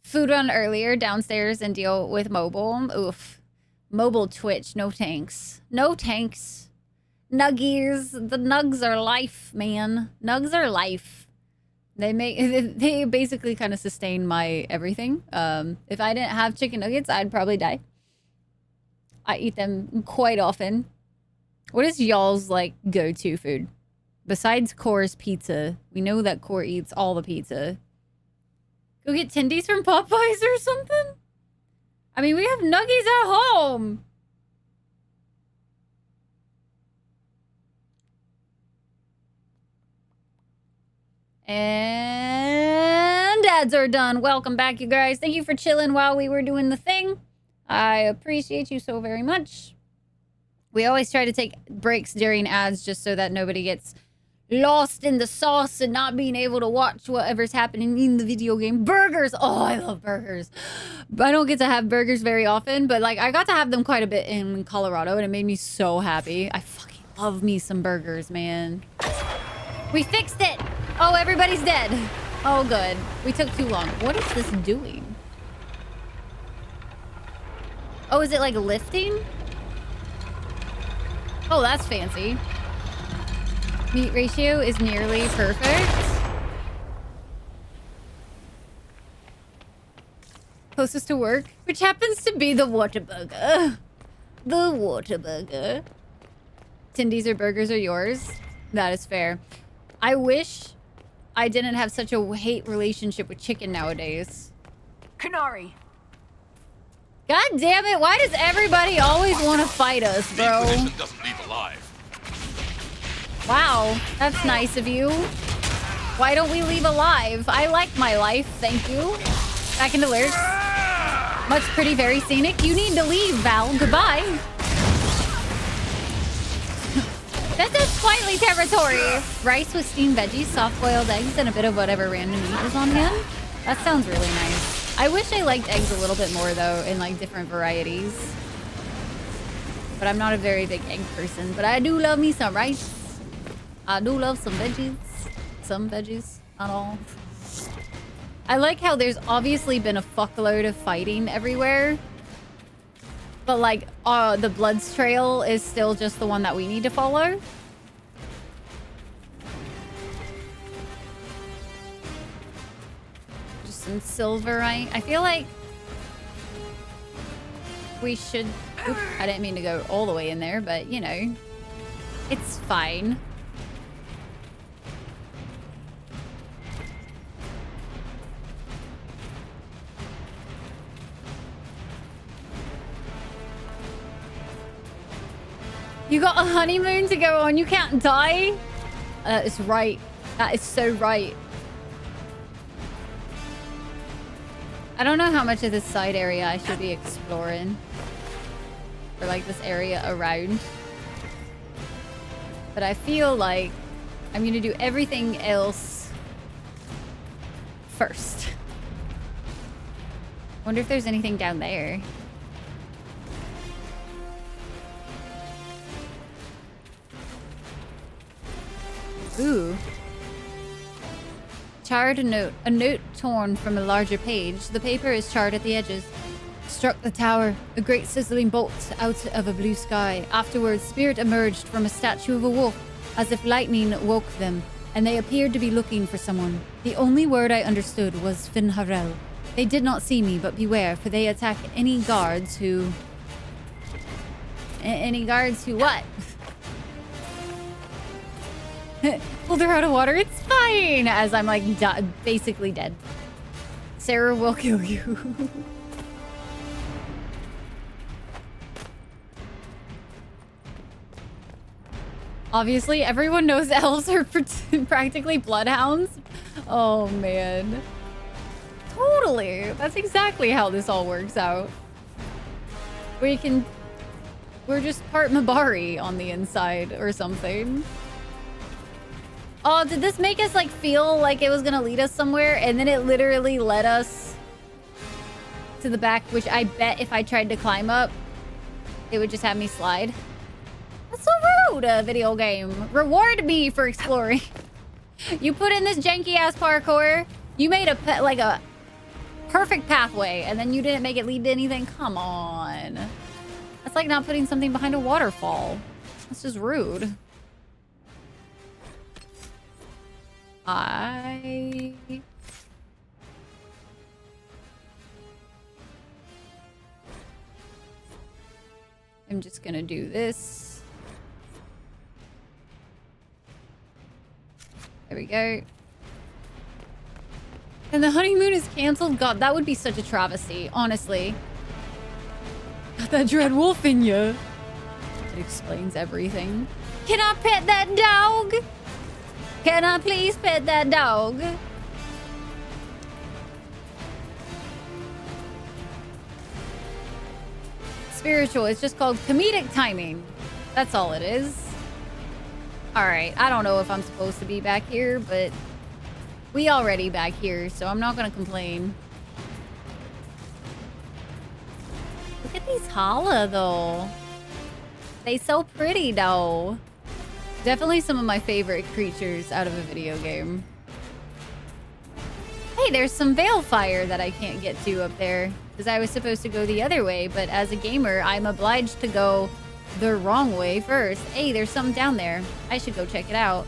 Food run earlier downstairs and deal with mobile. Oof. Mobile Twitch. No tanks. No tanks. Nuggies. The nugs are life, man. Nugs are life. They basically kind of sustain my everything. If I didn't have chicken nuggets, I'd probably die. I eat them quite often. What is y'all's like go-to food? Besides Core's pizza. We know that Core eats all the pizza. Go get tendies from Popeyes or something? I mean, we have nuggies at home. And ads are done. Welcome back, you guys. Thank you for chilling while we were doing the thing. I appreciate you so very much. We always try to take breaks during ads just so that nobody gets lost in the sauce and not being able to watch whatever's happening in the video game. Burgers! Oh, I love burgers. I don't get to have burgers very often, but like I got to have them quite a bit in Colorado and it made me so happy. I fucking love me some burgers, man. We fixed it! Oh, everybody's dead. Oh, good. We took too long. What is this doing? Oh, is it like lifting? Oh, that's fancy. Meat ratio is nearly perfect. Closest to work, which happens to be the Whataburger. The Whataburger. Tendies or burgers are yours. That is fair. I wish I didn't have such a hate relationship with chicken nowadays. Canary. God damn it, why does everybody always want to fight us, bro? Doesn't leave alive. Wow, that's nice of you. Why don't we leave alive? I like my life, thank you. Back into lyrics. Much pretty, very scenic. You need to leave, Val. Goodbye. This is slightly territory. Rice with steamed veggies, soft-boiled eggs, and a bit of whatever random meat is on hand. That sounds really nice. I wish I liked eggs a little bit more, though, in, like, different varieties. But I'm not a very big egg person. But I do love me some rice. I do love some veggies. Some veggies, not all. I like how there's obviously been a fuckload of fighting everywhere. But, like, the Bloods trail is still just the one that we need to follow. Just some silverite. I feel like we should... Oops, I didn't mean to go all the way in there, but, you know, it's fine. You got a honeymoon to go on. You can't die. That is right. That is so right. I don't know how much of this side area I should be exploring. Or like this area around. But I feel like I'm gonna do everything else first. Wonder if there's anything down there. Ooh. Charred note. A note torn from a larger page. The paper is charred at the edges. Struck the tower. A great sizzling bolt out of a blue sky. Afterwards, spirit emerged from a statue of a wolf, as if lightning woke them, and they appeared to be looking for someone. The only word I understood was Finharel. They did not see me, but beware, for they attack any guards who... Any guards who what? Pulled her out of water. It's fine. As I'm like basically dead. Sarah will kill you. Obviously, everyone knows elves are practically bloodhounds. Oh, man. Totally. That's exactly how this all works out. We're just part Mabari on the inside or something. Oh, did this make us like feel like it was gonna lead us somewhere and then it literally led us to the back, which I bet if I tried to climb up, it would just have me slide. That's so rude, video game. Reward me for exploring. You put in this janky ass parkour, you made a perfect pathway and then you didn't make it lead to anything. Come on. That's like not putting something behind a waterfall. That's just rude. I'm just gonna do this. There we go. And the honeymoon is canceled? God, that would be such a travesty, honestly. Got that dread wolf in you. It explains everything. Can I pet that dog? Can I please pet that dog? Spiritual, it's just called comedic timing. That's all it is. Alright, I don't know if I'm supposed to be back here, but we already back here, so I'm not gonna complain. Look at these holla, though. They so pretty, though. Definitely some of my favorite creatures out of a video game. Hey, there's some veil fire that I can't get to up there. Because I was supposed to go the other way, but as a gamer, I'm obliged to go the wrong way first. Hey, there's something down there. I should go check it out.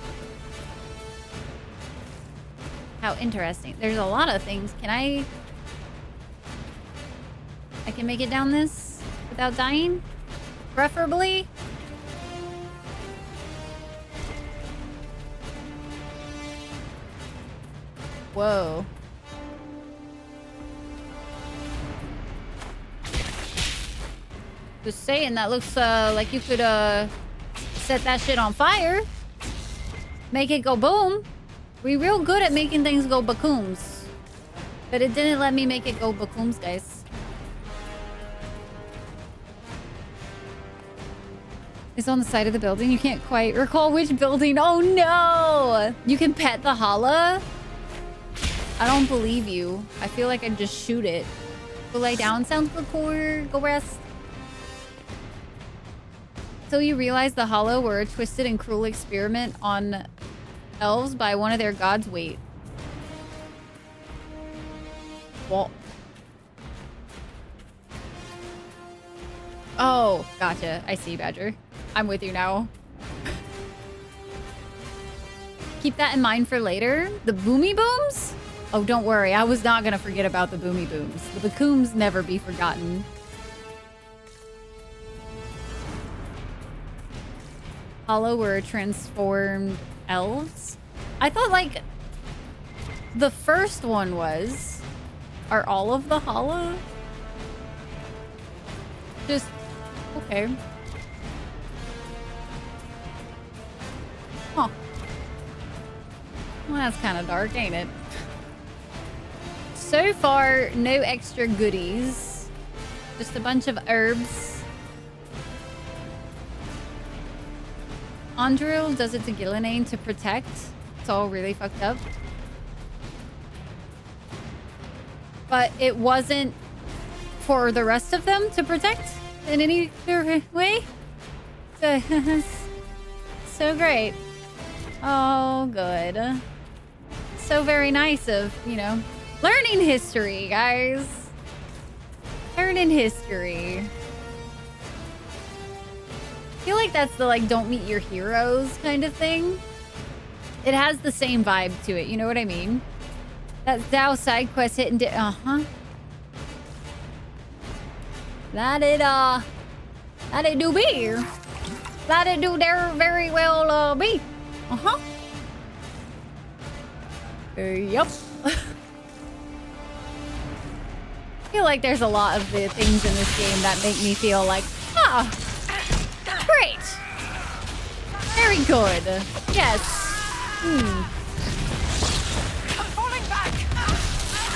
How interesting. There's a lot of things. Can I can make it down this without dying? Preferably? Whoa. Just saying, that looks like you could set that shit on fire. Make it go boom. We real good at making things go bakooms. But it didn't let me make it go bakooms, guys. It's on the side of the building. You can't quite recall which building. Oh no! You can pet the holla? I don't believe you. I feel like I'd just shoot it. Go lay down sounds good. Go rest. So you realize the Hollow were a twisted and cruel experiment on elves by one of their gods. Wait. What? Oh, gotcha. I see, Badger. I'm with you now. Keep that in mind for later. The boomy booms? Oh, don't worry. I was not going to forget about the boomy booms. The bakooms never be forgotten. Hollow were transformed elves? I thought, like, the first one was... Are all of the Hollow? Just... Okay. Well, that's kind of dark, ain't it? So far, no extra goodies. Just a bunch of herbs. Andril does it to Gillenane to protect. It's all really fucked up. But it wasn't for the rest of them to protect in any way. So great. Oh, good. So very nice of, you know, learning history, guys. Learning history. I feel like that's the, like, don't meet your heroes kind of thing. It has the same vibe to it, you know what I mean? That's DAO side quest hitting uh-huh. That it do be. That it do there very well be. Uh-huh. Yep. I feel like there's a lot of the things in this game that make me feel like, ah, great. Very good. Yes. I'm falling back.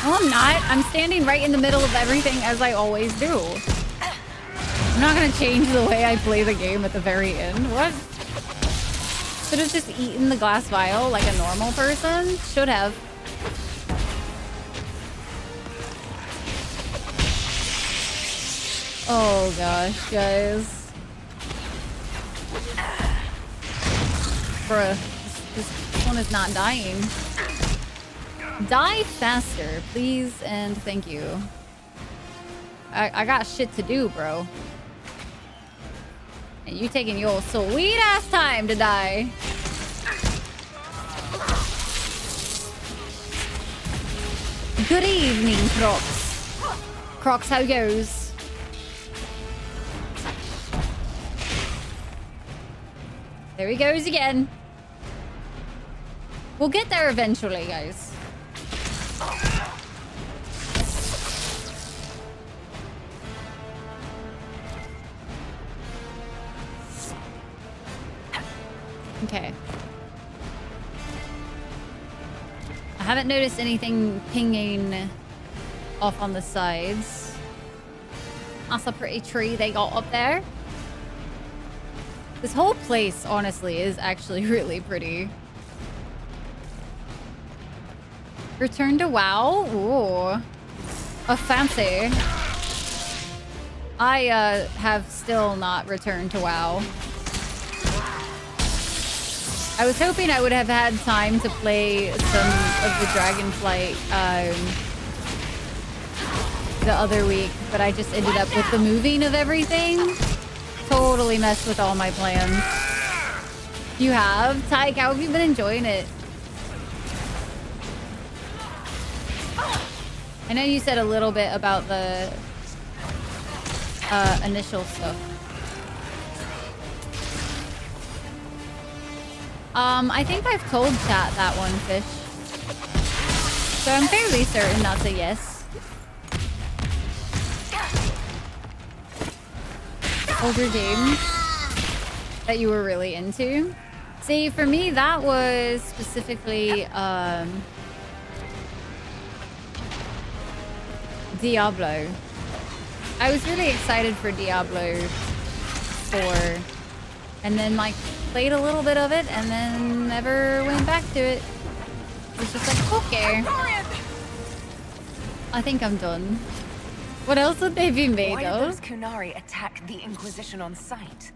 No, I'm not. I'm standing right in the middle of everything as I always do. I'm not gonna change the way I play the game at the very end. What? Should have just eaten the glass vial like a normal person. Should have. Oh gosh, guys. Bruh, this one is not dying. Die faster, please, and thank you. I got shit to do, bro. And you taking your sweet ass time to die. Good evening, Crocs. Crocs, how goes? There he goes again. We'll get there eventually, guys. Okay. I haven't noticed anything pinging off on the sides. That's a pretty tree they got up there. This whole place, honestly, is actually really pretty. Return to WoW? Ooh. A fancy. I have still not returned to WoW. I was hoping I would have had time to play some of the Dragonflight the other week, but I just ended up with the moving of everything. Totally messed with all my plans. You have? Tyke, how have you been enjoying it? I know you said a little bit about the initial stuff. I think I've told chat that one, Fish. So I'm fairly certain that's a yes. Older games that you were really into. See, for me, that was specifically Diablo. I was really excited for Diablo 4, and then like played a little bit of it, and then never went back to it. It was just like, okay. I think I'm done. What else would they be made Why of? did those Kunari attack the Inquisition on sight?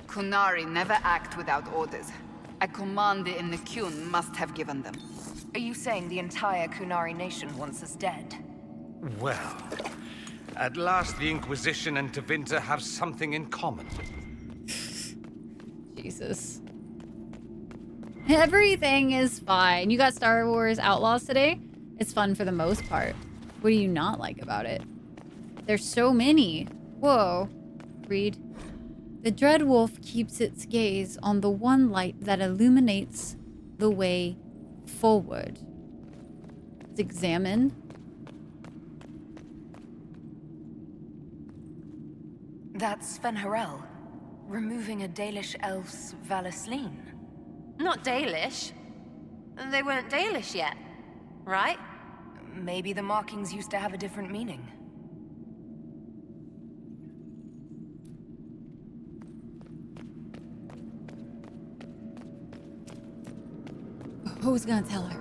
Kunari never act without orders. A commander in the Qun must have given them. Are you saying the entire Kunari nation wants us dead? Well, at last the Inquisition and Tevinter have something in common. Jesus. Everything is fine. You got Star Wars Outlaws today? It's fun for the most part. What do you not like about it? There's so many. Whoa. Read. The Dreadwolf keeps its gaze on the one light that illuminates the way forward. Let's examine. That's Sven Harel, removing a Dalish elf's Valasleen. Not Dalish. They weren't Dalish yet, right? Maybe the markings used to have a different meaning. Who's gonna tell her?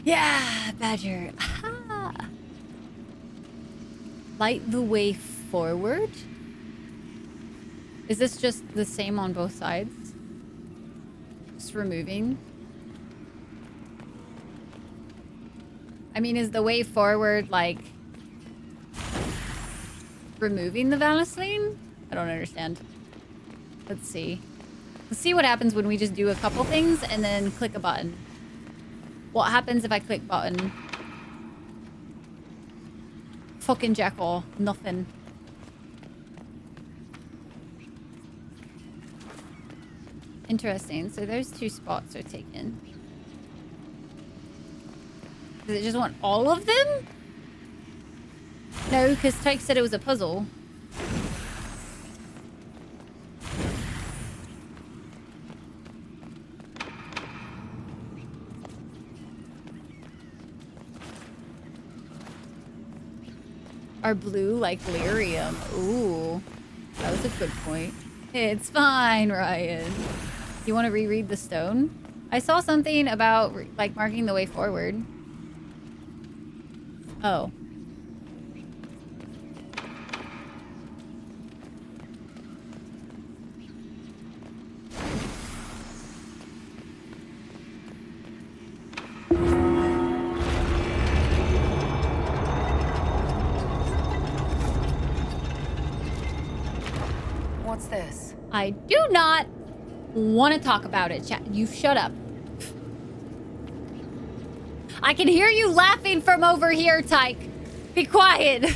Yeah, Badger. Aha. Light the way forward? Is this just the same on both sides? Just removing? I mean, is the way forward like removing the Vaseline? I don't understand. Let's see. Let's see what happens when we just do a couple things and then click a button. What happens if I click button? Fucking jack all. Nothing. Interesting. So those 2 spots are taken. Does it just want all of them? No, because Tyke said it was a puzzle. Are blue like lyrium? Ooh, that was a good point. It's fine, Ryan. You want to reread the stone? I saw something about like marking the way forward. Oh. What's this? I do not want to talk about it, chat. You shut up. I can hear you laughing from over here, Tyke. Be quiet.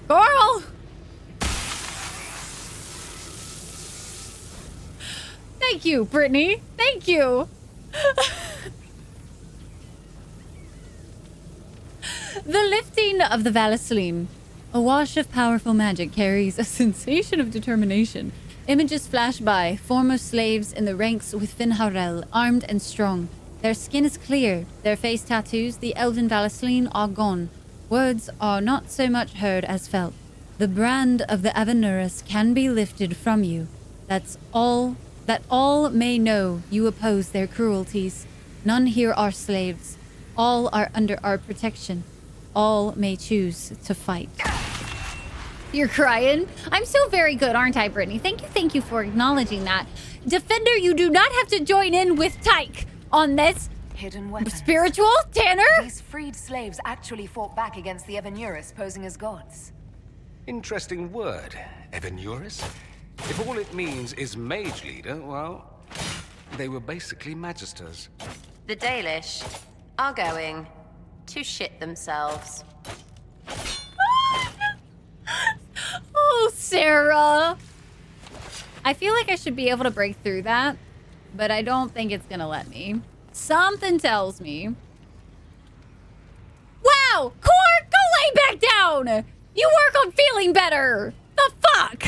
Girl! Thank you, Brittany. Thank you. The lifting of the Vaseline. A wash of powerful magic carries a sensation of determination. Images flash by, foremost slaves in the ranks with Finharel, armed and strong. Their skin is clear, their face tattoos, the elven Vaseline are gone. Words are not so much heard as felt. The brand of the Avenurus can be lifted from you. That all may know you oppose their cruelties. None here are slaves. All are under our protection. All may choose to fight. You're crying? I'm so very good, aren't I, Brittany? Thank you for acknowledging that. Defender, you do not have to join in with Tyke on this. Hidden weapons. Spiritual, Tanner? These freed slaves actually fought back against the Avenurus, posing as gods. Interesting word, Evanurus. If all it means is mage leader, well, they were basically magisters. The Dalish are going to shit themselves. Oh, Sarah. I feel like I should be able to break through that, but I don't think it's gonna let me. Something tells me. Wow! Cork, go lay back down! You work on feeling better! The fuck?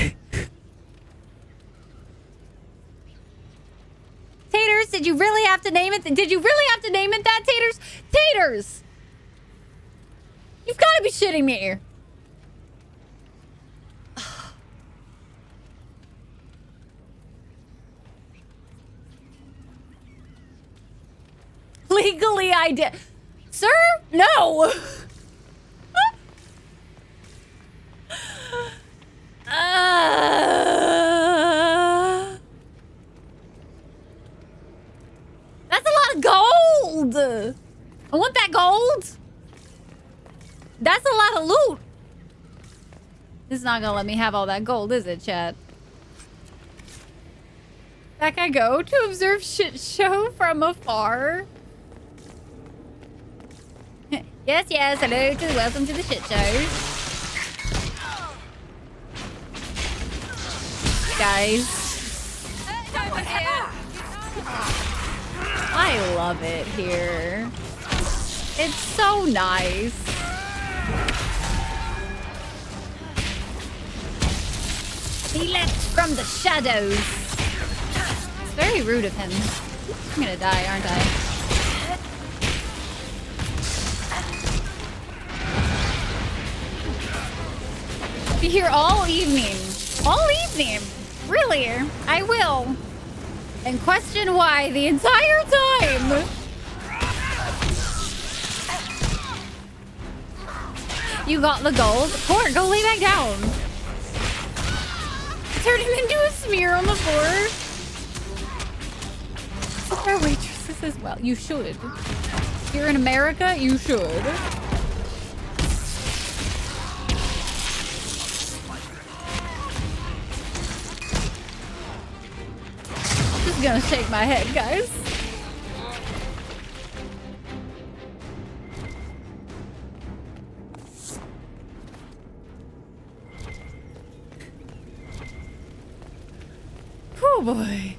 Taters, did you really have to name it? Did you really have to name it that, Taters? Taters! You've got to be shitting me. Legally, I did. Sir? No! That's a lot of gold! I want that gold! That's a lot of loot! This is not gonna let me have all that gold, is it, chat? Back I go to observe shit show from afar. Yes, yes, hello to welcome to the shit show. Guys. I love it here. It's so nice. He leapt from the shadows. It's very rude of him. I'm gonna die, aren't I? Be here all evening. All evening. Really? I will. And question why the entire time. You got the gold? Court, go lay back down. Turn him into a smear on the floor. Some are waitresses as well. You should. You're in America, you should. Just gonna shake my head, guys. Oh boy.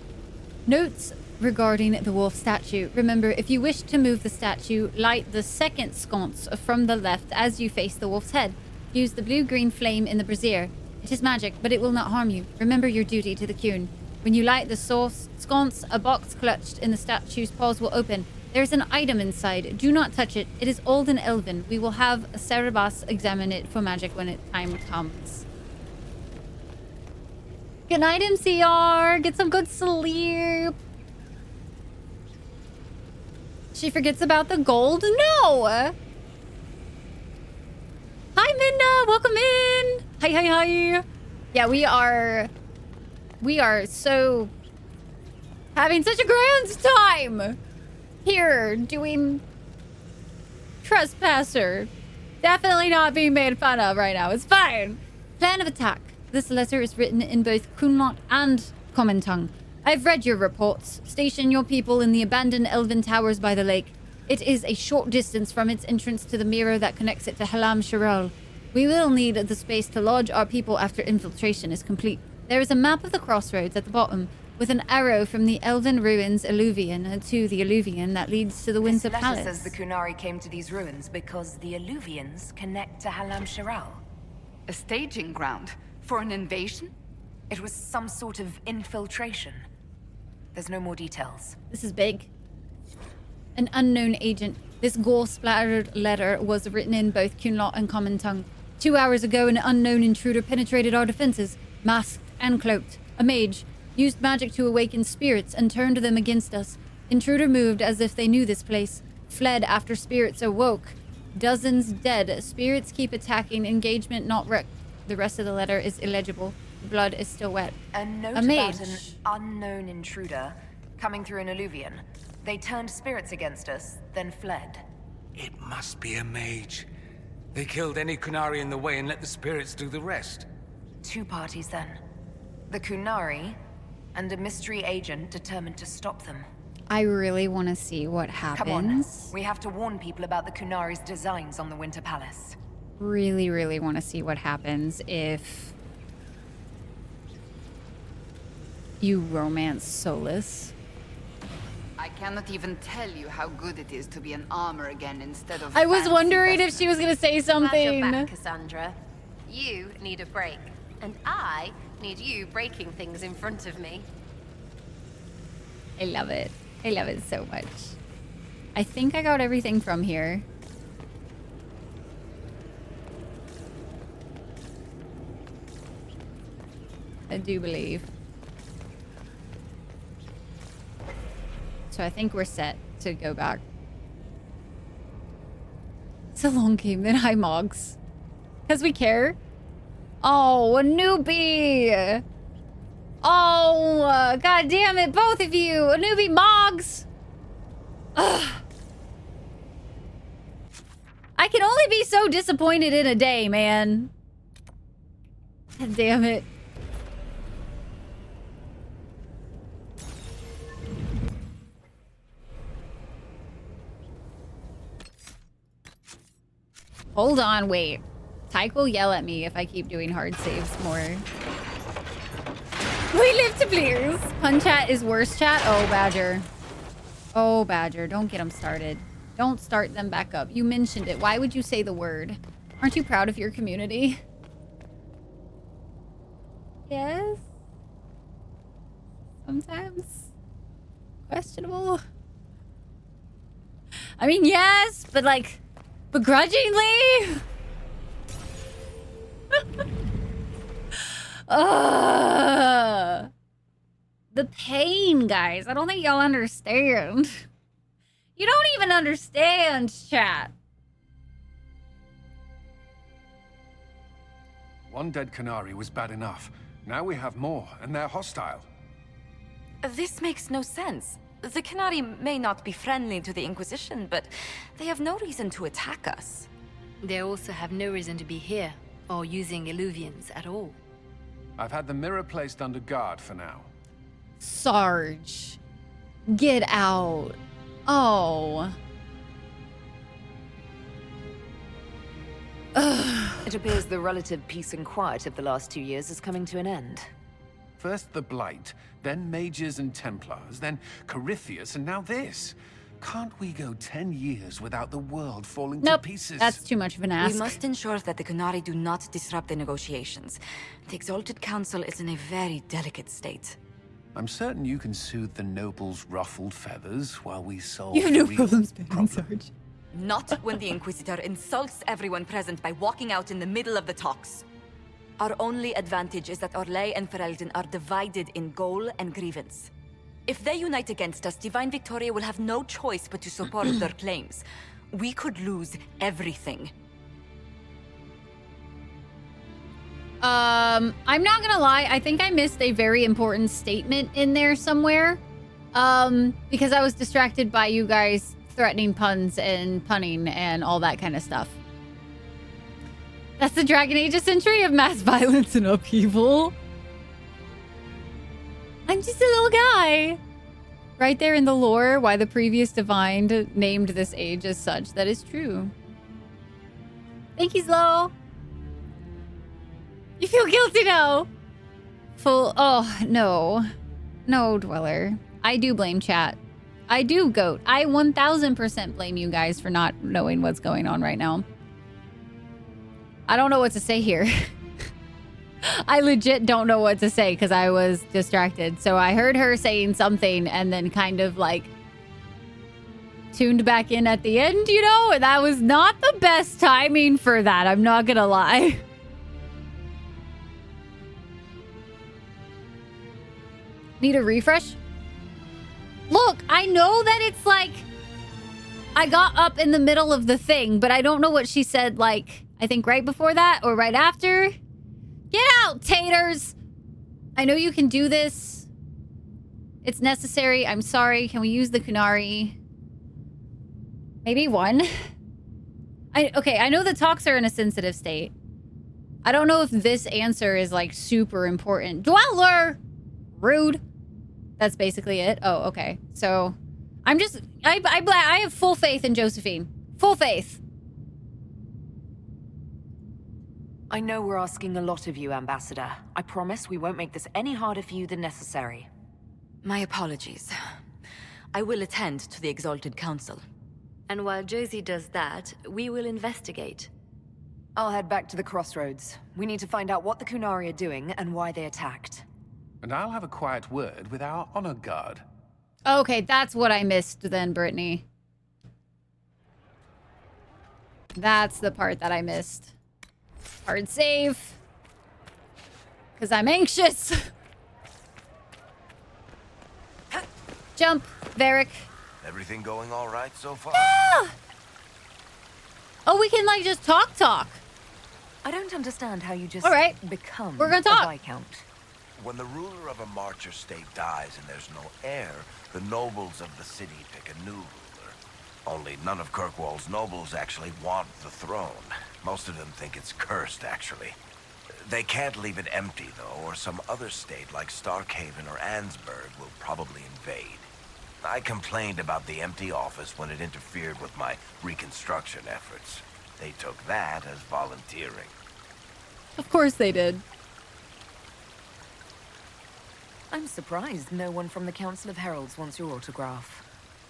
Notes regarding the wolf statue. Remember, if you wish to move the statue, light the second sconce from the left as you face the wolf's head. Use the blue-green flame in the brazier. It is magic, but it will not harm you. Remember your duty to the queen. When you light the sconce, a box clutched in the statue's paws will open. There is an item inside. Do not touch it. It is old and elven. We will have Cerebas examine it for magic when time comes. Good night, MCR. Get some good sleep. She forgets about the gold? No! Hi, Minna. Welcome in. Hi. Yeah, we are so having such a grand time here doing Tresspasser. Definitely not being made fun of right now. It's fine. Plan of attack. This letter is written in both Kunlot and Common Tongue. I've read your reports. Station your people in the abandoned elven towers by the lake. It is a short distance from its entrance to the mirror that connects it to Halam Shiral. We will need the space to lodge our people after infiltration is complete. There is a map of the crossroads at the bottom, with an arrow from the elven ruins alluvian to the alluvian that leads to the Winter Palace. This letter says the Kunari came to these ruins because the alluvians connect to Halam Shiral. A staging ground for an invasion? It was some sort of infiltration. There's no more details. This is big. An unknown agent. This gore-splattered letter was written in both Kunlot and Common Tongue. 2 hours ago, an unknown intruder penetrated our defenses, masked and cloaked. A mage used magic to awaken spirits and turned them against us. Intruder moved as if they knew this place. Fled after spirits awoke. Dozens dead. Spirits keep attacking. Engagement not wrecked. The rest of the letter is illegible. The blood is still wet. A note mage. about an unknown intruder coming through an alluvian. They turned spirits against us, then fled. It must be a mage. They killed any Kunari in the way and let the spirits do the rest. Two parties then. The Kunari and a mystery agent determined to stop them. I really want to see what happens. Come on. We have to warn people about the Kunari's designs on the Winter Palace. Really want to see what happens if you romance Solus. I cannot even tell you how good it is to be an armor again instead of... I was fancy wondering if vestments. she was going to say Glad something. you're back, Cassandra. You need a break, and I need you breaking things in front of me. I love it. I love it so much. I think I got everything from here. I do believe. So I think we're set to go back. It's a long game. Then hi, Moggs. Because we care. Oh, a newbie. Oh, god damn it, both of you. A newbie, Moggs. Ugh. I can only be so disappointed in a day, man. God damn it. Hold on, wait. Tyke will yell at me if I keep doing hard saves more. We live to please. Pun chat is worse chat. Oh, Badger. Oh, Badger. Don't get him started. Don't start them back up. You mentioned it. Why would you say the word? Aren't you proud of your community? Yes. Sometimes. Questionable. I mean, yes, but like, begrudgingly? The pain, guys. I don't think y'all understand. You don't even understand, chat. One dead Canary was bad enough. Now we have more, and they're hostile. This makes no sense. The Canary may not be friendly to the Inquisition, but they have no reason to attack us. They also have no reason to be here, or using Illuvians at all. I've had the mirror placed under guard for now. Sarge. Get out. Oh. It appears the relative peace and quiet of the last 2 years is coming to an end. First the Blight, then Mages and Templars, then Corypheus, and now this. Can't we go 10 years without the world falling to pieces? That's too much of an ask. We must ensure that the Canary do not disrupt the negotiations. The Exalted Council is in a very delicate state. I'm certain you can soothe the nobles' ruffled feathers while we solve You have no the real problem spinning, Sarge. Not when the Inquisitor insults everyone present by walking out in the middle of the talks. Our only advantage is that Orlais and Ferelden are divided in goal and grievance. If they unite against us, Divine Victoria will have no choice but to support their claims. We could lose everything. I'm not gonna lie, I think I missed a very important statement in there somewhere. Because I was distracted by you guys threatening puns and punning and all that kind of stuff. That's the Dragon Age, a century of mass violence and upheaval. I'm just a little guy. Right there in the lore, why the previous Divine named this age as such. That is true. Thank you, Slow. You feel guilty now. Oh, no. No, Dweller. I do blame chat. I do, Goat. I 1000% blame you guys for not knowing what's going on right now. I don't know what to say here. I legit don't know what to say because I was distracted. So I heard her saying something and then kind of like tuned back in at the end, you know? And that was not the best timing for that. I'm not gonna lie. Need a refresh? Look, I know that it's like I got up in the middle of the thing, but I don't know what she said, like, I think right before that or right after. Get out, taters! I know you can do this. It's necessary. I'm sorry. Can we use the Kunari? Maybe one? Okay, I know the talks are in a sensitive state. I don't know if this answer is, like, super important. Dweller! Rude. That's basically it. Oh, okay. So, I'm just... I have full faith in Josephine. Full faith. I know we're asking a lot of you, Ambassador. I promise we won't make this any harder for you than necessary. My apologies. I will attend to the Exalted Council. And while Josie does that, we will investigate. I'll head back to the crossroads. We need to find out what the Kunari are doing and why they attacked. And I'll have a quiet word with our honor guard. Okay, that's what I missed then, Brittany. That's the part that I missed. Hard save. Because I'm anxious. Jump, Varric. Everything going all right so far? Ah! Oh, we can like just talk. I don't understand how you just become We're gonna talk. a Viscount. When the ruler of a marcher state dies and there's no heir, the nobles of the city pick a new ruler. Only none of Kirkwall's nobles actually want the throne. Most of them think it's cursed, actually. They can't leave it empty, though, or some other state like Starkhaven or Ansburg will probably invade. I complained about the empty office when it interfered with my reconstruction efforts. They took that as volunteering. Of course they did. I'm surprised no one from the Council of Heralds wants your autograph.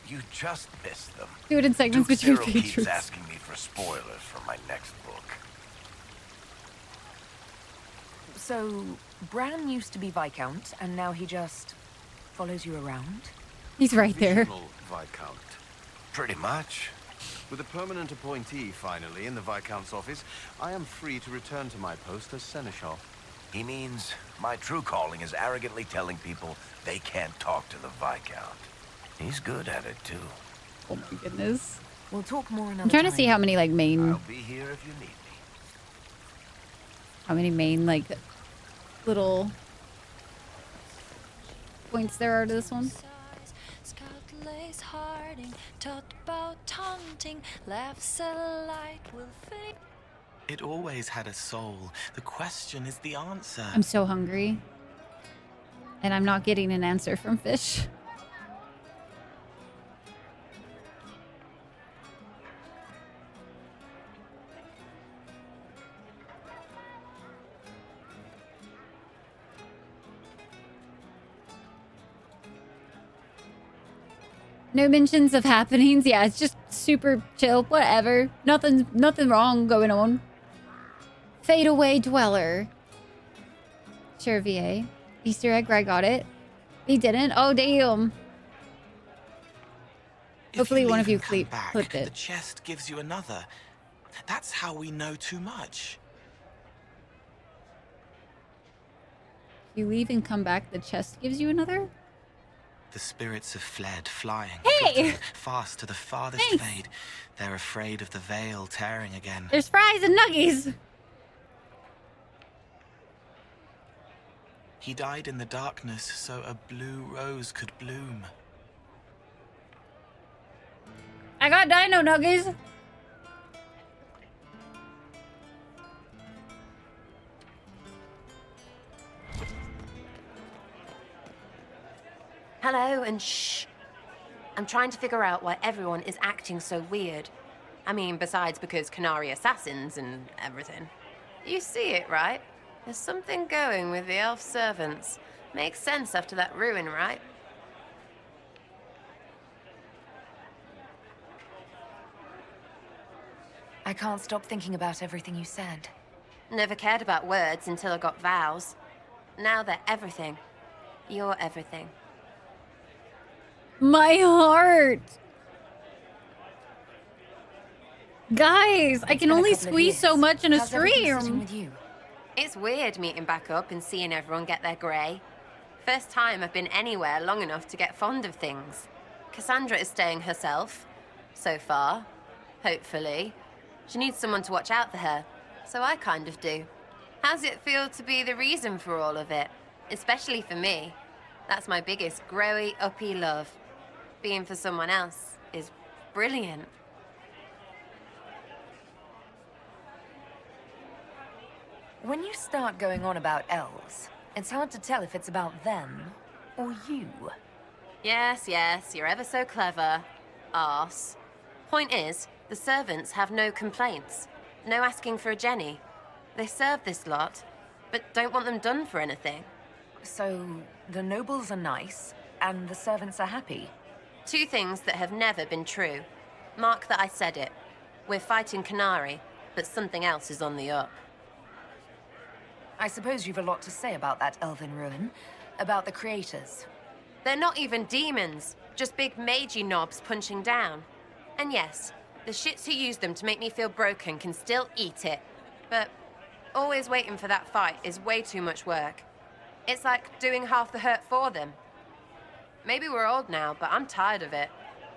You just missed them. Do it in segments Duke with your Cyril keeps patrons. asking me for spoilers for my next book. So, Bran used to be Viscount, and now he just follows you around? He's right there. Provisional Viscount. Pretty much. With a permanent appointee finally in the Viscount's office, I am free to return to my post as Seneschal. He means my true calling is arrogantly telling people they can't talk to the Viscount. He's good at it, too. Oh my goodness. We'll talk more another I'm trying to time. see how many like main, I'll be here if you need me. how many main like little points there are to this one. It always had a soul. The question is the answer. I'm so hungry. And I'm not getting an answer from Fish. No mentions of happenings. Yeah, it's just super chill. Whatever. Nothing wrong going on. Fade away dweller. Sure, VA. Easter egg, I got it. He didn't. Oh, damn. Hopefully one of you clipped The it. chest gives you another. That's how we know too much. You leave and come back, the chest gives you another? The spirits have fled, flying, Hey! fluttering, fast to the farthest Thanks. fade. They're afraid of the veil tearing again. There's fries and nuggies. He died in the darkness so a blue rose could bloom. I got dino nuggies. Hello, and shh. I'm trying to figure out why everyone is acting so weird. I mean, besides because Canary assassins and everything. You see it, right? There's something going with the elf servants. Makes sense after that ruin, right? I can't stop thinking about everything you said. Never cared about words until I got vows. Now they're everything. You're everything. My heart. Guys, I can only squeeze so much in a stream. It's weird meeting back up and seeing everyone get their grey. First time I've been anywhere long enough to get fond of things. Cassandra is staying herself. So far. Hopefully. She needs someone to watch out for her. So I kind of do. How's it feel to be the reason for all of it? Especially for me. That's my biggest growy, uppy love. Being for someone else is brilliant. When you start going on about elves, it's hard to tell if it's about them or you. Yes, you're ever so clever. Arse. Point is, the servants have no complaints. No asking for a Jenny. They serve this lot, but don't want them done for anything. So, the nobles are nice, and the servants are happy? Two things that have never been true. Mark that I said it. We're fighting Canary, but something else is on the up. I suppose you've a lot to say about that elven ruin. About the creators. They're not even demons, just big magey knobs punching down. And yes, the shits who use them to make me feel broken can still eat it. But always waiting for that fight is way too much work. It's like doing half the hurt for them. Maybe we're old now, but I'm tired of it.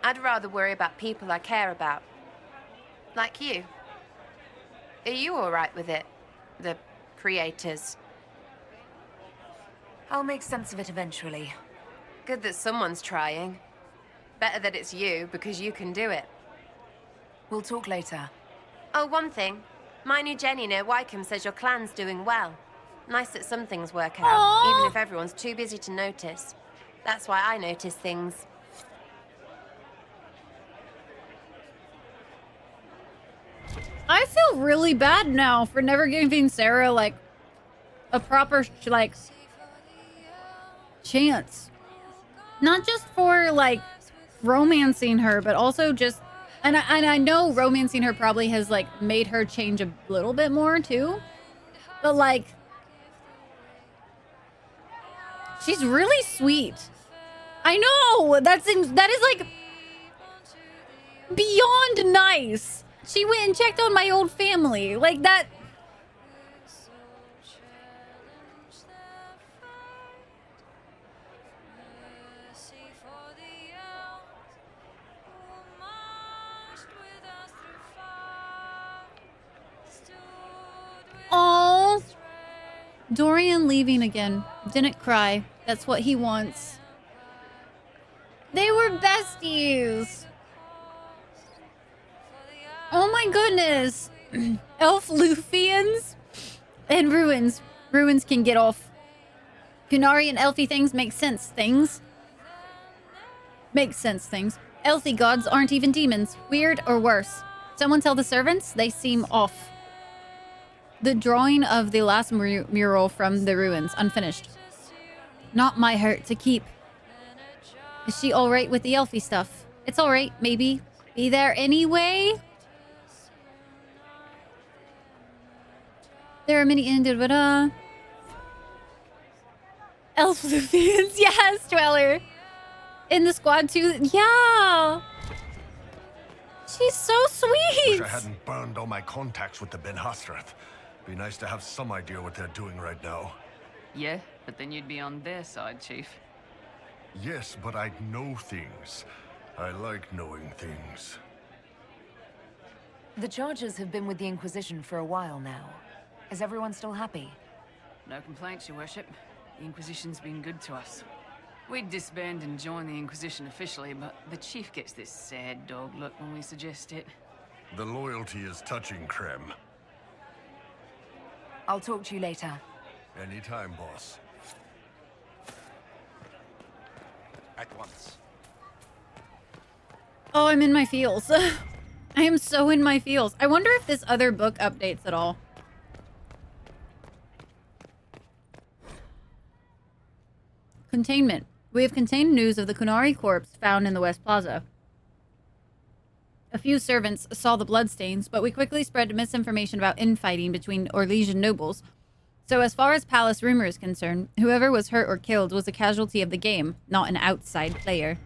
I'd rather worry about people I care about. Like you. Are you all right with it? The creators. I'll make sense of it eventually. Good that someone's trying. Better that it's you, because you can do it. We'll talk later. Oh, one thing. My new Jenny near Wycombe says your clan's doing well. Nice that some things work out, Aww. even if everyone's too busy to notice. That's why I notice things. I feel really bad now for never giving Sarah, like, a proper, chance. Not just for, like, romancing her, but also just, and I know romancing her probably has like made her change a little bit more too, but like, she's really sweet. I know that is like beyond nice. She went and checked on my old family like that. Oh, Dorian leaving again. Didn't cry. That's what he wants. They were besties. Oh my goodness. Elf Lufians and ruins. Ruins can get off. Kunari and elfy things make sense. Makes sense things. Elfy gods aren't even demons. Weird or worse. Someone tell the servants they seem off. The drawing of the last mural from the ruins, unfinished. Not my hurt to keep. Is she alright with the elfy stuff? It's alright, maybe. Be there anyway? There are many ended, but Elf Lufians, yes, Dweller. In the squad too, yeah. She's so sweet. Wish I hadn't burned all my contacts with the Ben Hasrath. Be nice to have some idea what they're doing right now. Yeah, but then you'd be on their side, Chief. Yes, but I'd know things. I like knowing things. The Chargers have been with the Inquisition for a while now. Is everyone still happy? No complaints, Your Worship. The Inquisition's been good to us. We'd disband and join the Inquisition officially, but the Chief gets this sad dog look when we suggest it. The loyalty is touching, Krem. I'll talk to you later. Anytime, boss. At once. Oh, I'm in my feels. I am so in my feels. I wonder if this other book updates at all. Containment. We have contained news of the Kunari corpse found in the West Plaza. A few servants saw the bloodstains, but we quickly spread misinformation about infighting between Orlesian nobles. So as far as palace rumor is concerned, whoever was hurt or killed was a casualty of the game, not an outside player.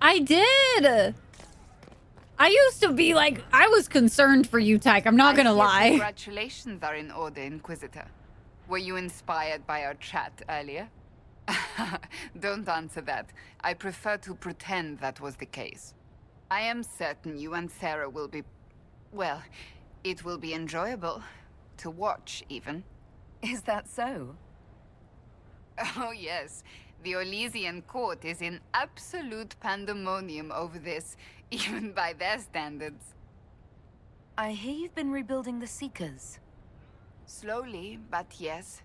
I did! I used to be like, I was concerned for you, Tyke. I'm not gonna lie. Congratulations are in order, Inquisitor. Were you inspired by our chat earlier? Don't answer that. I prefer to pretend that was the case. I am certain you and Sarah will be... well, it will be enjoyable. To watch, even. Is that so? Oh, yes. The Orlesian court is in absolute pandemonium over this, even by their standards. I hear you've been rebuilding the Seekers. Slowly, but yes.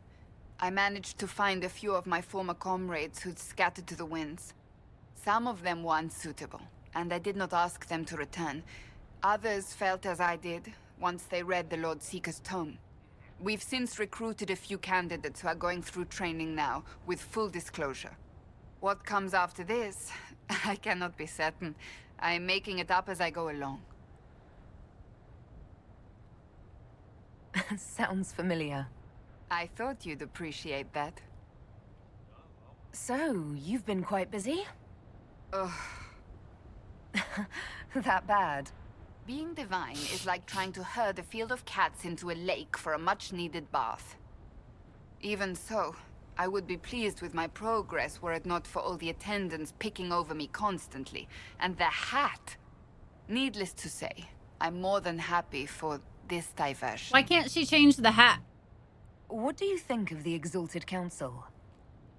I managed to find a few of my former comrades who'd scattered to the winds. Some of them were unsuitable, and I did not ask them to return. Others felt as I did, once they read the Lord Seeker's tome. We've since recruited a few candidates who are going through training now, with full disclosure. What comes after this, I cannot be certain. I'm making it up as I go along. Sounds familiar. I thought you'd appreciate that. So, you've been quite busy? Ugh. That bad? Being divine is like trying to herd a field of cats into a lake for a much-needed bath. Even so, I would be pleased with my progress were it not for all the attendants picking over me constantly. And the hat! Needless to say, I'm more than happy for this diversion. Why can't she change the hat? What do you think of the Exalted Council?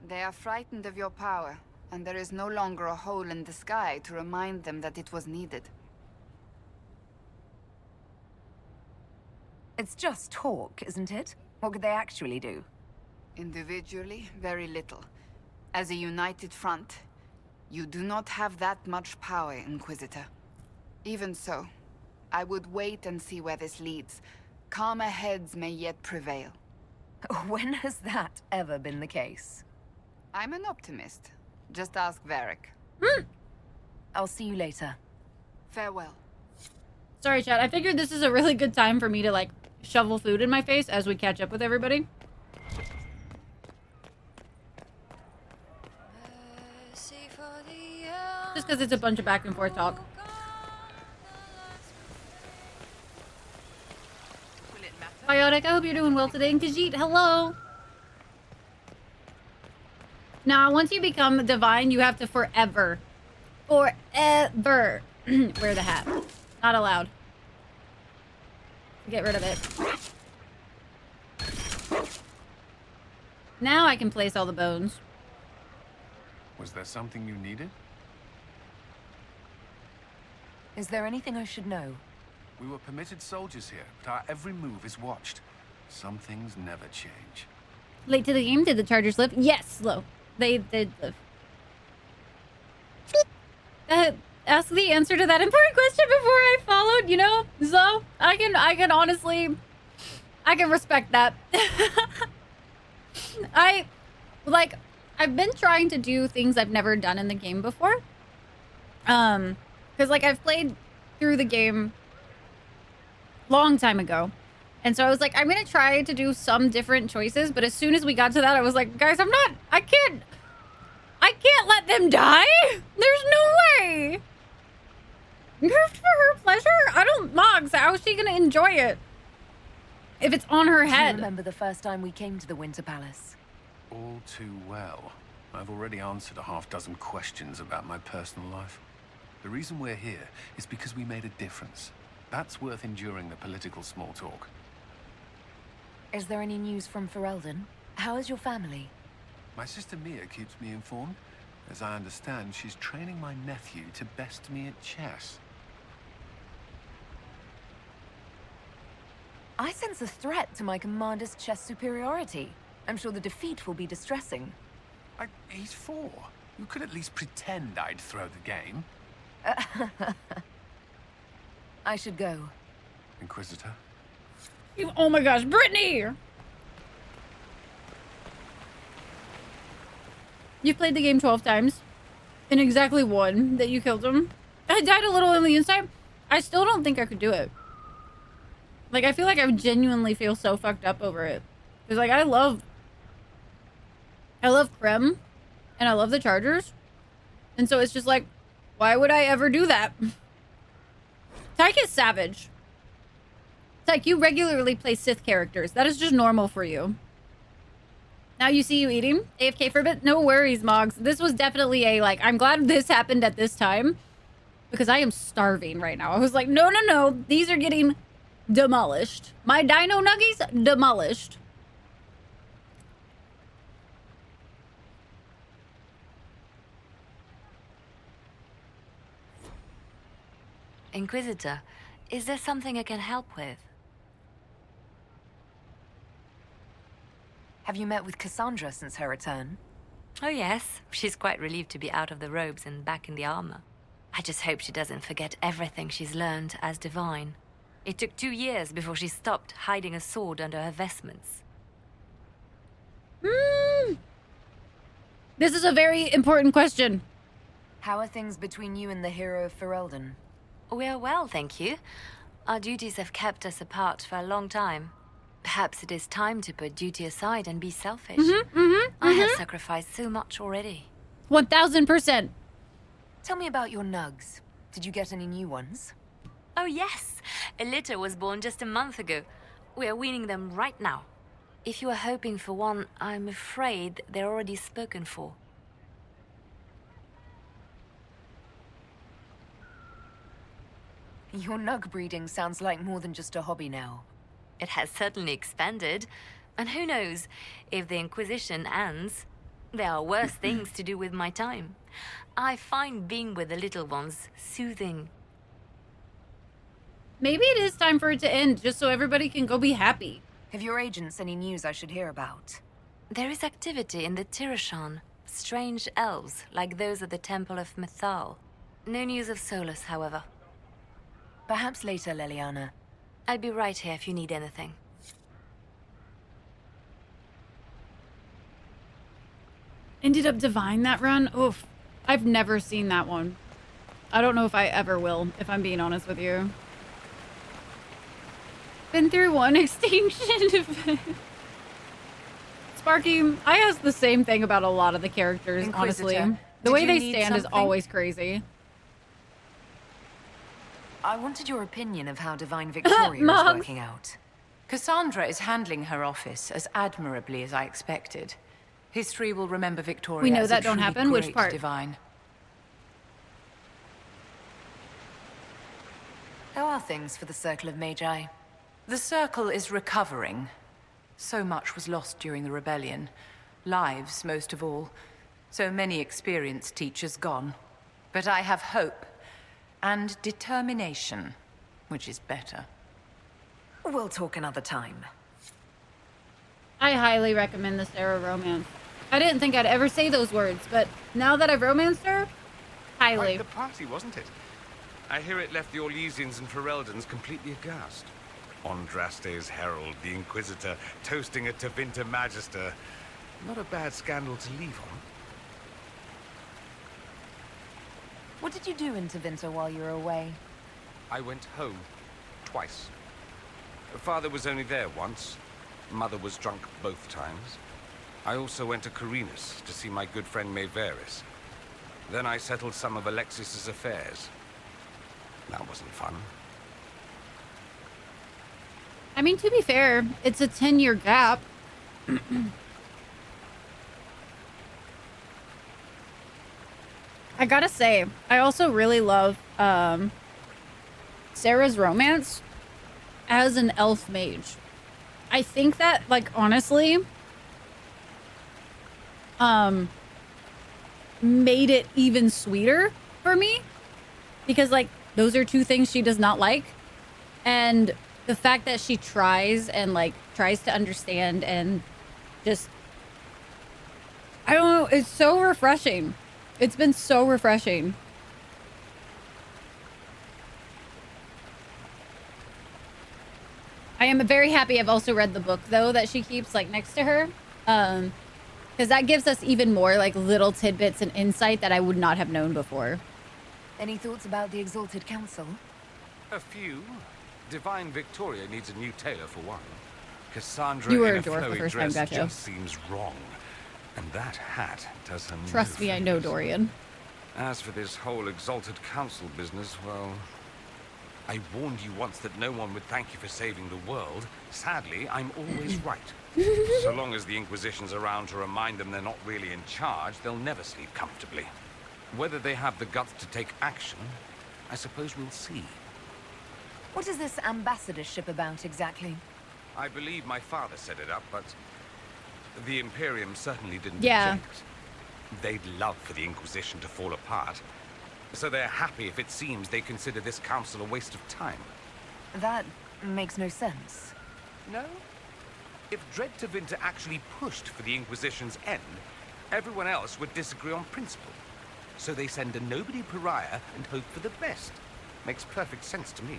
They are frightened of your power, and there is no longer a hole in the sky to remind them that it was needed. It's just talk, isn't it? What could they actually do? Individually, very little. As a united front, you do not have that much power, Inquisitor. Even so, I would wait and see where this leads. Calmer heads may yet prevail. When has that ever been the case? I'm an optimist. Just ask Varric. I'll see you later. Farewell. Sorry, chat. I figured this is a really good time for me to, like, shovel food in my face as we catch up with everybody. Just because it's a bunch of back and forth talk. Biotic, I hope you're doing well today. And Khajiit, hello. Now, once you become divine, you have to forever wear the hat. Not allowed. Get rid of it. Now I can place all the bones. Was there something you needed? Is there anything I should know? We were permitted soldiers here, but our every move is watched. Some things never change. Late to the game, did the Chargers live? Yes, slow. They did live. Ask the answer to that important question before I followed, you know? So, I can honestly, I can respect that. I've been trying to do things I've never done in the game before. Because, like, I've played through the game long time ago. And so I was like, I'm going to try to do some different choices. But as soon as we got to that, I was like, guys, I can't let them die. There's no way. Gift for her pleasure? Moggs, how's she going to enjoy it? If it's on her head. Do you remember the first time we came to the Winter Palace? All too well. I've already answered a half-dozen questions about my personal life. The reason we're here is because we made a difference. That's worth enduring the political small talk. Is there any news from Ferelden? How is your family? My sister Mia keeps me informed. As I understand, she's training my nephew to best me at chess. I sense a threat to my commander's chess superiority. I'm sure the defeat will be distressing. He's 4. You could at least pretend I'd throw the game. I should go. Inquisitor? Oh my gosh, Brittany! You've played the game 12 times. In exactly one that you killed him. I died a little on the inside. I still don't think I could do it. Like, I feel like I genuinely feel so fucked up over it. Because, like, I love Krem. And I love the Chargers. And so it's just like, why would I ever do that? Tyke is savage. Tyke, you regularly play Sith characters. That is just normal for you. Now you see you eating. AFK for a bit. No worries, Moggs. This was definitely a, like, I'm glad this happened at this time. Because I am starving right now. I was like, no, no, no. These are getting demolished. My dino nuggies, demolished. Inquisitor, is there something I can help with? Have you met with Cassandra since her return? Oh yes, she's quite relieved to be out of the robes and back in the armor. I just hope she doesn't forget everything she's learned as divine. It took 2 years before she stopped hiding a sword under her vestments. This is a very important question. How are things between you and the hero of Ferelden? We're well, thank you. Our duties have kept us apart for a long time. Perhaps it is time to put duty aside and be selfish. I have sacrificed so much already. 1000%. Tell me about your nugs. Did you get any new ones? Oh yes, a litter was born just a month ago. We are weaning them right now. If you are hoping for one, I'm afraid they're already spoken for. Your nug breeding sounds like more than just a hobby now. It has certainly expanded. And who knows, if the Inquisition ends, there are worse things to do with my time. I find being with the little ones soothing. Maybe it is time for it to end, just so everybody can go be happy. Have your agents any news I should hear about? There is activity in the Tirashan. Strange elves, like those at the Temple of Mythal. No news of Solus, however. Perhaps later, Leliana. I'll be right here if you need anything. Ended up divine that run. Oof. I've never seen that one. I don't know if I ever will, if I'm being honest with you. Been through one extinction event. Sparky, I ask the same thing about a lot of the characters, honestly. The way they stand is always crazy. I wanted your opinion of how Divine Victoria is working out. Cassandra is handling her office as admirably as I expected. History will remember Victoria We know as that a don't truly happen. Which great part? Divine. How are things for the Circle of Magi? The Circle is recovering. So much was lost during the rebellion. Lives, most of all. So many experienced teachers gone. But I have hope. And determination. Which is better. We'll talk another time. I highly recommend the Sarah romance. I didn't think I'd ever say those words, but now that I've romanced her, highly. Quite the party, wasn't it? I hear it left the Orlesians and Ferelden's completely aghast. Andraste's herald, the Inquisitor, toasting a Tevinter Magister. Not a bad scandal to leave on. What did you do in Tevinter while you were away? I went home. Twice. Father was only there once. Mother was drunk both times. I also went to Carinus to see my good friend Maevaris. Then I settled some of Alexis's affairs. That wasn't fun. I mean, to be fair, it's a 10-year gap. I gotta say, I also really love Sarah's romance as an elf mage. I think that, like, honestly, made it even sweeter for me. Because, like, those are two things she does not like. And the fact that she tries and, like, tries to understand and just... I don't know, it's so refreshing. It's been so refreshing. I am very happy I've also read the book, though, that she keeps, like, next to her. Because that gives us even more, like, little tidbits and insight that I would not have known before. Any thoughts about the Exalted Council? A few. Divine Victoria needs a new tailor for one. Cassandra You were in a a dwarf the flowy first time, dress gotcha. just seems wrong. And that hat does her Trust me, I know Dorian. As for this whole Exalted Council business, well... I warned you once that no one would thank you for saving the world. Sadly, I'm always right. So long as the Inquisition's around to remind them they're not really in charge, they'll never sleep comfortably. Whether they have the guts to take action, I suppose we'll see. What is this ambassadorship about exactly? I believe my father set it up, but the Imperium certainly didn't Yeah. object. They'd love for the Inquisition to fall apart, so they're happy if it seems they consider this council a waste of time. That makes no sense. No? If Dread Tevinter actually pushed for the Inquisition's end, everyone else would disagree on principle. So they send a nobody pariah and hope for the best. Makes perfect sense to me.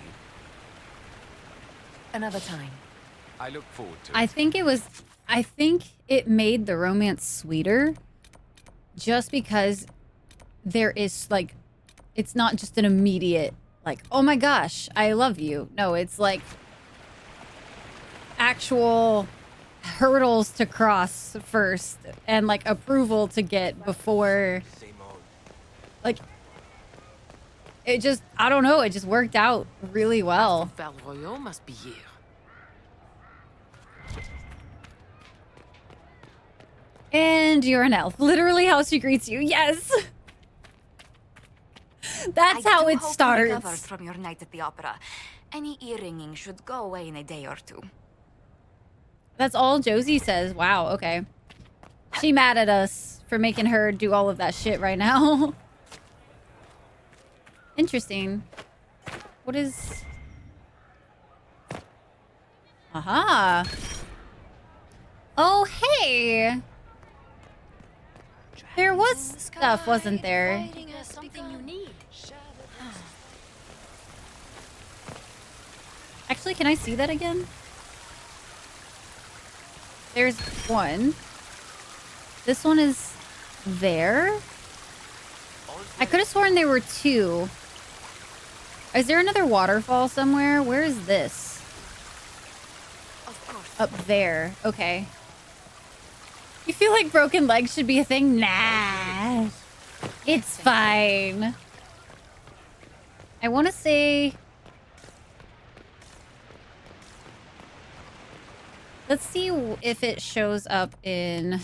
Another time. I look forward to it. I think it made the romance sweeter just because there is, like, it's not just an immediate, like, oh my gosh, I love you. No, it's like actual hurdles to cross first and, like, approval to get before, like, it just, I don't know, it just worked out really well. Valroyon must be here. And you're an elf. Literally how she greets you. Yes. That's how it starts. Recovered from your night at the opera. Any earringing should go away in a day or two. That's all Josie says. Wow, okay. She mad at us for making her do all of that shit right now. Interesting. What is... Aha. Oh, hey. There was stuff, wasn't there? Something you need. Actually, can I see that again? There's one. This one is there? I could have sworn there were two. Is there another waterfall somewhere? Where is this? Up there. Okay. You feel like broken legs should be a thing? Nah. It's fine. I want to say... Let's see if it shows up in...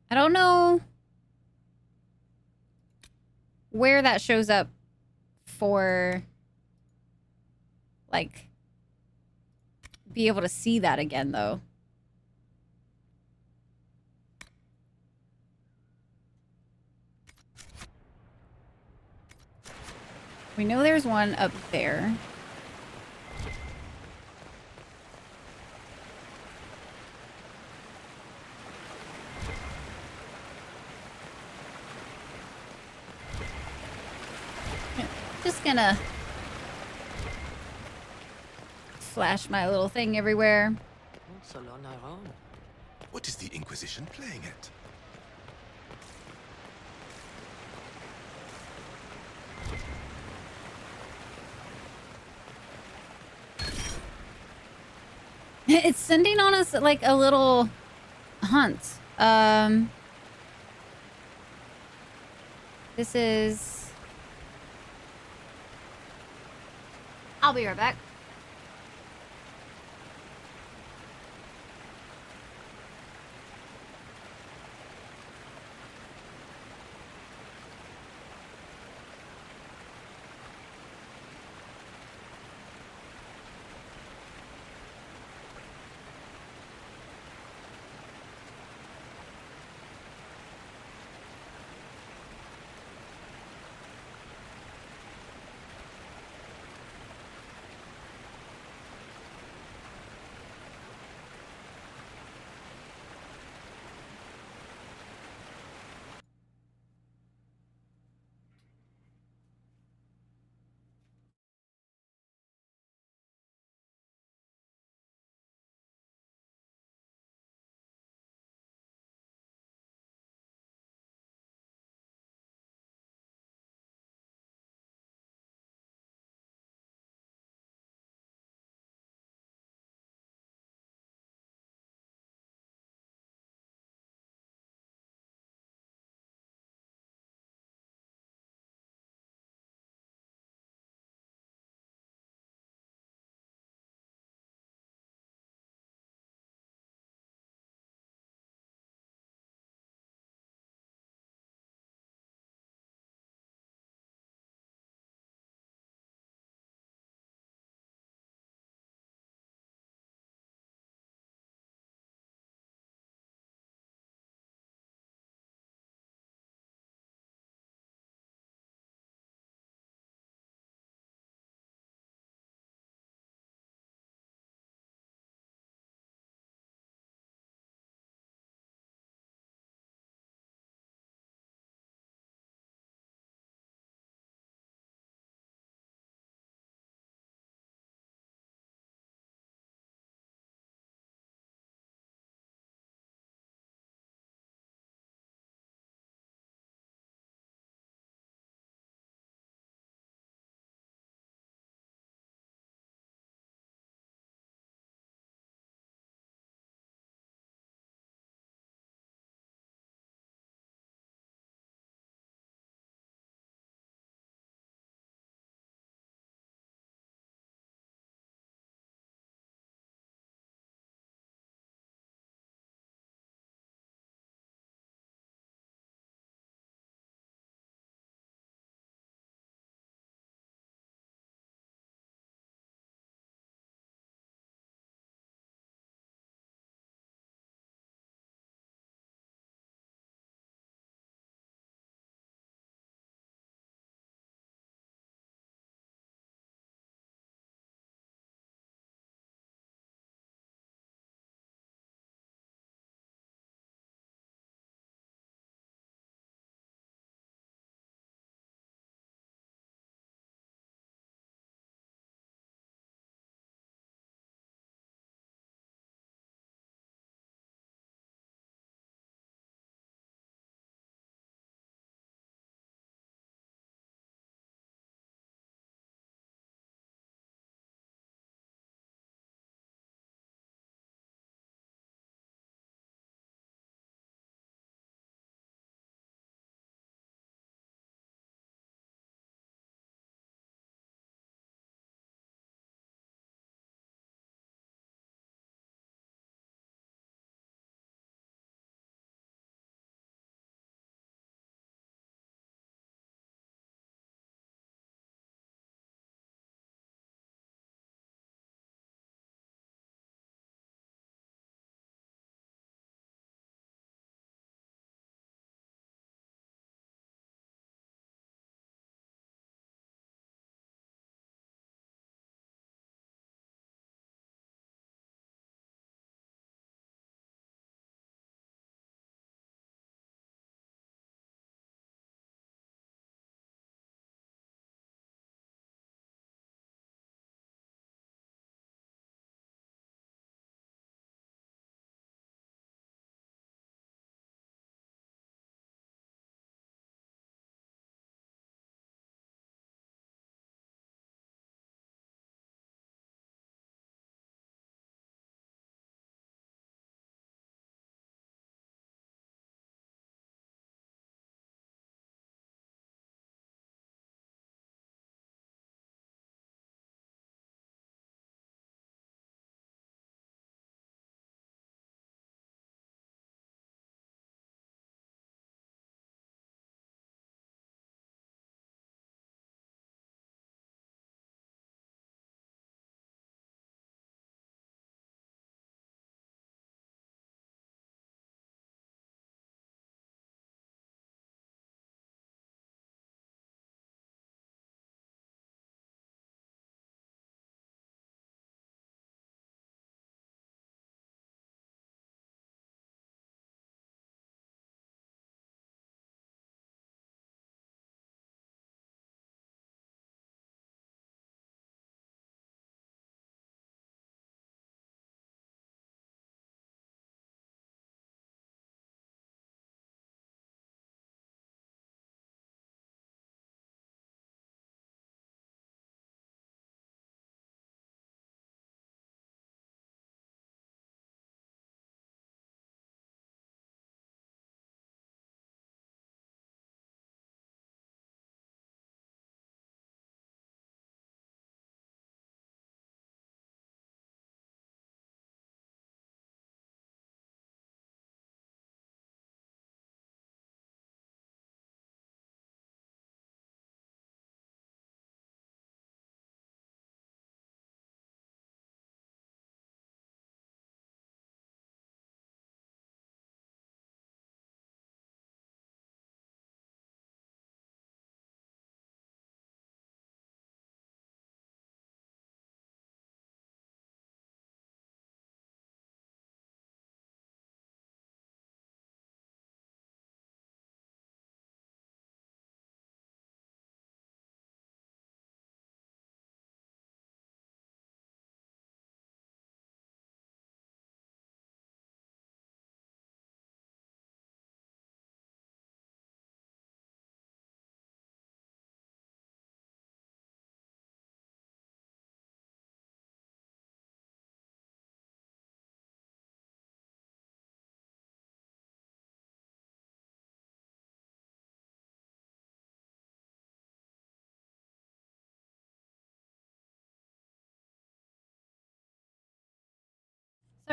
I don't know where that shows up for, like, be able to see that again, though. We know there's one up there. Just gonna flash my little thing everywhere. What is the Inquisition playing at? It's sending on us like a little hunt. This is... I'll be right back.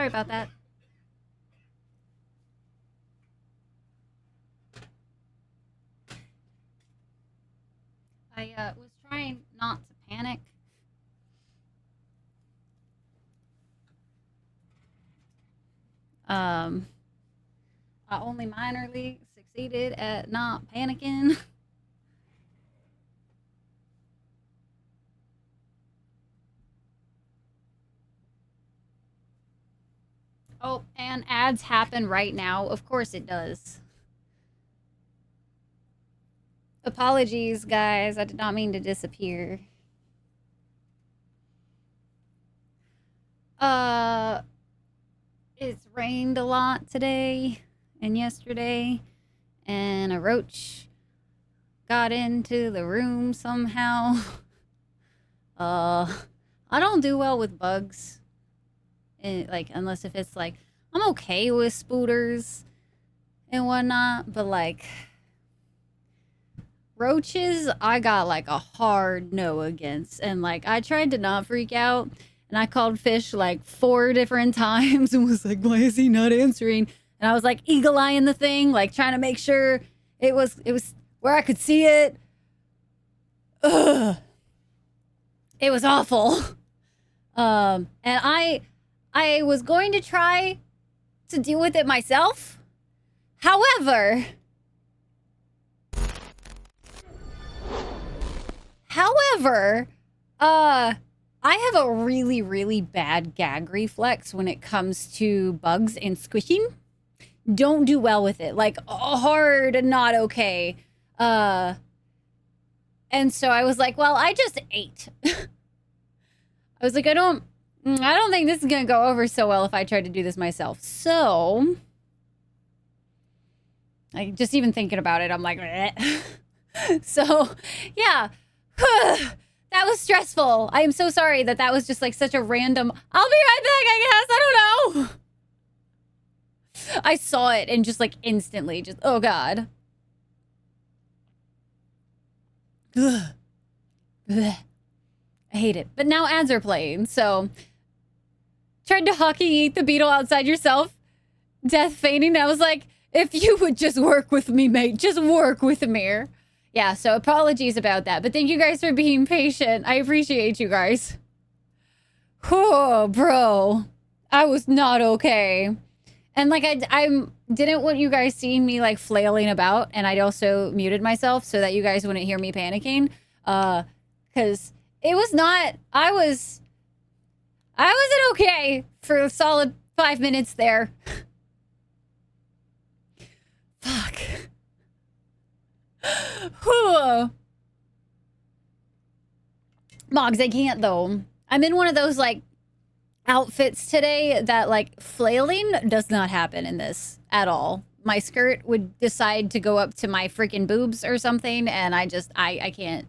Sorry about that. I was trying not to panic. I only minorly succeeded at not panicking. Oh, and ads happen right now. Of course it does. Apologies, guys. I did not mean to disappear. It's rained a lot today and yesterday, and a roach got into the room somehow. I don't do well with bugs. Like, unless if it's like, I'm okay with spooters and whatnot, but like, roaches, I got like a hard no against. And like, I tried to not freak out, and I called Fish like 4 different times and was like, why is he not answering? And I was like eagle-eyeing the thing, like trying to make sure it was where I could see it. Ugh. It was awful. And I was going to try to deal with it myself. However, I have a really, really bad gag reflex when it comes to bugs and squishing. Don't do well with it. Like, hard, not okay. And so I was like, well, I just ate. I was like, I don't think this is going to go over so well if I try to do this myself. So, like, just even thinking about it, I'm like, bleh. So, yeah. That was stressful. I am so sorry that was just like such a random, I'll be right back, I guess. I don't know. I saw it and just like instantly just, oh God. Ugh. Blech. I hate it. But now ads are playing, so. Tried to hockey eat the beetle outside yourself. Death feigning. I was like, if you would just work with me, mate. Just work with me. Yeah, so apologies about that. But thank you guys for being patient. I appreciate you guys. Oh, bro. I was not okay. And like, I didn't want you guys seeing me like flailing about. And I'd also muted myself so that you guys wouldn't hear me panicking. Because it was not, I wasn't okay for a solid 5 minutes there. Fuck. Mogs, I can't though. I'm in one of those like outfits today that like flailing does not happen in this at all. My skirt would decide to go up to my freaking boobs or something, and I can't.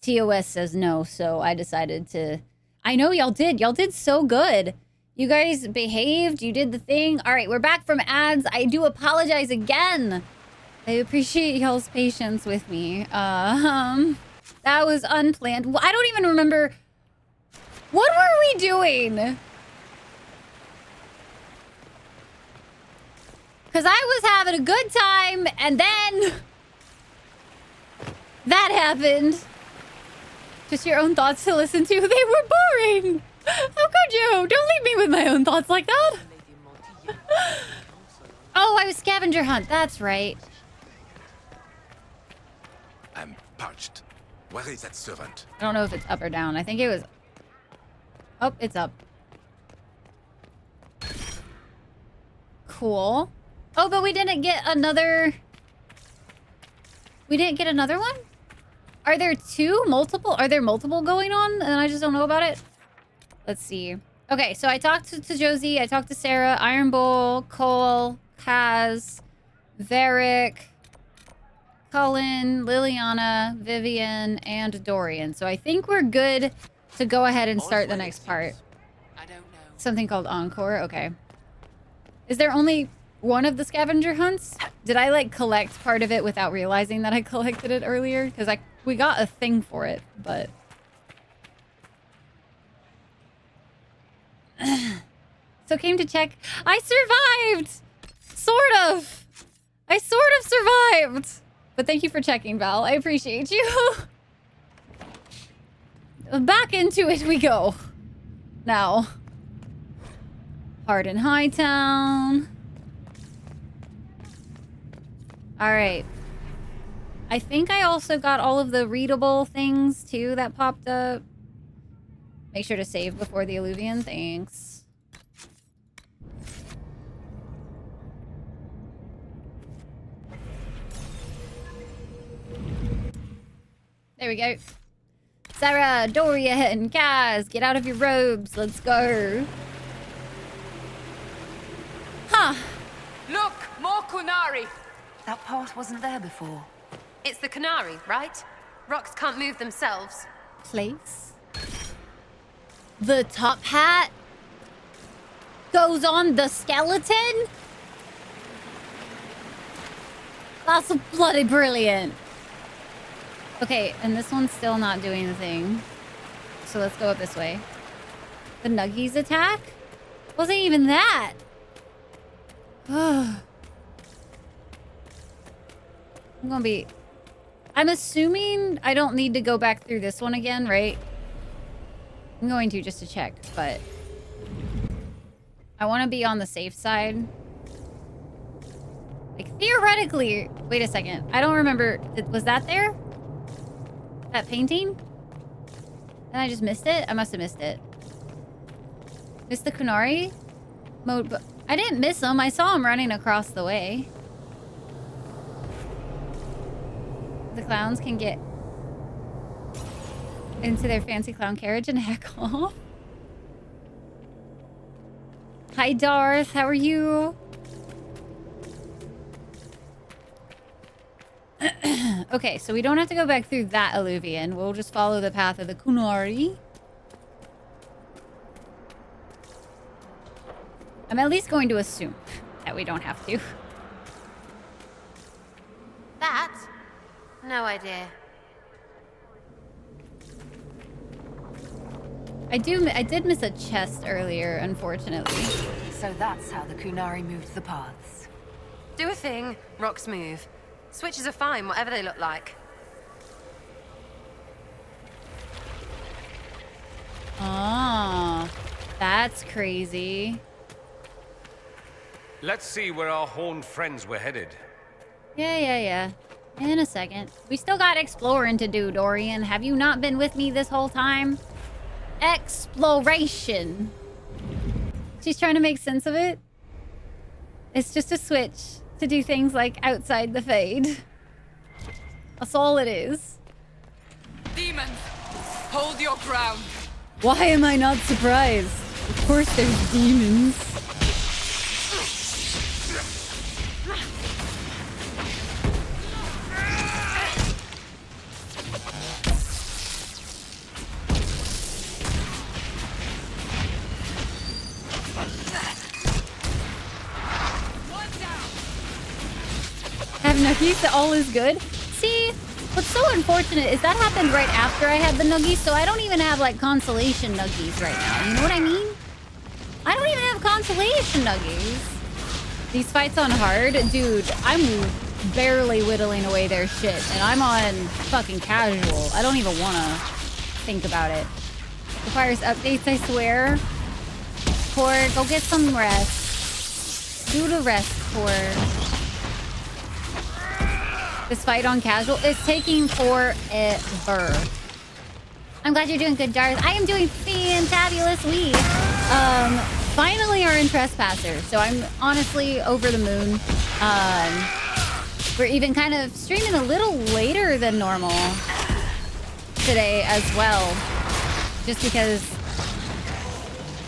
TOS says no, so I decided to. I know y'all did. Y'all did so good. You guys behaved. You did the thing. All right, we're back from ads. I do apologize again. I appreciate y'all's patience with me. That was unplanned. I don't even remember. What were we doing? Because I was having a good time, and then that happened. Just your own thoughts to listen to. They were boring. How could you? Don't leave me with my own thoughts like that. Oh, I was scavenger hunt. That's right. I'm parched. Where is that servant? I don't know if it's up or down. I think it was... Oh, it's up. Cool. Oh, but we didn't get another... We didn't get another one? Are there multiple? Are there multiple going on and I just don't know about it? Let's see. Okay, so I talked to Josie. I talked to Sarah, Iron Bull, Cole, Kaz, Varric, Cullen, Liliana, Vivian, and Dorian. So I think we're good to go ahead and start the next part. I don't know. Something called Encore. Okay. Is there only one of the scavenger hunts? Did I like collect part of it without realizing that I collected it earlier? Because we got a thing for it, but... So came to check. I survived! Sort of. I sort of survived. But thank you for checking, Val. I appreciate you. Back into it we go. Now. Hardin Hightown. Alright. I think I also got all of the readable things, too, that popped up. Make sure to save before the Alluvion. Thanks. There we go. Sarah, Dorian, Kaz, get out of your robes. Let's go. Huh. Look, more Kunari. That path wasn't there before. It's the Canary, right? Rocks can't move themselves. Place. The top hat goes on the skeleton? That's bloody brilliant. Okay, and this one's still not doing the thing. So let's go up this way. The Nuggies attack? Wasn't even that. I'm assuming I don't need to go back through this one again, right? I'm going to just to check, but I want to be on the safe side. Like, theoretically, wait a second. I don't remember. Was that there? That painting? And I just missed it? I must have missed it. Missed the Kunari mode, but I didn't miss him. I saw him running across the way. The clowns can get into their fancy clown carriage and heck off. Hi, Darth. How are you? Okay, so we don't have to go back through that Alluvion. We'll just follow the path of the Kunari. I'm at least going to assume that we don't have to. That? No idea. I did miss a chest earlier, unfortunately. So that's how the Kunari moved the paths. Do a thing, rocks move. Switches are fine, whatever they look like. Ah, that's crazy. Let's see where our horned friends were headed. Yeah. In a second. We still got exploring to do, Dorian. Have you not been with me this whole time? Exploration. She's trying to make sense of it. It's just a switch to do things like outside the fade. That's all it is. Demons, hold your ground. Why am I not surprised? Of course there's demons. Have nuggies that all is good? See, what's so unfortunate is that happened right after I had the nuggies, so I don't even have like consolation nuggies right now. You know what I mean? I don't even have consolation nuggies. These fights on hard, dude, I'm barely whittling away their shit, and I'm on fucking casual. I don't even want to think about it. Requires updates, I swear. Tor, go get some rest. Do the rest, Tor. This fight on casual is taking forever. I'm glad you're doing good, Darth. I am doing fantabulous. We finally are in Tresspasser, so I'm honestly over the moon. We're even kind of streaming a little later than normal today as well, just because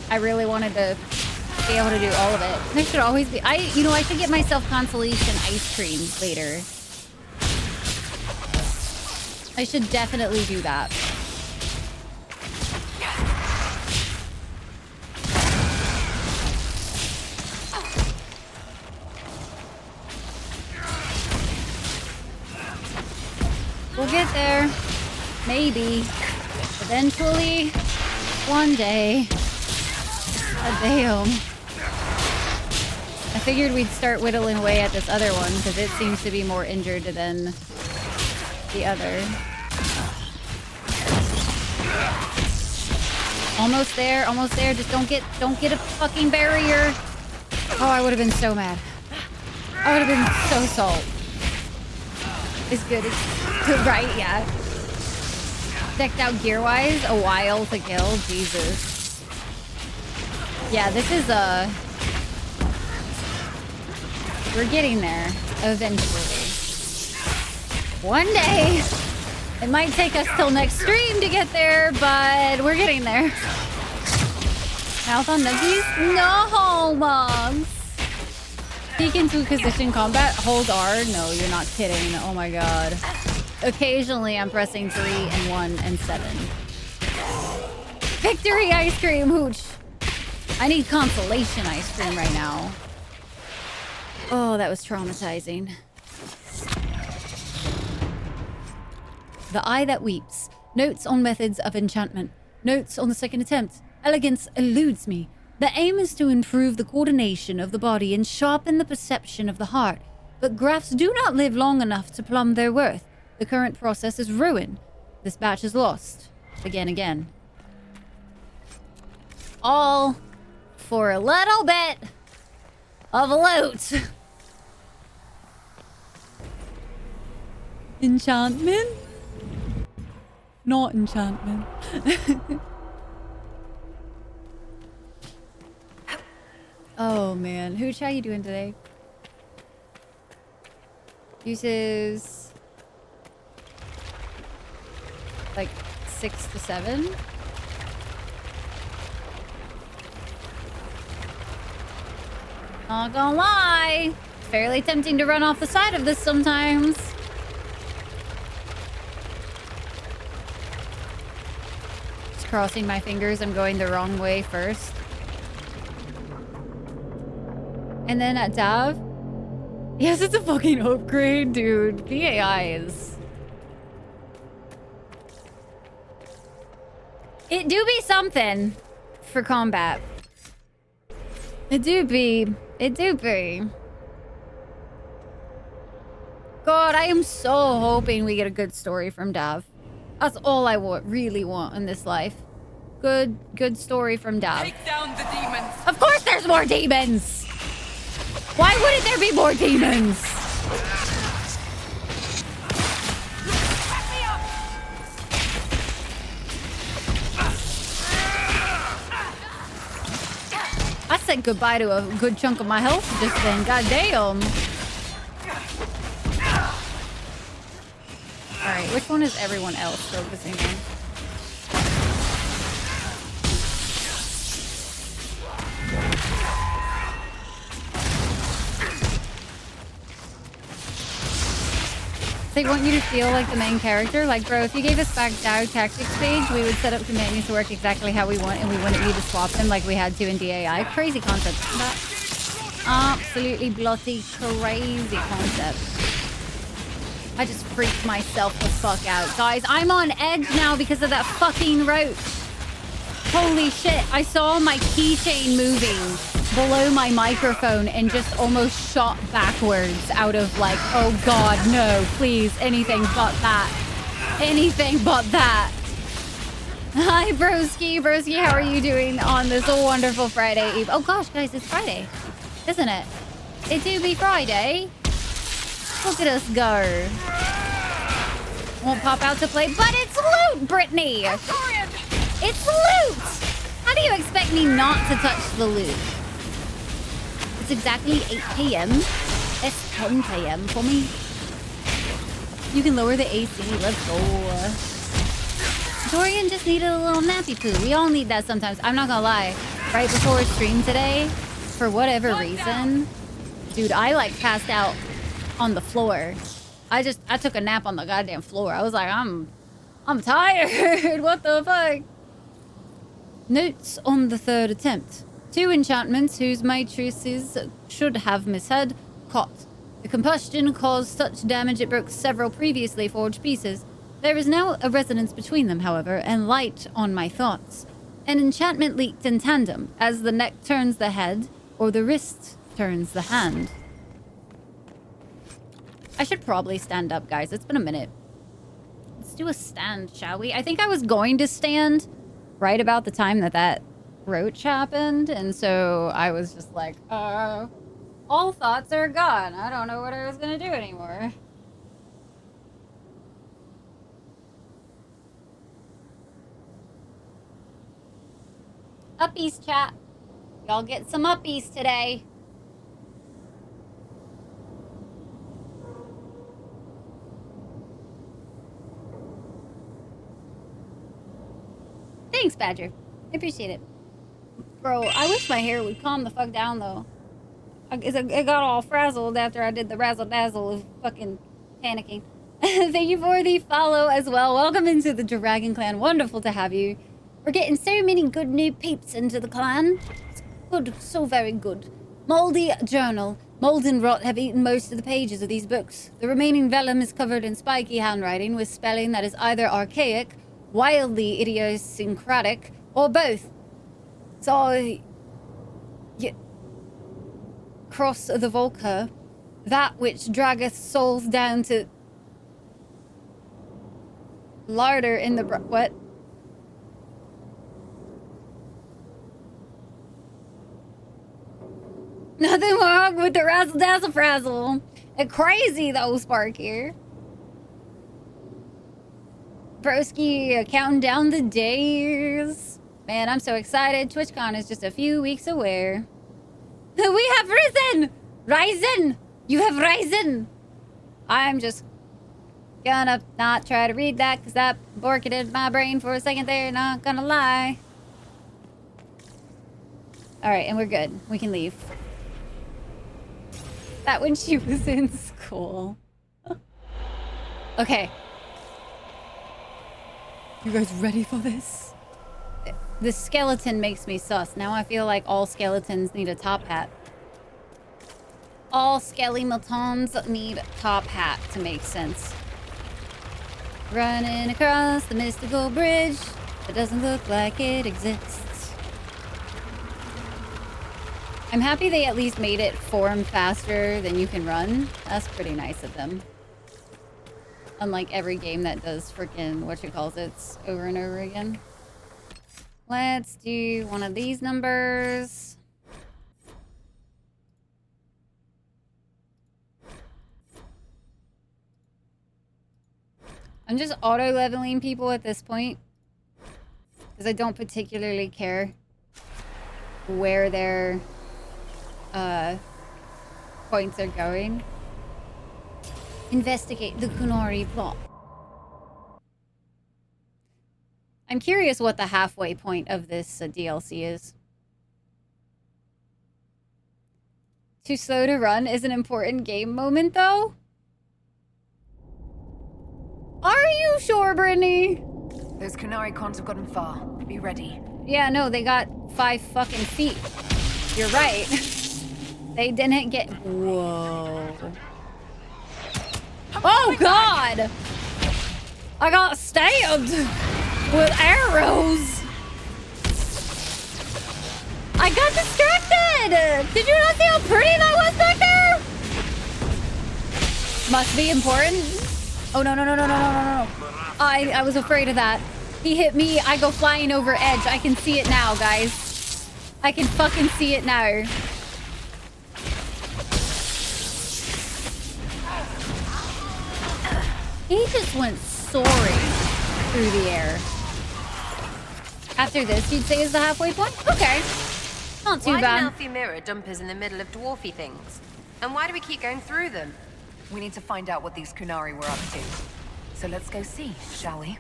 I really wanted to be able to do all of it. There should always be, I should get myself consolation ice cream later. I should definitely do that. We'll get there. Maybe. Eventually. One day. Damn. I figured we'd start whittling away at this other one because it seems to be more injured than the other. Almost there, almost there. Just don't get a fucking barrier. Oh, I would have been so mad. I would have been so salt. It's good. It's good, right? Yeah. Decked out gear-wise, a while to kill. Jesus. Yeah, this is we're getting there eventually. One day. It might take us till next stream to get there, but we're getting there. Mouth on nuggies? No, moms. Peek into position combat. Hold R. No, you're not kidding. Oh my god. Occasionally, I'm pressing 3 and 1 and 7. Victory ice cream, hooch. I need consolation ice cream right now. Oh, that was traumatizing. The Eye That Weeps. Notes on methods of enchantment. Notes on the second attempt. Elegance eludes me. The aim is to improve the coordination of the body and sharpen the perception of the heart. But graphs do not live long enough to plumb their worth. The current process is ruined. This batch is lost. Again. All for a little bit of loot. Enchantment? Not enchantment. Oh man, Hooch, how you doing today? Uses like 6 to 7. Not gonna lie, fairly tempting to run off the side of this sometimes. Crossing my fingers, I'm going the wrong way first. And then at Dav, yes, it's a fucking upgrade, dude. The AI is... It do be something for combat. It do be. God, I am so hoping we get a good story from Dav. That's all I really want in this life. Good story from Dav. Take down the demons. Of course there's more demons! Why wouldn't there be more demons? I said goodbye to a good chunk of my health just then. Goddamn. Alright, which one is everyone else focusing on? They want you to feel like the main character. Like, bro, if you gave us back DAI tactics page, we would set up companions to work exactly how we want, and we wouldn't need to swap them like we had to in DAI. Crazy concept. That absolutely bloody crazy concept. I just freaked myself the fuck out. Guys, I'm on edge now because of that fucking roach. Holy shit. I saw my keychain moving below my microphone and just almost shot backwards out of like, oh god, no, please, anything but that. Anything but that. Hi, broski. Broski, how are you doing on this wonderful Friday Eve? Oh gosh, guys, it's Friday, isn't it? It do be Friday. Look at us go. Won't pop out to play, but it's loot, Brittany. It's loot. How do you expect me not to touch the loot? It's exactly 8 p.m. It's 10 p.m. for me. You can lower the AC. Let's go. Dorian just needed a little nappy poo. We all need that sometimes. I'm not gonna lie. Right before stream today, for whatever reason, dude, I like passed out on the floor. I took a nap on the goddamn floor. I was like, I'm tired. What the fuck? Notes on the third attempt. 2 enchantments whose matrices should have misheard caught. The combustion caused such damage it broke several previously forged pieces. There is now a resonance between them, however, and light on my thoughts. An enchantment leaked in tandem, as the neck turns the head, or the wrist turns the hand. I should probably stand up, guys. It's been a minute. Let's do a stand, shall we? I think I was going to stand right about the time that roach happened, and so I was just like, all thoughts are gone. I don't know what I was gonna do anymore. Uppies, chat. Y'all get some uppies today. Thanks, Badger. I appreciate it. Bro, I wish my hair would calm the fuck down, though. It got all frazzled after I did the razzle-dazzle of fucking panicking. Thank you for the follow as well. Welcome into the Dragon Clan. Wonderful to have you. We're getting so many good new peeps into the clan. It's good, so very good. Moldy journal. Mold and rot have eaten most of the pages of these books. The remaining vellum is covered in spiky handwriting with spelling that is either archaic, wildly idiosyncratic, or both. So, cross the Volca, that which draggeth souls down to larder in the what? Nothing wrong with the razzle dazzle frazzle. Crazy though, Spark here. Broski counting down the days. Man, I'm so excited. TwitchCon is just a few weeks away. We have risen! Risen! You have risen! I'm just gonna not try to read that because that borketed my brain for a second there, not gonna lie. Alright, and we're good. We can leave. That when she was in school. Okay. You guys ready for this? The skeleton makes me sus. Now I feel like all skeletons need a top hat. All skeletons need top hat to make sense. Running across the mystical bridge that doesn't look like it exists. I'm happy they at least made it form faster than you can run. That's pretty nice of them. Unlike every game that does frickin' whatchamacallits over and over again. Let's do one of these numbers. I'm just auto-leveling people at this point. Because I don't particularly care where their points are going. Investigate the Kunari plot. I'm curious what the halfway point of this DLC is. Too slow to run is an important game moment, though? Are you sure, Brittany? Those Kunari cons have gotten far. Be ready. Yeah, no, they got 5 fucking feet. You're right. They didn't get... Whoa. Oh, God! I got stabbed with arrows. I got distracted! Did you not see how pretty that was back there? Must be important. Oh, no, no, no, no, no, no, no, no. I was afraid of that. He hit me. I go flying over edge. I can see it now, guys. I can fucking see it now. He just went soaring through the air. After this, you'd say is the halfway point? Okay. Not too bad. Why did Alfie mirror dump us in the middle of dwarfy things? And why do we keep going through them? We need to find out what these Kunari were up to. So let's go see, shall we?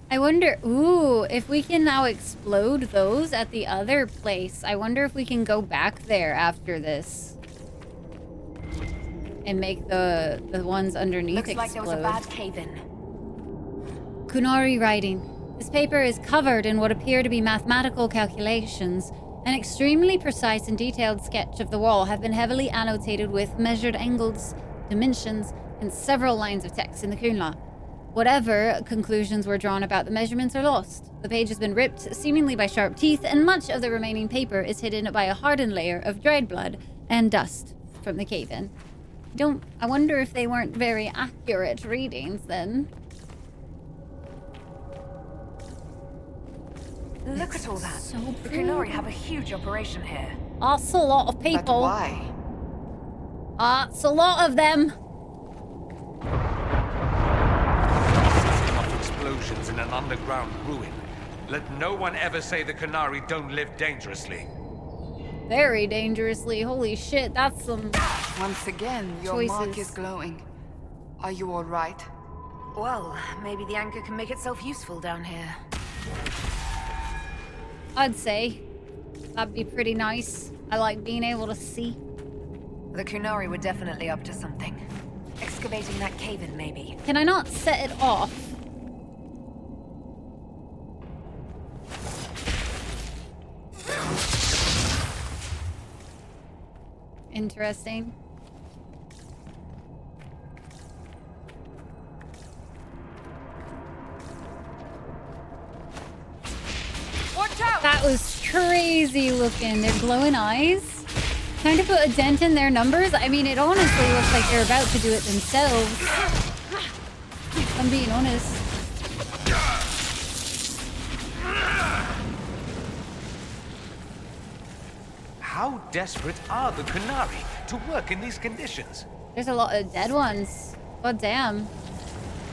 I wonder, ooh, if we can now explode those at the other place. I wonder if we can go back there after this. And make the ones underneath Looks explode. like there was a bad cave-in. Kunari writing. This paper is covered in what appear to be mathematical calculations. An extremely precise and detailed sketch of the wall have been heavily annotated with measured angles, dimensions, and several lines of text in the Kunla. Whatever conclusions were drawn about the measurements are lost. The page has been ripped, seemingly by sharp teeth, and much of the remaining paper is hidden by a hardened layer of dried blood and dust from the cave-in. I wonder if they weren't very accurate readings then. Look at all that. So the Kunari have a huge operation here. That's a lot of people. But why? It's a lot of them. Setting off explosions in an underground ruin. Let no one ever say the Kunari don't live dangerously. Very dangerously. Holy shit, that's some Once again, your choices. mark is glowing. Are you all right? Well, maybe the anchor can make itself useful down here. I'd say. That'd be pretty nice. I like being able to see. The Kunari were definitely up to something. Excavating that cave-in, maybe. Can I not set it off? Interesting. Watch out! That was crazy looking. They're glowing eyes. Trying to put a dent in their numbers. I mean, it honestly looks like they're about to do it themselves. If I'm being honest. How desperate are the Kunari to work in these conditions? There's a lot of dead ones. God damn.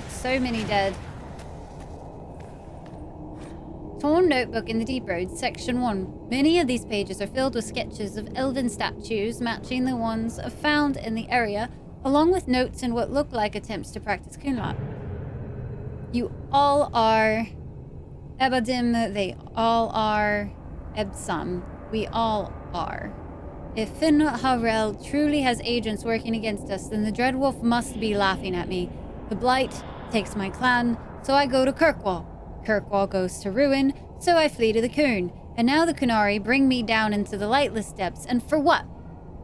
So many dead. Torn notebook in the Deep Road, section 1. Many of these pages are filled with sketches of elven statues matching the ones found in the area, along with notes and what look like attempts to practice Kunlat. You all are Ebadim, they all are Ebsam. We all are. If Finn Harel truly has agents working against us, then the Dreadwolf must be laughing at me. The Blight takes my clan, so I go to Kirkwall. Kirkwall goes to ruin, so I flee to the Coon. And now the Kunari bring me down into the lightless depths, and for what?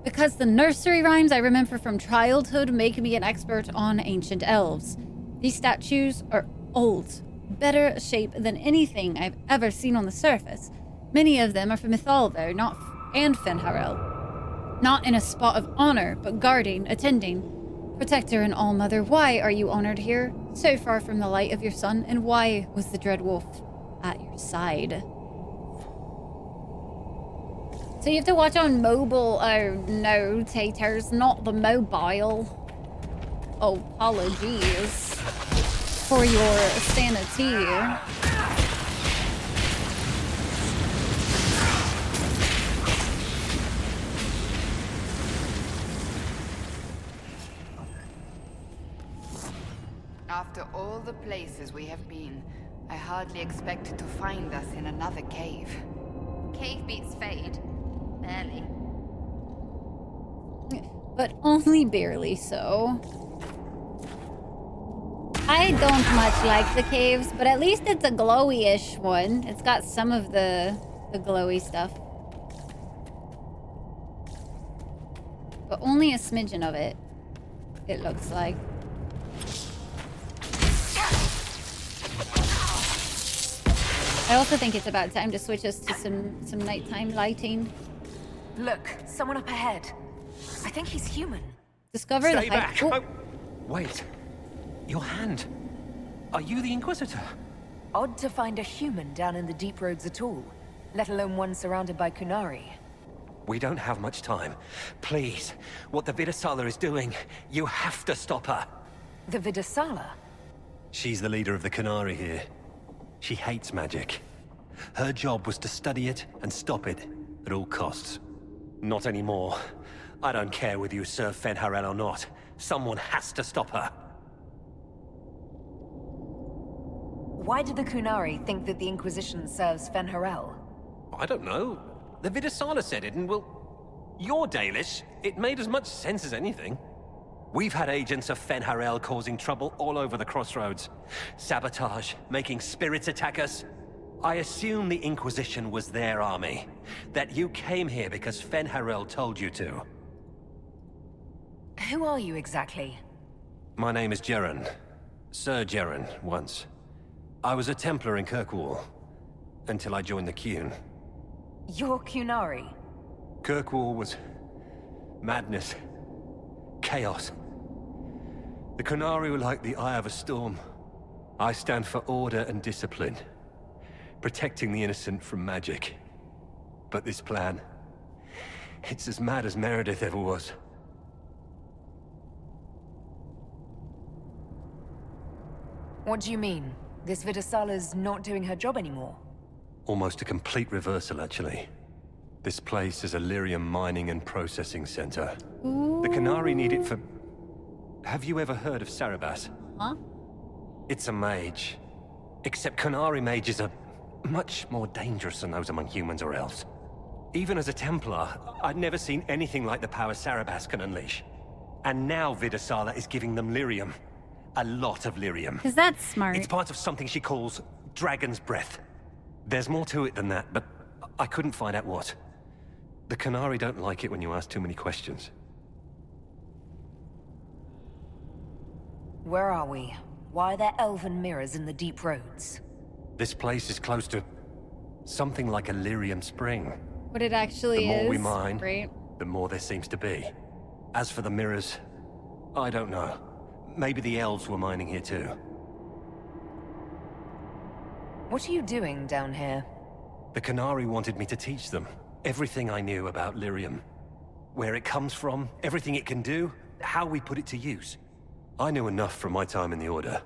Because the nursery rhymes I remember from childhood make me an expert on ancient elves. These statues are old, better shape than anything I've ever seen on the surface. Many of them are from Mythalvo, and Fenharel. Not in a spot of honor, but guarding, attending. Protector and All-Mother, why are you honored here, so far from the light of your sun, and why was the Dreadwolf at your side? So you have to watch on mobile, no, taters, not the mobile. Oh, apologies for your sanity. After all the places we have been, I hardly expected to find us in another cave. Cave beats Fade. Barely. But only barely so. I don't much like the caves, but at least it's a glowy-ish one. It's got some of the glowy stuff. But only a smidgen of it, it looks like. I also think it's about time to switch us to some nighttime lighting. Look, someone up ahead. I think he's human. Discover Stay the back. height. Oh, wait. Your hand. Are you the Inquisitor? Odd to find a human down in the deep roads at all, let alone one surrounded by Kunari. We don't have much time. Please, what the Vidasala is doing, you have to stop her. The Vidasala? She's the leader of the Kunari here. She hates magic. Her job was to study it and stop it at all costs. Not anymore. I don't care whether you serve Fenharel or not. Someone has to stop her. Why did the Kunari think that the Inquisition serves Fenharel? I don't know. The Vidasala said it, and well, you're Dalish. It made as much sense as anything. We've had agents of Fenharel causing trouble all over the crossroads. Sabotage, making spirits attack us. I assume the Inquisition was their army. That you came here because Fenharel told you to. Who are you exactly? My name is Jeren. Sir Jeren, once. I was a Templar in Kirkwall, until I joined the Qun. You're Kunari. Kirkwall was Madness. Chaos. The Qunari were like the eye of a storm. I stand for order and discipline. Protecting the innocent from magic. But this plan... it's as mad as Meredith ever was. What do you mean? This Vidasala's not doing her job anymore? Almost a complete reversal, actually. This place is a lyrium mining and processing center. The Qunari need it for... Have you ever heard of Sarabas? Huh? It's a mage. Except Qunari mages are much more dangerous than those among humans or elves. Even as a Templar, I'd never seen anything like the power Sarabas can unleash. And now Vidasala is giving them lyrium. A lot of lyrium. Because that's smart. It's part of something she calls Dragon's Breath. There's more to it than that, but I couldn't find out what. The Qunari don't like it when you ask too many questions. Where are we? Why are there elven mirrors in the deep roads? This place is close to something like a lyrium spring. What it actually The is. more we mine, right? the more there seems to be. As for the mirrors, I don't know. Maybe the elves were mining here too. What are you doing down here? The Qunari wanted me to teach them everything I knew about lyrium. Where it comes from, everything it can do, how we put it to use. I knew enough from my time in the Order.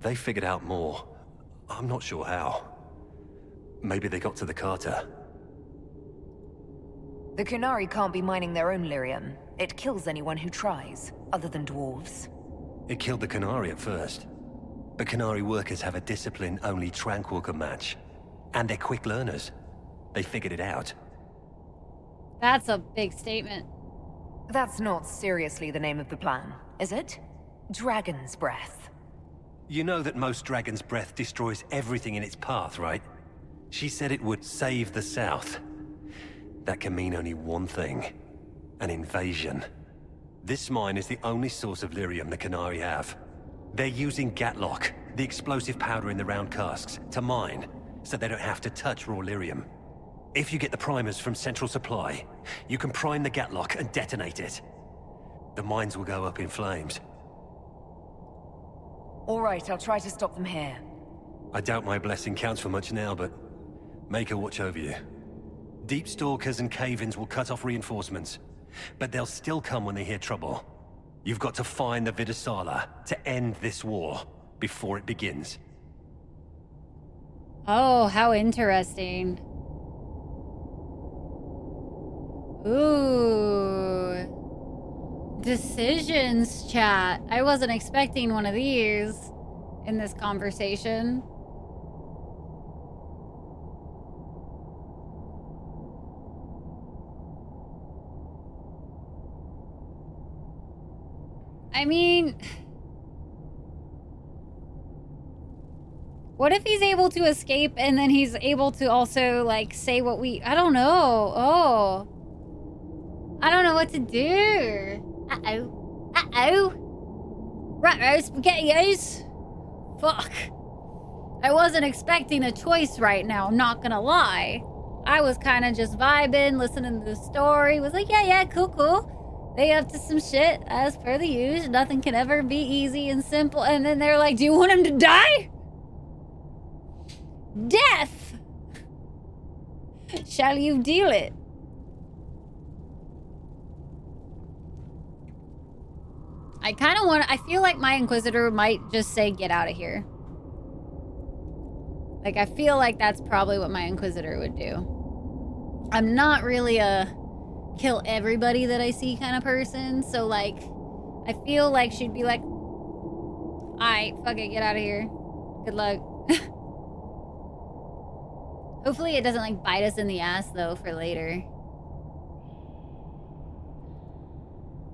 They figured out more. I'm not sure how. Maybe they got to the Carter. The Qunari can't be mining their own lyrium. It kills anyone who tries, other than dwarves. It killed the Qunari at first. But Qunari workers have a discipline only Tranquil can match. And they're quick learners. They figured it out. That's a big statement. That's not seriously the name of the plan, is it? Dragon's Breath. You know that most Dragon's Breath destroys everything in its path, right? She said it would save the South. That can mean only one thing. An invasion. This mine is the only source of lyrium the Qunari have. They're using Gatlock, the explosive powder in the round casks, to mine, so they don't have to touch raw lyrium. If you get the primers from Central Supply, you can prime the Gatlock and detonate it. The mines will go up in flames. All right, I'll try to stop them here. I doubt my blessing counts for much now, but make her watch over you. Deep Stalkers and Cave-ins will cut off reinforcements, but they'll still come when they hear trouble. You've got to find the Vidasala to end this war before it begins. Oh, how interesting. Ooh. Decisions, chat. I wasn't expecting one of these in this conversation. I mean, what if he's able to escape and then he's able to also, like, say what we... I don't know. Oh. I don't know what to do. Uh-oh. Uh-oh. Right-o, SpaghettiOs. Fuck. I wasn't expecting a choice right now, I'm not gonna lie. I was kind of just vibing, listening to the story. Was like, yeah, cool. They up to some shit, as per the usual. Nothing can ever be easy and simple. And then they're like, do you want him to die? Death! Shall you deal it? I kind of want... I feel like my Inquisitor might just say, get out of here. Like, I feel like that's probably what my Inquisitor would do. I'm not really a kill everybody that I see kind of person. So, like, I feel like she'd be like, alright, fuck it, get out of here. Good luck. Hopefully it doesn't, like, bite us in the ass, though, for later.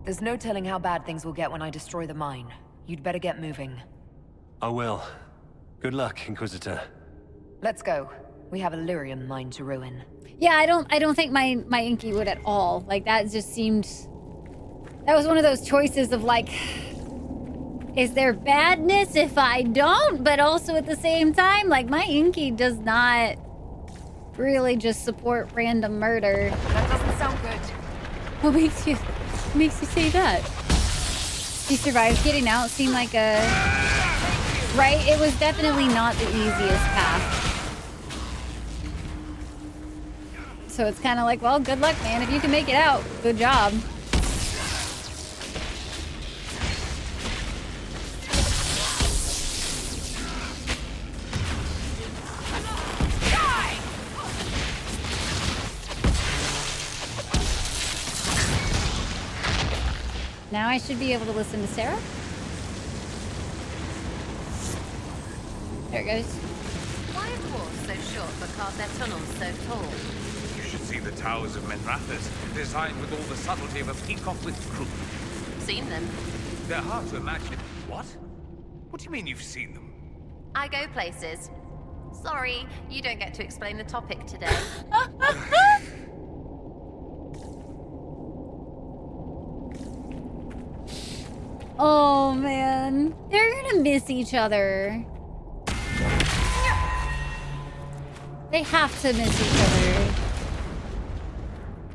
There's no telling how bad things will get when I destroy the mine. You'd better get moving. I will. Good luck, Inquisitor. Let's go. We have a lyrium mine to ruin. Yeah, I don't think my Inky would at all. Like, that just seemed... That was one of those choices of, like... Is there badness if I don't? But also at the same time, like, my Inky does not really just support random murder. That doesn't sound good. What makes you say that? She survived getting out. Seemed like a right. It was definitely not the easiest path. So it's kind of like, well, good luck, man. If you can make it out, good job. Now I should be able to listen to Sarah. There it goes. Why are dwarves so short but carve their tunnels so tall? You should see the towers of Menrathas, designed with all the subtlety of a peacock with croup. Seen them. They're hard to imagine. What? What do you mean you've seen them? I go places. Sorry, you don't get to explain the topic today. Oh man, they're gonna miss each other. They have to miss each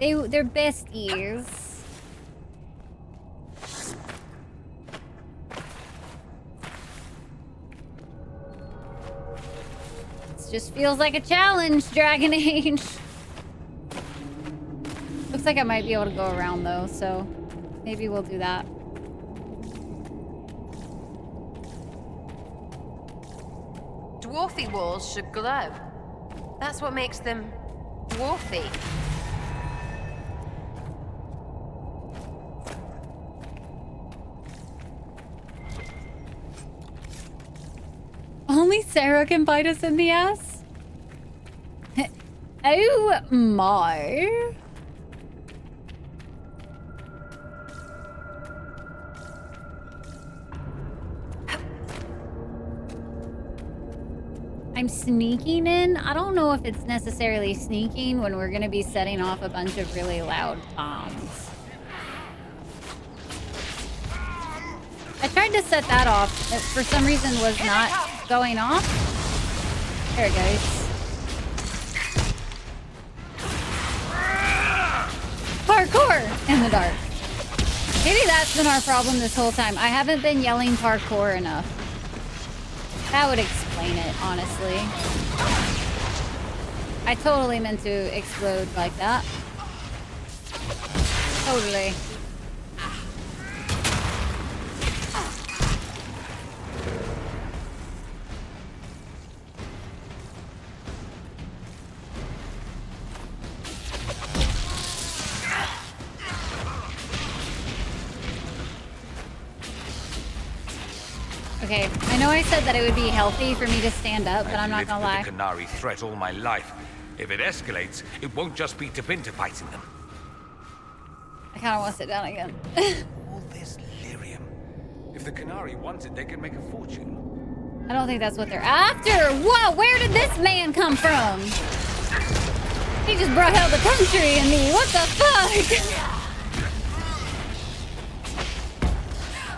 other. They're besties. This just feels like a challenge, Dragon Age. Looks like I might be able to go around though, so maybe we'll do that. Dwarfy walls should glow. That's what makes them dwarfy. Only Sarah can bite us in the ass? Oh my. I'm sneaking in. I don't know if it's necessarily sneaking when we're gonna be setting off a bunch of really loud bombs. I tried to set that off. It for some reason was not going off. There it goes. Parkour in the dark. Maybe that's been our problem this whole time. I haven't been yelling parkour enough. That would explain it, honestly. I totally meant to explode like that. Totally. Okay, I know I said that it would be healthy for me to stand up, but I'm not gonna lie. I've lived with the Canary threat all my life. If it escalates, it won't just be Tapinta fighting them. I kind of want to sit down again. All this lyrium. If the Canary wants it, they can make a fortune. I don't think that's what they're after. Whoa, where did this man come from? He just brought out the country in me. What the fuck?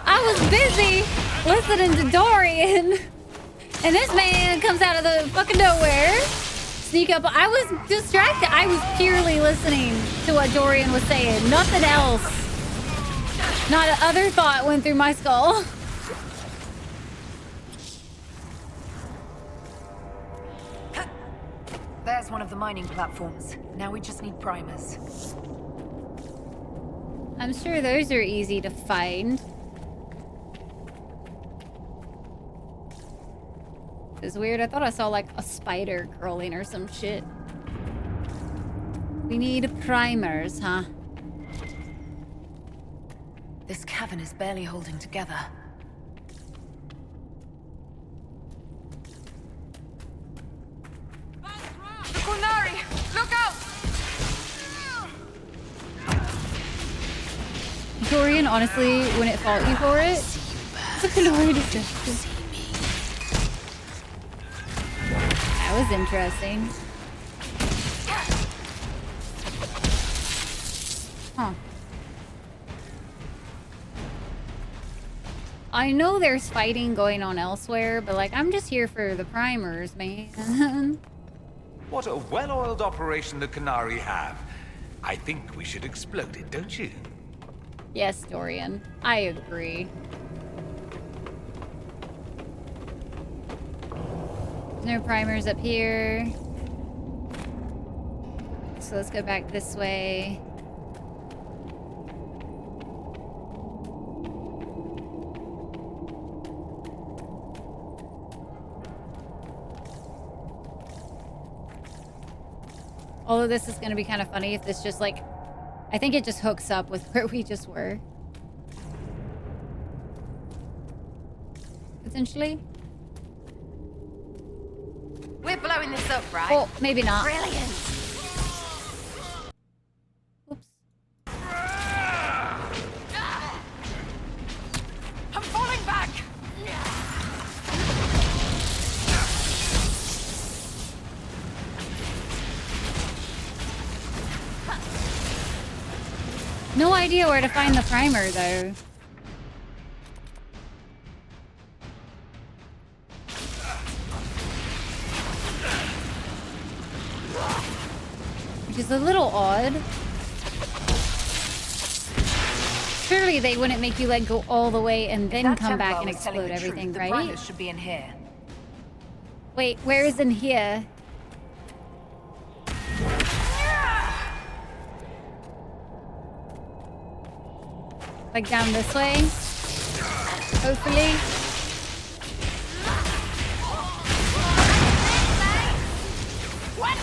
I was busy listening to Dorian, and this man comes out of the fucking nowhere. Sneak up. I was distracted. I was purely listening to what Dorian was saying. Nothing else. Not a other thought went through my skull. There's one of the mining platforms. Now we just need primers. I'm sure those are easy to find. It's weird. I thought I saw like a spider crawling or some shit. We need primers, huh? This cavern is barely holding together. The Kunari! Look out! Dorian honestly wouldn't fault you for it. The Kunari deception. That was interesting. Huh. I know there's fighting going on elsewhere, but like, I'm just here for the primers, man. What a well-oiled operation the Canary have. I think we should explode it, don't you? Yes, Dorian. I agree. No primers up here. So let's go back this way. Although this is going to be kind of funny if this just like... I think it just hooks up with where we just were. Potentially. We're blowing this up, right? Oh, maybe not. Brilliant. I'm falling back! No idea where to find the primer, though. Which is a little odd. Surely they wouldn't make you like go all the way and then come back and explode everything, right? The primers should be in here. Wait, where is in here? Like down this way? Hopefully.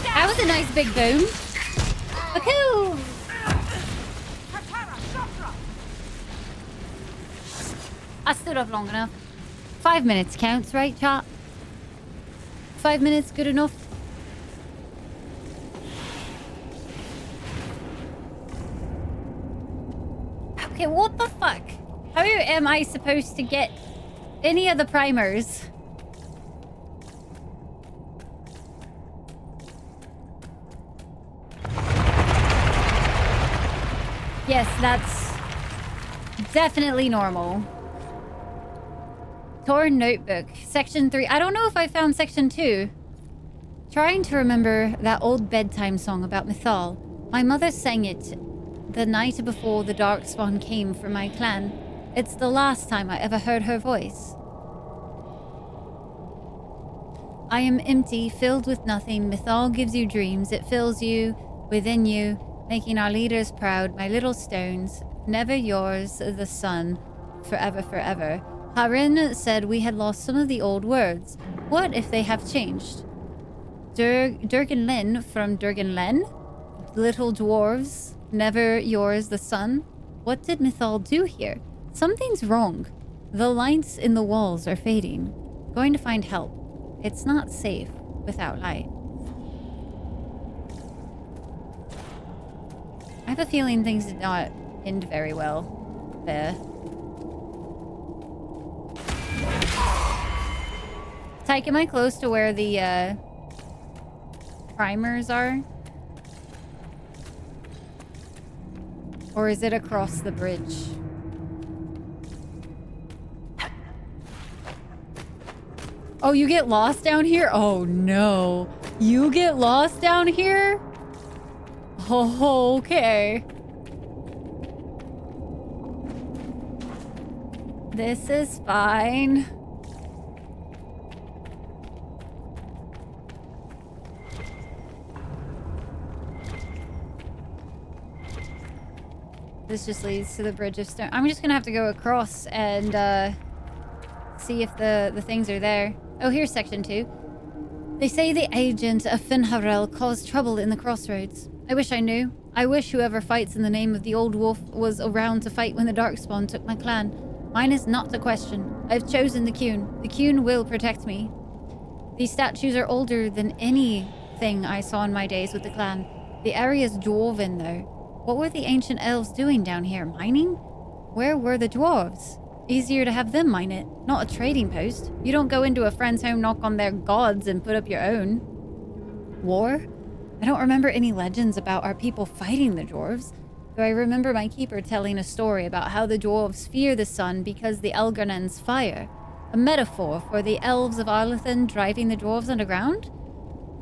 That was a nice big boom. Woohoo! I stood up long enough. 5 minutes counts, right, chat? 5 minutes good enough? Okay, what the fuck? How am I supposed to get any of the primers? Yes, that's definitely normal. Torn notebook, section 3. I don't know if I found section 2. Trying to remember that old bedtime song about Mythal. My mother sang it the night before the Darkspawn came for my clan. It's the last time I ever heard her voice. I am empty, filled with nothing. Mythal gives you dreams. It fills you, within you, making our leaders proud. My little stones, never yours, the sun, forever, forever. Harin said we had lost some of the old words. What if they have changed? Durgan from Durgan, little dwarves, never yours, the sun. What did Mythal do here? Something's wrong. The lights in the walls are fading. Going to find help. It's not safe without light. I have a feeling things did not end very well there. Tyke, am I close to where the primers are? Or is it across the bridge? Oh, you get lost down here? Oh no. You get lost down here? Oh, okay. This is fine. This just leads to the Bridge of Stone. I'm just gonna have to go across and see if the things are there. Oh, here's section 2. They say the agent of Finharel caused trouble in the crossroads. I wish I knew. I wish whoever fights in the name of the Old Wolf was around to fight when the Darkspawn took my clan. Mine is not the question. I've chosen the Qun. The Qun will protect me. These statues are older than anything I saw in my days with the clan. The area's dwarven, though. What were the ancient elves doing down here? Mining? Where were the dwarves? Easier to have them mine it, not a trading post. You don't go into a friend's home, knock on their gods, and put up your own. War? I don't remember any legends about our people fighting the dwarves, though I remember my keeper telling a story about how the dwarves fear the sun because the Elgarnen's fire. A metaphor for the elves of Arlathan driving the dwarves underground?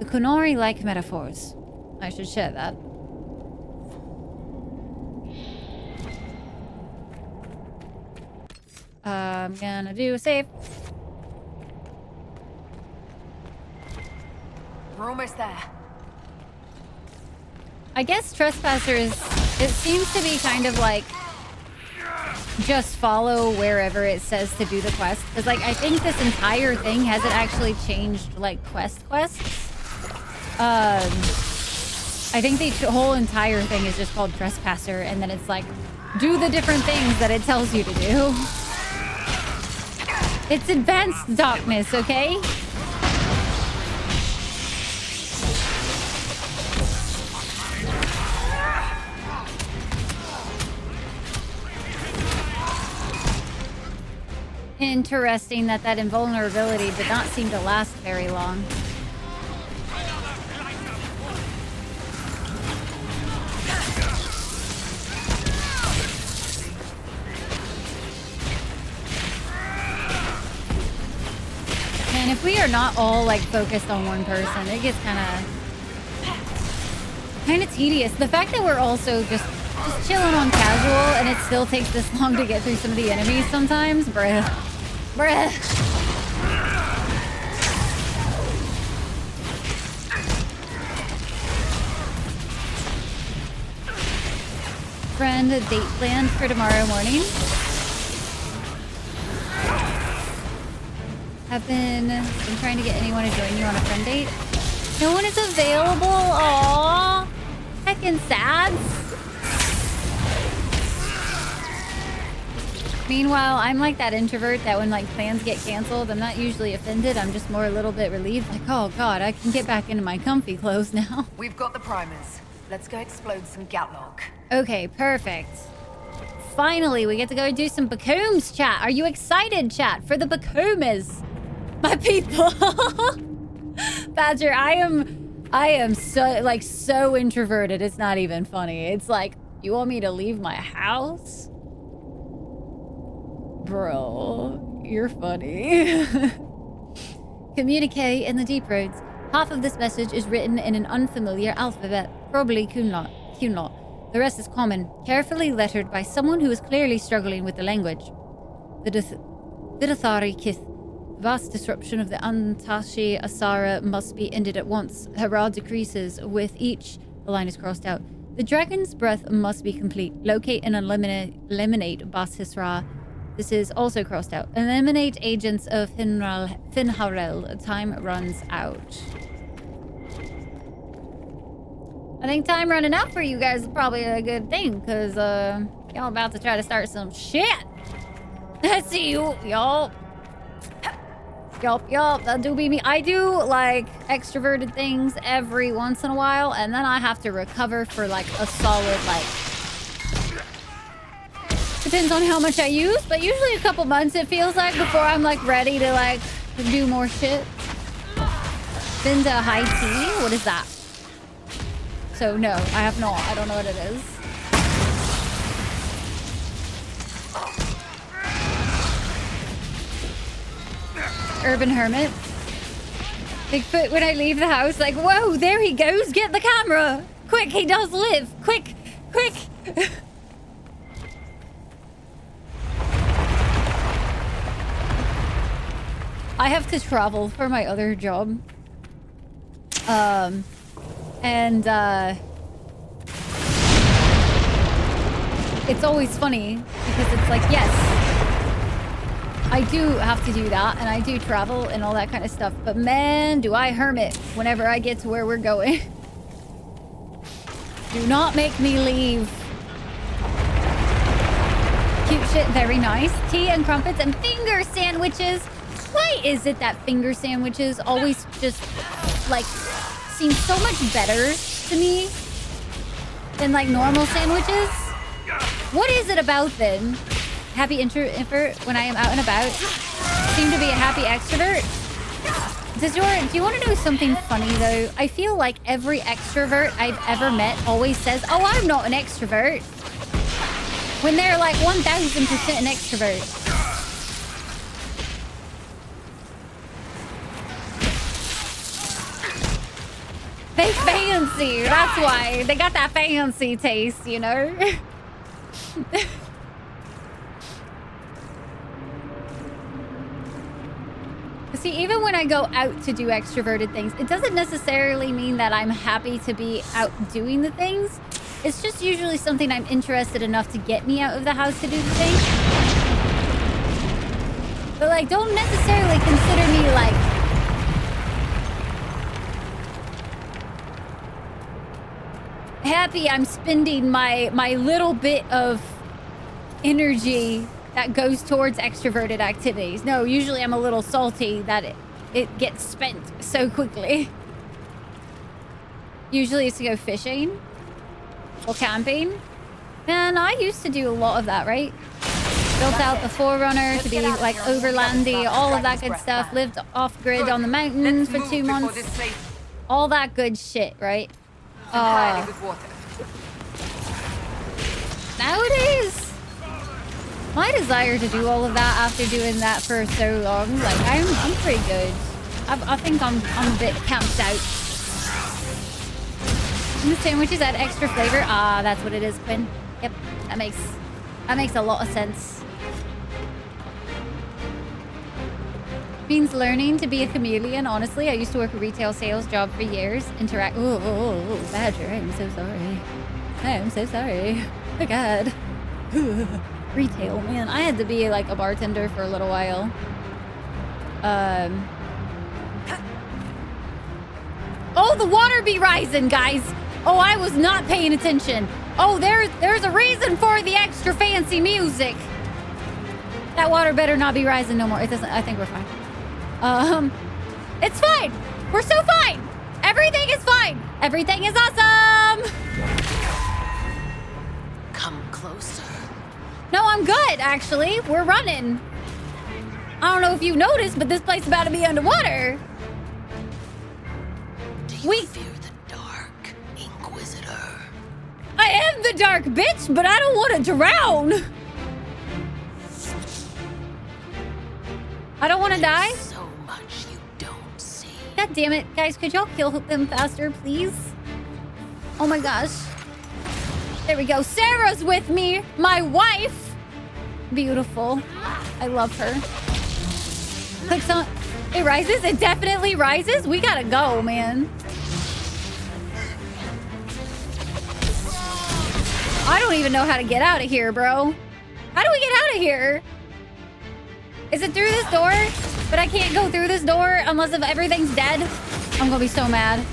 The Kunari like metaphors. I should share that. I'm gonna do a save. We're almost there. I guess Trespasser is... It seems to be kind of like... just follow wherever it says to do the quest. Because, like, I think this entire thing hasn't actually changed, like, quests. I think the whole entire thing is just called Trespasser, and then it's like, do the different things that it tells you to do. It's advanced darkness, okay? Interesting that that invulnerability did not seem to last very long. And if we are not all like focused on one person, it gets kind of tedious. The fact that we're also just chilling on casual and it still takes this long to get through some of the enemies sometimes, bruh. Friend, a date planned for tomorrow morning. I've been trying to get anyone to join you on a friend date. No one is available. Aww. Heckin' sad. Meanwhile, I'm like that introvert that when like plans get canceled, I'm not usually offended. I'm just more a little bit relieved. Like, oh god, I can get back into my comfy clothes now. We've got the primers. Let's go explode some Gatlog. Okay, perfect. Finally, we get to go do some Bacooms, chat. Are you excited, chat, for the Bacoomas? My people. Badger, I am so introverted. It's not even funny. It's like, you want me to leave my house? Bro, you're funny. Communique in the deep roads. Half of this message is written in an unfamiliar alphabet, probably Kunlot. The rest is common, carefully lettered by someone who is clearly struggling with the language. Vidathari Kith. Vast disruption of the Antashi Asara must be ended at once. Hurrah decreases with each. The line is crossed out. The dragon's breath must be complete. Locate and eliminate Bas Hisra. This is also crossed out. Eliminate agents of Finharel. Time runs out. I think time running out for you guys is probably a good thing, because y'all about to try to start some shit. I see you, y'all. Yup, that do be me. I do, like, extroverted things every once in a while, and then I have to recover for, like, a solid, like... Depends on how much I use, but usually a couple months, it feels like, before I'm, like, ready to, like, do more shit. Been to high tea? What is that? So, no, I have not. I don't know what it is. Urban hermit. Bigfoot, when I leave the house, like, whoa, there he goes. Get the camera. Quick, he does live. Quick. I have to travel for my other job. It's always funny because it's like, yes, I do have to do that, and I do travel and all that kind of stuff, but man, do I hermit whenever I get to where we're going. Do not make me leave. Cute shit, very nice. Tea and crumpets and finger sandwiches. Why is it that finger sandwiches always just, like, seem so much better to me than, like, normal sandwiches? What is it about them? Happy introvert when I am out and about. Seem to be a happy extrovert. Do you want to know something funny, though? I feel like every extrovert I've ever met always says, oh, I'm not an extrovert. When they're, like, 1000% an extrovert. They fancy, that's why. They got that fancy taste, you know? See, even when I go out to do extroverted things, it doesn't necessarily mean that I'm happy to be out doing the things. It's just usually something I'm interested enough to get me out of the house to do the thing. But like, don't necessarily consider me like happy I'm spending my little bit of energy that goes towards extroverted activities. No, usually I'm a little salty that it gets spent so quickly. Usually it's to go fishing or camping. Man, I used to do a lot of that, right? Built out the Forerunner to be like overlandy, all of that good stuff. Lived off-grid on the mountains for 2 months. All that good shit, right? Nowadays, my desire to do all of that after doing that for so long, like I'm pretty good. I think I'm a bit camped out. And the sandwiches add extra flavor. Ah, that's what it is, Quinn. Yep, that makes a lot of sense. Means learning to be a chameleon. Honestly, I used to work a retail sales job for years. Oh, Badger, I am so sorry. I am so sorry. Oh God. Retail, man. I had to be like a bartender for a little while. Oh, the water be rising, guys. Oh, I was not paying attention. Oh, there's a reason for the extra fancy music. That water better not be rising no more. It doesn't. I think we're fine. It's fine. We're so fine. Everything is fine. Everything is awesome. Come closer. No, I'm good, actually. We're running. I don't know if you noticed, but this place is about to be underwater. Do you fear the dark, Inquisitor? I am the dark bitch, but I don't want to drown. I don't want to die. So much you don't see. God damn it. Guys, could y'all kill them faster, please? Oh my gosh. There we go. Sarah's with me. My wife. Beautiful. I love her. Clicks on. It rises. It definitely rises. We gotta go, man. I don't even know how to get out of here, bro. How do we get out of here? Is it through this door? But I can't go through this door unless if everything's dead. I'm gonna be so mad.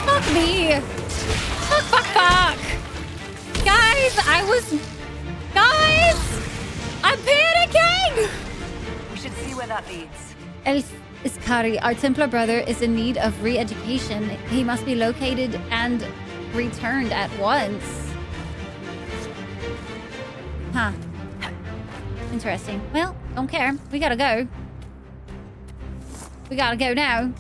Fuck me. Fuck. Guys, I'm panicking! We should see where that leads. El Iskari, our Templar brother, is in need of re-education. He must be located and returned at once. Huh. Interesting. Well, don't care. We gotta go. We gotta go now.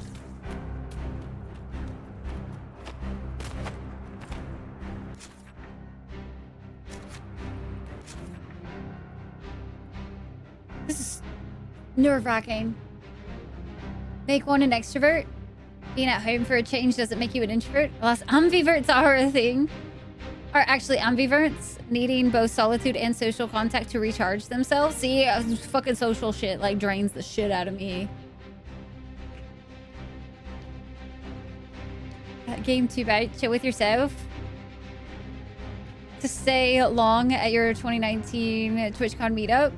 This is nerve-wracking. Make one an extrovert? Being at home for a change doesn't make you an introvert? Alas, ambiverts are a thing. Are actually ambiverts, needing both solitude and social contact to recharge themselves. See, fucking social shit like drains the shit out of me. That game too bad. Chill with yourself. To stay long at your 2019 TwitchCon meetup.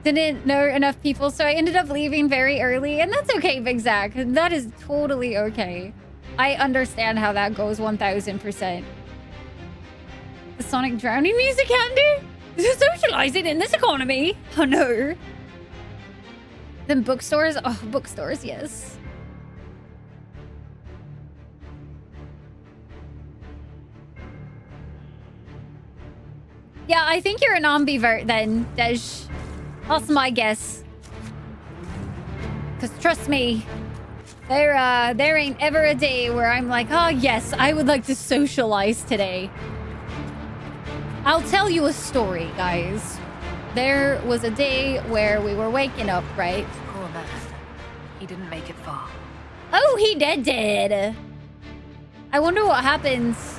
Didn't know enough people, so I ended up leaving very early, and that's okay, Big Zach. That is totally okay. I understand how that goes 1000%. The Sonic drowning music handy? Socializing in this economy? Oh no. Then bookstores? Oh, bookstores, yes. Yeah, I think you're an ambivert then, Dej. That's my guess. Because trust me, there ain't ever a day where I'm like, oh yes, I would like to socialize today. I'll tell you a story, guys. There was a day where we were waking up, right? Poor man. He didn't make it far. Oh, he did. I wonder what happens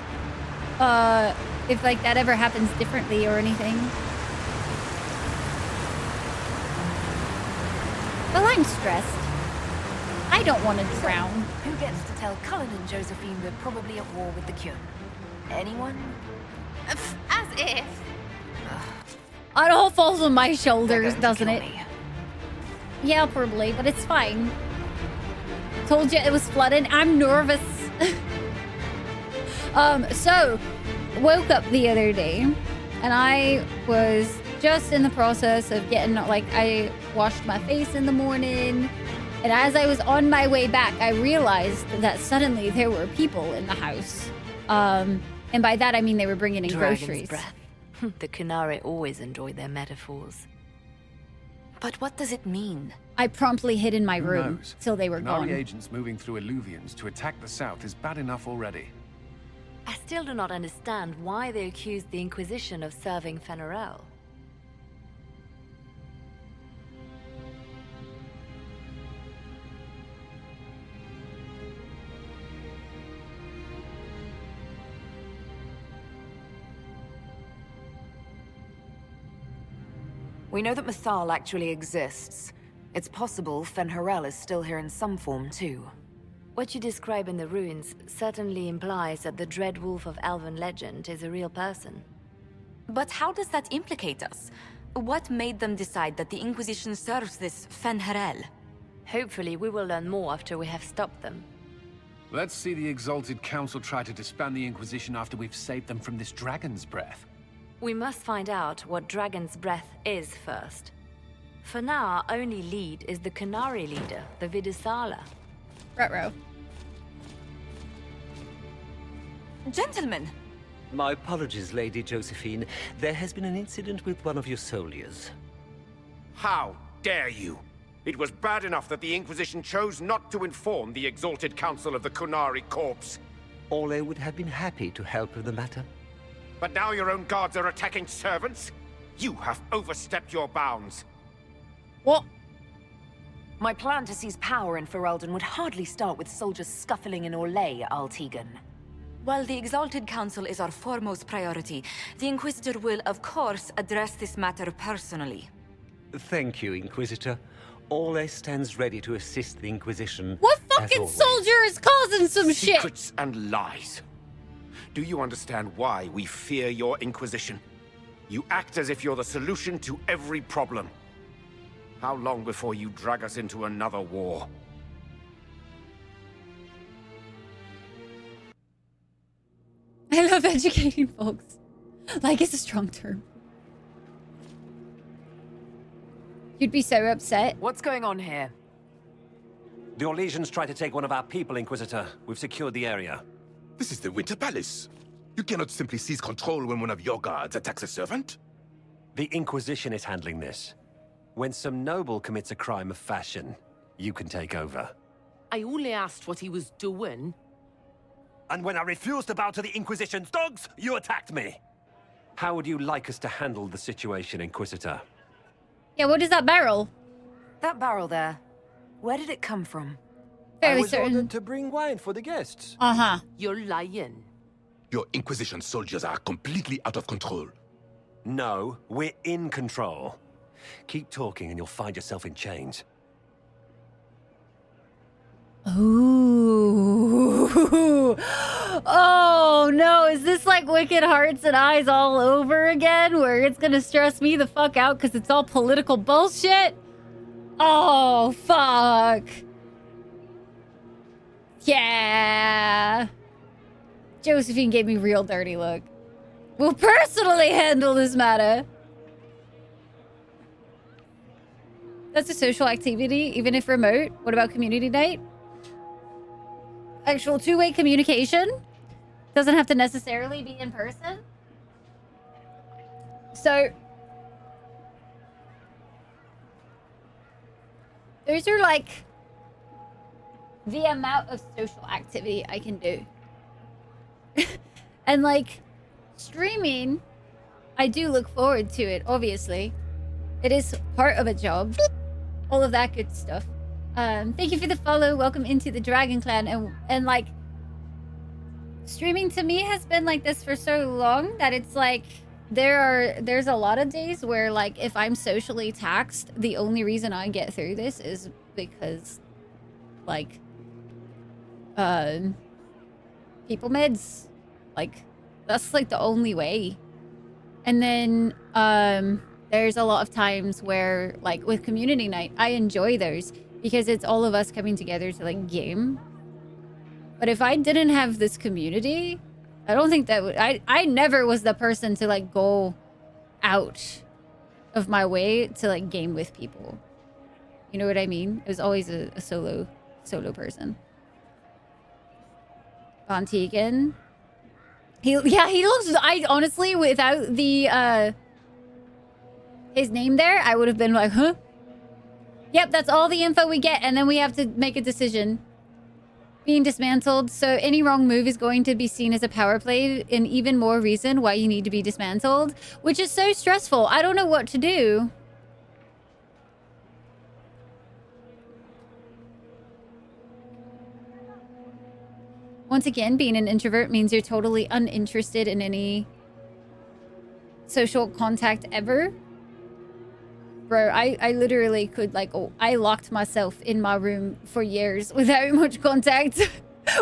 if like that ever happens differently or anything. Well, I'm stressed. I don't want to drown. Who gets to tell Cullen and Josephine we're probably at war with the Kyun? Anyone? As if. It all falls on my shoulders, doesn't it? Yeah, probably, but it's fine. Told you it was flooding. I'm nervous. So, woke up the other day, and I was just in the process of getting, like, I washed my face in the morning, and as I was on my way back, I realized that suddenly there were people in the house. And by that, I mean they were bringing in Dragon's groceries. breath. The Kunari always enjoy their metaphors. But what does it mean? I promptly hid in my Who room knows? till they were Kunari gone. agents moving through Illuvians to attack the south is bad enough already. I still do not understand why they accused the Inquisition of serving Fenarel. We know that Mythal actually exists. It's possible Fenharel is still here in some form, too. What you describe in the ruins certainly implies that the Dread Wolf of Elven legend is a real person. But how does that implicate us? What made them decide that the Inquisition serves this Fenharel? Hopefully we will learn more after we have stopped them. Let's see the Exalted Council try to disband the Inquisition after we've saved them from this dragon's breath. We must find out what Dragon's Breath is first. For now, our only lead is the Kunari leader, the Vidusala. Ruh-roh. Gentlemen! My apologies, Lady Josephine. There has been an incident with one of your soldiers. How dare you? It was bad enough that the Inquisition chose not to inform the Exalted Council of the Kunari Corps. Ole would have been happy to help with the matter. But now your own guards are attacking servants? You have overstepped your bounds. What? My plan to seize power in Ferelden would hardly start with soldiers scuffling in Orlais, Altegan. While the Exalted Council is our foremost priority, the Inquisitor will, of course, address this matter personally. Thank you, Inquisitor. Ole stands ready to assist the Inquisition. What as fucking always. soldier is causing some shit? Secrets and lies. Do you understand why we fear your Inquisition? You act as if you're the solution to every problem. How long before you drag us into another war? I love educating folks. Like it's a strong term. You'd be so upset. What's going on here? The Orlesians tried to take one of our people, Inquisitor. We've secured the area. This is the Winter Palace. You cannot simply seize control when one of your guards attacks a servant. The Inquisition is handling this. When some noble commits a crime of fashion, you can take over. I only asked what he was doing. And when I refused to bow to the Inquisition's dogs, you attacked me. How would you like us to handle the situation, Inquisitor? Yeah, what is that barrel? That barrel there, where did it come from? Fairly I was certain. ordered to bring wine for the guests. Uh-huh. You're lying. Your Inquisition soldiers are completely out of control. No, we're in control. Keep talking and you'll find yourself in chains. Ooh. Oh no, is this like Wicked Hearts and Eyes all over again? Where it's gonna stress me the fuck out because it's all political bullshit? Oh, fuck. Yeah. Josephine gave me real dirty look. We'll personally handle this matter. That's a social activity, even if remote. What about community night? Actual two-way communication. Doesn't have to necessarily be in person. So, those are like the amount of social activity I can do. And like streaming, I do look forward to it, obviously. It is part of a job. All of that good stuff. Thank you for the follow. Welcome into the Dragon Clan. And like, streaming to me has been like this for so long that it's like, there's a lot of days where like, if I'm socially taxed, the only reason I get through this is because like, people meds. Like, that's like the only way. And then, there's a lot of times where, like, with community night, I enjoy those because it's all of us coming together to, like, game. But if I didn't have this community, I don't think that would... I never was the person to, like, go out of my way to, like, game with people. You know what I mean? It was always a solo person. Von Tegan. He looks... I honestly, without the, his name there, I would have been like, huh? Yep, that's all the info we get, and then we have to make a decision. Being dismantled, so any wrong move is going to be seen as a power play, and even more reason why you need to be dismantled, which is so stressful. I don't know what to do. Once again, being an introvert means you're totally uninterested in any social contact ever. Bro, I literally could, like, I locked myself in my room for years without much contact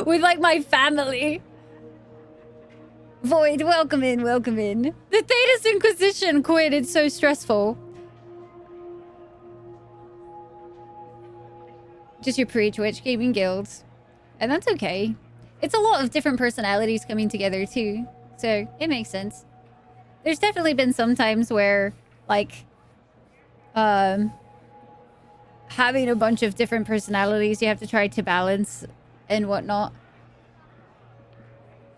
with, like, my family. Void, welcome in, welcome in. The Thetis Inquisition quit, it's so stressful. Just your pre-Twitch gaming guilds. And that's okay. It's a lot of different personalities coming together, too. So, it makes sense. There's definitely been some times where, like... having a bunch of different personalities you have to try to balance and whatnot.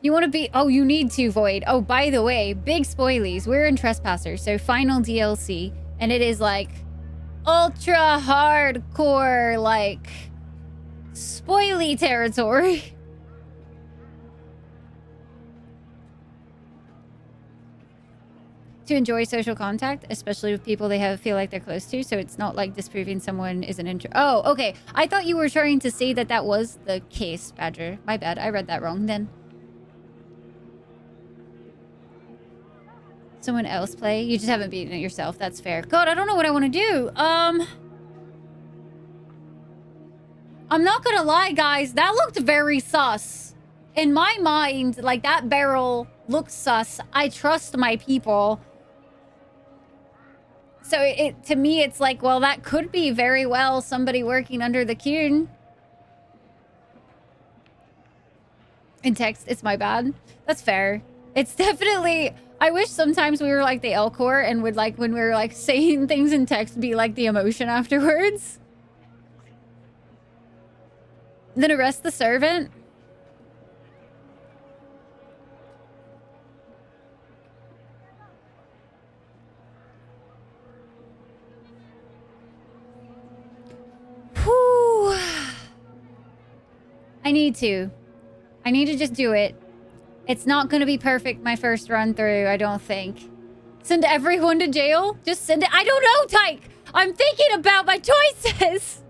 You want to be... Oh, you need to, Void. Oh, by the way, big spoilies. We're in Trespasser, so final DLC. And it is, like, ultra hardcore, like, spoily territory. To enjoy social contact, especially with people they feel like they're close to, so it's not like disproving someone is an intro. Oh, okay. I thought you were trying to say that that was the case, Badger. My bad. I read that wrong then. Someone else play? You just haven't beaten it yourself. That's fair. God, I don't know what I want to do. I'm not gonna lie, guys. That looked very sus. In my mind, like, that barrel looks sus. I trust my people. So to me, it's like, well, that could be very well somebody working under the Kuhn. In text, it's my bad. That's fair. It's definitely... I wish sometimes we were like the Elcor and would, like, when we were, like, saying things in text, be like the emotion afterwards. Then arrest the servant. Whew. I need to just do it. It's not going to be perfect my first run through, I don't think. Send everyone to jail? Just send it. I don't know, Tyke. I'm thinking about my choices.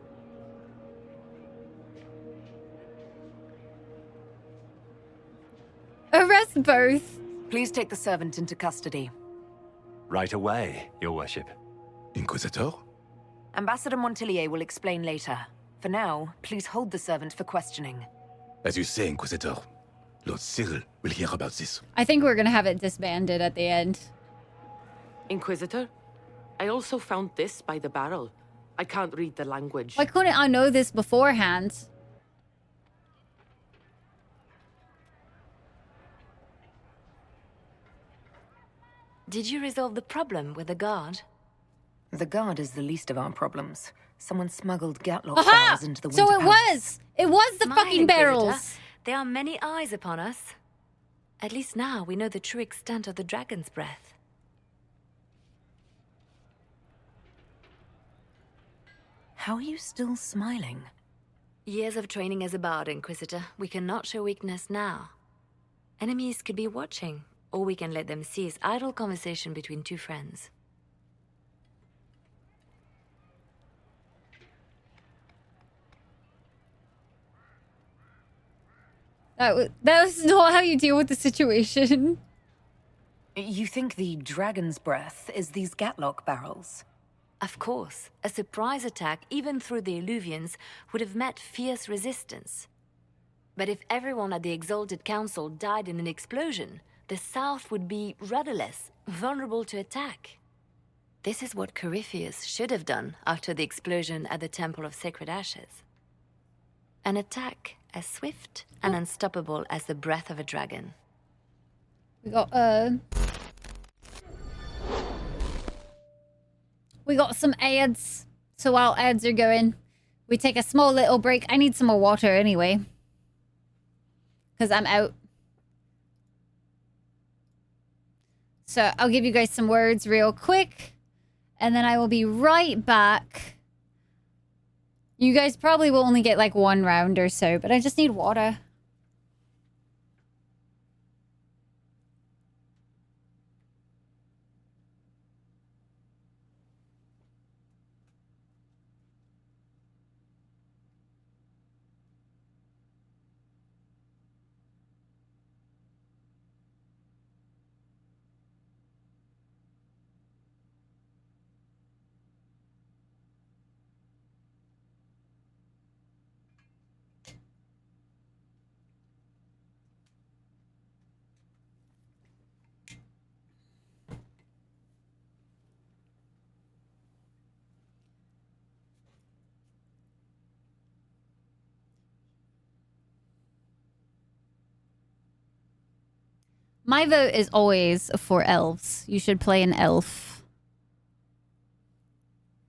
Arrest both. Please take the servant into custody. Right away, Your Worship. Inquisitor? Ambassador Montillier will explain later. For now, please hold the servant for questioning. As you say, Inquisitor. Lord Cyril will hear about this. I think we're gonna have it disbanded at the end. Inquisitor, I also found this by the barrel. I can't read the language. Why couldn't I know this beforehand? Did you resolve the problem with the guard? The guard is the least of our problems. Someone smuggled Gatlock Aha! barrels into the Winter So it Palace. was the Smile, fucking Inquisitor. barrels. There are many eyes upon us. At least now we know the true extent of the dragon's breath. How are you still smiling? Years of training as a bard, Inquisitor. We cannot show weakness now. Enemies could be watching, or we can let them seize idle conversation between two friends. That was not how you deal with the situation. You think the dragon's breath is these Gatlock barrels? Of course, a surprise attack, even through the Illuvians, would have met fierce resistance. But if everyone at the Exalted Council died in an explosion, the South would be rudderless, vulnerable to attack. This is what Corypheus should have done after the explosion at the Temple of Sacred Ashes. An attack as swift and unstoppable as the breath of a dragon. We got some ads. So while ads are going, we take a small little break. I need some more water anyway, because I'm out. So I'll give you guys some words real quick, and then I will be right back. You guys probably will only get like one round or so, but I just need water. My vote is always for elves. You should play an elf.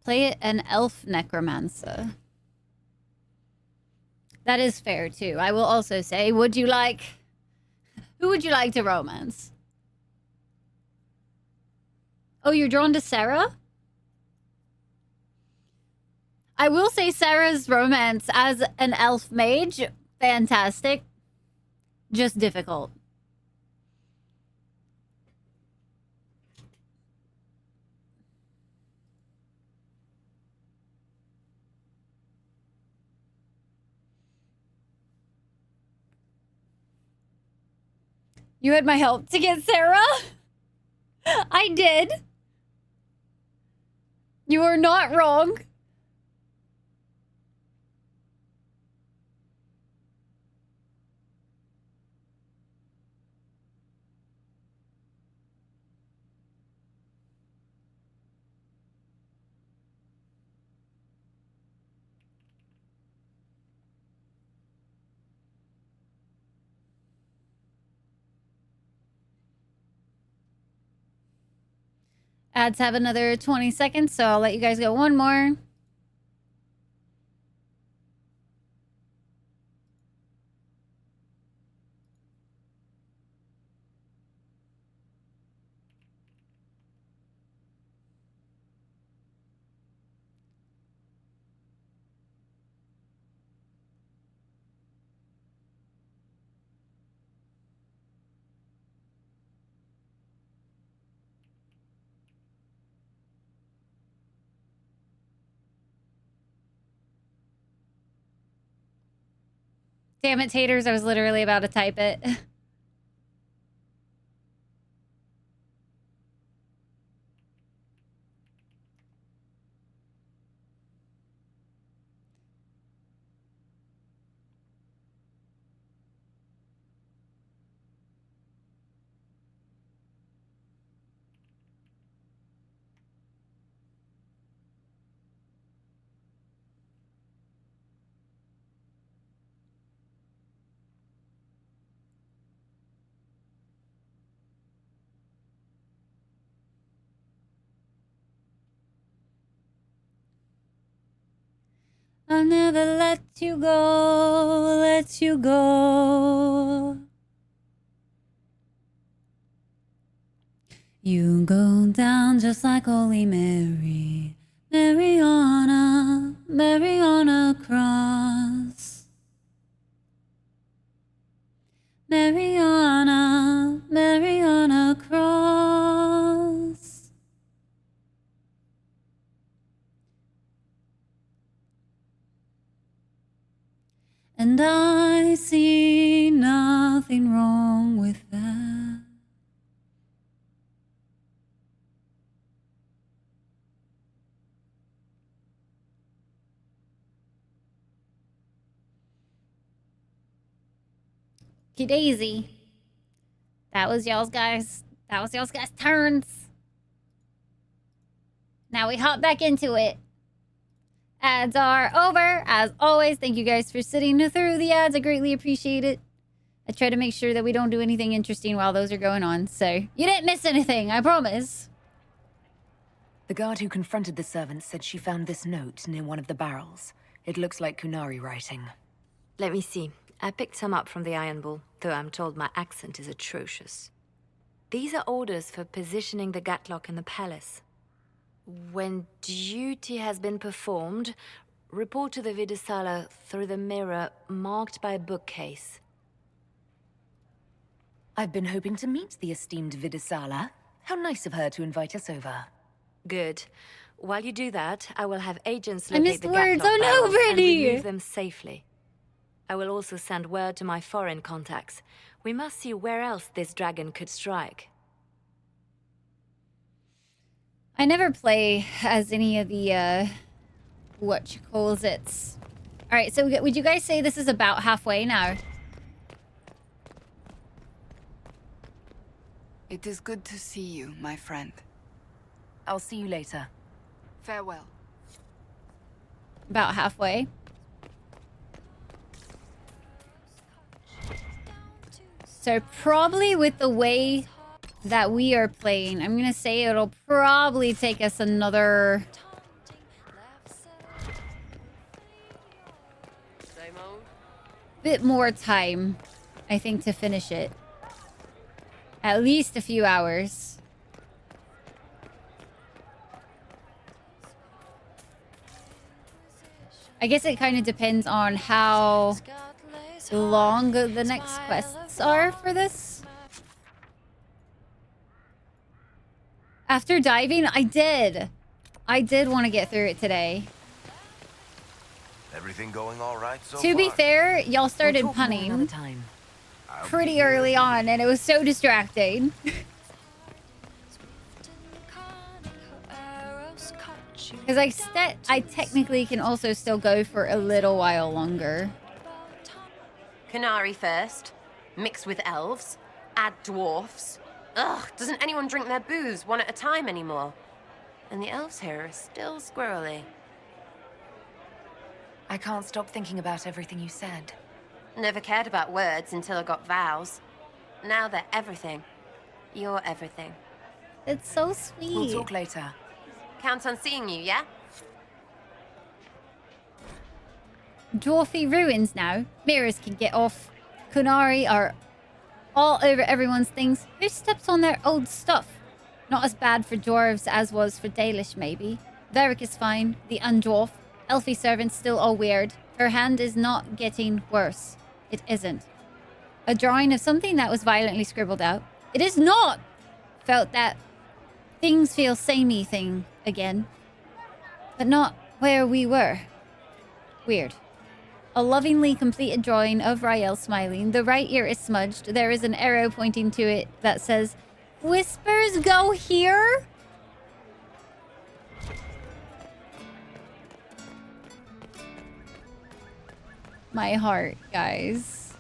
Play an elf necromancer. That is fair too. I will also say, who would you like to romance? Oh, you're drawn to Sarah? I will say Sarah's romance as an elf mage, fantastic. Just difficult. You had my help to get Sarah? I did. You are not wrong. Ads have another 20 seconds, so I'll let you guys go one more. Damn it, taters, I was literally about to type it. I'll never let you go, let you go. You go down just like Holy Mary, Mary on a cross. Mary on a cross. And I see nothing wrong with that. Okie daisy. That was y'all's guys. That was y'all's guys' turns. Now we hop back into it. Ads are over. As always, thank you guys for sitting through the ads. I greatly appreciate it. I try to make sure that we don't do anything interesting while those are going on. So you didn't miss anything, I promise. The guard who confronted the servant said she found this note near one of the barrels. It looks like Kunari writing. Let me see. I picked some up from the Iron Bull, though I'm told my accent is atrocious. These are orders for positioning the Gatlock in the palace. When duty has been performed, report to the Vidisala through the mirror marked by a bookcase. I've been hoping to meet the esteemed Vidisala. How nice of her to invite us over. Good. While you do that, I will have agents I locate missed the words. Gatlock Oh no, barrels and Brittany! remove them safely. I will also send word to my foreign contacts. We must see where else this dragon could strike. I never play as any of the, whatchalls-its. Alright, so would you guys say this is about halfway now? It is good to see you, my friend. I'll see you later. Farewell. About halfway. So probably with the way that we are playing, I'm gonna say it'll probably take us another bit more time, I think, to finish it. At least a few hours. I guess it kind of depends on how long the next quests are for this. After diving, I did want to get through it today. Everything going all right so To be far? fair, y'all started punning pretty early on, and it was so distracting. Because I technically can also still go for a little while longer. Kunari first, mixed with elves, add dwarfs. Ugh, doesn't anyone drink their booze one at a time anymore? And the elves here are still squirrely. I can't stop thinking about everything you said. Never cared about words until I got vows. Now they're everything. You're everything. It's so sweet. We'll talk later. Count on seeing you, yeah? Dwarfy ruins now. Mirrors can get off. Kunari are all over everyone's things. Who steps on their old stuff? Not as bad for dwarves as was for Dalish, maybe. Varric is fine. The undwarf. Elfie servant's still all weird. Her hand is not getting worse. It isn't. A drawing of something that was violently scribbled out. It is not! Felt that things feel samey thing again. But not where we were. Weird. A lovingly completed drawing of Rael smiling. The right ear is smudged. There is an arrow pointing to it that says, "Whispers go here?" My heart, guys.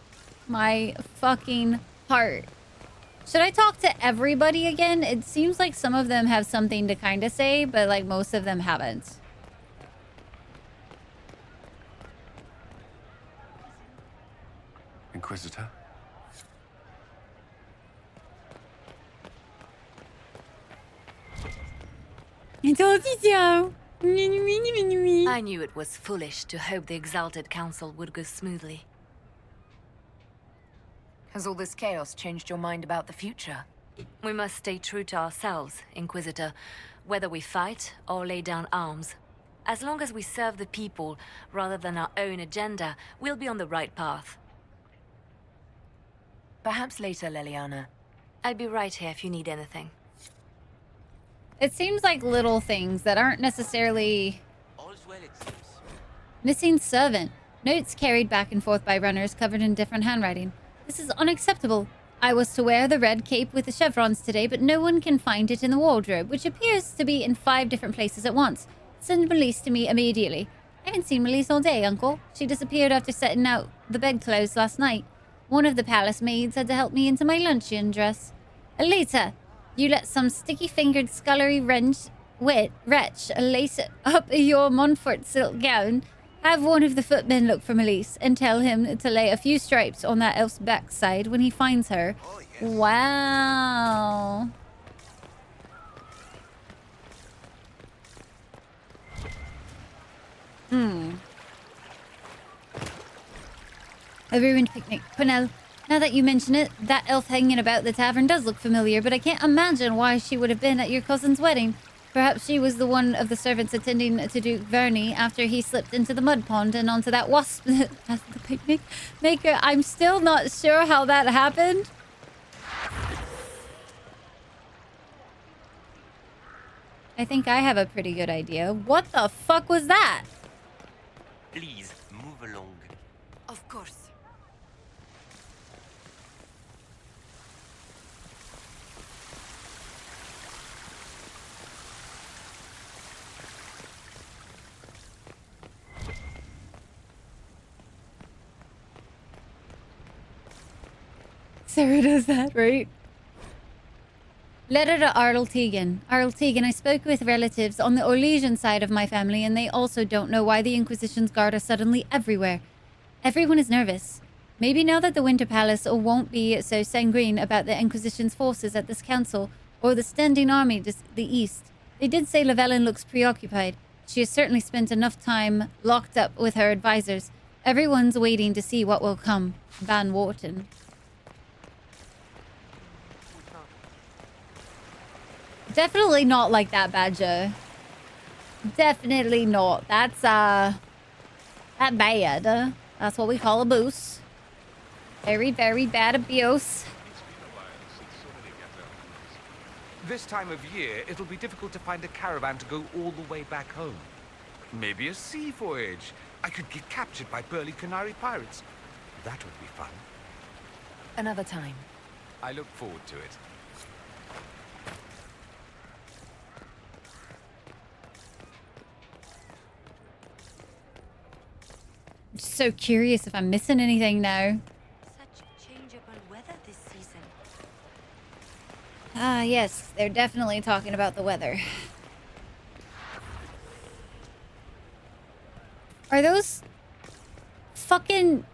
My fucking heart. Should I talk to everybody again? It seems like some of them have something to kind of say, but like most of them haven't. Inquisitor? I told you so. I knew it was foolish to hope the Exalted Council would go smoothly. Has all this chaos changed your mind about the future? We must stay true to ourselves, Inquisitor, whether we fight or lay down arms. As long as we serve the people rather than our own agenda, we'll be on the right path. Perhaps later, Leliana. I'll be right here if you need anything. It seems like little things that aren't necessarily... Missing servant. Notes carried back and forth by runners covered in different handwriting. This is unacceptable. I was to wear the red cape with the chevrons today, but no one can find it in the wardrobe, which appears to be in 5 different places at once. Send Melise to me immediately. I haven't seen Melise all day, Uncle. She disappeared after setting out the bedclothes last night. One of the palace maids had to help me into my luncheon dress. Later, you let some sticky-fingered scullery wretch lace it up your Montfort silk gown. Have one of the footmen look for Melise and tell him to lay a few stripes on that elf's backside when he finds her. Wow. A ruined picnic. Quenelle, now that you mention it, that elf hanging about the tavern does look familiar, but I can't imagine why she would have been at your cousin's wedding. Perhaps she was the one of the servants attending to Duke Verney after he slipped into the mud pond and onto that wasp as the picnic maker. I'm still not sure how that happened. I think I have a pretty good idea. What the fuck was that? Please, move along. Of course. Sarah does that, right? Letter to Arl Tegan. Arl Tegan, I spoke with relatives on the Orlesian side of my family, and they also don't know why the Inquisition's guard are suddenly everywhere. Everyone is nervous. Maybe now that the Winter Palace won't be so sanguine about the Inquisition's forces at this council, or the standing army to the east. They did say Llewellyn looks preoccupied. She has certainly spent enough time locked up with her advisors. Everyone's waiting to see what will come. Van Wharton. Definitely not like that, Badger. Definitely not. That's, that bad. That's what we call abuse. Very, very bad abuse. This time of year, it'll be difficult to find a caravan to go all the way back home. Maybe a sea voyage. I could get captured by burly Canary pirates. That would be fun. Another time. I look forward to it. I'm so curious if I'm missing anything now. Such changeable weather this season. Ah, yes. They're definitely talking about the weather. Are those fucking...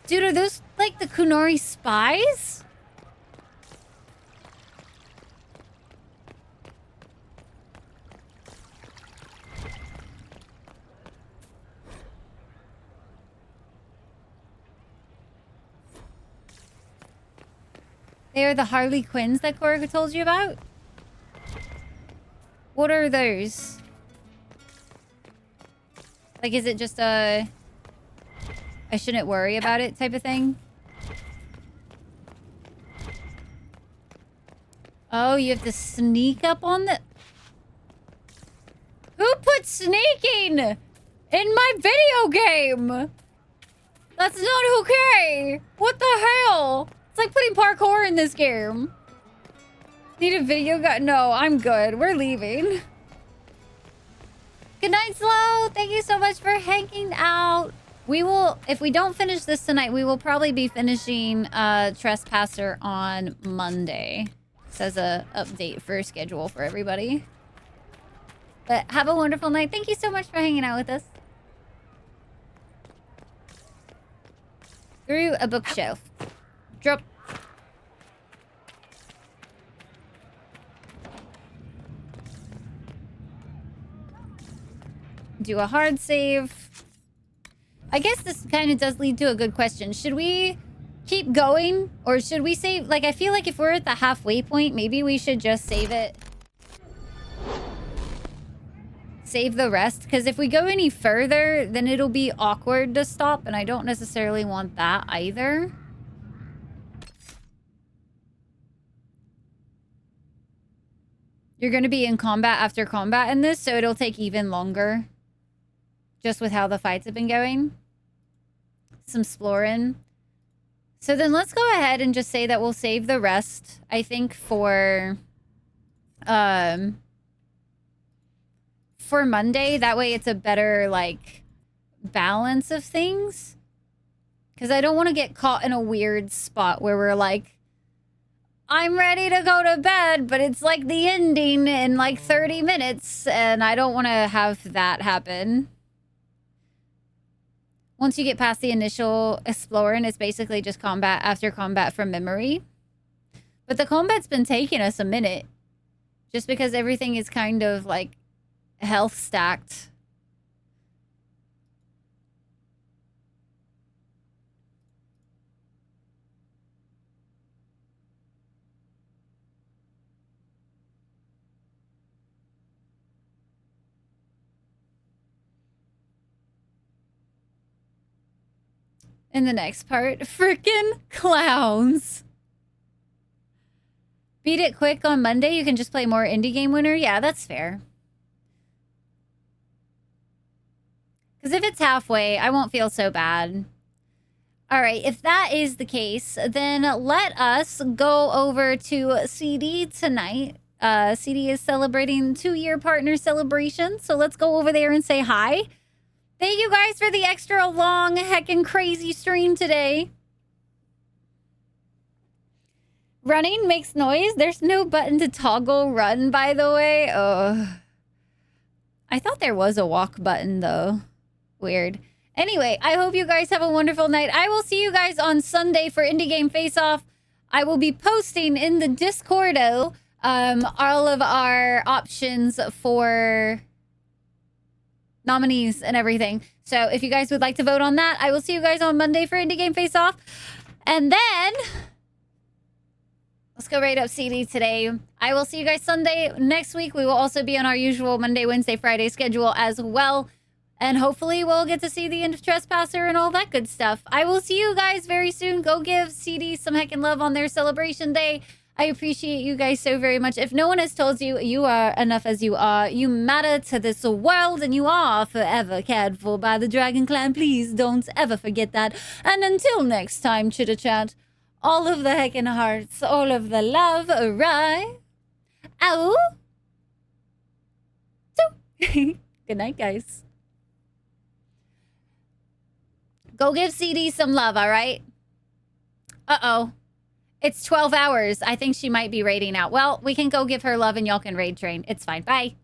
Dude, are those like the Kunari spies? They are the Harley Quinns that Korga told you about? What are those? Like, is it just a... I shouldn't worry about it type of thing? Oh, you have to sneak up on the... Who put sneaking in my video game? That's not okay. What the hell? It's like putting parkour in this game. Need a video guide? No, I'm good. We're leaving. Good night, Slow. Thank you so much for hanging out. We will, if we don't finish this tonight, we will probably be finishing Trespasser on Monday. Says a update for schedule for everybody. But have a wonderful night. Thank you so much for hanging out with us. Through a bookshelf. Drop. Do a hard save. I guess this kind of does lead to a good question. Should we keep going? Or should we save? Like, I feel like if we're at the halfway point, maybe we should just save it. Save the rest. Because if we go any further, then it'll be awkward to stop. And I don't necessarily want that either. You're going to be in combat after combat in this, so it'll take even longer. Just with how the fights have been going. Some exploring. So then let's go ahead and just say that we'll save the rest. I think for Monday. That way it's a better, like, balance of things. Because I don't want to get caught in a weird spot where we're like, I'm ready to go to bed, but it's like the ending in like 30 minutes, and I don't want to have that happen. Once you get past the initial exploring, it's basically just combat after combat from memory. But the combat's been taking us a minute. Just because everything is kind of like health stacked. In the next part, frickin' clowns. Beat it quick on Monday. You can just play more indie game winner. Yeah, that's fair. Because if it's halfway, I won't feel so bad. All right, if that is the case, then let us go over to CD tonight. CD is celebrating 2-year partner celebration, so let's go over there and say hi. Thank you guys for the extra long, heckin' crazy stream today. Running makes noise. There's no button to toggle run, by the way. I thought there was a walk button, though. Weird. Anyway, I hope you guys have a wonderful night. I will see you guys on Sunday for Indie Game Face-Off. I will be posting in the Discordo all of our options for nominees and everything. So if you guys would like to vote on that, I will see you guys on Monday for Indie Game Face Off. And then let's go right up CD today. I will see you guys Sunday. Next week, we will also be on our usual Monday, Wednesday, Friday schedule as well. And hopefully we'll get to see the end of Tresspasser and all that good stuff. I will see you guys very soon. Go give CD some heckin' love on their celebration day. I appreciate you guys so very much. If no one has told you, you are enough as you are. You matter to this world, and you are forever cared for by the Dragon Clan. Please don't ever forget that. And until next time, Chitter-Chat, all of the heckin' hearts, all of the love, awry. Ow! Good night, guys. Go give CD some love, all right? Uh-oh. It's 12 hours. I think she might be raiding out. Well, we can go give her love and y'all can raid train. It's fine. Bye.